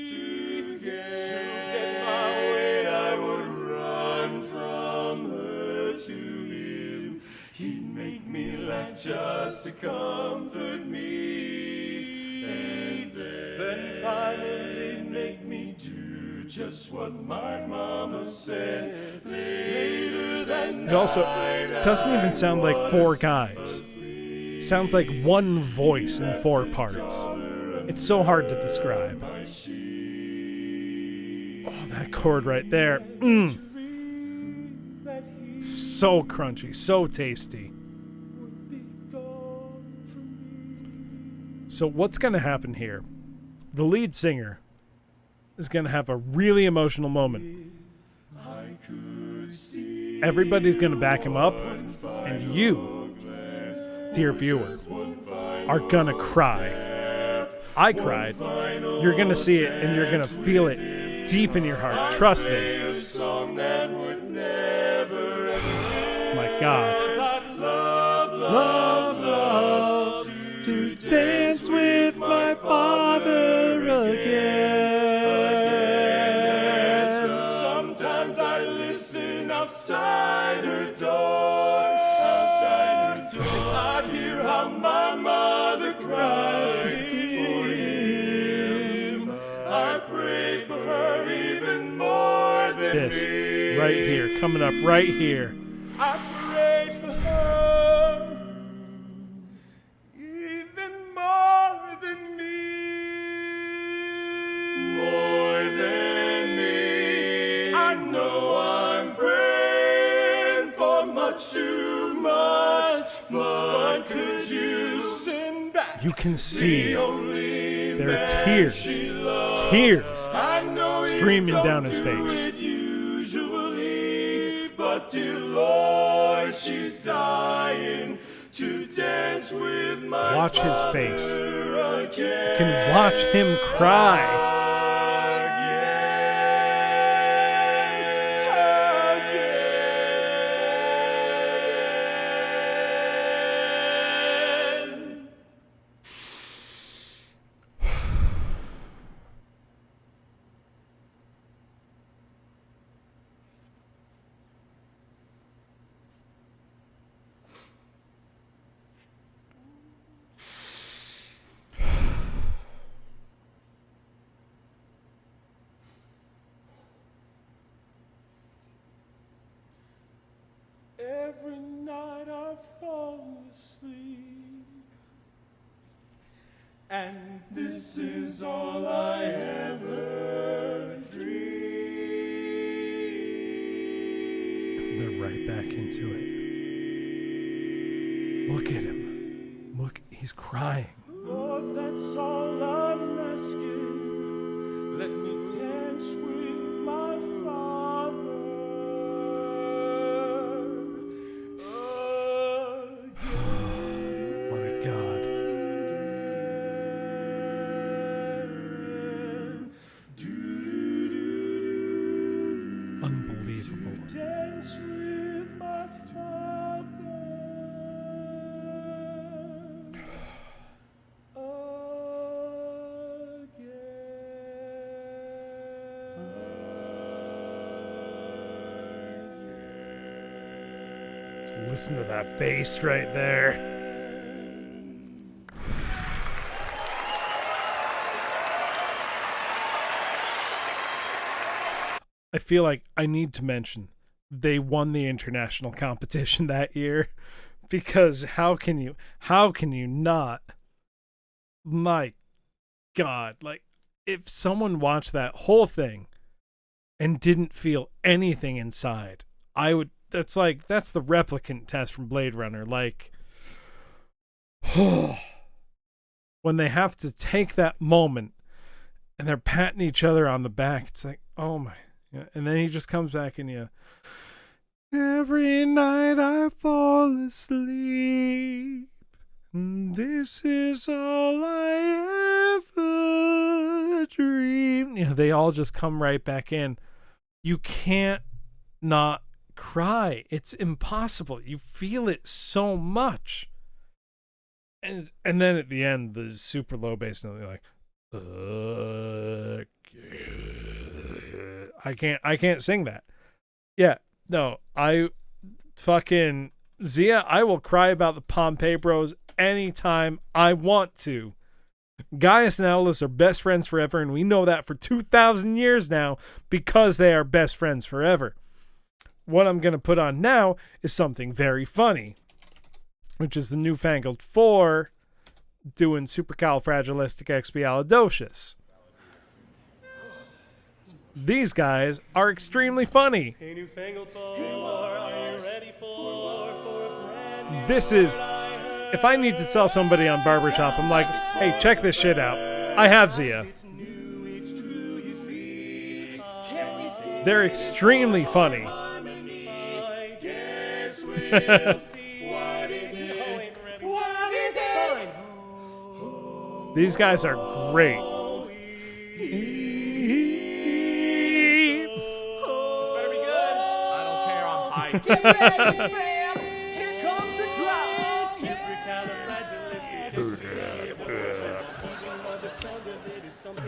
To get my way, I would run from her to him. He'd make me laugh just to comfort me. And then finally make me do just what my mama said. Later that It also doesn't even sound like four guys. Sounds like one voice in four parts. It's so hard to describe. Oh, that chord right there. So crunchy, so tasty. So what's going to happen here? The lead singer is going to have a really emotional moment. Everybody's going to back him up, and you, dear viewer, are going to cry. I cried. You're going to see it, and you're going to feel it deep in your heart. Trust me. My God. Love, to dance with my father again. Sometimes I listen outside her door. I hear how my mother cried for him. I pray for her even more than this me. right here, coming up right here. I prayed for her even more than me. More than me. I know I'm praying for much too much, but could you send back? You can see there are tears streaming down his face. Usually, but But dear Lord, she's dying to dance with my Watch his face. You can watch him cry. Every night I fall asleep, and this is all I ever dream. They're right back into it. Look at him. Look, he's crying. Lord, that's all I'm asking. Let me dance with my Father. My God. Unbelievable. Dance with my Father. Listen to that bass right there. I feel like I need to mention they won the international competition that year, because how can you not? My God, like, if someone watched that whole thing and didn't feel anything inside, I would. That's the replicant test from Blade Runner. Like, when they have to take that moment and they're patting each other on the back, it's like, oh my. Yeah. And then he just comes back and every night I fall asleep, and this is all I ever dream. They all just come right back in. You can't not cry. It's impossible. You feel it so much. And then at the end, the super low bass note, they're like, I can't sing that. Yeah, no, I fucking Zia, I will cry about the Pompeii Bros anytime I want to. Gaius and Atlas are best friends forever, and we know that for 2,000 years now because they are best friends forever. What I'm going to put on now is something very funny, which is the Newfangled 4 doing Supercalifragilisticexpialidocious. These guys are extremely funny. Hey, Newfangled 4, are you ready for a brand new This is, if I need to tell somebody on Barbershop, I'm like, hey, check this shit out. I have Zia. They're extremely funny. These guys are great. Get ready, fam! Here comes the drop!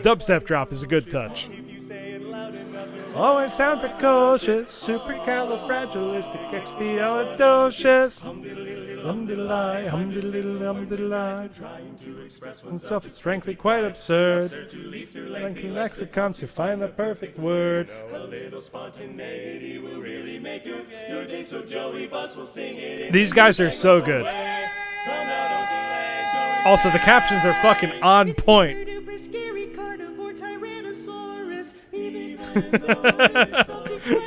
Dubstep drop is a good touch. Oh, it sounds precocious. Supercalifragilisticexpialidocious. Hum-diddle-lie, hum-diddle-lie. And stuff is frankly quite absurd. Linking lexicons to find the perfect word. A little spontaneity will really make your day, so Joey Bus will sing it. These guys are so good. Also, the captions are fucking on point.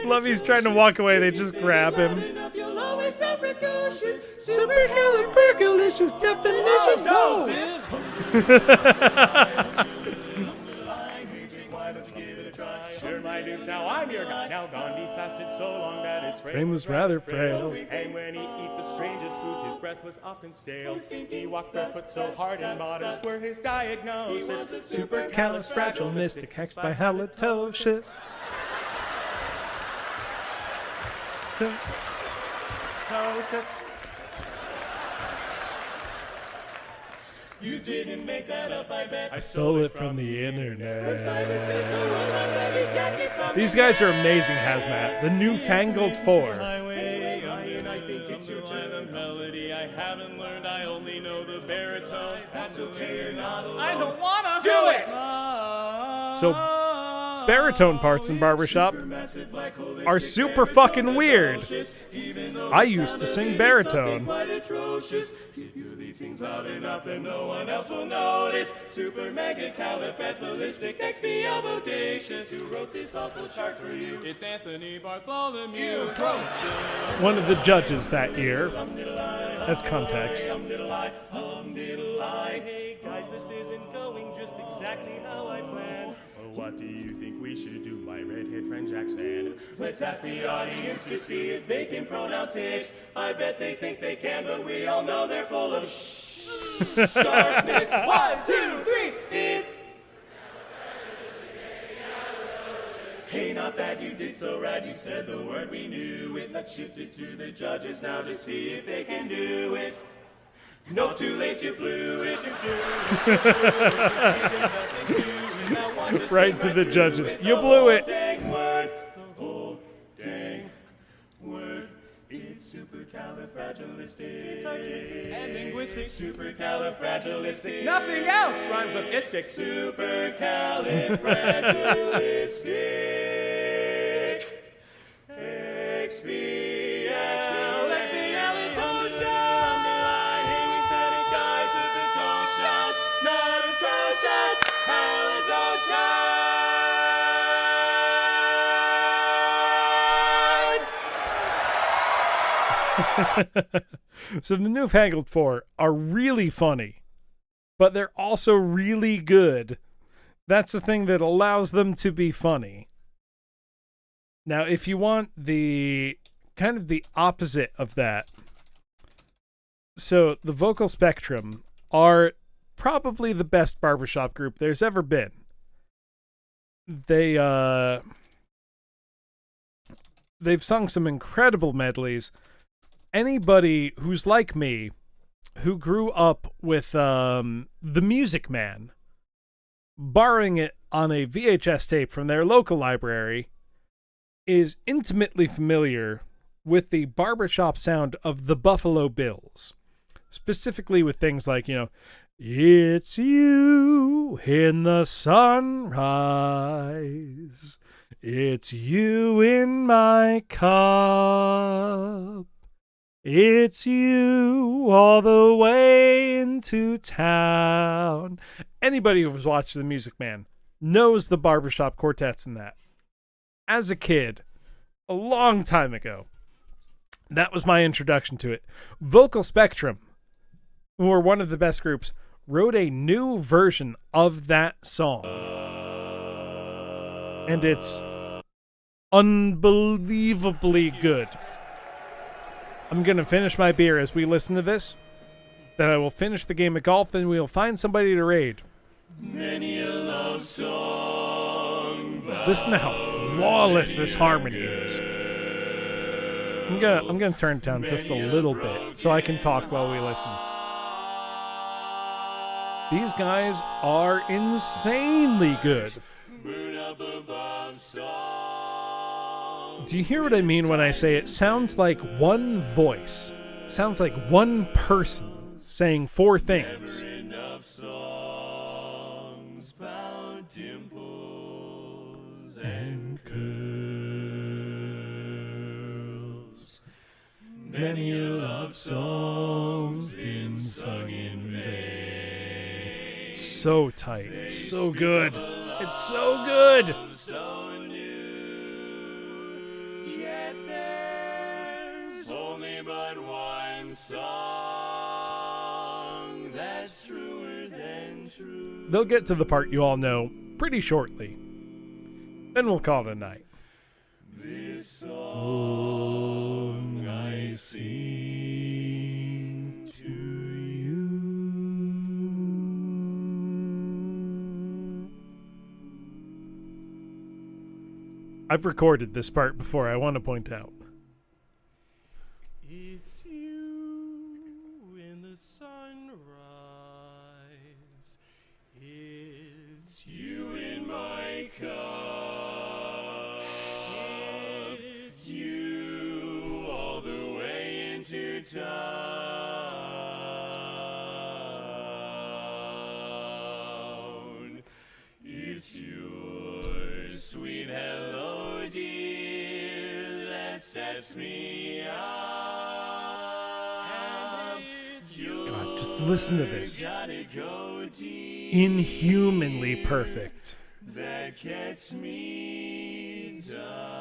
Love he's trying to walk away, they just grab him. Supercalifragilistic definitions. Whoa! Sure, my dudes, now I'm your guy. Now Gandhi fast lasted so long that his frame was rather frail. And when he eat the strangest foods, his breath was often stale. He walked barefoot so hard and bottoms were his diagnosis. Supercalifragilisticexpialitosis. You didn't make that up, I bet. I stole it from the internet. These guys are amazing, Hazmat. The Newfangled Four. I think it's your turn. The melody I haven't learned. I only know the baritone. That's okay, you're not alone. I don't wanna do it. So, baritone parts in barbershop are super fucking weird. I used to sing baritone. If you lead things out enough, then no one else will notice. Super mega califragilisticexpialitosis. Who wrote this awful chart for you? It's Anthony Bartholomew. One of the judges that year. As context. Hey guys, this isn't going just exactly how I planned. What do you think we should do, my redhead friend Jackson? Let's ask the audience to see if they can pronounce it. I bet they think they can, but we all know they're full of sharpness. 1, 2, 3, it's... Hey, not bad, you did so rad, you said the word, we knew it. Let's shift it to the judges now to see if they can do it. No, too late, you blew it, you blew it. Right to the judges. You blew it. The whole dang word. It's supercalifragilistic. It's artistic and linguistic. Supercalifragilistic. Nothing else rhymes with istic. Supercalifragilistic. Expialitosis. Here we said it, guys. Supercalifragilistic. Not atrocious. So the Newfangled Four are really funny, but they're also really good. That's the thing that allows them to be funny. Now, if you want the kind of the opposite of that, so the Vocal Spectrum are probably the best barbershop group there's ever been. They've sung some incredible medleys. Anybody who's like me, who grew up with The Music Man, borrowing it on a VHS tape from their local library, is intimately familiar with the barbershop sound of the Buffalo Bills. Specifically with things like, it's you in the sunrise. It's you in my cup. It's you all the way into town. Anybody who's watched The Music Man knows the barbershop quartets in that. As a kid, a long time ago, that was my introduction to it. Vocal Spectrum, who are one of the best groups, wrote a new version of that song. And it's unbelievably good. I'm going to finish my beer as we listen to this. Then I will finish the game of golf. Then we'll find somebody to raid. Many a love song. Listen to how flawless this harmony is. I'm gonna turn it down just a little bit so I can talk while we listen. These guys are insanely good. Do you hear what I mean when I say it sounds like one voice? It sounds like one person saying four things. And curls. Many a love song's been sung in vain. So tight, so good. It's so good. Yet there's only but one song that's truer than true. They'll get to the part you all know pretty shortly. Then we'll call it a night. This song song I sing to you. I've recorded this part before, I want to point out. It's you in the sunrise. It's you in my cup. It's you all the way into town. It's your sweet hello, dear, that sets me up. God, just listen to this. Inhumanly perfect. That gets me down.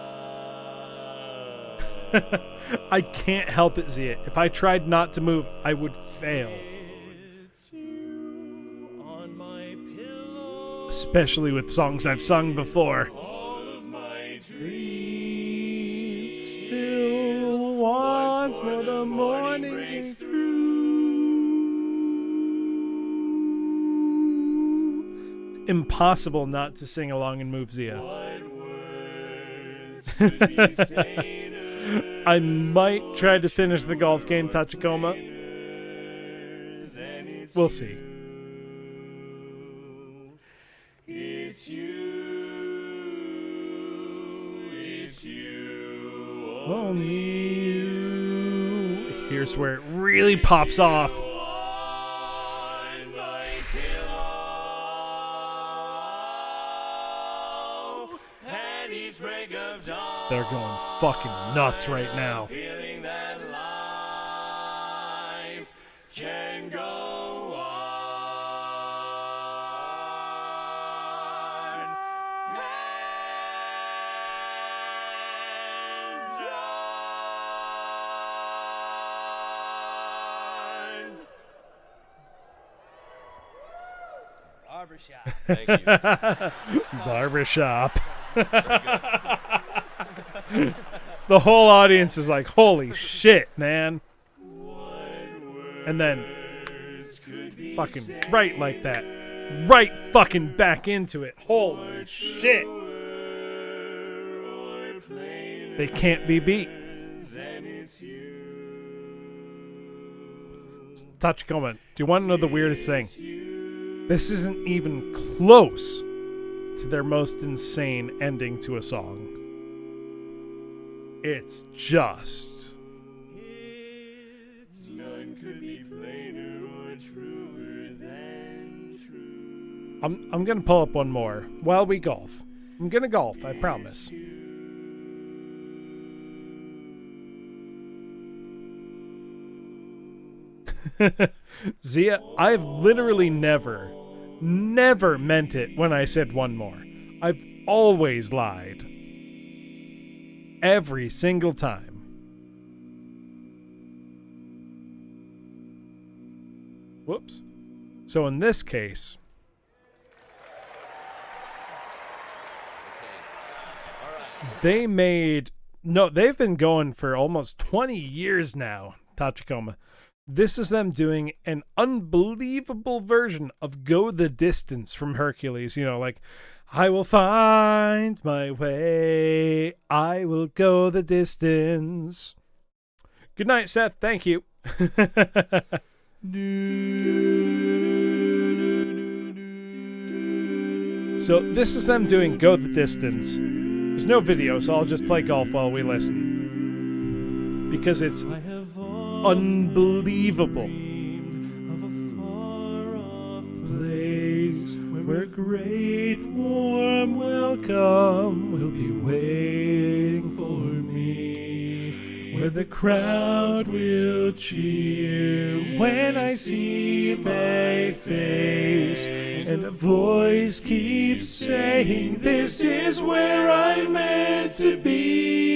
I can't help it, Zia. If I tried not to move, I would fail. Especially with songs I've sung before. All of my dreams Still once more the morning breaks through. Impossible not to sing along and move, Zia. I might try to finish the golf game, Tachikoma. We'll see. It's you, only you. Here's where it really pops off. They're going fucking nuts right now. Feeling that life can go on. Barbershop. Thank you. Barbershop. The whole audience is like, holy shit, man. And then fucking right like that. Right fucking back into it. Holy shit. They can't be beat. Tachikoma, do you want to know the weirdest thing? This isn't even close to their most insane ending to a song. It's just... None could be plainer or truer than true. I'm gonna pull up one more while we golf. I'm gonna golf, I promise. Zia, I've literally never meant it when I said one more. I've always lied. Every single time. Whoops. So in this case... They made... No, they've been going for almost 20 years now, Tachikoma. This is them doing an unbelievable version of Go the Distance from Hercules. You know, like, I will find my way. I will go the distance. Good night, Seth. Thank you. So this is them doing Go the Distance. There's no video, so I'll just play golf while we listen. Because it's unbelievable. Of a far-off place where great warm welcome will be waiting for me, where the crowd will cheer when I see my face, and a voice keeps saying, this is where I'm meant to be.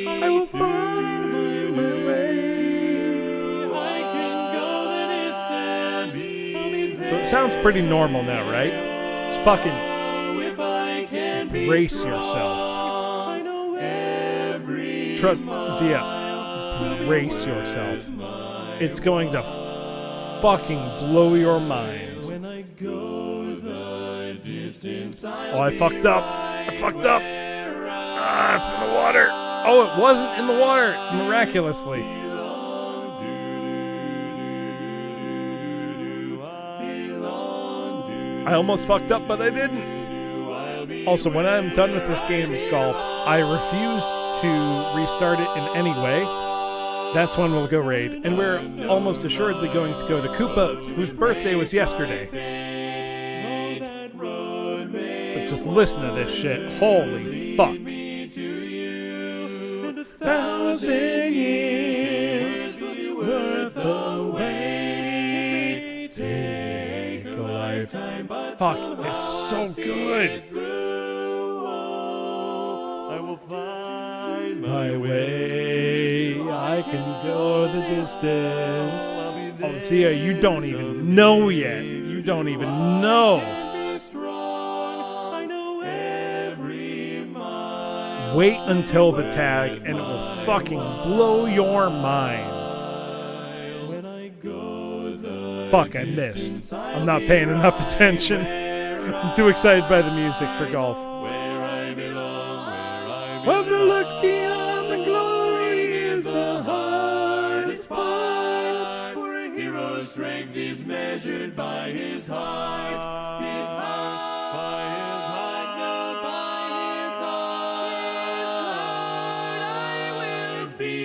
I will find my way. I can go the distance. I'll be there. So it sounds pretty normal now, right? Just fucking brace yourself. I know Trust, Zia, brace yourself. It's going to fucking blow your mind. Oh, I fucked up. It's in the water. Oh, it wasn't in the water, miraculously. I almost fucked up, but I didn't. Also, when I'm done with this game of golf, I refuse to restart it in any way. That's when we'll go raid. And we're almost assuredly going to go to Koopa, whose birthday was yesterday. But just listen to this shit. Holy fuck. 1,000 years will be worth the wait. Take a lifetime, but fuck, it's so good. I will find my way. I can go the distance. Oh, Zia, you don't even know yet. You don't even know. Wait until the tag, and it will fucking blow your mind. Fuck, I missed. I'm not paying enough attention. I'm too excited by the music for golf. Well, to look beyond the glory is the hardest part. For a hero's strength is measured by his heart. His heart, by his heart, not by his heart.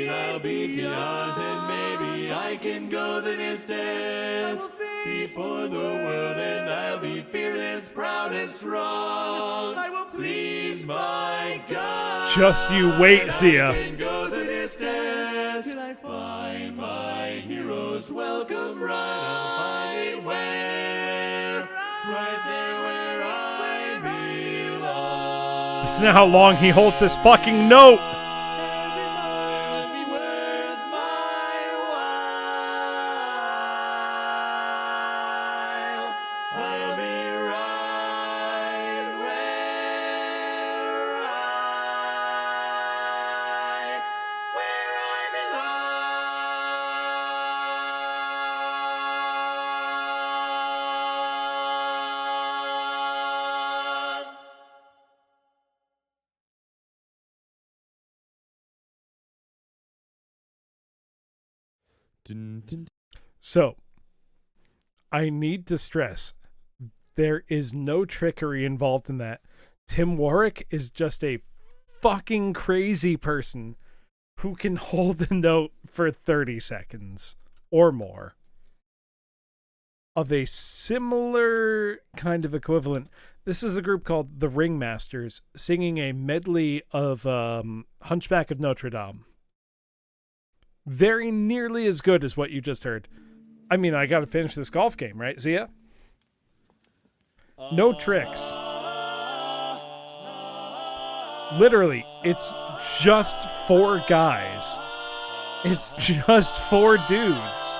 I'll beat the odds, and maybe I can go the distance. Before the world, and I'll be fearless, proud, and strong. I will please my God. Just you wait, Zia. I can go the distance till I find my hero's welcome right. I'll find it where, right there where I belong. Listen to how long he holds this fucking note. So, I need to stress, there is no trickery involved in that. Tim Warwick is just a fucking crazy person who can hold a note for 30 seconds or more of a similar kind of equivalent. This is a group called the Ringmasters singing a medley of Hunchback of Notre Dame. Very nearly as good as what you just heard. I mean, I gotta finish this golf game, right, Zia? No tricks. Literally, it's just 4 guys. It's just 4 dudes.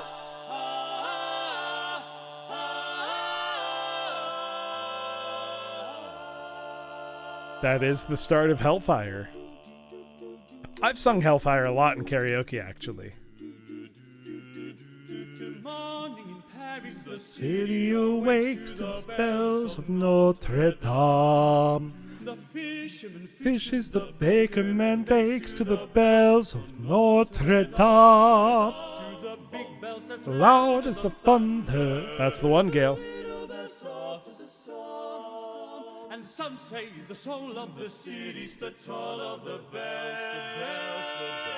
That is the start of Hellfire. I've sung Hellfire a lot in karaoke, actually. The city awakes to the bells of Notre Dame. The fish is the baker man bakes to the bells of Notre Dame. Loud as the thunder. That's the one, Gail. And some say the soul of the city's the toll of the bells.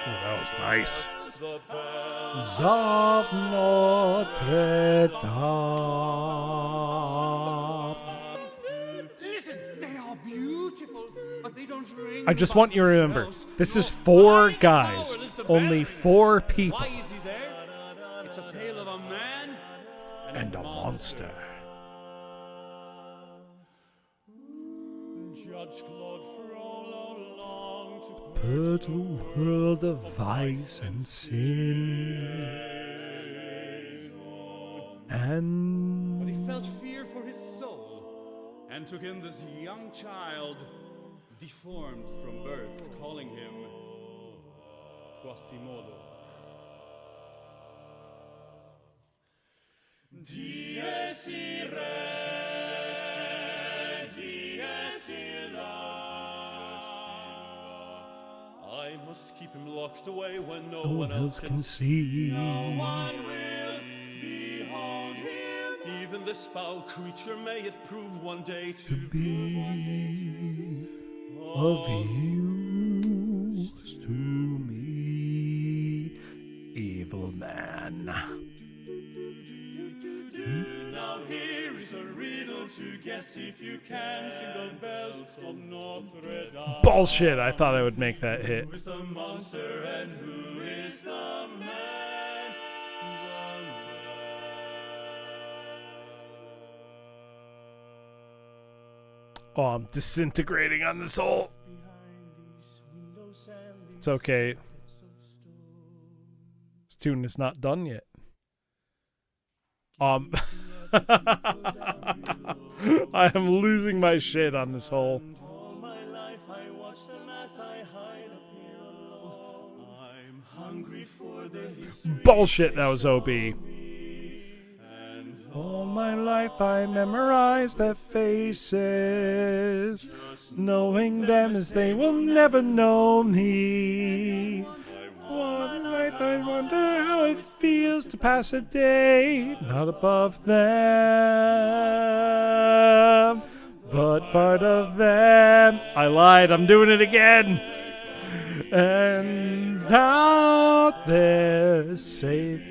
Oh, that was nice. The bells of Notre Dame. Listen, they are beautiful, but they don't ring. I just want you to remember, this is 4 guys, only 4 people. Why is he there? It's a tale of a man and a monster. Put the world of vice and sin, but he felt fear for his soul, and took in this young child, deformed from birth, calling him Quasimodo. Dies irae, dies illa. I must keep him locked away when no one else can see. No one will behold him. Even this foul creature, may it prove one day to be of use to me, evil man. Now here is a riddle to guess if you can. Sing the bells of Notre Dame. Bullshit, I thought I would make that hit. Who is the monster and who is the man? Oh, I'm disintegrating on this hole. It's okay. This tune is not done yet. I am losing my shit on this hole. All my life I watch them as I hide a pillow. I'm hungry for the history. Bullshit, that was OB. All my life I memorize their faces, knowing them as they will never know me. One night I wonder how it feels to pass a day not above them, but part of them. I lied, I'm doing it again. And out there safe.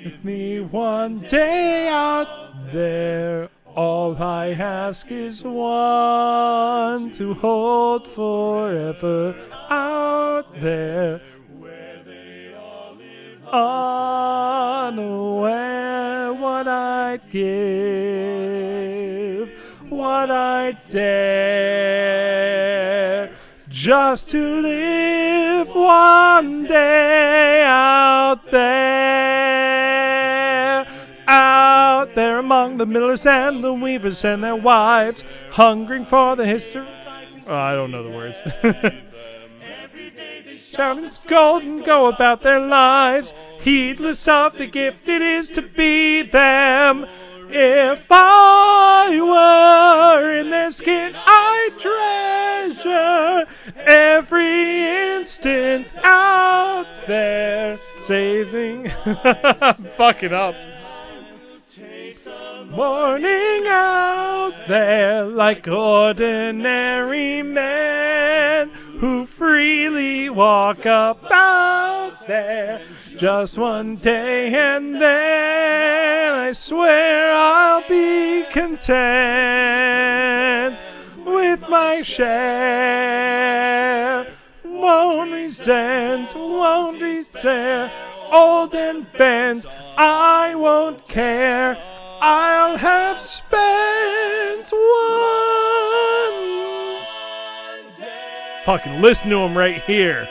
With me one day out there, all I ask is one to hold forever out there, where they all live unaware what I'd give, what I'd dare, just to live one day out there among the millers and the weavers and their wives, hungering for the history. Oh, I don't know the words. Shout and scold and go about their lives, heedless of the gift it is to be them. If I were in their skin, I'd treasure every instant out there, saving. I'm fucking up. Morning out there like ordinary men who freely walk about there. Just one day and then I swear I'll be content with my share. Won't resent, old and bent, I won't care. I'll have spent one day. Fucking listen to him right here.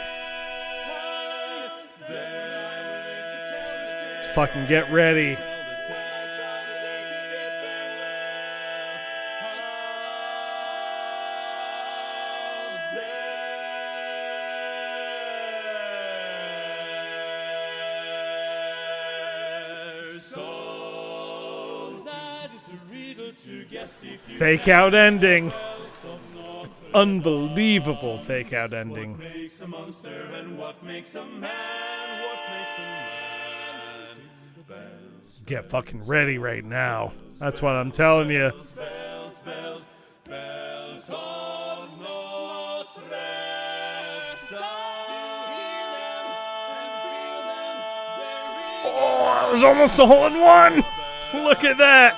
Just fucking get ready. Fake out ending. Unbelievable fake out ending. What makes a monster and what makes a man? What makes a man? Get fucking ready right now. That's what I'm telling you. Bells, bells, bells of Notre Dame. Oh, I was almost a hole in one. Look at that.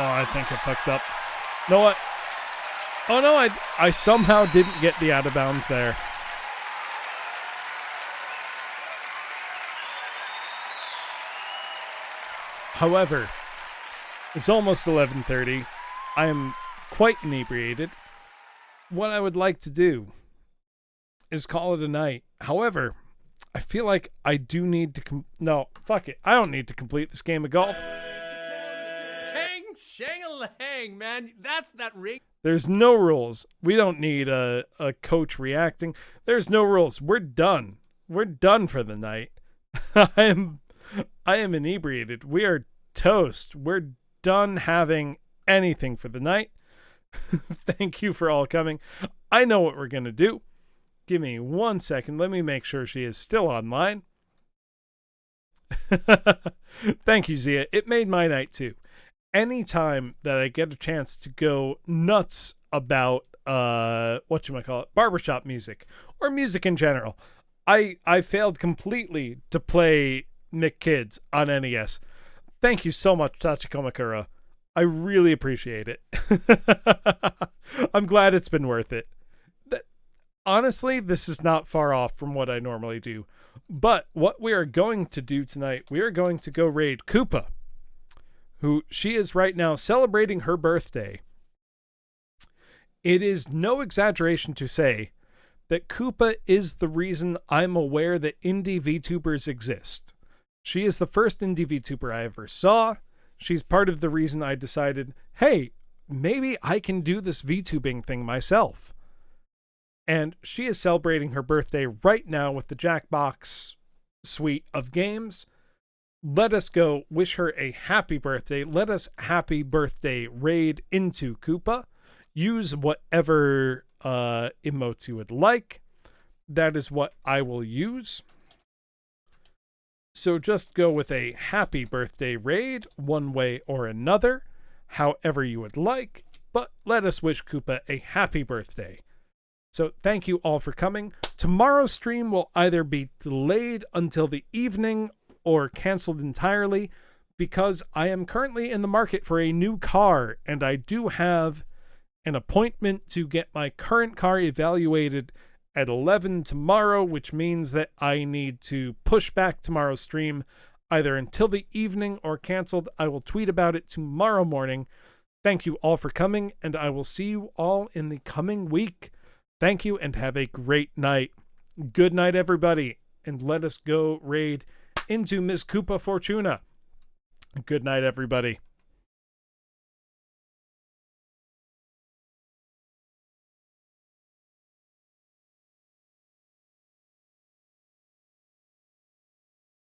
Oh, I think I fucked up. You know what? Oh no, I somehow didn't get the out of bounds there. However, it's almost 11:30. I am quite inebriated. What I would like to do is call it a night. However, I feel like I do need to no, fuck it. I don't need to complete this game of golf. Hang, shang-a-lang, man. That's that ring. There's no rules. We don't need a coach reacting. There's no rules. We're done. We're done for the night. I am inebriated. We are toast. We're done having anything for the night. Thank you for all coming. I know what we're going to do. Give me 1 second. Let me make sure she is still online. Thank you, Zia. It made my night too. Anytime that I get a chance to go nuts about barbershop music or music in general, I failed completely to play McKids on NES. Thank you so much, Tachikomakura. I really appreciate it. I'm glad it's been worth it. Honestly, this is not far off from what I normally do. But what we are going to do tonight, we are going to go raid Koopa, who she is right now celebrating her birthday. It is no exaggeration to say that Koopa is the reason I'm aware that indie VTubers exist. She is the first indie VTuber I ever saw. She's part of the reason I decided, hey, maybe I can do this VTubing thing myself. And she is celebrating her birthday right now with the Jackbox suite of games. Let us go wish her a happy birthday. Let us happy birthday raid into Koopa. Use whatever emotes you would like. That is what I will use. So just go with a happy birthday raid one way or another, however you would like. But let us wish Koopa a happy birthday. So thank you all for coming. Tomorrow's stream will either be delayed until the evening or canceled entirely because I am currently in the market for a new car and I do have an appointment to get my current car evaluated at 11 tomorrow, which means that I need to push back tomorrow's stream either until the evening or canceled. I will tweet about it tomorrow morning. Thank you all for coming, and I will see you all in the coming week. Thank you, and have a great night. Good night, everybody, and let us go raid into Miss Koopa Fortuna. Good night, everybody.